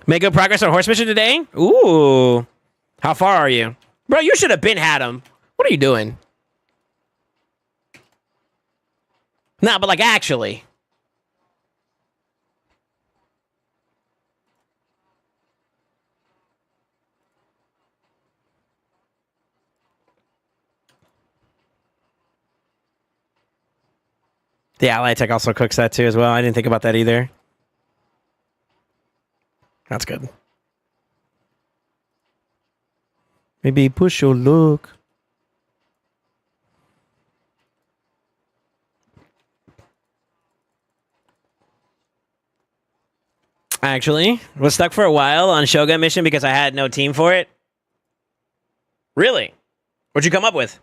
Make good progress on horse mission today? Ooh. How far are you? Bro, you should have been had him. What are you doing? Nah, but like actually. The ally tech also cooks that too as well. I didn't think about that either. That's good. Maybe push your luck. Actually, was stuck for a while on Shogun mission because I had no team for it. Really? What'd you come up with?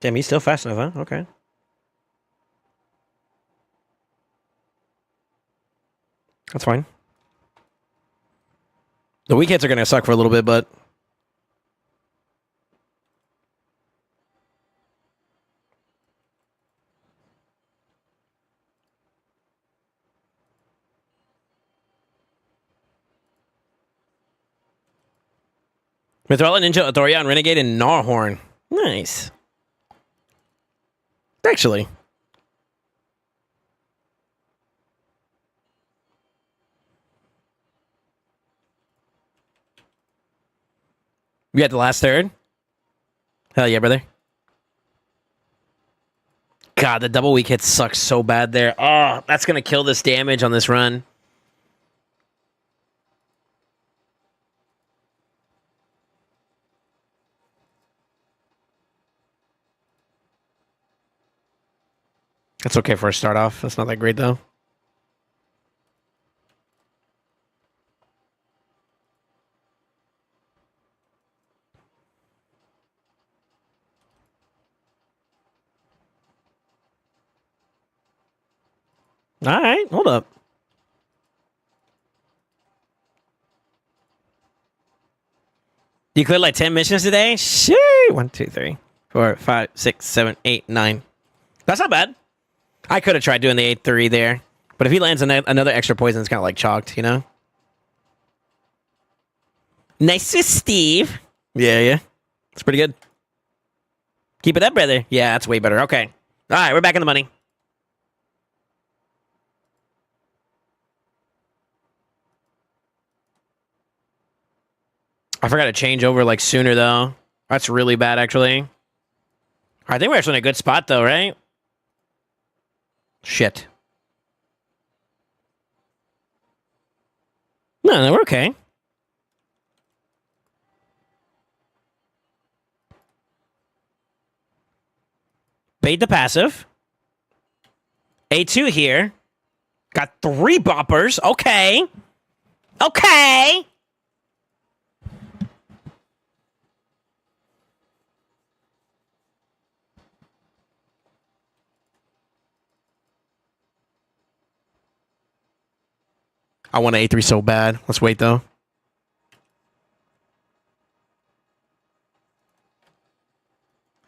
Damn, he's still fast enough, huh? Okay. That's fine. The weak hits are going to suck for a little bit, but... Mithrala, Ninja, Athorion, Renegade, and Gnarhorn. Nice. Actually. We got the last third. Hell yeah, brother. God, the double weak hit sucks so bad there. Oh, that's going to kill this damage on this run. That's okay for a start off. That's not that great, though. All right, hold up. You cleared like 10 missions today? Sure. 1, 2, 3, 4, 5, 6, 7, 8, 9. That's not bad. I could have tried doing the 8-3 there. But if he lands another extra poison, it's kind of like chalked, you know? Nice with Steve. Yeah. It's pretty good. Keep it up, brother. Yeah, that's way better. Okay. All right, we're back in the money. I forgot to change over like sooner, though. That's really bad, actually. I think we're actually in a good spot, though, right? Shit. No, we're okay. Bait the passive. A2 here. Got 3 boppers. Okay. Okay. I want an A3 so bad. Let's wait, though.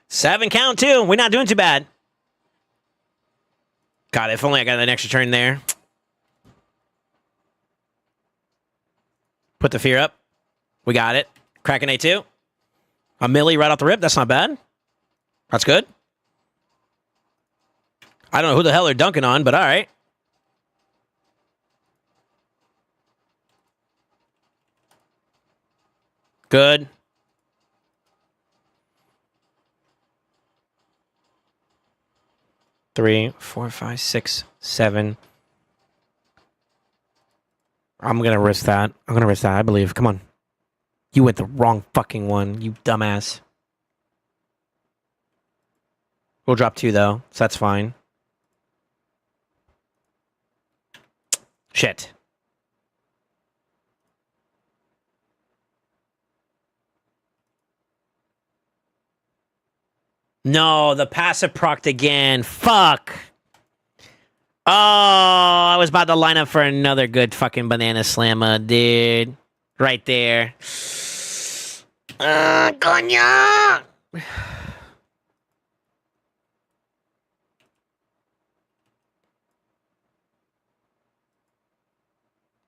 Seven count, too. We're not doing too bad. God, if only I got an extra turn there. Put the fear up. We got it. Cracking A2. A milli right off the rip. That's not bad. That's good. I don't know who the hell they're dunking on, but all right. Good. Three, 4, 5, 6, 7. I'm going to risk that. I believe. Come on. You went the wrong fucking one, you dumbass. We'll drop 2, though, so that's fine. Shit. No, the passive procced again. Fuck. Oh, I was about to line up for another good fucking banana slammer, dude. Right there. Coño!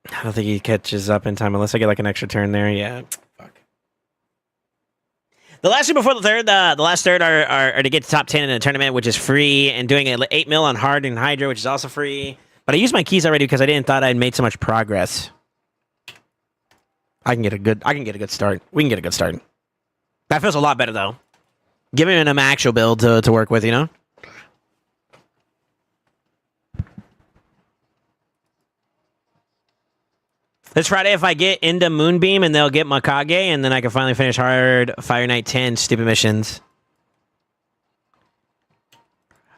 I don't think he catches up in time unless I get like an extra turn there. Yeah. Fuck. The last two before the third, the last third are to get to top 10 in the tournament, which is free, and doing an 8 mil on hard and Hydra, which is also free. But I used my keys already because I didn't thought I'd made so much progress. I can get a good start. We can get a good start. That feels a lot better though. Giving him an actual build to work with, you know? This Friday, if I get into Moonbeam and they'll get Makage, and then I can finally finish hard Fire Knight 10 stupid missions.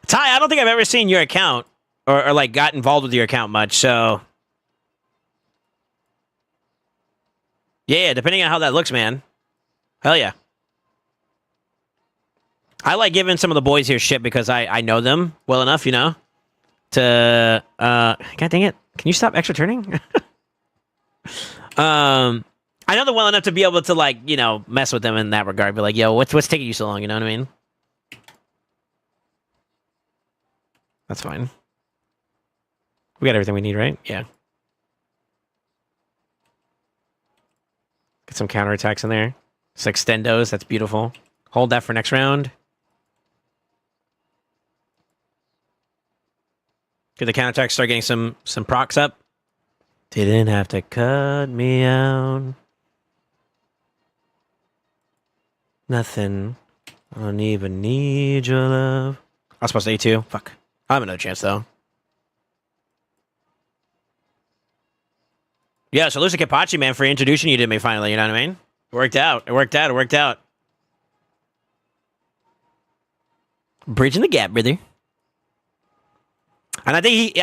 Ty, I don't think I've ever seen your account or like got involved with your account much, so yeah, depending on how that looks, man. Hell yeah. I like giving some of the boys here shit because I know them well enough, you know, to God dang it. Can you stop extra turning? I know them well enough to be able to, like, you know, mess with them in that regard. Be like, yo, what's taking you so long? You know what I mean? That's fine. We got everything we need, right? Yeah. Get some counterattacks in there. It's extendos. That's beautiful. Hold that for next round. Get the counterattack. Start getting some procs up. Didn't have to cut me out. Nothing. I don't even need your love. I was supposed to A2. Fuck. I have another chance, though. Yeah, so Lucy Kapachi, man, for introducing you to me finally, you know what I mean? It worked out. It worked out. It worked out. Bridging the gap, brother. And I think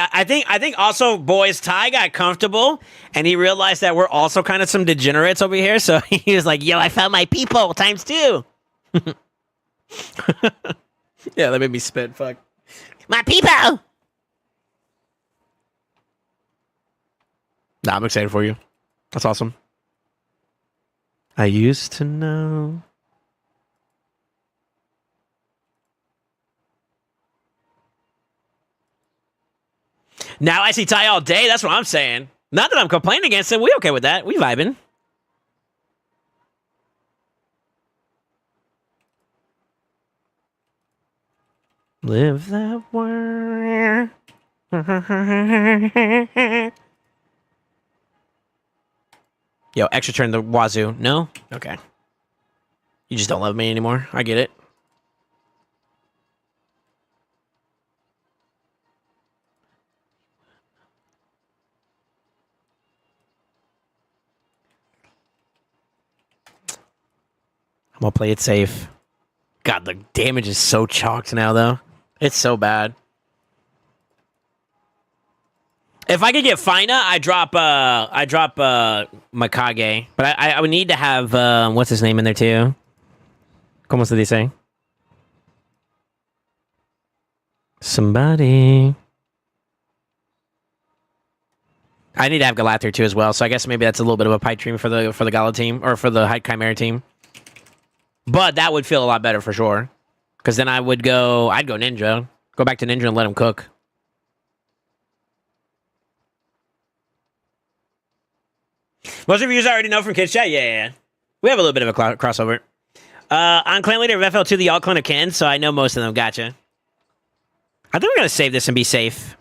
I think also, boys, Ty got comfortable and he realized that we're also kind of some degenerates over here. So he was like, yo, I found my people ×2. Yeah, that made me spit. Fuck. My people! Nah, I'm excited for you. That's awesome. I used to know. Now I see Ty all day. That's what I'm saying. Not that I'm complaining against it. We okay with that. We vibing. Live that way. Yo, extra turn the wazoo. No? Okay. You just don't love me anymore. I get it. I'm gonna play it safe. God, the damage is so chalked now, though. It's so bad. If I could get Fina, I drop Makage. But I would need to have what's his name in there too. ¿Cómo se dice? Somebody. I need to have Galather too as well. So I guess maybe that's a little bit of a pipe dream for the Gala team or for the Chimera team. But that would feel a lot better for sure. Because then I'd go Ninja. Go back to Ninja and let him cook. Most of you already know from Kids Chat. Yeah. We have a little bit of a crossover. I'm clan leader of FL2, the alt clan of Ken, so I know most of them. Gotcha. I think we're going to save this and be safe.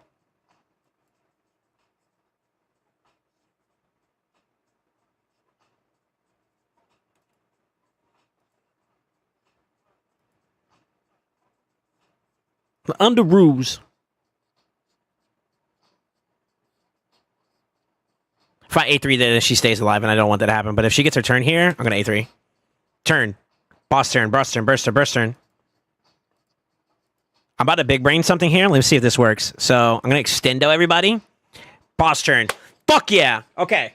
Under rules. If I A3, then she stays alive, and I don't want that to happen. But if she gets her turn here, I'm going to A3. Turn. Boss turn, burst turn, burst turn. I'm about to big brain something here. Let's see if this works. So I'm going to extendo everybody. Boss turn. Fuck yeah. Okay.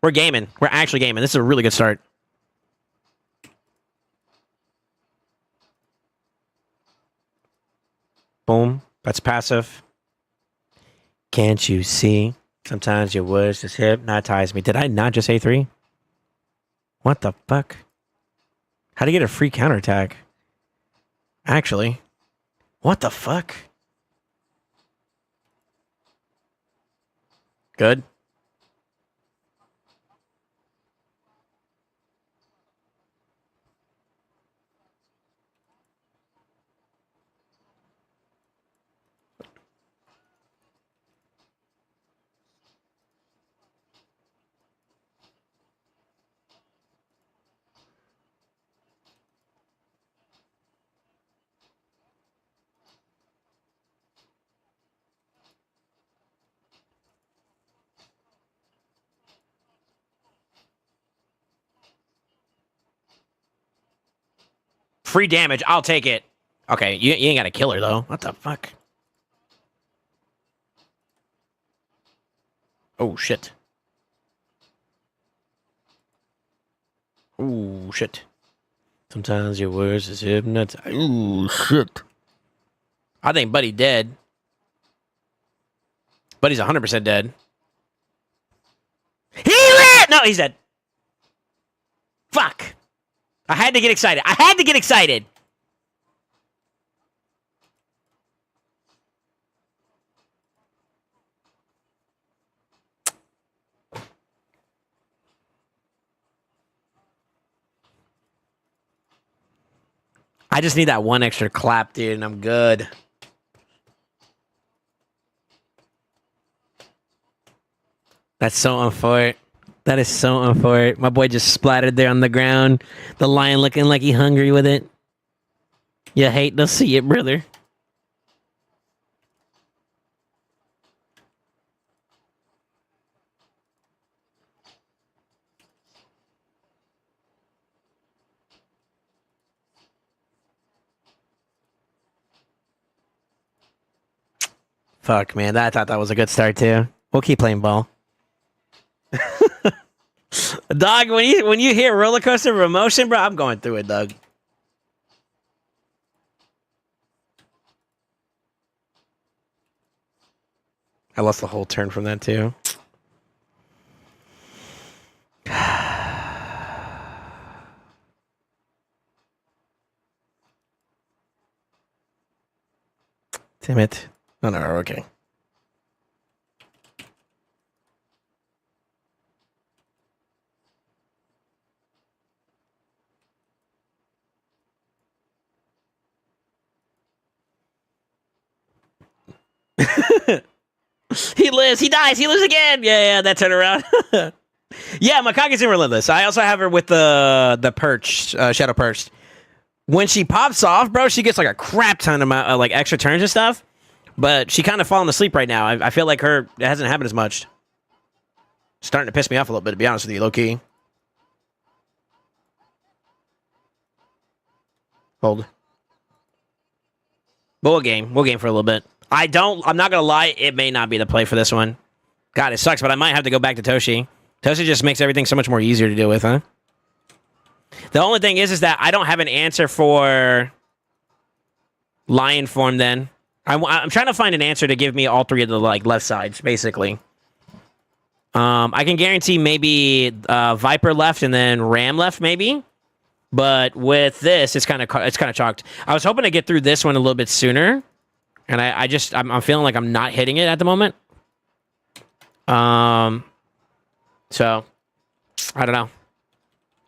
We're gaming. We're actually gaming. This is a really good start. Boom. That's passive. Can't you see? Sometimes your words just hypnotize me. Did I not just A3? What the fuck? How to get a free counterattack? Actually. What the fuck? Good. Free damage. I'll take it. Okay, you ain't got to kill her, though. What the fuck? Oh, shit. Ooh, shit. Sometimes your words is hypnotized. Ooh, shit. I think Buddy dead. Buddy's 100% dead. He lit! No, he's dead. Fuck. I had to get excited. I had to get excited. I just need that one extra clap, dude, and I'm good. That's so unfortunate. That is so unfortunate. My boy just splattered there on the ground. The lion looking like he hungry with it. You hate to see it, brother. Fuck, man. I thought that was a good start, too. We'll keep playing ball. Dog, when you hear roller coaster of emotion, bro, I'm going through it, dog. I lost the whole turn from that, too. Damn it. Oh, no, okay. He lives. He dies. He lives again. Yeah, that turnaround. Yeah, Makaga's in Relentless. I also have her with the perch, Shadow Perched. When she pops off, bro, she gets like a crap ton of like extra turns and stuff. But she kind of falling asleep right now. I feel like it hasn't happened as much. Starting to piss me off a little bit, to be honest with you, low key. Hold. But we'll game for a little bit. I'm not gonna lie, it may not be the play for this one. God, it sucks, but I might have to go back to Toshi. Toshi just makes everything so much more easier to deal with, huh? The only thing is that I don't have an answer for lion form then. I'm trying to find an answer to give me all three of the like left sides, basically. I can guarantee maybe Viper left and then Ram left, maybe. But with this, it's kind of chalked. I was hoping to get through this one a little bit sooner, and I'm feeling like I'm not hitting it at the moment. So I don't know.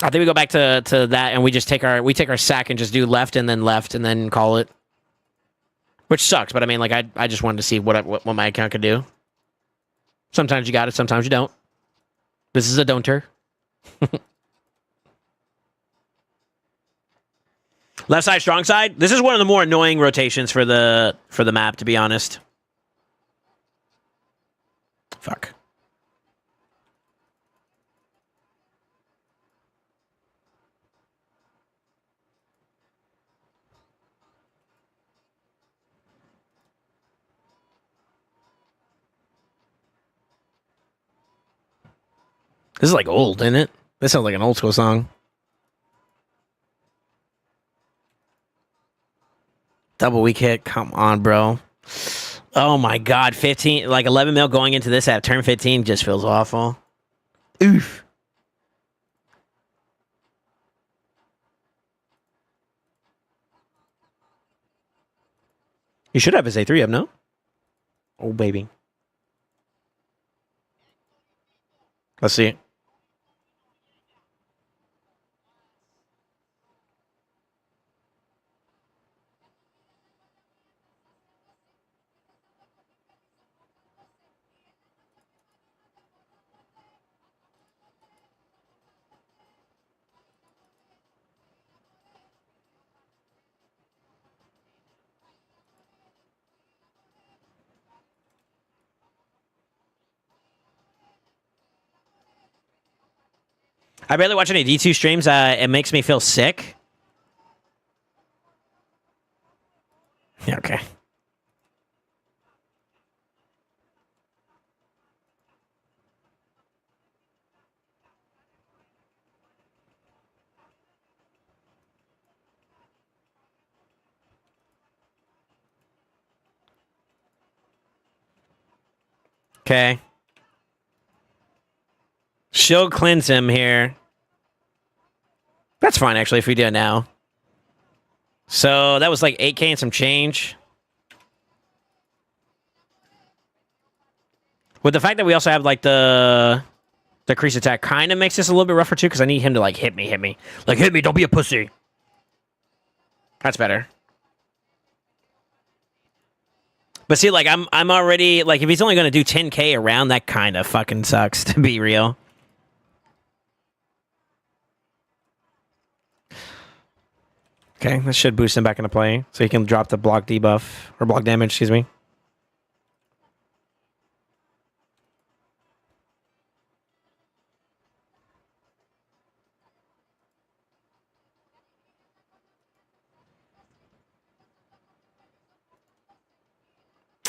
I think we go back to that, and we just take our sack and just do left and then call it. Which sucks, but I mean, like I just wanted to see what my account could do. Sometimes you got it, sometimes you don't. This is a don't-er. Left side, strong side. This is one of the more annoying rotations for the map, to be honest. Fuck. This is like old, isn't it? This sounds like an old school song. Double weak hit. Come on, bro. Oh my god. 15, like 11 mil going into this at turn 15 just feels awful. Oof. You should have his A3 up, no? Oh, baby. Let's see it. I barely watch any D2 streams. It makes me feel sick. Yeah, okay. Okay. She'll cleanse him here. That's fine, actually, if we do it now. So that was like 8K and some change. With the fact that we also have like the crease attack kind of makes this a little bit rougher too, because I need him to like hit me. Like, hit me, don't be a pussy. That's better. But see, like, I'm already, like, if he's only going to do 10K around, that kind of fucking sucks, to be real. Okay, this should boost him back into play, so he can drop the block debuff, or block damage, excuse me.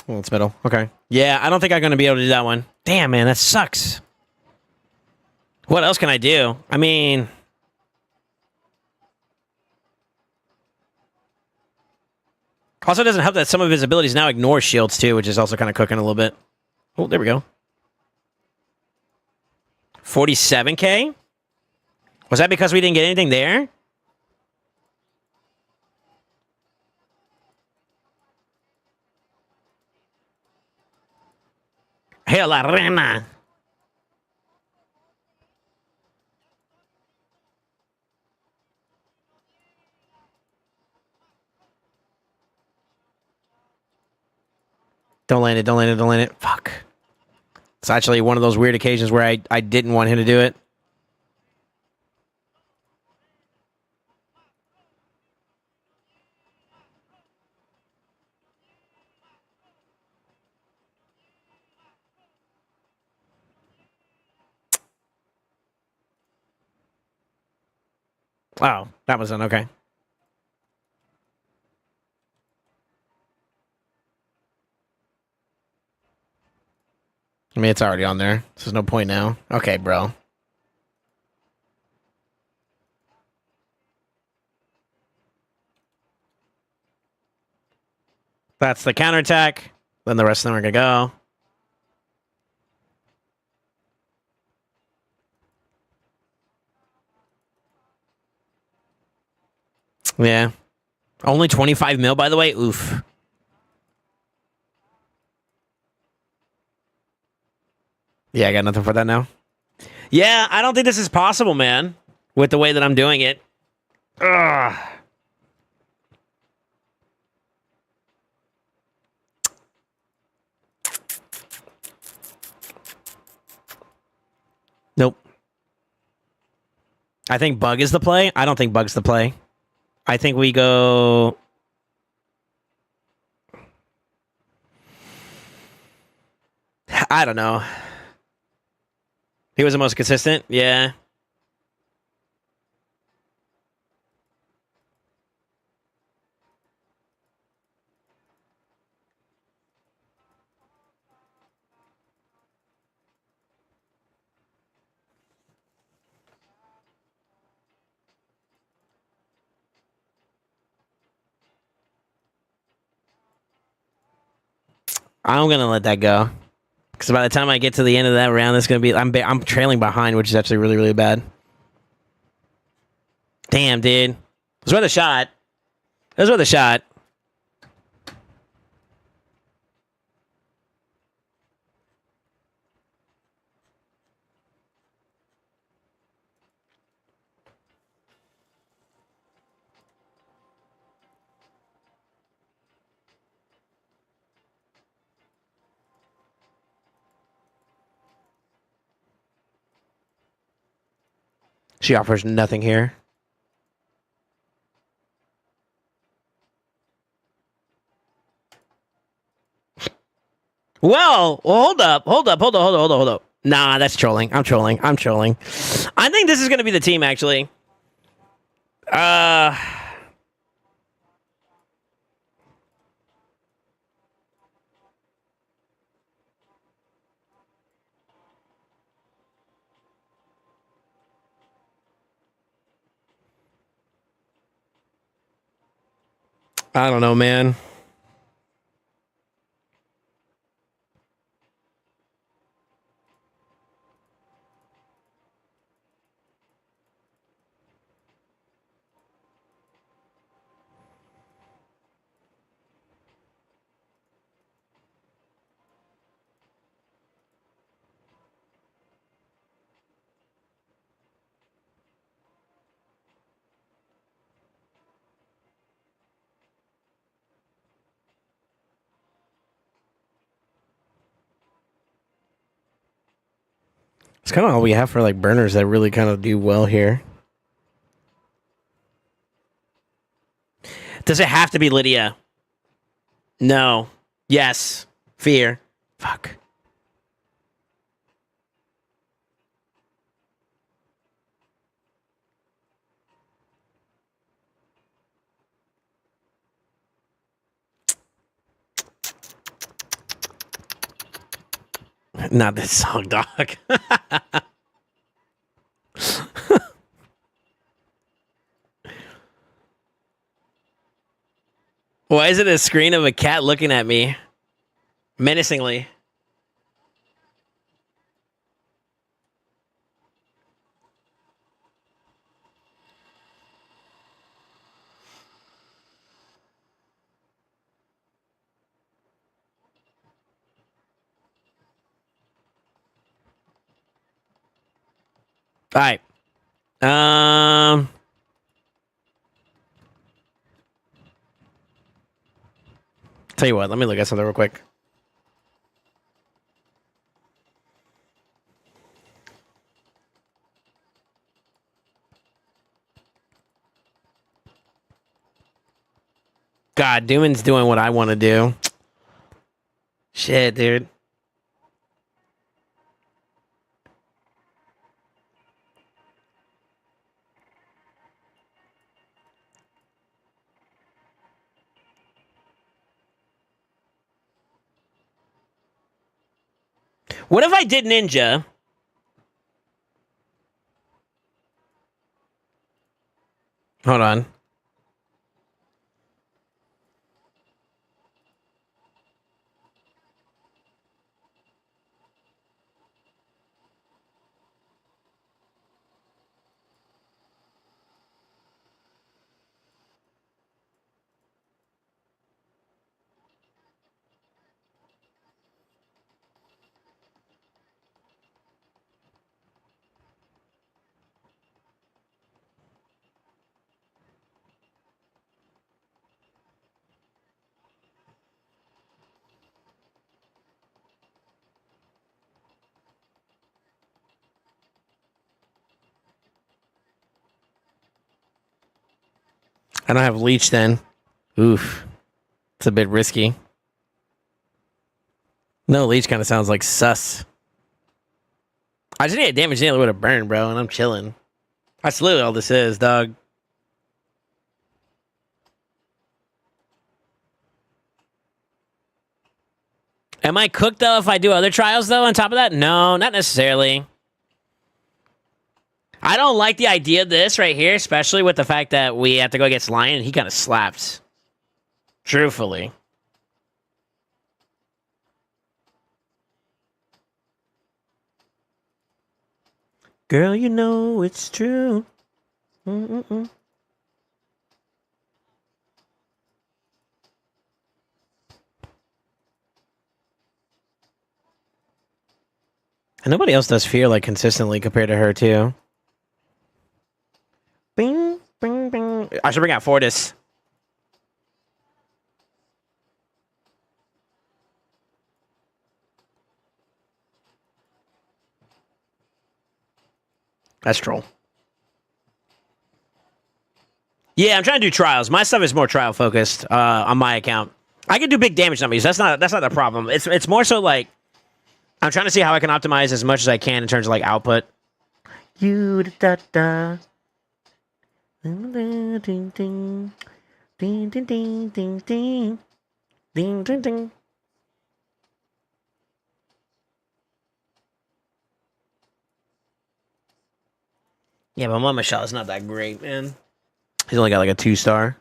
Well, it's middle. Okay. Yeah, I don't think I'm going to be able to do that one. Damn, man, that sucks. What else can I do? I mean... Also, it doesn't help that some of his abilities now ignore shields, too, which is also kind of cooking a little bit. Oh, there we go. 47K? Was that because we didn't get anything there? Hell, la rena. Don't land it, don't land it, don't land it. Fuck. It's actually one of those weird occasions where I didn't want him to do it. Oh, that was done. Okay. I mean, it's already on there. So there's no point now. Okay, bro. That's the counterattack. Then the rest of them are going to go. Yeah. Only 25 mil, by the way. Oof. Yeah, I got nothing for that now. Yeah, I don't think this is possible, man. With the way that I'm doing it. Ugh. Nope. I think Bug is the play. I don't think Bug's the play. I think we go... I don't know. He was the most consistent? Yeah. I'm gonna let that go, because by the time I get to the end of that round, it's gonna be I'm trailing behind, which is actually really, really bad. Damn, dude, it was worth a shot. It was worth a shot. She offers nothing here. Well, hold up. Nah, that's trolling. I'm trolling. I think this is going to be the team, actually. I don't know, man. It's kind of all we have for like burners that really kind of do well here. Does it have to be Lydia? No. Yes. Fear. Fuck. Not this song, dog. Why is it a screen of a cat looking at me menacingly? All right. Tell you what, let me look at something real quick. God, Dooman's doing what I want to do. Shit, dude. What if I did ninja? Hold on. I don't have leech then. Oof. It's a bit risky. No, leech kind of sounds like sus. I just need a damage dealer with a burn, bro, and I'm chilling. That's literally all this is, dog. Am I cooked, though, if I do other trials, though, on top of that? No, not necessarily. I don't like the idea of this right here, especially with the fact that we have to go against Lion, and he kind of slaps. Truthfully. Girl, you know it's true. Mm-mm-mm. And nobody else does fear like consistently compared to her too. Bing, bing, bing. I should bring out Fortis. That's troll. Yeah, I'm trying to do trials. My stuff is more trial focused on my account. I can do big damage numbers. That's not the problem. It's more so like I'm trying to see how I can optimize as much as I can in terms of like output. You da da. Ding ding ding ding ding ding ding ding ding ding ding. Yeah, but Mama Shaw is not that great, man. He's only got like a 2-star.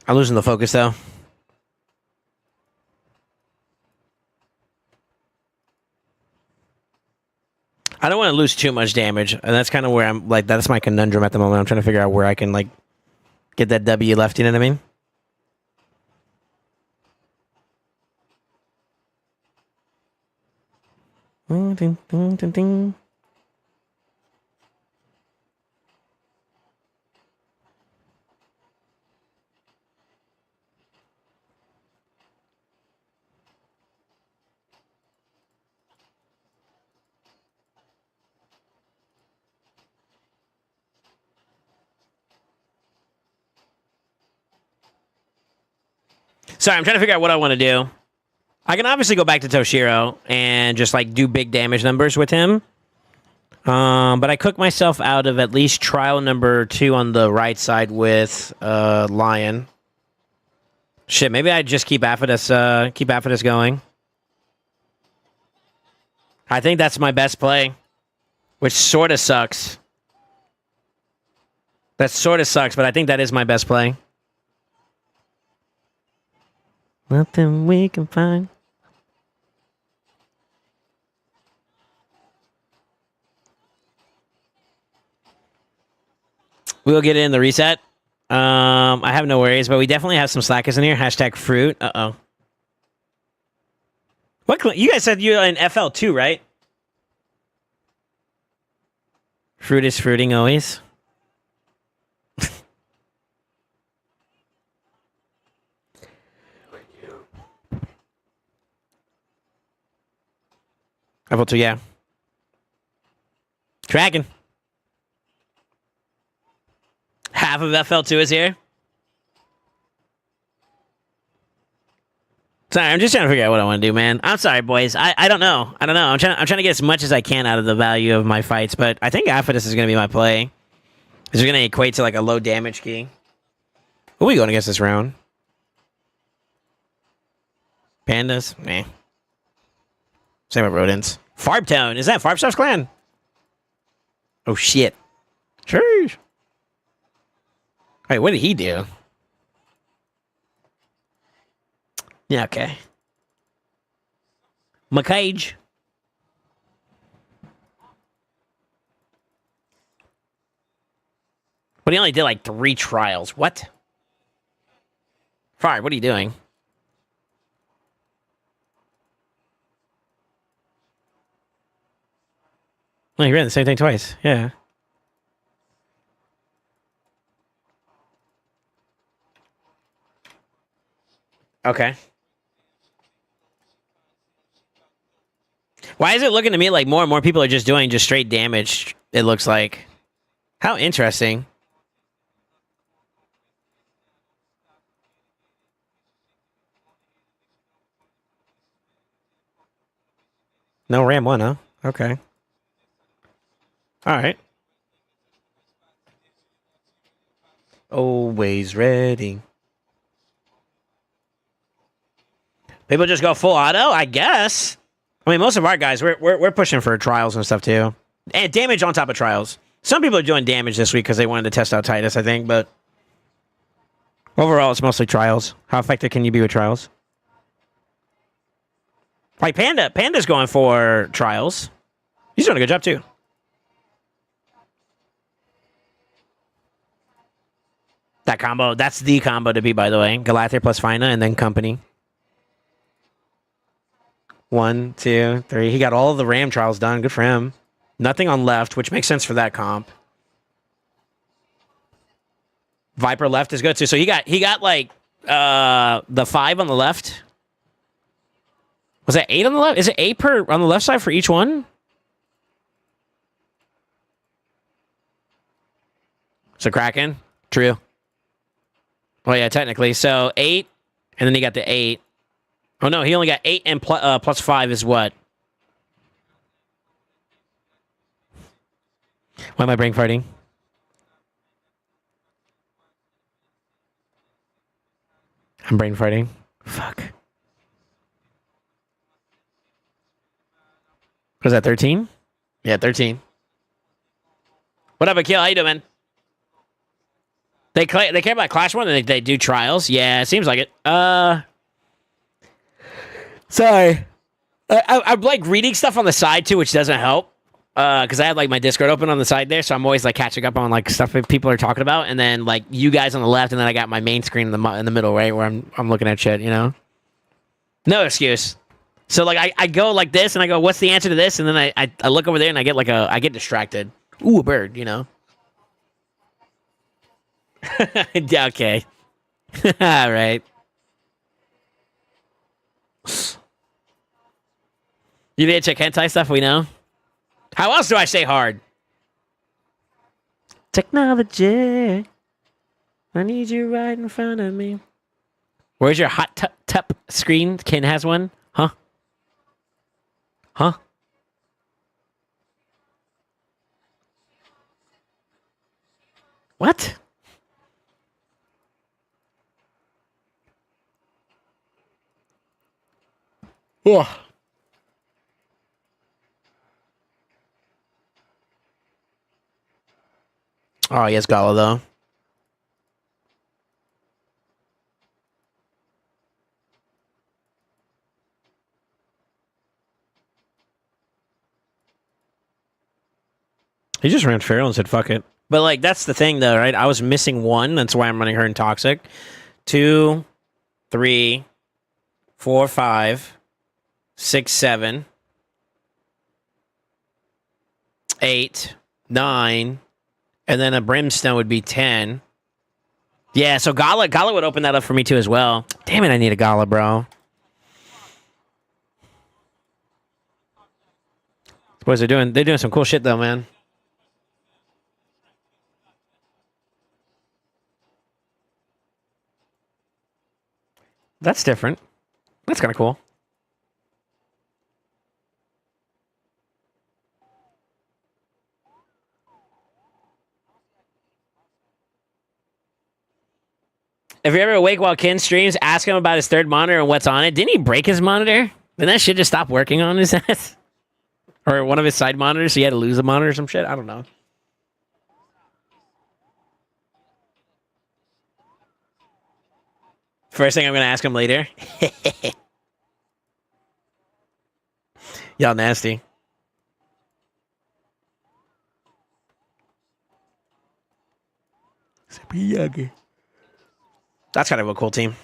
I'm losing the focus, though. I don't want to lose too much damage, and that's kind of where I'm, like, that's my conundrum at the moment. I'm trying to figure out where I can, like, get that W left, you know what I mean? Ding, ding, ding, ding. Sorry, I'm trying to figure out what I want to do. I can obviously go back to Toshiro and just like do big damage numbers with him. But I cooked myself out of at least trial number 2 on the right side with Lion. Shit, maybe I just keep Aphodus going. I think that's my best play, which sort of sucks. That sort of sucks, but I think that is my best play. Nothing we can find. We'll get it in the reset. I have no worries, but we definitely have some slackers in here. Hashtag fruit. Uh-oh. What? You guys said you're in FL2, right? Fruit is fruiting always. FL2, yeah. Dragon. Half of FL2 is here. Sorry, I'm just trying to figure out what I want to do, man. I'm sorry, boys. I don't know. I'm trying to get as much as I can out of the value of my fights, but I think Aphodus is going to be my play. This is going to equate to like a low damage key. Who are we going against this round? Pandas? Meh. Same with rodents. Farbtown. Is that Farbstuff's clan? Oh, shit. Sheesh. Wait, what did he do? Yeah, okay. McCage. But he only did like 3 trials. What? Fire, what are you doing? Oh, he ran the same thing twice. Yeah. Okay. Why is it looking to me like more and more people are just doing just straight damage, it looks like? How interesting. No Ram 1, huh? Okay. Alright. Always ready. People just go full auto, I guess. I mean, most of our guys, we're pushing for trials and stuff too, and damage on top of trials. Some people are doing damage this week because they wanted to test out Titus, I think. But overall, it's mostly trials. How effective can you be with trials? Like Panda's going for trials. He's doing a good job too. That combo, that's the combo to beat, by the way. Galather plus Fina and then Company. 1, 2, 3. He got all of the Ram trials done. Good for him. Nothing on left, which makes sense for that comp. Viper left is good too. So he got like the 5 on the left. Was that 8 on the left? Is it 8 per on the left side for each one? So Kraken, true. Oh yeah, technically. So 8, and then he got the 8. Oh no, he only got 8 and plus 5 is what? Why am I brain farting? I'm brain farting. Fuck. Was that 13? Yeah, 13. What up, Akil? How you doing, man? They care about Clash One and they do trials. Yeah, it seems like it. Sorry. I'm like reading stuff on the side too, which doesn't help. Because I have like my Discord open on the side there, so I'm always like catching up on like stuff that people are talking about, and then like you guys on the left, and then I got my main screen in the middle, right, where I'm looking at shit, you know. No excuse. So like I go like this, and I go, what's the answer to this? And then I look over there, and I get distracted. Ooh, a bird, you know. Yeah, okay. All right. You need to check hentai stuff. We know. How else do I say hard? Technology. I need you right in front of me. Where's your hot tup screen? Ken has one? Huh? Huh? What? Ugh. Oh, yes, Gala, though. He just ran feral and said, fuck it. But, like, that's the thing, though, right? I was missing one. That's why I'm running her in Toxic. 2, 3, 4, 5, 6, 7, 8, 9, and then a Brimstone would be 10. Yeah, so Gala would open that up for me, too, as well. Damn it, I need a Gala, bro. Boys are they're doing some cool shit, though, man. That's different. That's kind of cool. If you're ever awake while Ken streams, ask him about his third monitor and what's on it. Didn't he break his monitor? Did that shit just stop working on his ass? Or one of his side monitors, so he had to lose a monitor or some shit? I don't know. First thing I'm going to ask him later. Y'all nasty. That's kind of a cool team.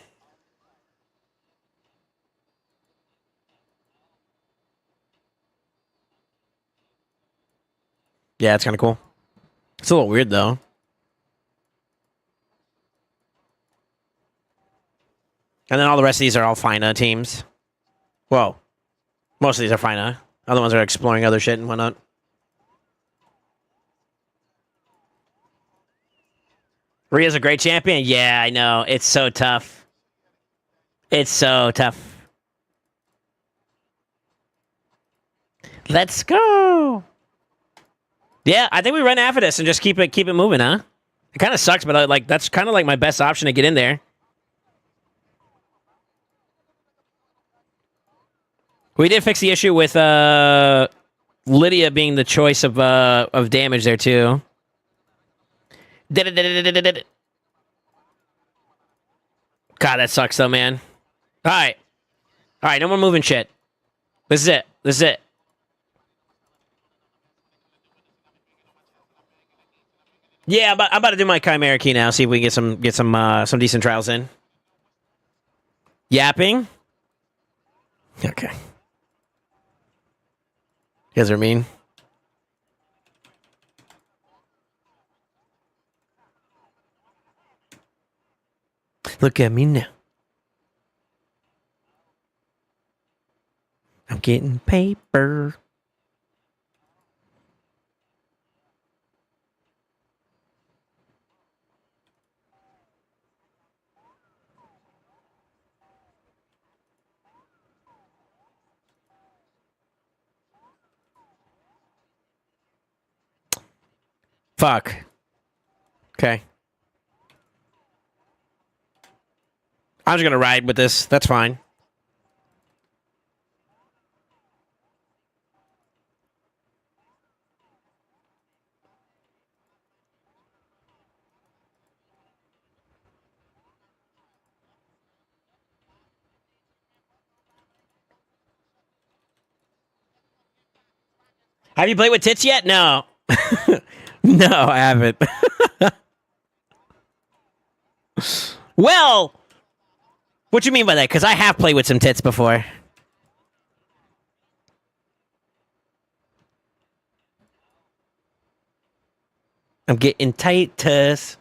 Yeah, it's kind of cool. It's a little weird, though. And then all the rest of these are all FINA teams. Whoa. Most of these are FINA. Other ones are exploring other shit and whatnot. Rhea's a great champion? Yeah, I know. It's so tough. It's so tough. Let's go. Yeah, I think we run after this and just keep it moving, huh? It kind of sucks, but like that's kind of like my best option to get in there. We did fix the issue with Lydia being the choice of damage there too. God, that sucks though, man. All right, no more moving shit. This is it. Yeah, I'm about to do my Chimera key now. See if we can get some decent trials in. Yapping. Okay. You guys are mean. Look at me now. I'm getting paper. Fuck. Okay. I'm just gonna ride with this. That's fine. Have you played with tits yet? No. No, I haven't. Well, what you mean by that? Because I have played with some tits before. I'm getting Titus.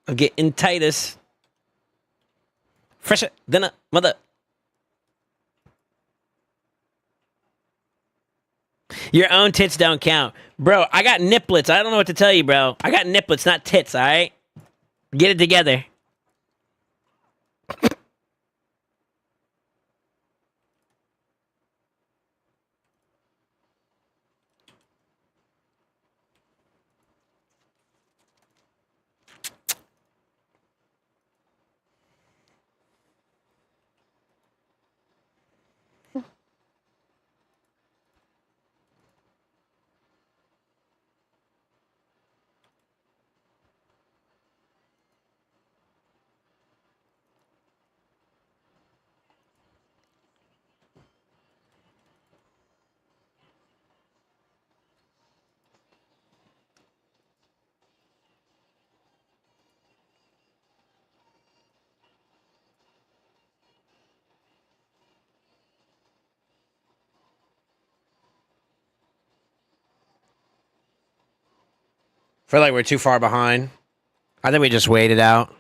I'm getting Titus. Fresher than a mother. Your own tits don't count. Bro, I got niplets. I don't know what to tell you, bro. I got niplets, not tits, all right? Get it together. Feel like we're too far behind. I think we just waited out.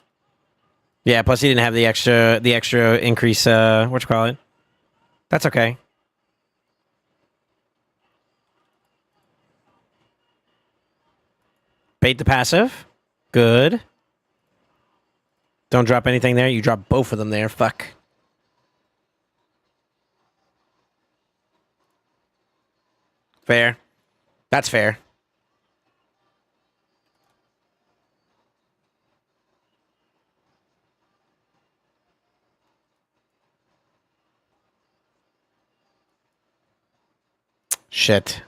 Yeah, plus he didn't have the extra increase, what you call it? That's okay. Bait the passive. Good. Don't drop anything there. You drop both of them there. Fuck. Fair. That's fair. Shit.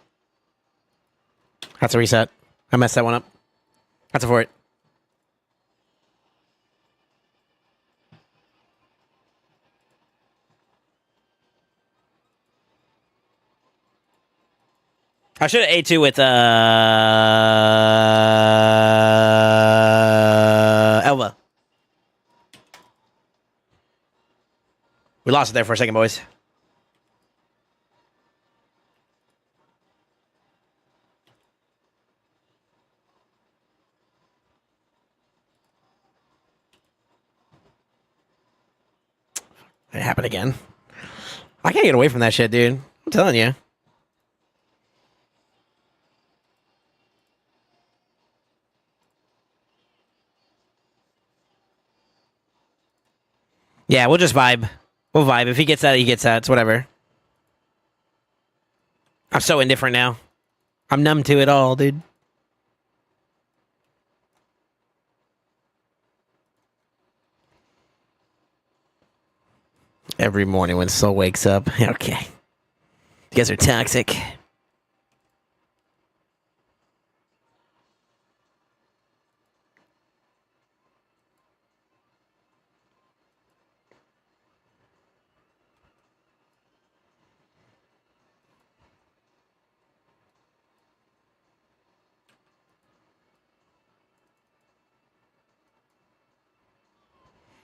That's a reset. I messed that one up. That's a for it. I should have A2 with Elva. We lost it there for a second, boys. It happened again. I can't get away from that shit, dude. I'm telling you. Yeah, we'll just vibe. We'll vibe. If he gets that, he gets that. It's whatever. I'm so indifferent now. I'm numb to it all, dude. Every morning when Soul wakes up. Okay. You guys are toxic.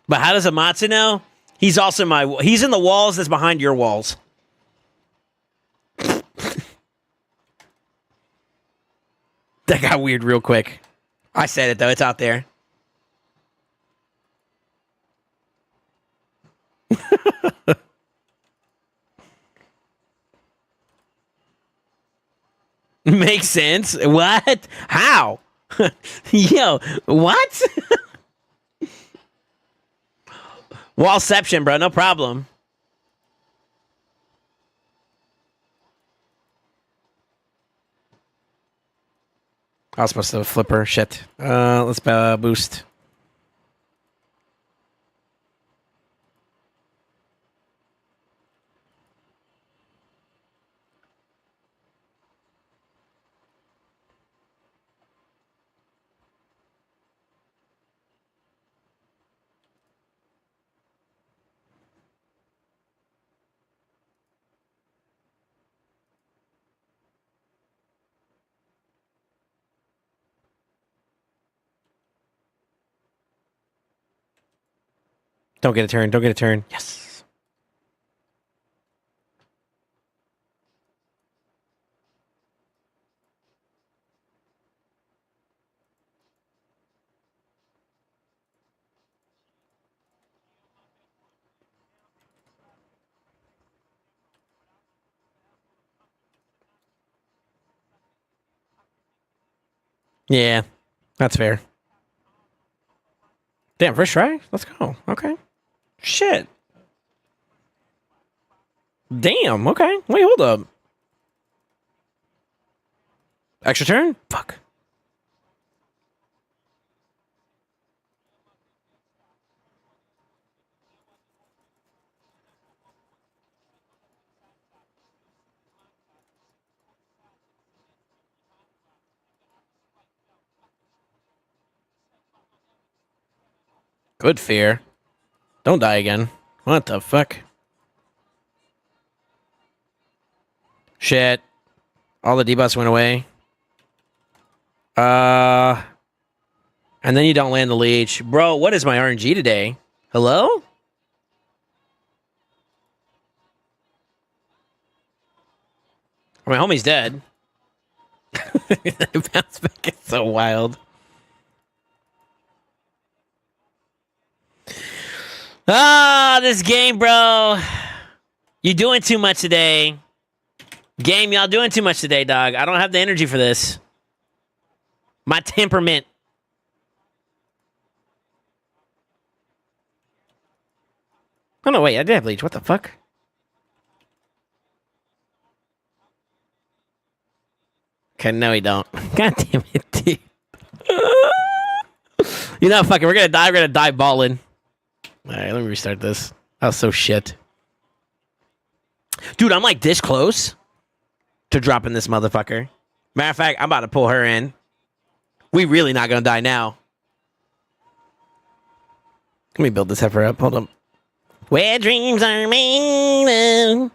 But how does Amatsu know? He's also he's in the walls that's behind your walls. That got weird real quick. I said it though, it's out there. Makes sense. What? How? Yo, what? Wallception, bro, no problem. I was supposed to flip her. Shit. Let's boost. Don't get a turn. Don't get a turn. Yes. Yeah, that's fair. Damn, first try? Let's go. Okay. Shit. Damn, okay. Wait, hold up. Extra turn? Fuck. Good fear. Don't die again. What the fuck? Shit. All the debuffs went away. And then you don't land the leech. Bro, what is my RNG today? Hello? My homie's dead. Bounce back is so wild. This game, bro. You doing too much today. Game, y'all doing too much today, dog. I don't have the energy for this. My temperament. Oh, no, wait. I did have leech. What the fuck? Okay, no, we don't. God damn it, dude. You know, fuck it. We're gonna die. We're gonna die balling. All right, let me restart this. That was so shit. Dude, I'm like this close to dropping this motherfucker. Matter of fact, I'm about to pull her in. We really not gonna die now. Let me build this heifer up. Hold on. Where dreams are made of.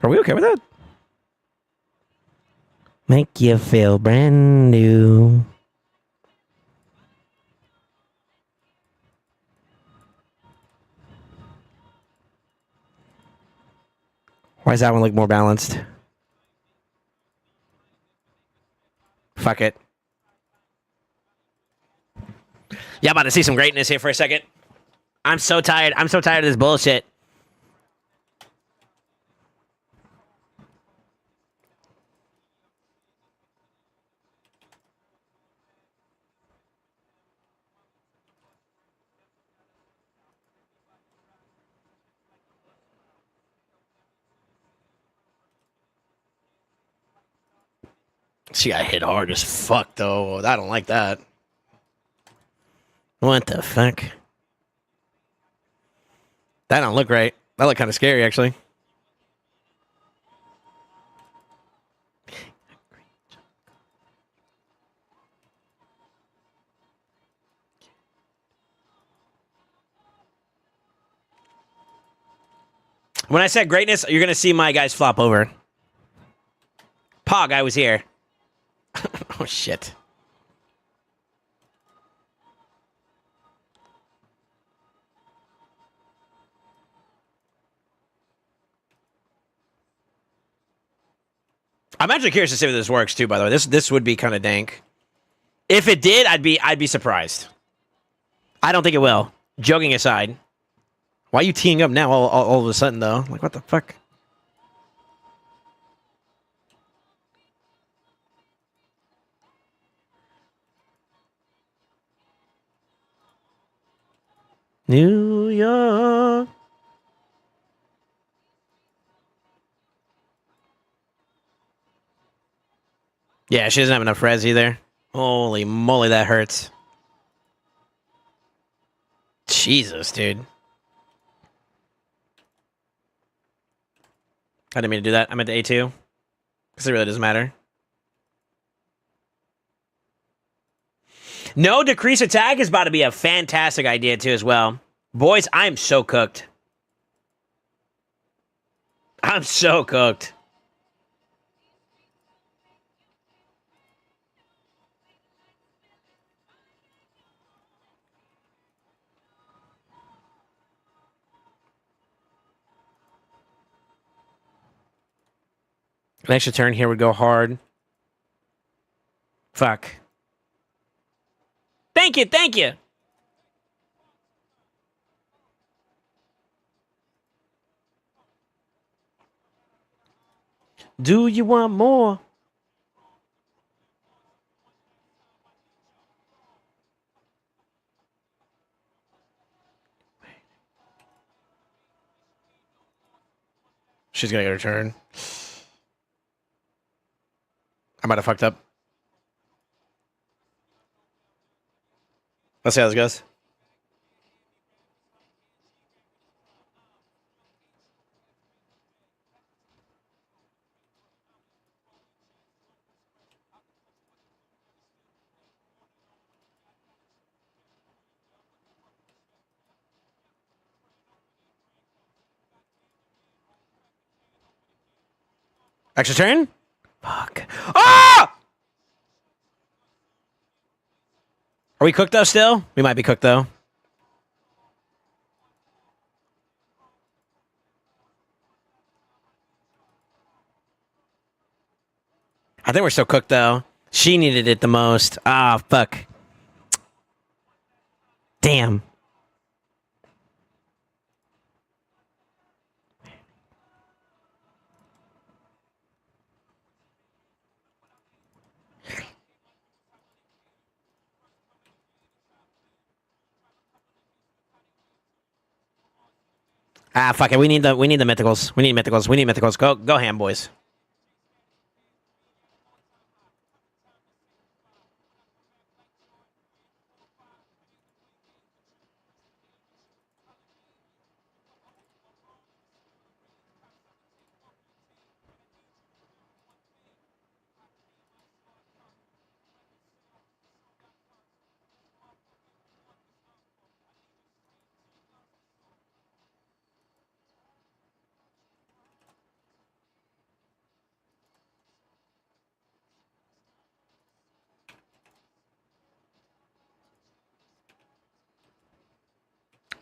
Are we okay with that? Make you feel brand new. Why does that one look more balanced? Fuck it. Yeah, about to see some greatness here for a second. I'm so tired. I'm so tired of this bullshit. She got hit hard as fuck, though. I don't like that. What the fuck? That don't look right. That look kind of scary, actually. When I said greatness, you're going to see my guys flop over. Pog, I was here. Oh, shit. I'm actually curious to see if this works too. By the way, this would be kind of dank. If it did, I'd be surprised. I don't think it will. Joking aside, why are you teeing up now all of a sudden though? Like what the fuck? New York. Yeah, she doesn't have enough res either. Holy moly, that hurts. Jesus, dude. I didn't mean to do that. I meant to A2. Because it really doesn't matter. No decrease attack is about to be a fantastic idea too as well. Boys, I'm so cooked. I'm so cooked. An extra turn here would go hard. Fuck. Thank you, thank you. Do you want more? She's gonna get her turn. I might have fucked up. Let's see how this goes. Extra turn? Fuck. Ah! Are we cooked though still? We might be cooked though. I think we're still cooked though. She needed it the most. Ah, fuck. Damn. Ah, fuck it. We need the mythicals. We need mythicals. Go ham, boys.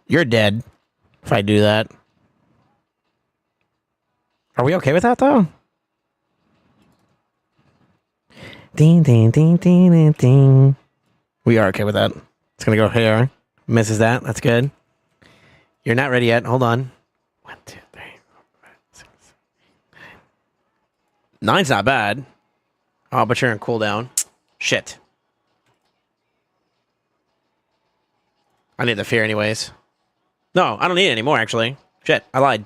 You're dead if I do that. Are we okay with that though? Ding, ding, ding, ding, ding, ding. We are okay with that. It's gonna go here. Misses that. That's good. You're not ready yet. Hold on. 1, 2, 3, 4, 5, 6, 7, 8. 9's not bad. Oh, but you're in cooldown. Shit. I need the fear anyways. No, I don't need it anymore, actually. Shit, I lied.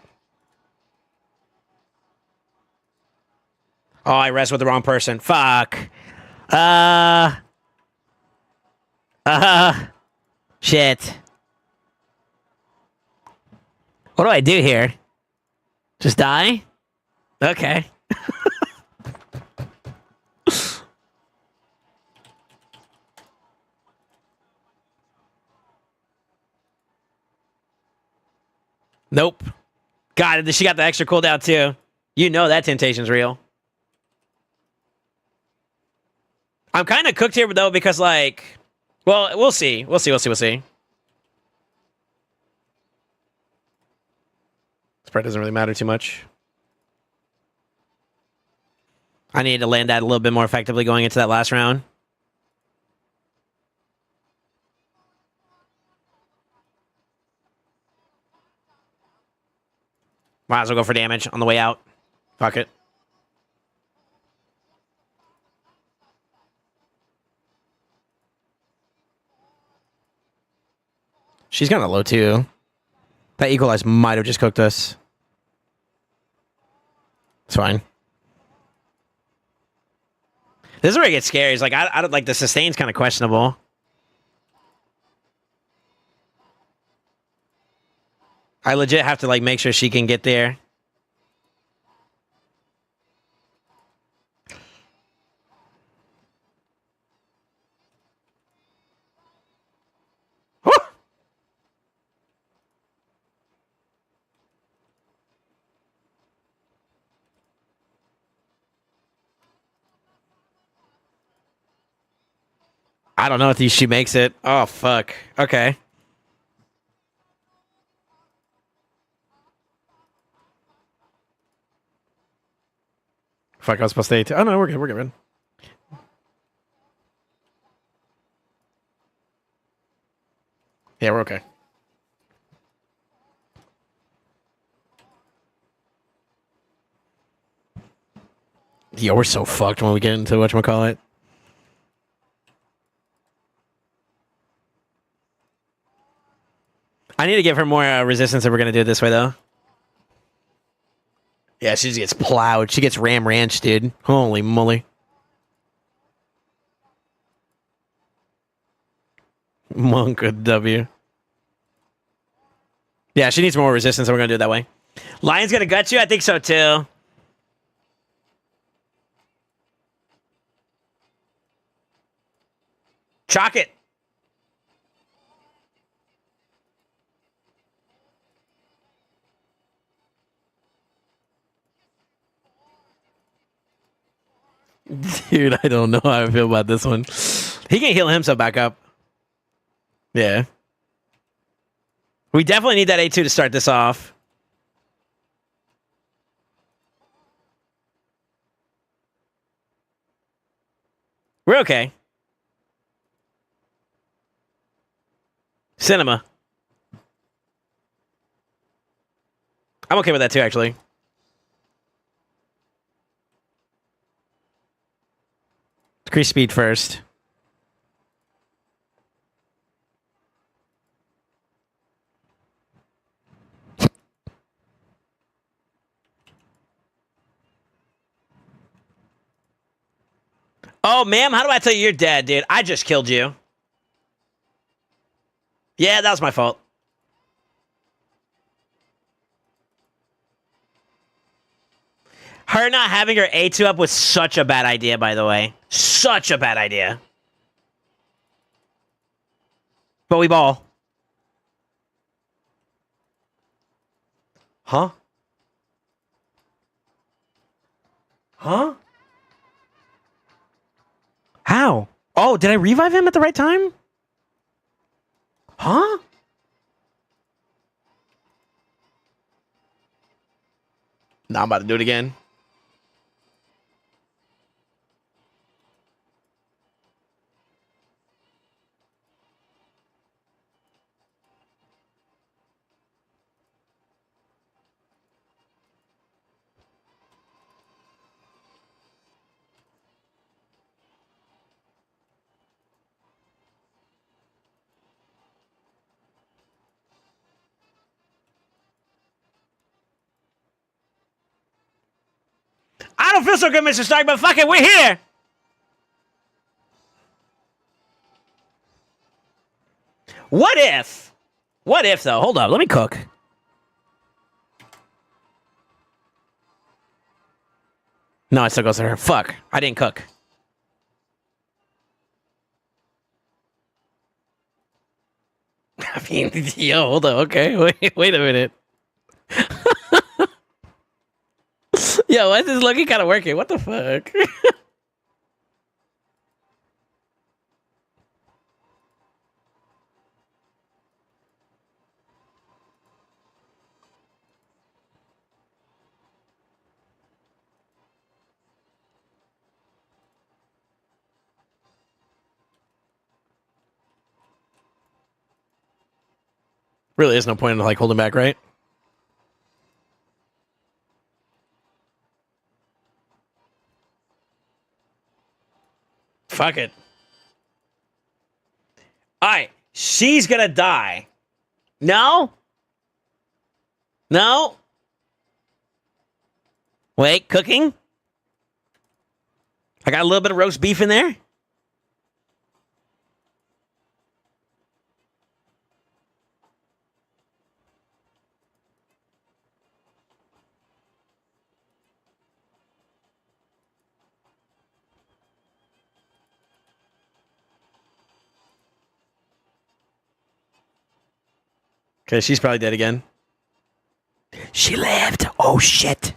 Oh, I rest with the wrong person. Fuck. Shit. What do I do here? Just die? Okay. Nope. God, she got the extra cooldown too. You know that temptation's real. I'm kind of cooked here though because like, well, we'll see. We'll see. Spread doesn't really matter too much. I need to land that a little bit more effectively going into that last round. Might as well go for damage on the way out. Fuck it. She's kind of low too. That equalize might have just cooked us. It's fine. This is where it gets scary. It's like I don't like the sustain's kind of questionable. I legit have to like make sure she can get there. Woo! I don't know if she makes it. Oh fuck. Okay. fuck, I was supposed to A2. Oh, no, we're good. We're good, man. Yeah, we're okay. Yo, we're so fucked when we get into whatchamacallit. I need to give her more resistance if we're going to do it this way, though. Yeah, she just gets plowed. She gets Ram Ranch, dude. Holy moly. Monk with W. Yeah, she needs more resistance, and we're going to do it that way. Lion's going to gut you? I think so, too. Chalk it. Dude, I don't know how I feel about this one. He can heal himself back up. Yeah. We definitely need that A2 to start this off. We're okay. Cinema. I'm okay with that too, actually. Increase speed first. Oh, ma'am, how do I tell you you're dead, dude? I just killed you. Yeah, that was my fault. Her not having her A2 up was such a bad idea, by the way. Such a bad idea. But we ball. Huh? Huh? How? Oh, did I revive him at the right time? Huh? Nah, I'm about to do it again. I don't feel so good, Mr. Stark, but fuck it, we're here. What if? What if, though? Hold up, let me cook. No, it still goes to her. Fuck, I didn't cook. I mean, yo, hold up, okay, wait a minute. Yo, why is this looking kind of working? What the fuck? Really is no point in like holding back, right? Fuck it. Alright, she's gonna die. No? No? Wait, cooking? I got a little bit of roast beef in there. Okay, she's probably dead again. She lived. Oh, shit.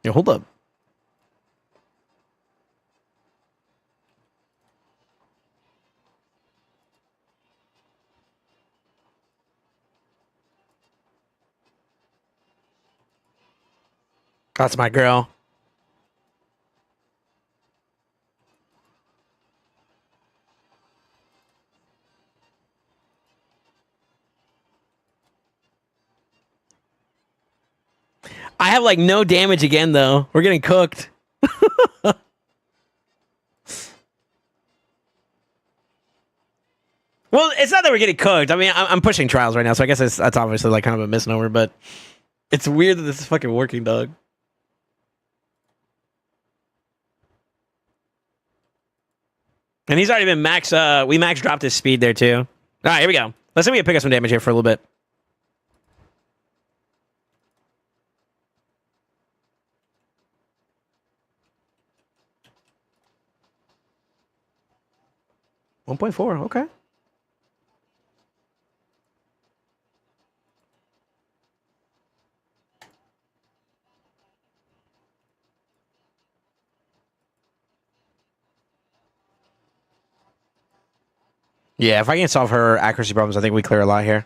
Yo, hold up. That's my girl. I have like no damage again though. We're getting cooked. Well, it's not that we're getting cooked. I mean, I'm pushing trials right now, so I guess that's obviously like kind of a misnomer, but it's weird that this is fucking working, dog. And he's already been max, we max dropped his speed there too. All right, here we go. Let's see if we can pick up some damage here for a little bit. $1.4, okay. Yeah, if I can solve her accuracy problems, I think we clear a lot here.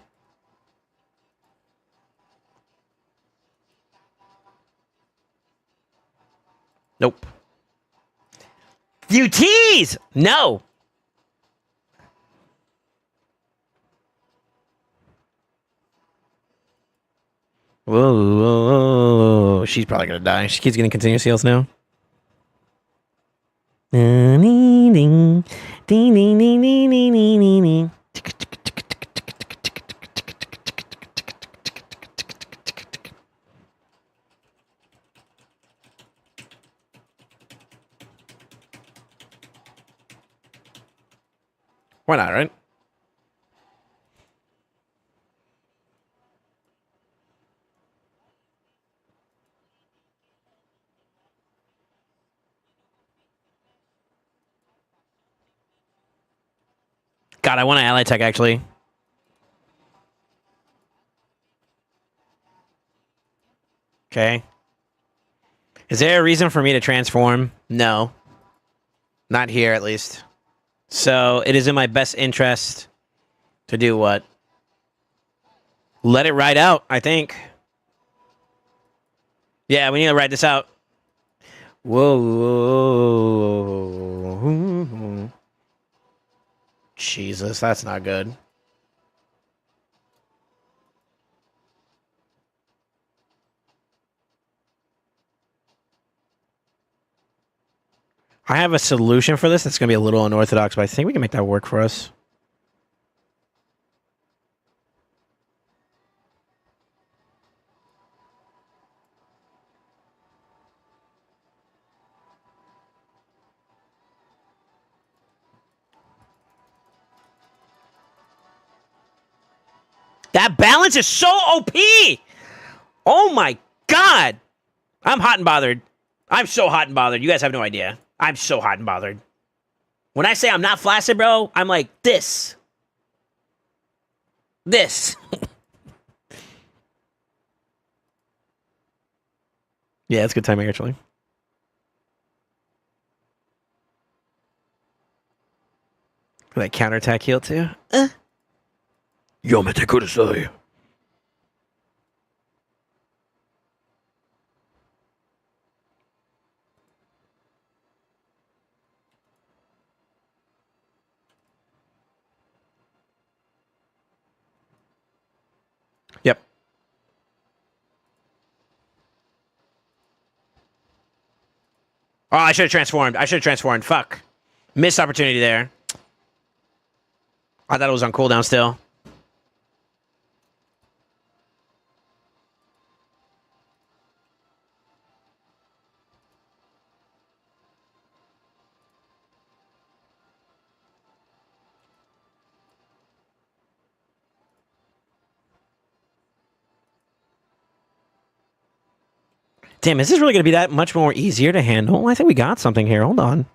Nope. You tease! No! Whoa, whoa, whoa, whoa. She's probably gonna die. She keeps getting continuous heals now. Ding, ding, ding, ding, ding, ding, ding, ding, ding. Why not, right? God, I want an ally tech, actually. Okay. Is there a reason for me to transform? No. Not here, at least. So, it is in my best interest to do what? Let it ride out, I think. Yeah, we need to ride this out. Whoa. Jesus, that's not good. I have a solution for this that's going to be a little unorthodox, but I think we can make that work for us. That balance is so OP! Oh my god! I'm hot and bothered. I'm so hot and bothered. You guys have no idea. I'm so hot and bothered. When I say I'm not flaccid, bro, I'm like this. This. Yeah, it's good timing, actually. That counterattack heal, too. Yomete kudasai. Yep. Oh, I should have transformed. Fuck. Missed opportunity there. I thought it was on cooldown still. Damn, is this really going to be that much more easier to handle? I think we got something here. Hold on.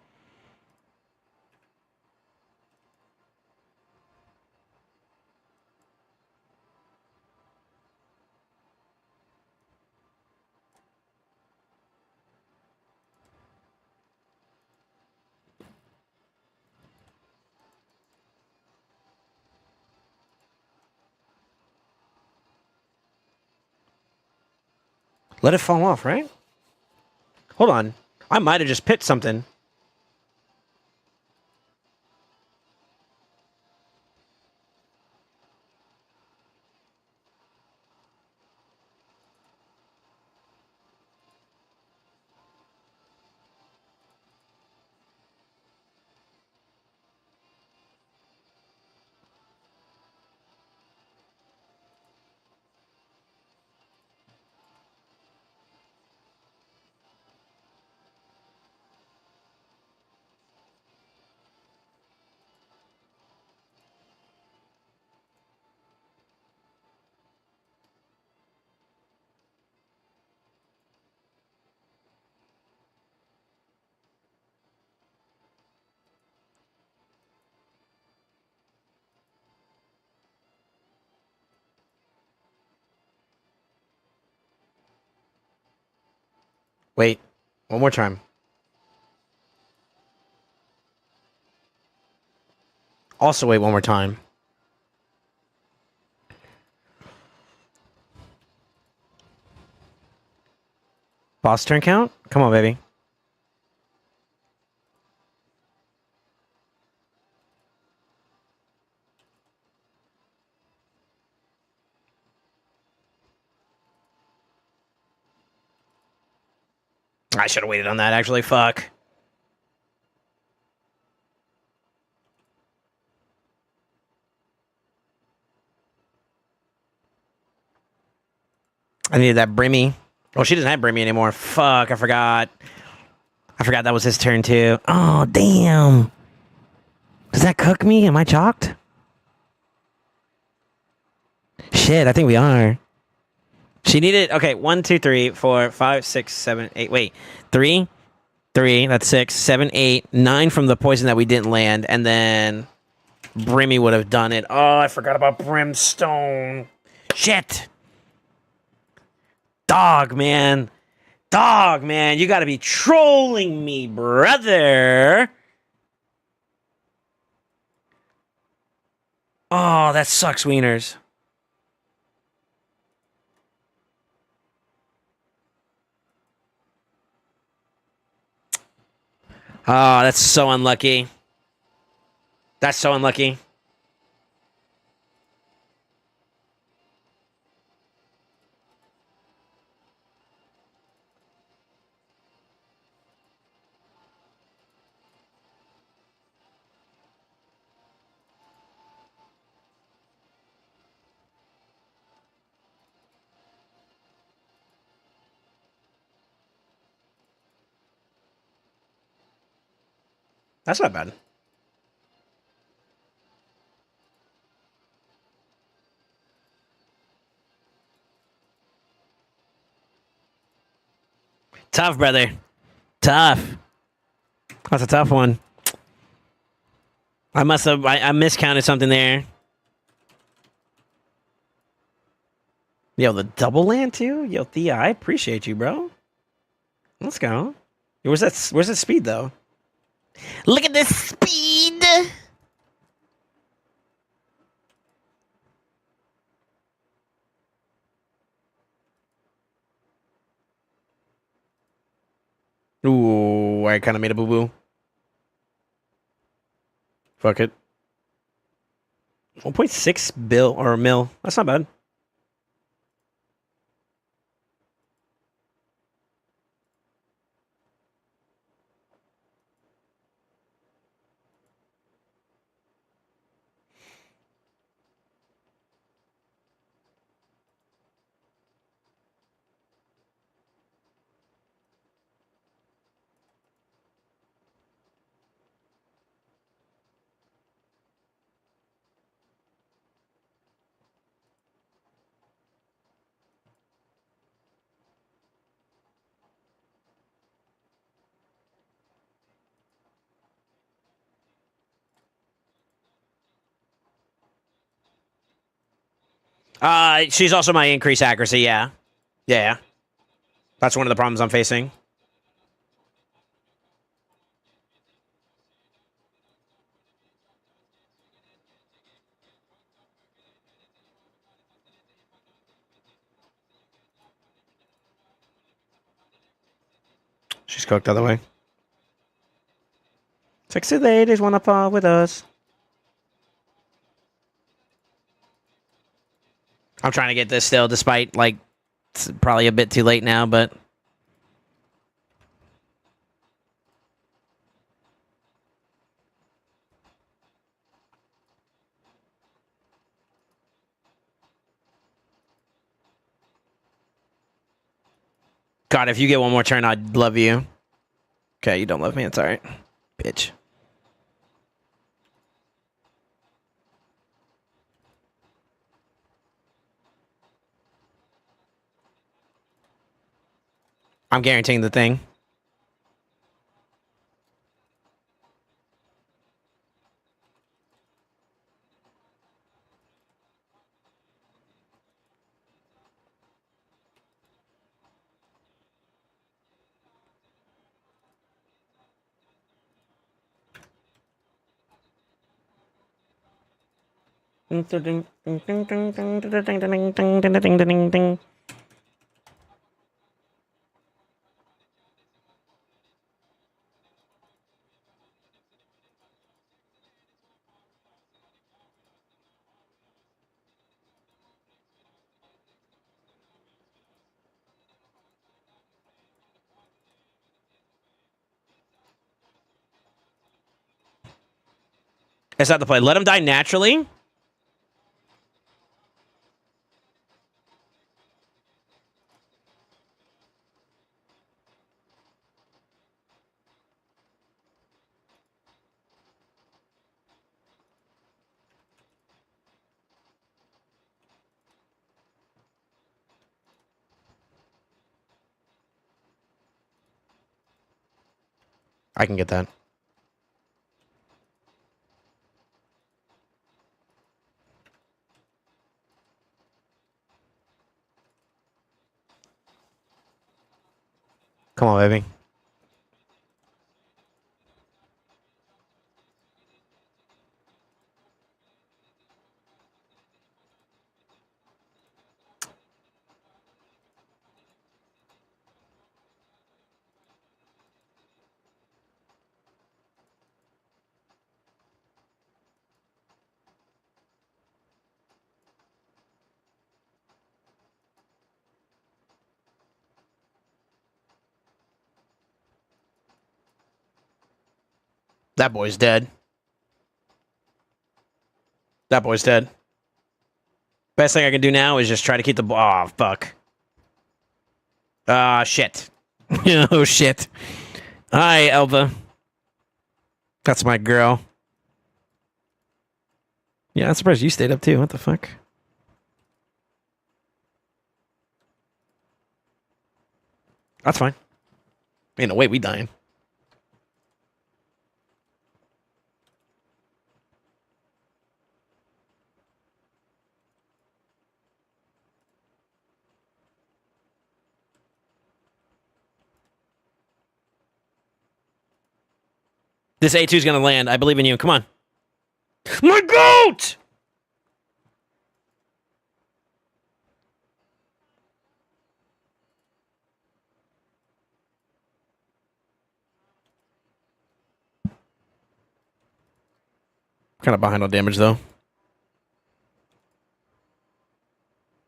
Let it fall off, right? Hold on. I might have just picked something. Wait. One more time. Also wait one more time. Boss turn count? Come on, baby. I should have waited on that, actually. Fuck. I needed that Brimmy. Oh, she doesn't have Brimmy anymore. Fuck, I forgot. I forgot that was his turn, too. Oh, damn. Does that cook me? Am I chalked? Shit, I think we are. She needed... Okay, 1, 2, 3, 4, 5, 6, 7, 8. Wait. 3. That's 6, 7, 8, 9 from the poison that we didn't land. And then... Brimmy would have done it. Oh, I forgot about Brimstone. Shit. Dog, man. You gotta be trolling me, brother. Oh, that sucks, wieners. Oh, that's so unlucky. That's so unlucky. That's not bad. Tough, brother. Tough. That's a tough one. I miscounted something there. Yo, the double land too? Yo, Thea, I appreciate you, bro. Let's go. Where's that speed though? Look at this speed. Ooh, I kind of made a boo-boo. Fuck it. 1.6 bill or mil. That's not bad. She's also my increased accuracy, yeah. Yeah. That's one of the problems I'm facing. She's cooked the other way. Sexy ladies wanna fall with us. I'm trying to get this still, despite, like, it's probably a bit too late now, but... God, if you get one more turn, I'd love you. Okay, you don't love me. It's alright. Bitch. I'm guaranteeing the thing. That's not the play. Let him die naturally. I can get that. Come on, baby. That boy's dead. That boy's dead. Best thing I can do now is just try to keep the... Oh, fuck. Shit. Oh, shit. Hi, Elva. That's my girl. Yeah, I'm surprised you stayed up, too. What the fuck? That's fine. Ain't no way we dying. This A2 is going to land. I believe in you. Come on. My goat! Kind of behind on damage, though.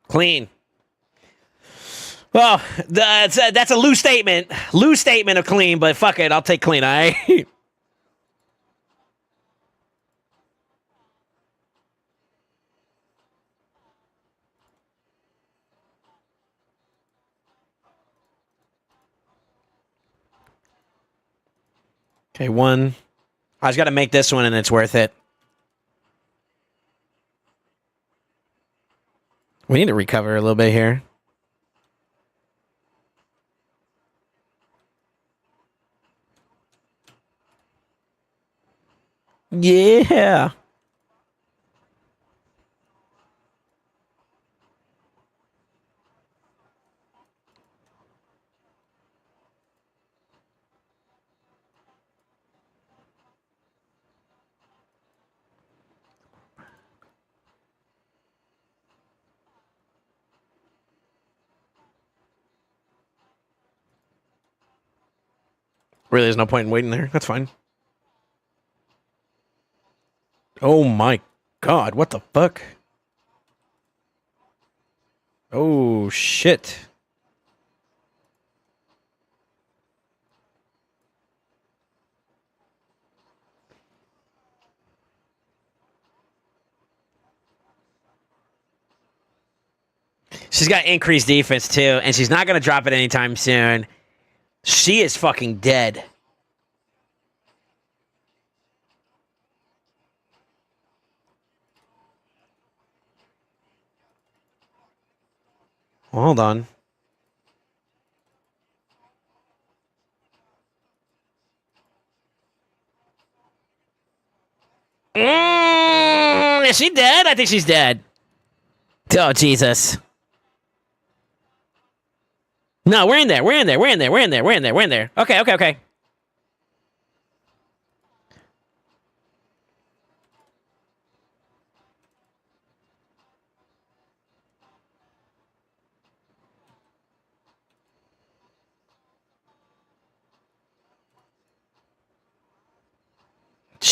Clean. Well, that's a loose statement. Loose statement of clean, but fuck it. I'll take clean, all right? Okay, one. I just got to make this one, and it's worth it. We need to recover a little bit here. Yeah. Really, there's no point in waiting there. That's fine. Oh my god, what the fuck? Oh shit. She's got increased defense too, and she's not going to drop it anytime soon. She is fucking dead. Hold on. Is she dead? I think she's dead. Oh, Jesus. No, we're in there. We're in there. We're in there. We're in there. We're in there. We're in there. Okay, okay, okay.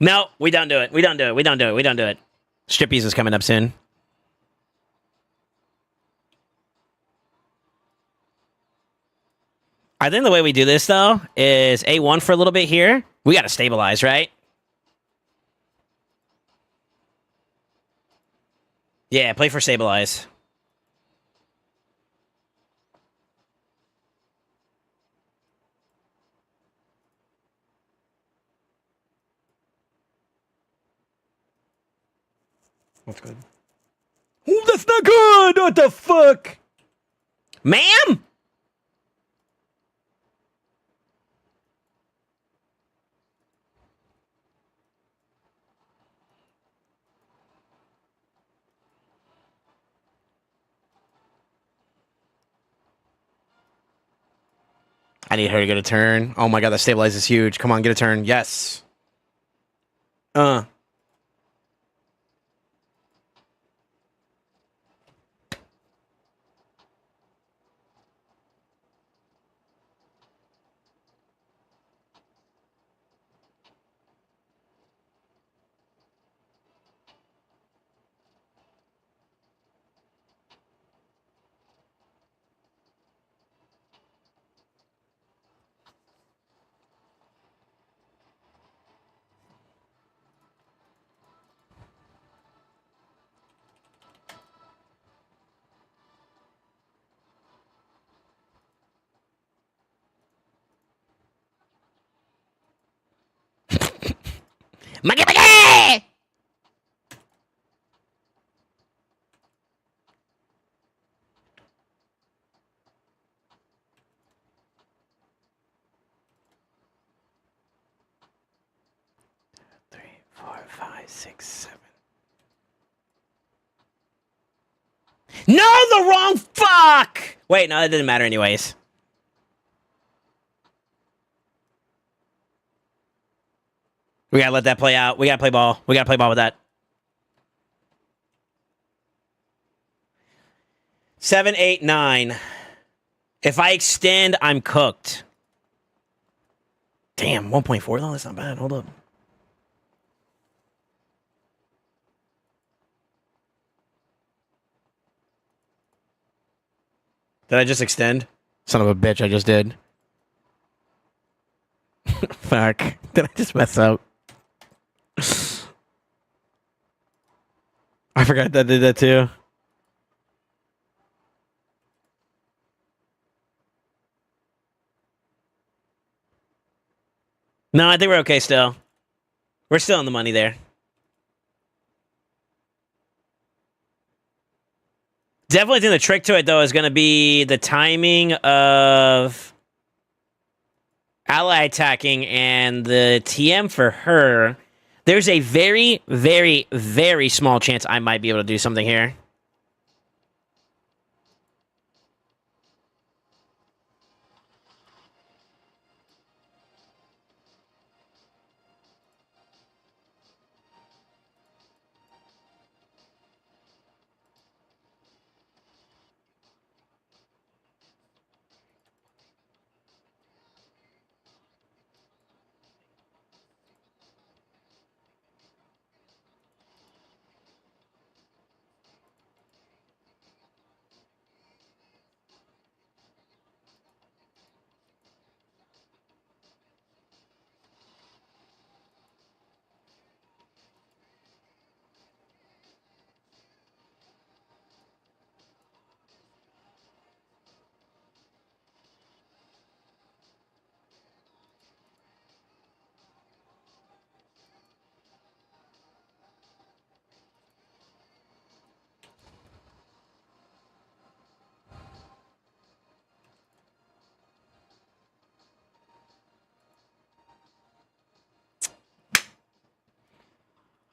No, we don't do it. We don't do it. We don't do it. We don't do it. Strippies is coming up soon. I think the way we do this, though, is A1 for a little bit here. We got to stabilize, right? Yeah, play for stabilize. That's good. Oh, that's not good! What the fuck? Ma'am? I need her to get a turn. Oh my god, that stabilize is huge. Come on, get a turn. Yes. Maggie, Maggie! Three, four, five, six, seven. No, the wrong fuck! Wait, no, that didn't matter anyways. We gotta let that play out. We gotta play ball. We gotta play ball with that. 7, 8, 9. If I extend, I'm cooked. Damn, 1.4 though? That's not bad. Hold up. Did I just extend? Son of a bitch, I just did. Fuck. Did I just mess up? I forgot that I did that too. No, I think we're okay still. We're still on the money there. Definitely think the trick to it, though, is going to be the timing of ally attacking and the TM for her. There's a very, very, very small chance I might be able to do something here.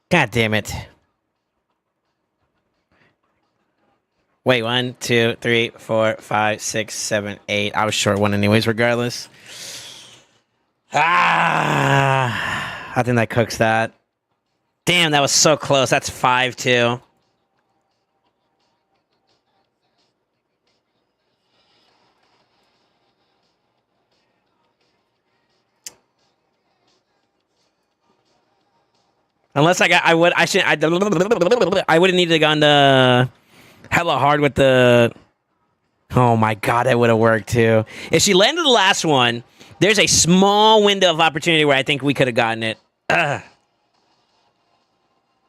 God damn it. Wait, 1, 2, 3, 4, 5, 6, 7, 8. I was short one anyways, regardless. I think that cooks that. Damn, that was so close. That's 5-2. Unless I would have needed to gone to hella hard with the. Oh my god, that would have worked too. If she landed the last one, there's a small window of opportunity where I think we could have gotten it. Ugh.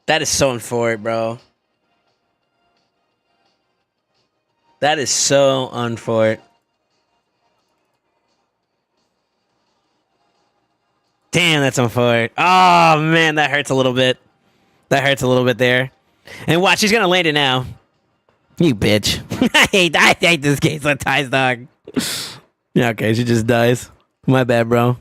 That is so unfortunate, bro. That is so unfortunate. Damn, that's unfortunate. Oh man, that hurts a little bit. That hurts a little bit there. And watch, she's gonna land it now. You bitch. I hate this game sometimes, dog. Yeah, okay, she just dies. My bad, bro.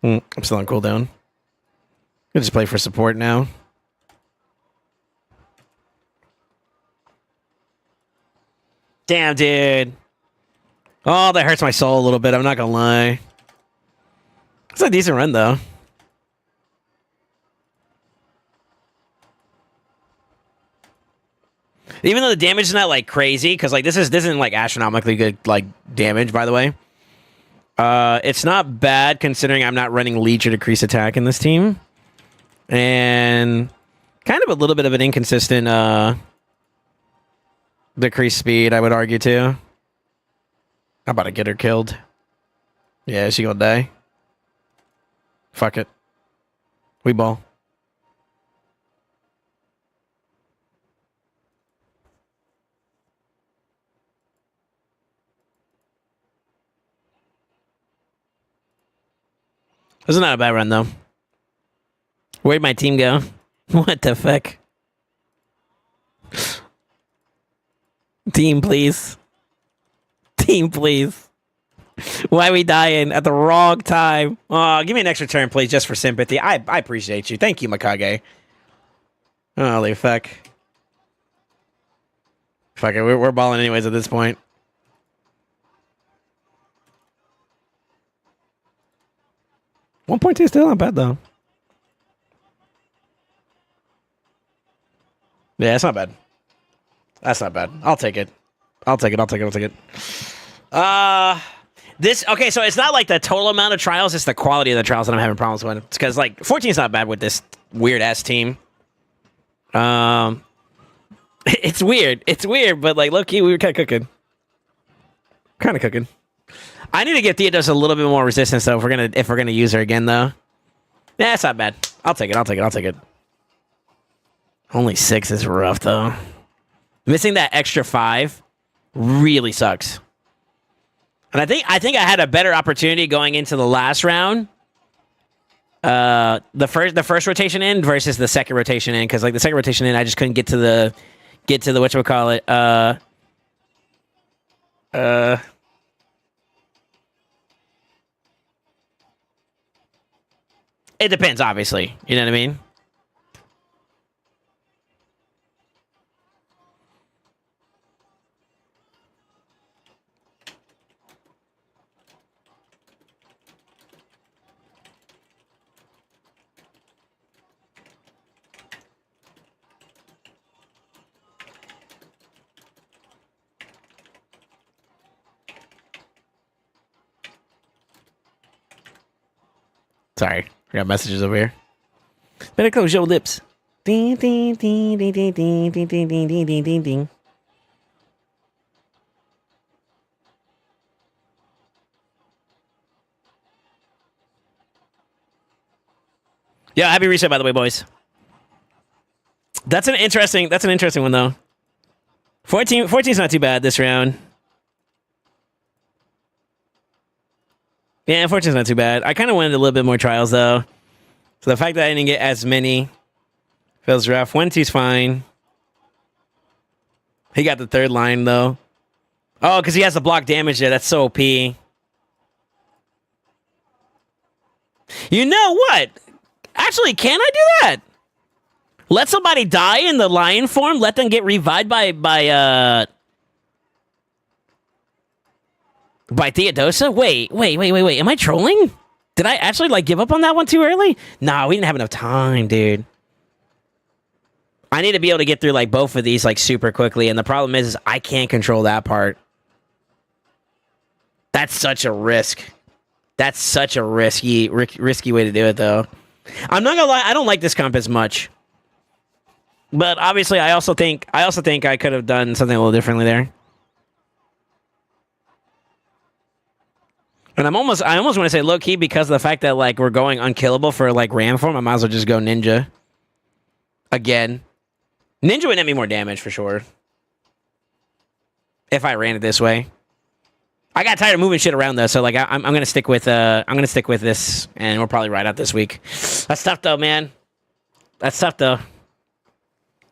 I'm still on cooldown. I'll just play for support now. Damn, dude. Oh, that hurts my soul a little bit. I'm not gonna lie. It's a decent run, though. Even though the damage is not like crazy, because like this isn't like astronomically good like damage, by the way. It's not bad considering I'm not running leech or decrease attack in this team. And kind of a little bit of an inconsistent decrease speed, I would argue too. I'm about to get her killed. Yeah, is she gonna die? Fuck it. We ball. This is not a bad run, though. Where'd my team go? What the fuck? Team, please. Team, please. Why are we dying at the wrong time? Oh, give me an extra turn, please, just for sympathy. I appreciate you. Thank you, Mikage. Holy fuck. Fuck it, we're balling anyways at this point. $1.2 still not bad, though. Yeah, it's not bad. That's not bad. I'll take it. I'll take it. Okay, so it's not like the total amount of trials, it's the quality of the trials that I'm having problems with. It's because, like, 14 is not bad with this weird-ass team. It's weird. It's weird, but, like, low-key, we were kind of cooking. I need to give Theodos a little bit more resistance, though, if we're gonna use her again, though. Yeah, it's not bad. I'll take it. Only 6 is rough, though. Missing that extra 5 really sucks. And I think I had a better opportunity going into the last round. The first rotation in versus the second rotation in, because like the second rotation in, I just couldn't get to the whatchamacallit. It depends, obviously. You know what I mean? Sorry, I got messages over here. Better close your lips. Ding, ding, ding, ding, ding, ding, ding, ding, ding, ding, ding, ding, ding. Yeah, happy reset, by the way, boys. That's an interesting one, though. 14's not too bad this round. Yeah, 14's not too bad. I kind of wanted a little bit more trials, though. So the fact that I didn't get as many feels rough. 1-2's fine. He got the third line, though. Oh, because he has the block damage there. That's so OP. You know what? Actually, can I do that? Let somebody die in the lion form? Let them get revived by By Theodosa? Wait. Am I trolling? Did I actually, like, give up on that one too early? Nah, we didn't have enough time, dude. I need to be able to get through, like, both of these, like, super quickly, and the problem is I can't control that part. That's such a risk. That's such a risky way to do it, though. I'm not gonna lie, I don't like this comp as much. But obviously, I also think I could have done something a little differently there. And I almost want to say low key because of the fact that like we're going unkillable for like ram form. I might as well just go ninja again. Ninja would net me more damage for sure if I ran it this way. I got tired of moving shit around though, so like I'm gonna stick with this, and we'll probably ride out this week. That's tough though, man. That's tough though.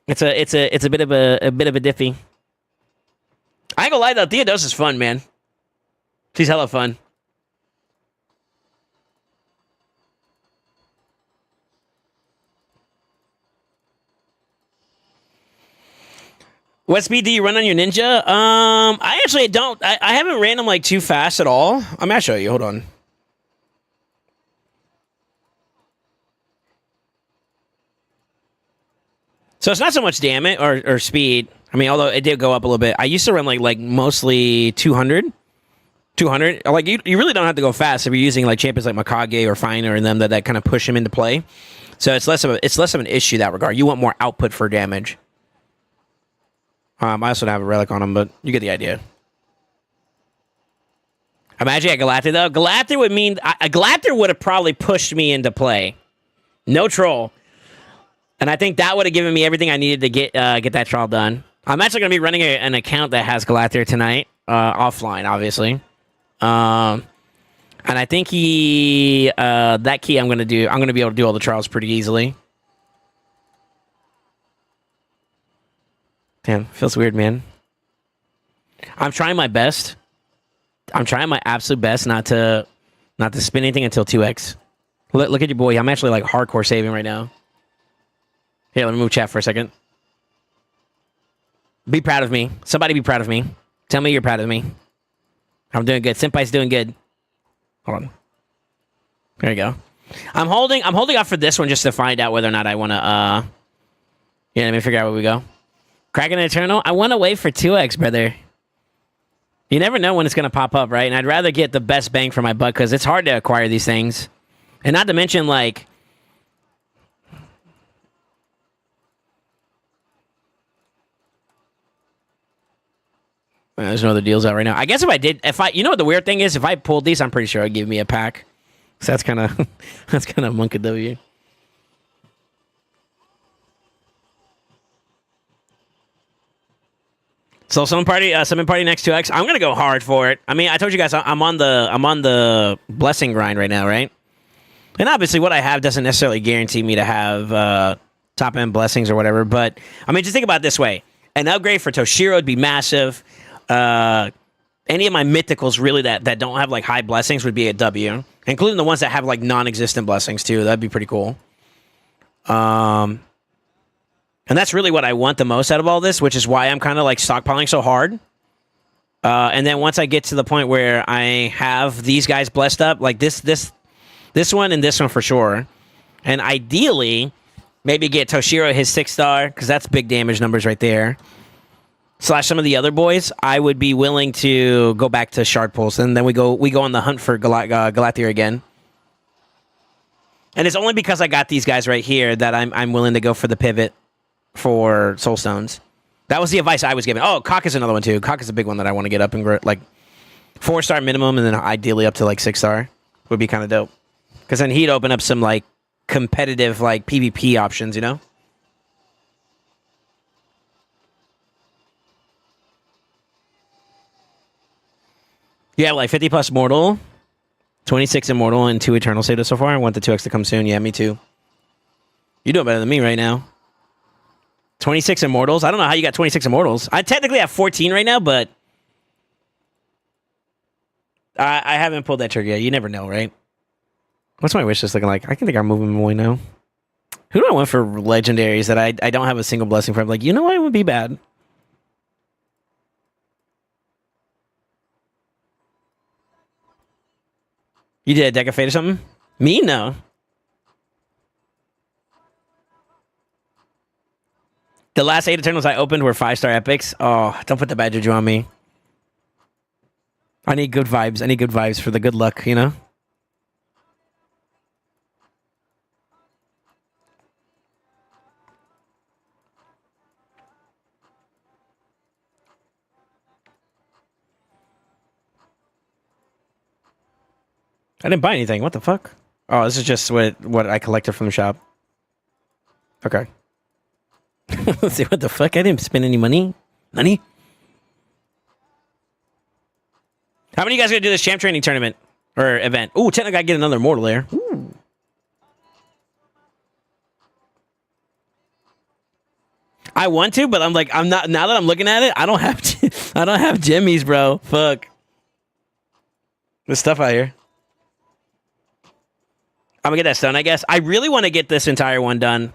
It's a bit of a diffy. I ain't gonna lie though, Theodos is fun, man. She's hella fun. What speed do you run on your ninja? I actually don't. I haven't ran them like too fast at all. I'm gonna show you. Hold on. So it's not so much damage or speed. I mean, although it did go up a little bit. I used to run like mostly 200. 200. Like you really don't have to go fast if you're using like champions like Mikage or Finer and them that kind of push him into play. So it's less of an issue in that regard. You want more output for damage. I also don't have a relic on him, but you get the idea. Imagine at Galactor though. Galactor would mean Galactor would have probably pushed me into play. No troll. And I think that would have given me everything I needed to get that trial done. I'm actually going to be running an account that has Galactor tonight, offline, obviously. And I think that key I'm going to be able to do all the trials pretty easily. Damn, feels weird, man. I'm trying my best. I'm trying my absolute best not to spin anything until 2x. Look at your boy. I'm actually like hardcore saving right now. Here, let me move chat for a second. Be proud of me. Somebody be proud of me. Tell me you're proud of me. I'm doing good. Senpai's doing good. Hold on. There you go. I'm holding off for this one just to find out whether or not I want to, let me figure out where we go. Kraken Eternal? I want to wait for 2x, brother. You never know when it's going to pop up, right? And I'd rather get the best bang for my buck because it's hard to acquire these things. And not to mention, like... There's no other deals out right now. I guess you know what the weird thing is? If I pulled these, I'm pretty sure it'd give me a pack. So that's kind of Monka W. So summon party next 2x. I'm gonna go hard for it. I mean, I told you guys I'm on the blessing grind right now, right? And obviously, what I have doesn't necessarily guarantee me to have top end blessings or whatever. But I mean, just think about it this way: an upgrade for Toshiro would be massive. Any of my mythicals really that don't have like high blessings would be a W, including the ones that have like non-existent blessings too. That'd be pretty cool. And that's really what I want the most out of all this, which is why I'm kind of like stockpiling so hard. And then once I get to the point where I have these guys blessed up, like this one and this one for sure, and ideally maybe get Toshiro his 6-star because that's big damage numbers right there. / some of the other boys, I would be willing to go back to shard pulls, and then we go on the hunt for Galactor again. And it's only because I got these guys right here that I'm willing to go for the pivot for Soul Stones. That was the advice I was given. Oh, Cock is another one too. Cock is a big one that I want to get up and like 4-star minimum, and then ideally up to like 6-star would be kind of dope. Because then he'd open up some like competitive like PvP options, you know. Yeah, like 50 plus mortal, 26 immortal, and 2 eternal saved so far. I want the 2x to come soon. Yeah, me too. You're doing better than me right now. 26 immortals. I don't know how you got 26 immortals. I technically have 14 right now, but I haven't pulled that trigger yet. You never know, right? What's my wish list looking like? I can think I'm moving away now. Who do I want for legendaries that I don't have a single blessing for? I'm like, you know what? It would be bad. You did a deck of fate or something? Me? No. The last 8 Eternals I opened were 5-star epics. Oh, don't put the bad juju on me. I need good vibes. I need good vibes for the good luck, you know? I didn't buy anything. What the fuck? Oh, this is just what I collected from the shop. Okay. Let's see, what the fuck? I didn't spend any money. Money? How many of you guys gonna do this champ training tournament? Or event? Ooh, technically I get another immortal there. Ooh. I want to, but I'm like, I'm not. Now that I'm looking at it, I don't have I don't have jimmies, bro. Fuck. There's stuff out here. I'm gonna get that stone, I guess. I really want to get this entire one done.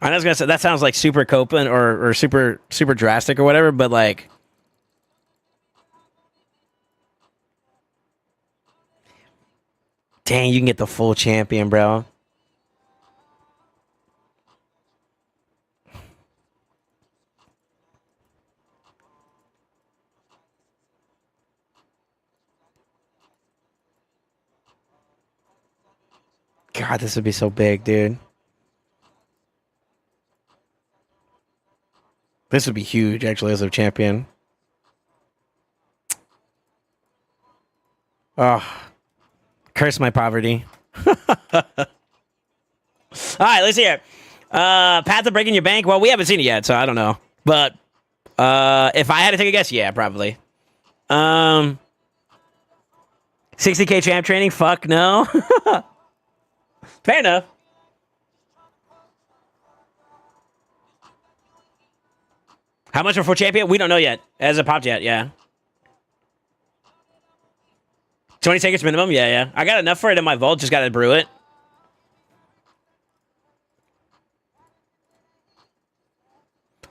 I was gonna say that sounds like super Copeland or super drastic or whatever, but like, dang, you can get the full champion, bro. God, this would be so big, dude. This would be huge, actually, as a champion. Oh, curse my poverty. All right, let's hear it. Path to breaking your bank. Well, we haven't seen it yet, so I don't know. But if I had to take a guess, yeah, probably. 60K champ training? Fuck no. Fair enough. How much for champion? We don't know yet. It hasn't popped yet, yeah. 20 seconds minimum? Yeah. I got enough for it in my vault, just gotta brew it.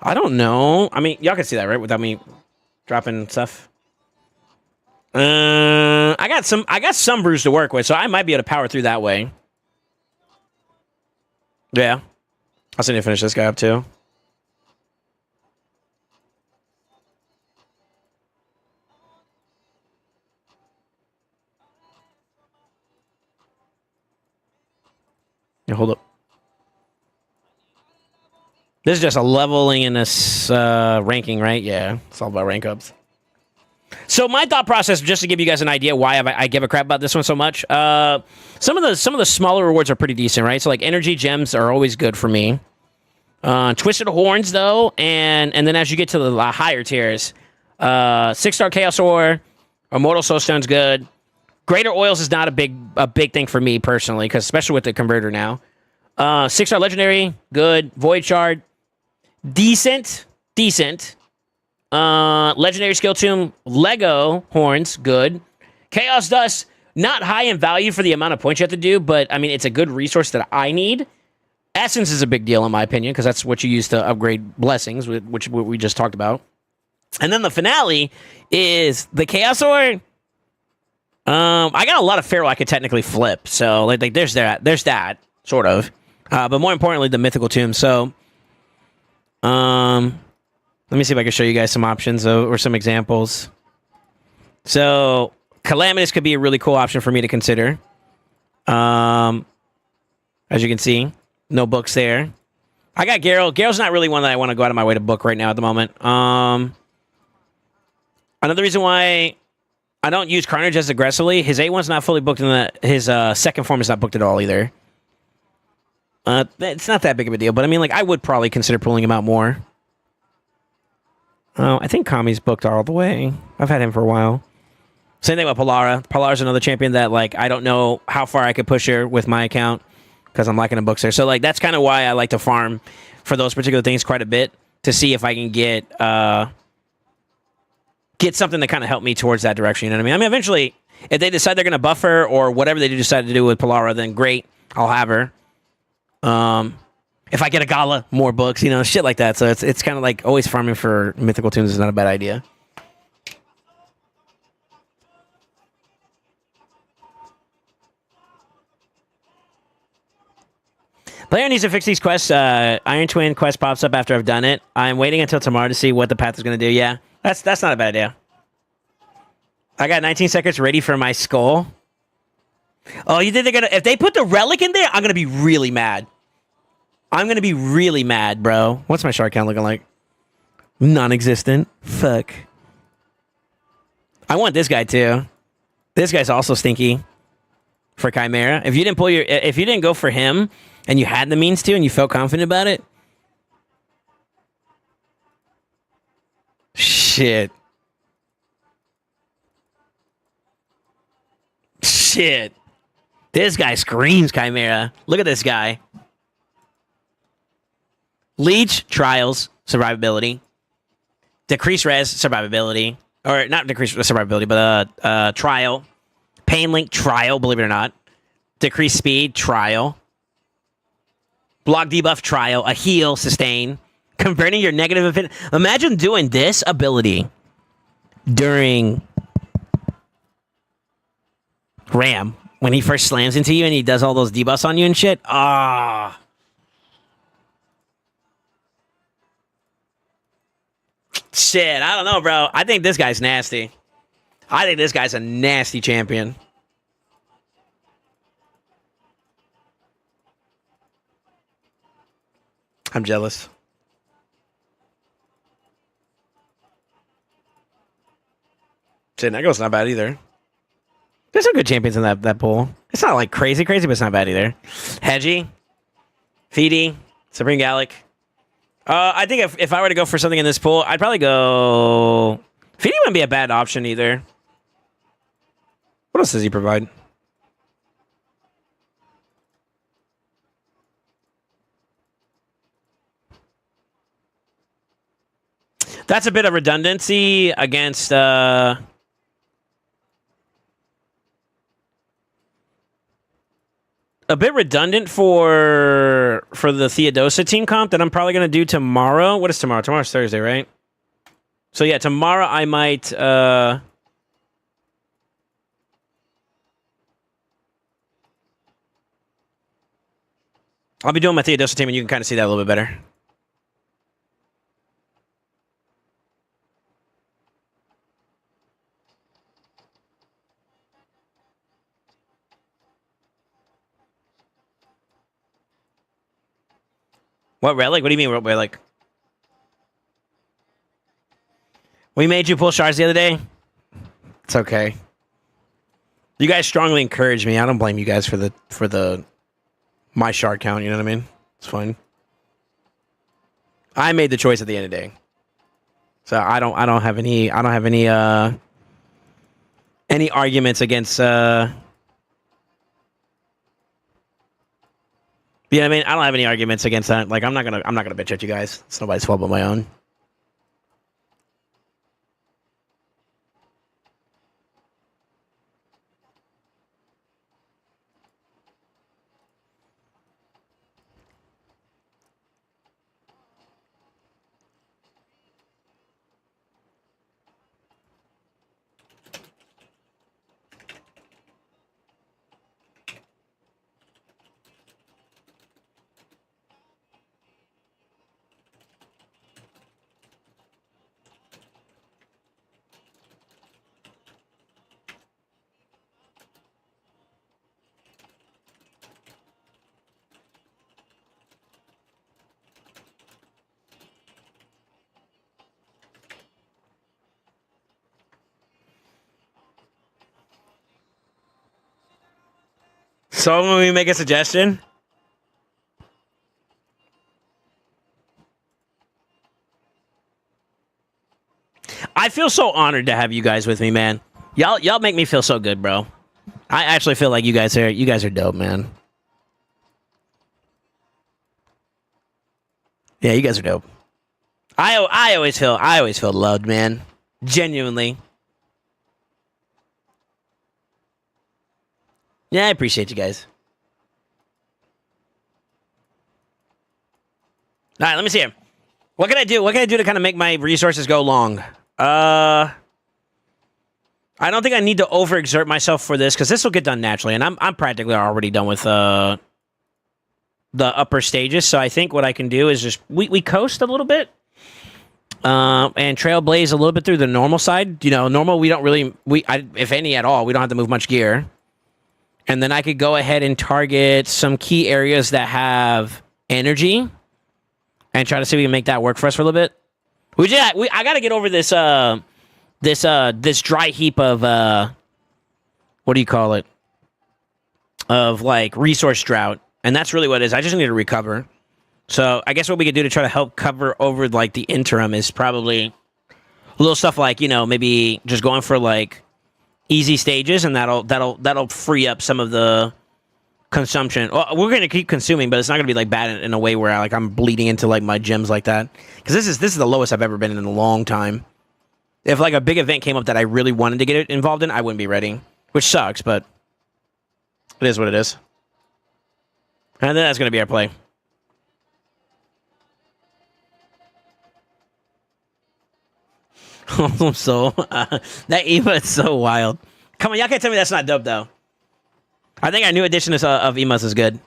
I don't know. I mean, y'all can see that, right? Without me dropping stuff. I got some brews to work with, so I might be able to power through that way. Yeah. I still need to finish this guy up too. Yeah, hold up. This is just a leveling in this ranking, right? Yeah, it's all about rank ups. So my thought process, just to give you guys an idea why I give a crap about this one so much. Some of the smaller rewards are pretty decent, right? So like energy gems are always good for me. Twisted Horns though, and then as you get to the higher tiers, 6-star Chaos Ore, Immortal Soulstone's good. Greater Oils is not a big thing for me personally, because especially with the converter now. 6-star Legendary, good. Void Shard, decent. Legendary Skill Tomb, Lego Horns, good. Chaos Dust, not high in value for the amount of points you have to do, but I mean, it's a good resource that I need. Essence is a big deal in my opinion, because that's what you use to upgrade blessings, which we just talked about. And then the finale is the Chaos Ore. I got a lot of Pharaoh I could technically flip, so like there's that sort of. But more importantly, the Mythical Tomb. So, let me see if I can show you guys some options or some examples. So, Calamitous could be a really cool option for me to consider. As you can see, no books there. I got Garrel. Garrel's not really one that I want to go out of my way to book right now at the moment. Another reason why I don't use Carnage as aggressively, his A1's not fully booked, and his second form is not booked at all either. It's not that big of a deal, but I mean, like, I would probably consider pulling him out more. Oh, I think Kami's booked all the way. I've had him for a while. Same thing with Polara. Polara's another champion that, like, I don't know how far I could push her with my account because I'm lacking in books there. So, like, that's kind of why I like to farm for those particular things quite a bit to see if I can get something to kind of help me towards that direction. You know what I mean? I mean, eventually, if they decide they're going to buff her or whatever they decide to do with Polara, then great, I'll have her. If I get a Gala, more books, you know, shit like that. So it's kind of like always farming for Mythical Tombs is not a bad idea. Player needs to fix these quests. Iron Twin quest pops up after I've done it. I'm waiting until tomorrow to see what the path is going to do. Yeah, that's not a bad idea. I got 19 seconds ready for my skull. Oh, you think they're gonna... If they put the relic in there, I'm gonna be really mad. I'm gonna be really mad, bro. What's my shark count looking like? Non-existent. Fuck. I want this guy too. This guy's also stinky for Chimera. If you didn't go for him and you had the means to and you felt confident about it, shit. Shit. This guy screams Chimera. Look at this guy. Leech, trials, survivability. Decrease res, survivability. Or not decrease survivability, but trial. Pain link, trial, believe it or not. Decrease speed, trial. Block debuff, trial. A heal, sustain. Converting your negative affinity. Imagine doing this ability during Ram. When he first slams into you and he does all those debuffs on you and shit. Ah. Shit, I don't know, bro. I think this guy's nasty. I think this guy's a nasty champion. I'm jealous. Shit, Nego's not bad either. There's some good champions in that pool. It's not like crazy, but it's not bad either. Hedgie, Feedy, Supreme Gallic. I think if I were to go for something in this pool, I'd probably go... Feedy wouldn't be a bad option either. What else does he provide? That's a bit of redundancy against... A bit redundant for the Theodosia team comp that I'm probably going to do tomorrow. What is tomorrow? Tomorrow's Thursday, right? So yeah, tomorrow I might... I'll be doing my Theodosia team and you can kind of see that a little bit better. What relic? What do you mean, what relic? We made you pull shards the other day. It's okay. You guys strongly encouraged me. I don't blame you guys for the my shard count. You know what I mean? It's fine. I made the choice at the end of the day, so I don't have any arguments against. Yeah, I mean, I don't have any arguments against that. Like, I'm not gonna bitch at you guys. It's nobody's fault but my own. So when we make a suggestion, I feel so honored to have you guys with me, man. Y'all make me feel so good, bro. I actually feel like you guys are dope, man. Yeah, you guys are dope. I always feel loved, man. Genuinely. Yeah, I appreciate you guys. All right, let me see here. What can I do? What can I do to kind of make my resources go long? I don't think I need to overexert myself for this because this will get done naturally, and I'm practically already done with the upper stages. So I think what I can do is just we coast a little bit. And trailblaze a little bit through the normal side. You know, normal we don't really if any at all, we don't have to move much gear. And then I could go ahead and target some key areas that have energy, and try to see if we can make that work for us for a little bit. I got to get over this this dry heap of what do you call it? Of like resource drought, and that's really what it is. I just need to recover. So I guess what we could do to try to help cover over like the interim is probably little stuff like, you know, maybe just going for like easy stages, and that'll free up some of the consumption. Well, we're gonna keep consuming, but it's not gonna be like bad in a way where I'm bleeding into like my gems like that. Because this is the lowest I've ever been in a long time. If like a big event came up that I really wanted to get involved in, I wouldn't be ready, which sucks, but it is what it is. And then that's gonna be our play. So that Eva is so wild. Come on, y'all can't tell me that's not dope though. I think our new edition of Emas is good.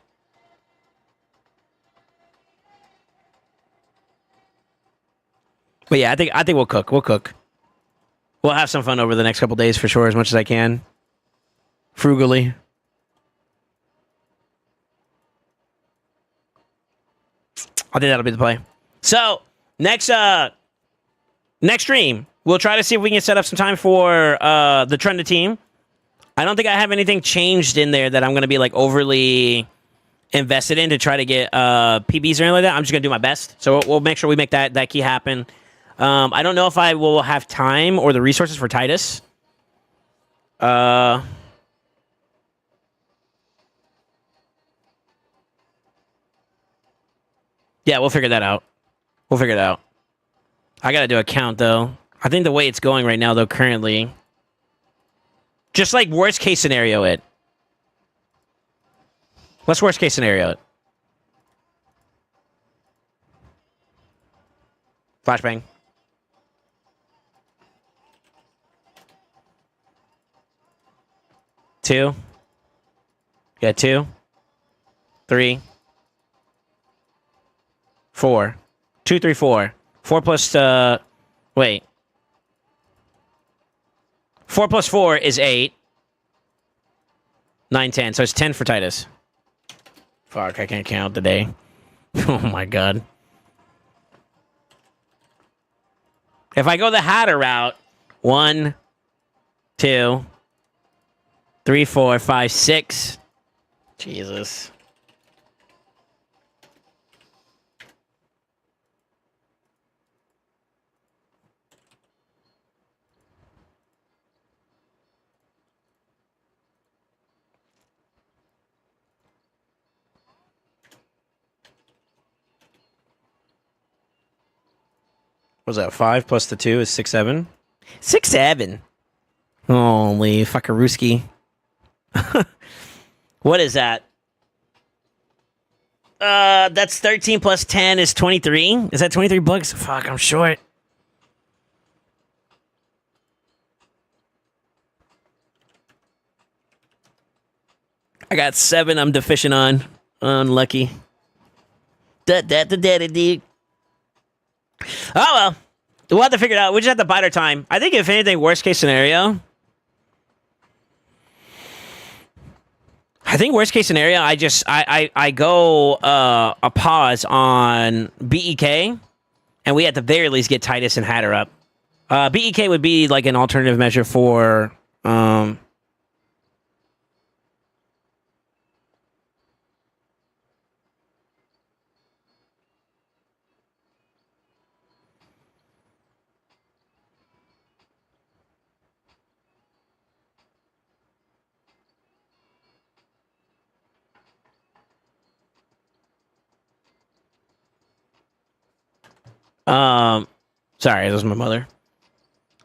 But yeah, I think we'll cook. We'll cook. We'll have some fun over the next couple days for sure, as much as I can. Frugally. I think that'll be the play. So next stream, we'll try to see if we can set up some time for the Trenda team. I don't think I have anything changed in there that I'm going to be like overly invested in to try to get PBs or anything like that. I'm just going to do my best. So we'll make sure we make that key happen. I don't know if I will have time or the resources for Titus. Yeah, we'll figure that out. We'll figure it out. I got to do a count, though. I think the way it's going right now, though, currently... Just like worst case scenario it. Let's worst case scenario it. Flashbang. Two. Yeah, 2. 3. 4. 2, 3, 4. 4 plus, wait. 4 plus 4 is 8. 9, 10. So it's 10 for Titus. Fuck, I can't count today. Oh my god. If I go the Hatter route, 1, 2, 3, 4, 5, 6. Jesus. What was that? 5 plus the 2 is 6, 7. 6, 7. Holy fuckarooski. What is that? That's 13 plus 10 is 23. Is that 23 bucks? Fuck, I'm short. I got 7 I'm deficient on. Unlucky. Dude. Oh, well. We'll have to figure it out. We just have to bide our time. I think if anything, worst case scenario. I think worst case scenario, I go a pause on BEK, and we at the very least get Titus and Hatter up. BEK would be like an alternative measure for... Sorry, this was my mother.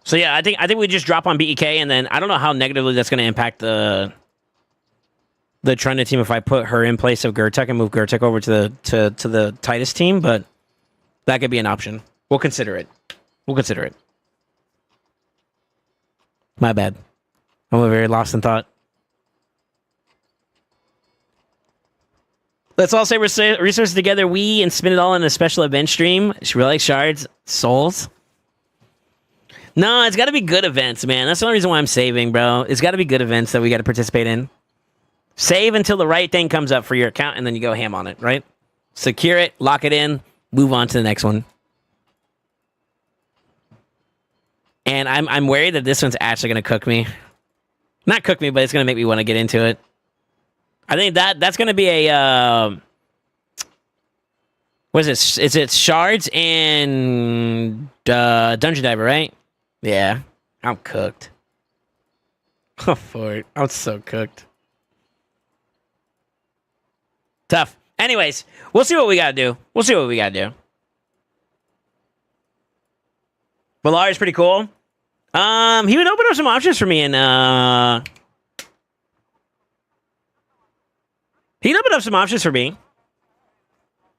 So yeah, I think we just drop on BEK, and then I don't know how negatively that's going to impact the Trenda team if I put her in place of Gertek and move Gertek over to the Titus team, but that could be an option. We'll consider it. My bad. I'm very lost in thought. Let's all say resources together, and spin it all in a special event stream. She really likes shards, souls. No, it's got to be good events, man. That's the only reason why I'm saving, bro. It's got to be good events that we got to participate in. Save until the right thing comes up for your account, and then you go ham on it, right? Secure it, lock it in, move on to the next one. And I'm worried that this one's actually going to cook me. Not cook me, but it's going to make me want to get into it. I think that's going to be a... what is it? Is it shards and dungeon diver, right? Yeah. I'm cooked. Oh, for it. I'm so cooked. Tough. Anyways, we'll see what we got to do. We'll see what we got to do. Valari's pretty cool. He would open up some options for me, and he'd open up some options for me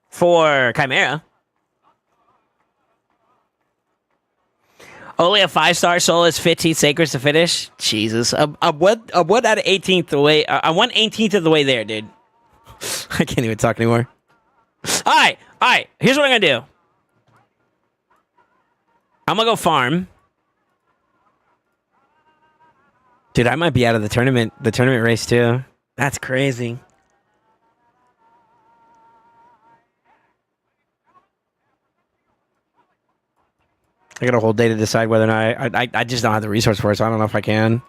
for Chimera. Only a 5-star soul is 15 sacreds to finish. Jesus, I'm one out of 18th the way. I'm 1/18th of the way there, dude. I can't even talk anymore. All right. Here's what I'm gonna do. I'm gonna go farm. Dude, I might be out of the tournament race too. That's crazy. I got a whole day to decide whether or not I just don't have the resource for it, so I don't know if I can.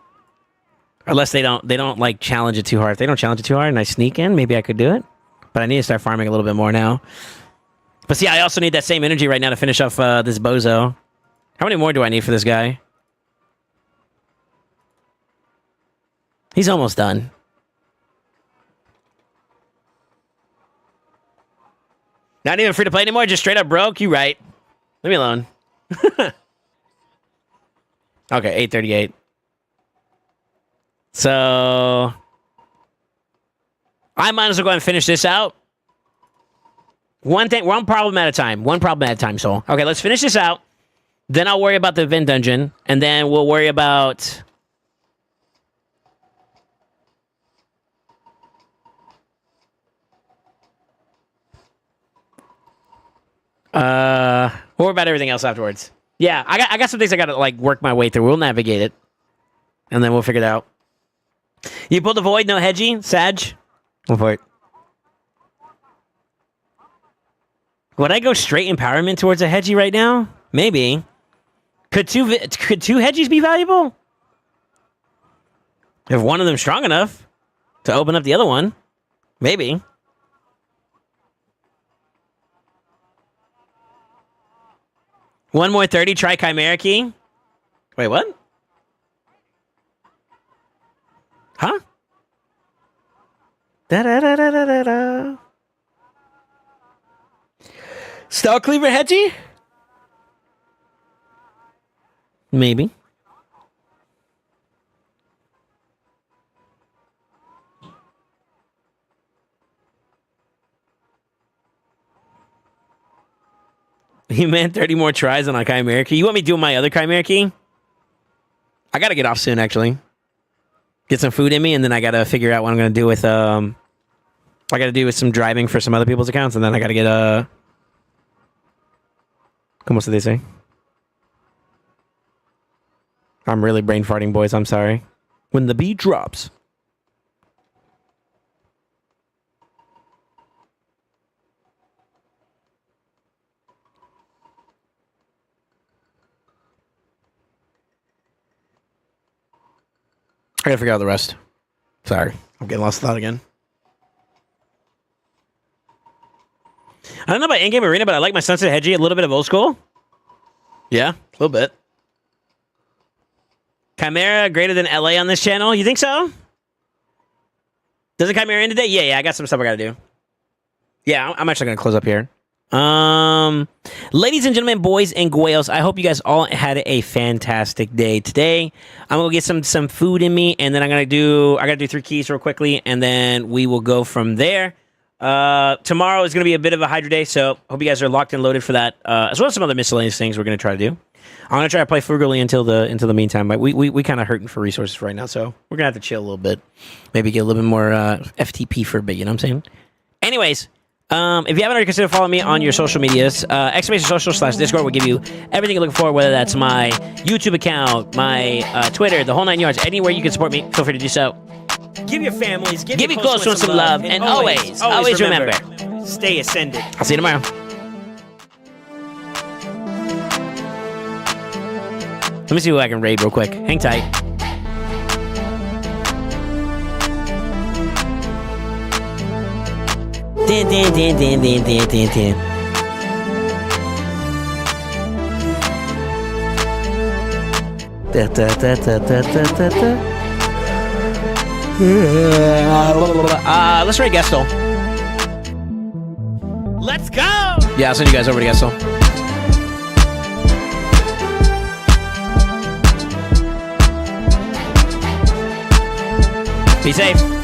Unless they don't like challenge it too hard. If they don't challenge it too hard and I sneak in, maybe I could do it. But I need to start farming a little bit more now. But see, I also need that same energy right now to finish off this bozo. How many more do I need for this guy? He's almost done. Not even free to play anymore, just straight up broke? You right. Leave me alone. Okay, 838. So I might as well go ahead and finish this out. One problem at a time, Soul. Okay, let's finish this out. Then I'll worry about the event dungeon, and then we'll worry about we'll worry about everything else afterwards. Yeah, I got some things I gotta like work my way through. We'll navigate it. And then we'll figure it out. You pulled the void, no hedgy, Sag? Go for it. Would I go straight empowerment towards a hedgy right now? Maybe. Could two hedgies be valuable? If one of them's strong enough to open up the other one, maybe. One more 30, try Chimera key. Wait, what? Huh? Da-da-da-da-da-da. Star Cleaver Hedgie? Maybe. You meant 30 more tries on a Chimera key. You want me to do my other Chimera key? I gotta get off soon, actually. Get some food in me, and then I gotta figure out what I'm gonna do with I gotta do with some driving for some other people's accounts, and then I gotta get Como se dice? I'm really brain farting, boys. I'm sorry. When the beat drops. I gotta figure out the rest. Sorry. I'm getting lost in thought again. I don't know about in-game arena, but I like my Sunset Hedgie. A little bit of old school. Yeah, a little bit. Chimera greater than LA on this channel. You think so? Does it Chimera in today? Yeah, I got some stuff I gotta do. Yeah, I'm actually gonna close up here. Ladies and gentlemen, boys and guayos, I hope you guys all had a fantastic day today. I'm gonna get some food in me, and then I gotta do 3 keys real quickly, and then we will go from there. Tomorrow is gonna be a bit of a Hydra day, so hope you guys are locked and loaded for that, as well as some other miscellaneous things we're gonna try to do. I'm gonna try to play frugally until the meantime, but we kind of hurting for resources right now, so we're gonna have to chill a little bit, maybe get a little bit more FTP for a bit. You know what I'm saying? Anyways, if you haven't already considered following me on your social medias, !social/Discord will give you everything you're looking for, whether that's my YouTube account, my Twitter, the whole 9 yards, anywhere you can support me, feel free to do so. Give your families, give your your close ones some love, and always remember, stay ascended. I'll see you tomorrow. Let me see who I can raid real quick. Hang tight. Din, din, din, din, din, din, din, din. Da, da, da, da, da, da, da. Let's raid Gestel. Let's go! Yeah, I'll send you guys over to Gestel. Be safe.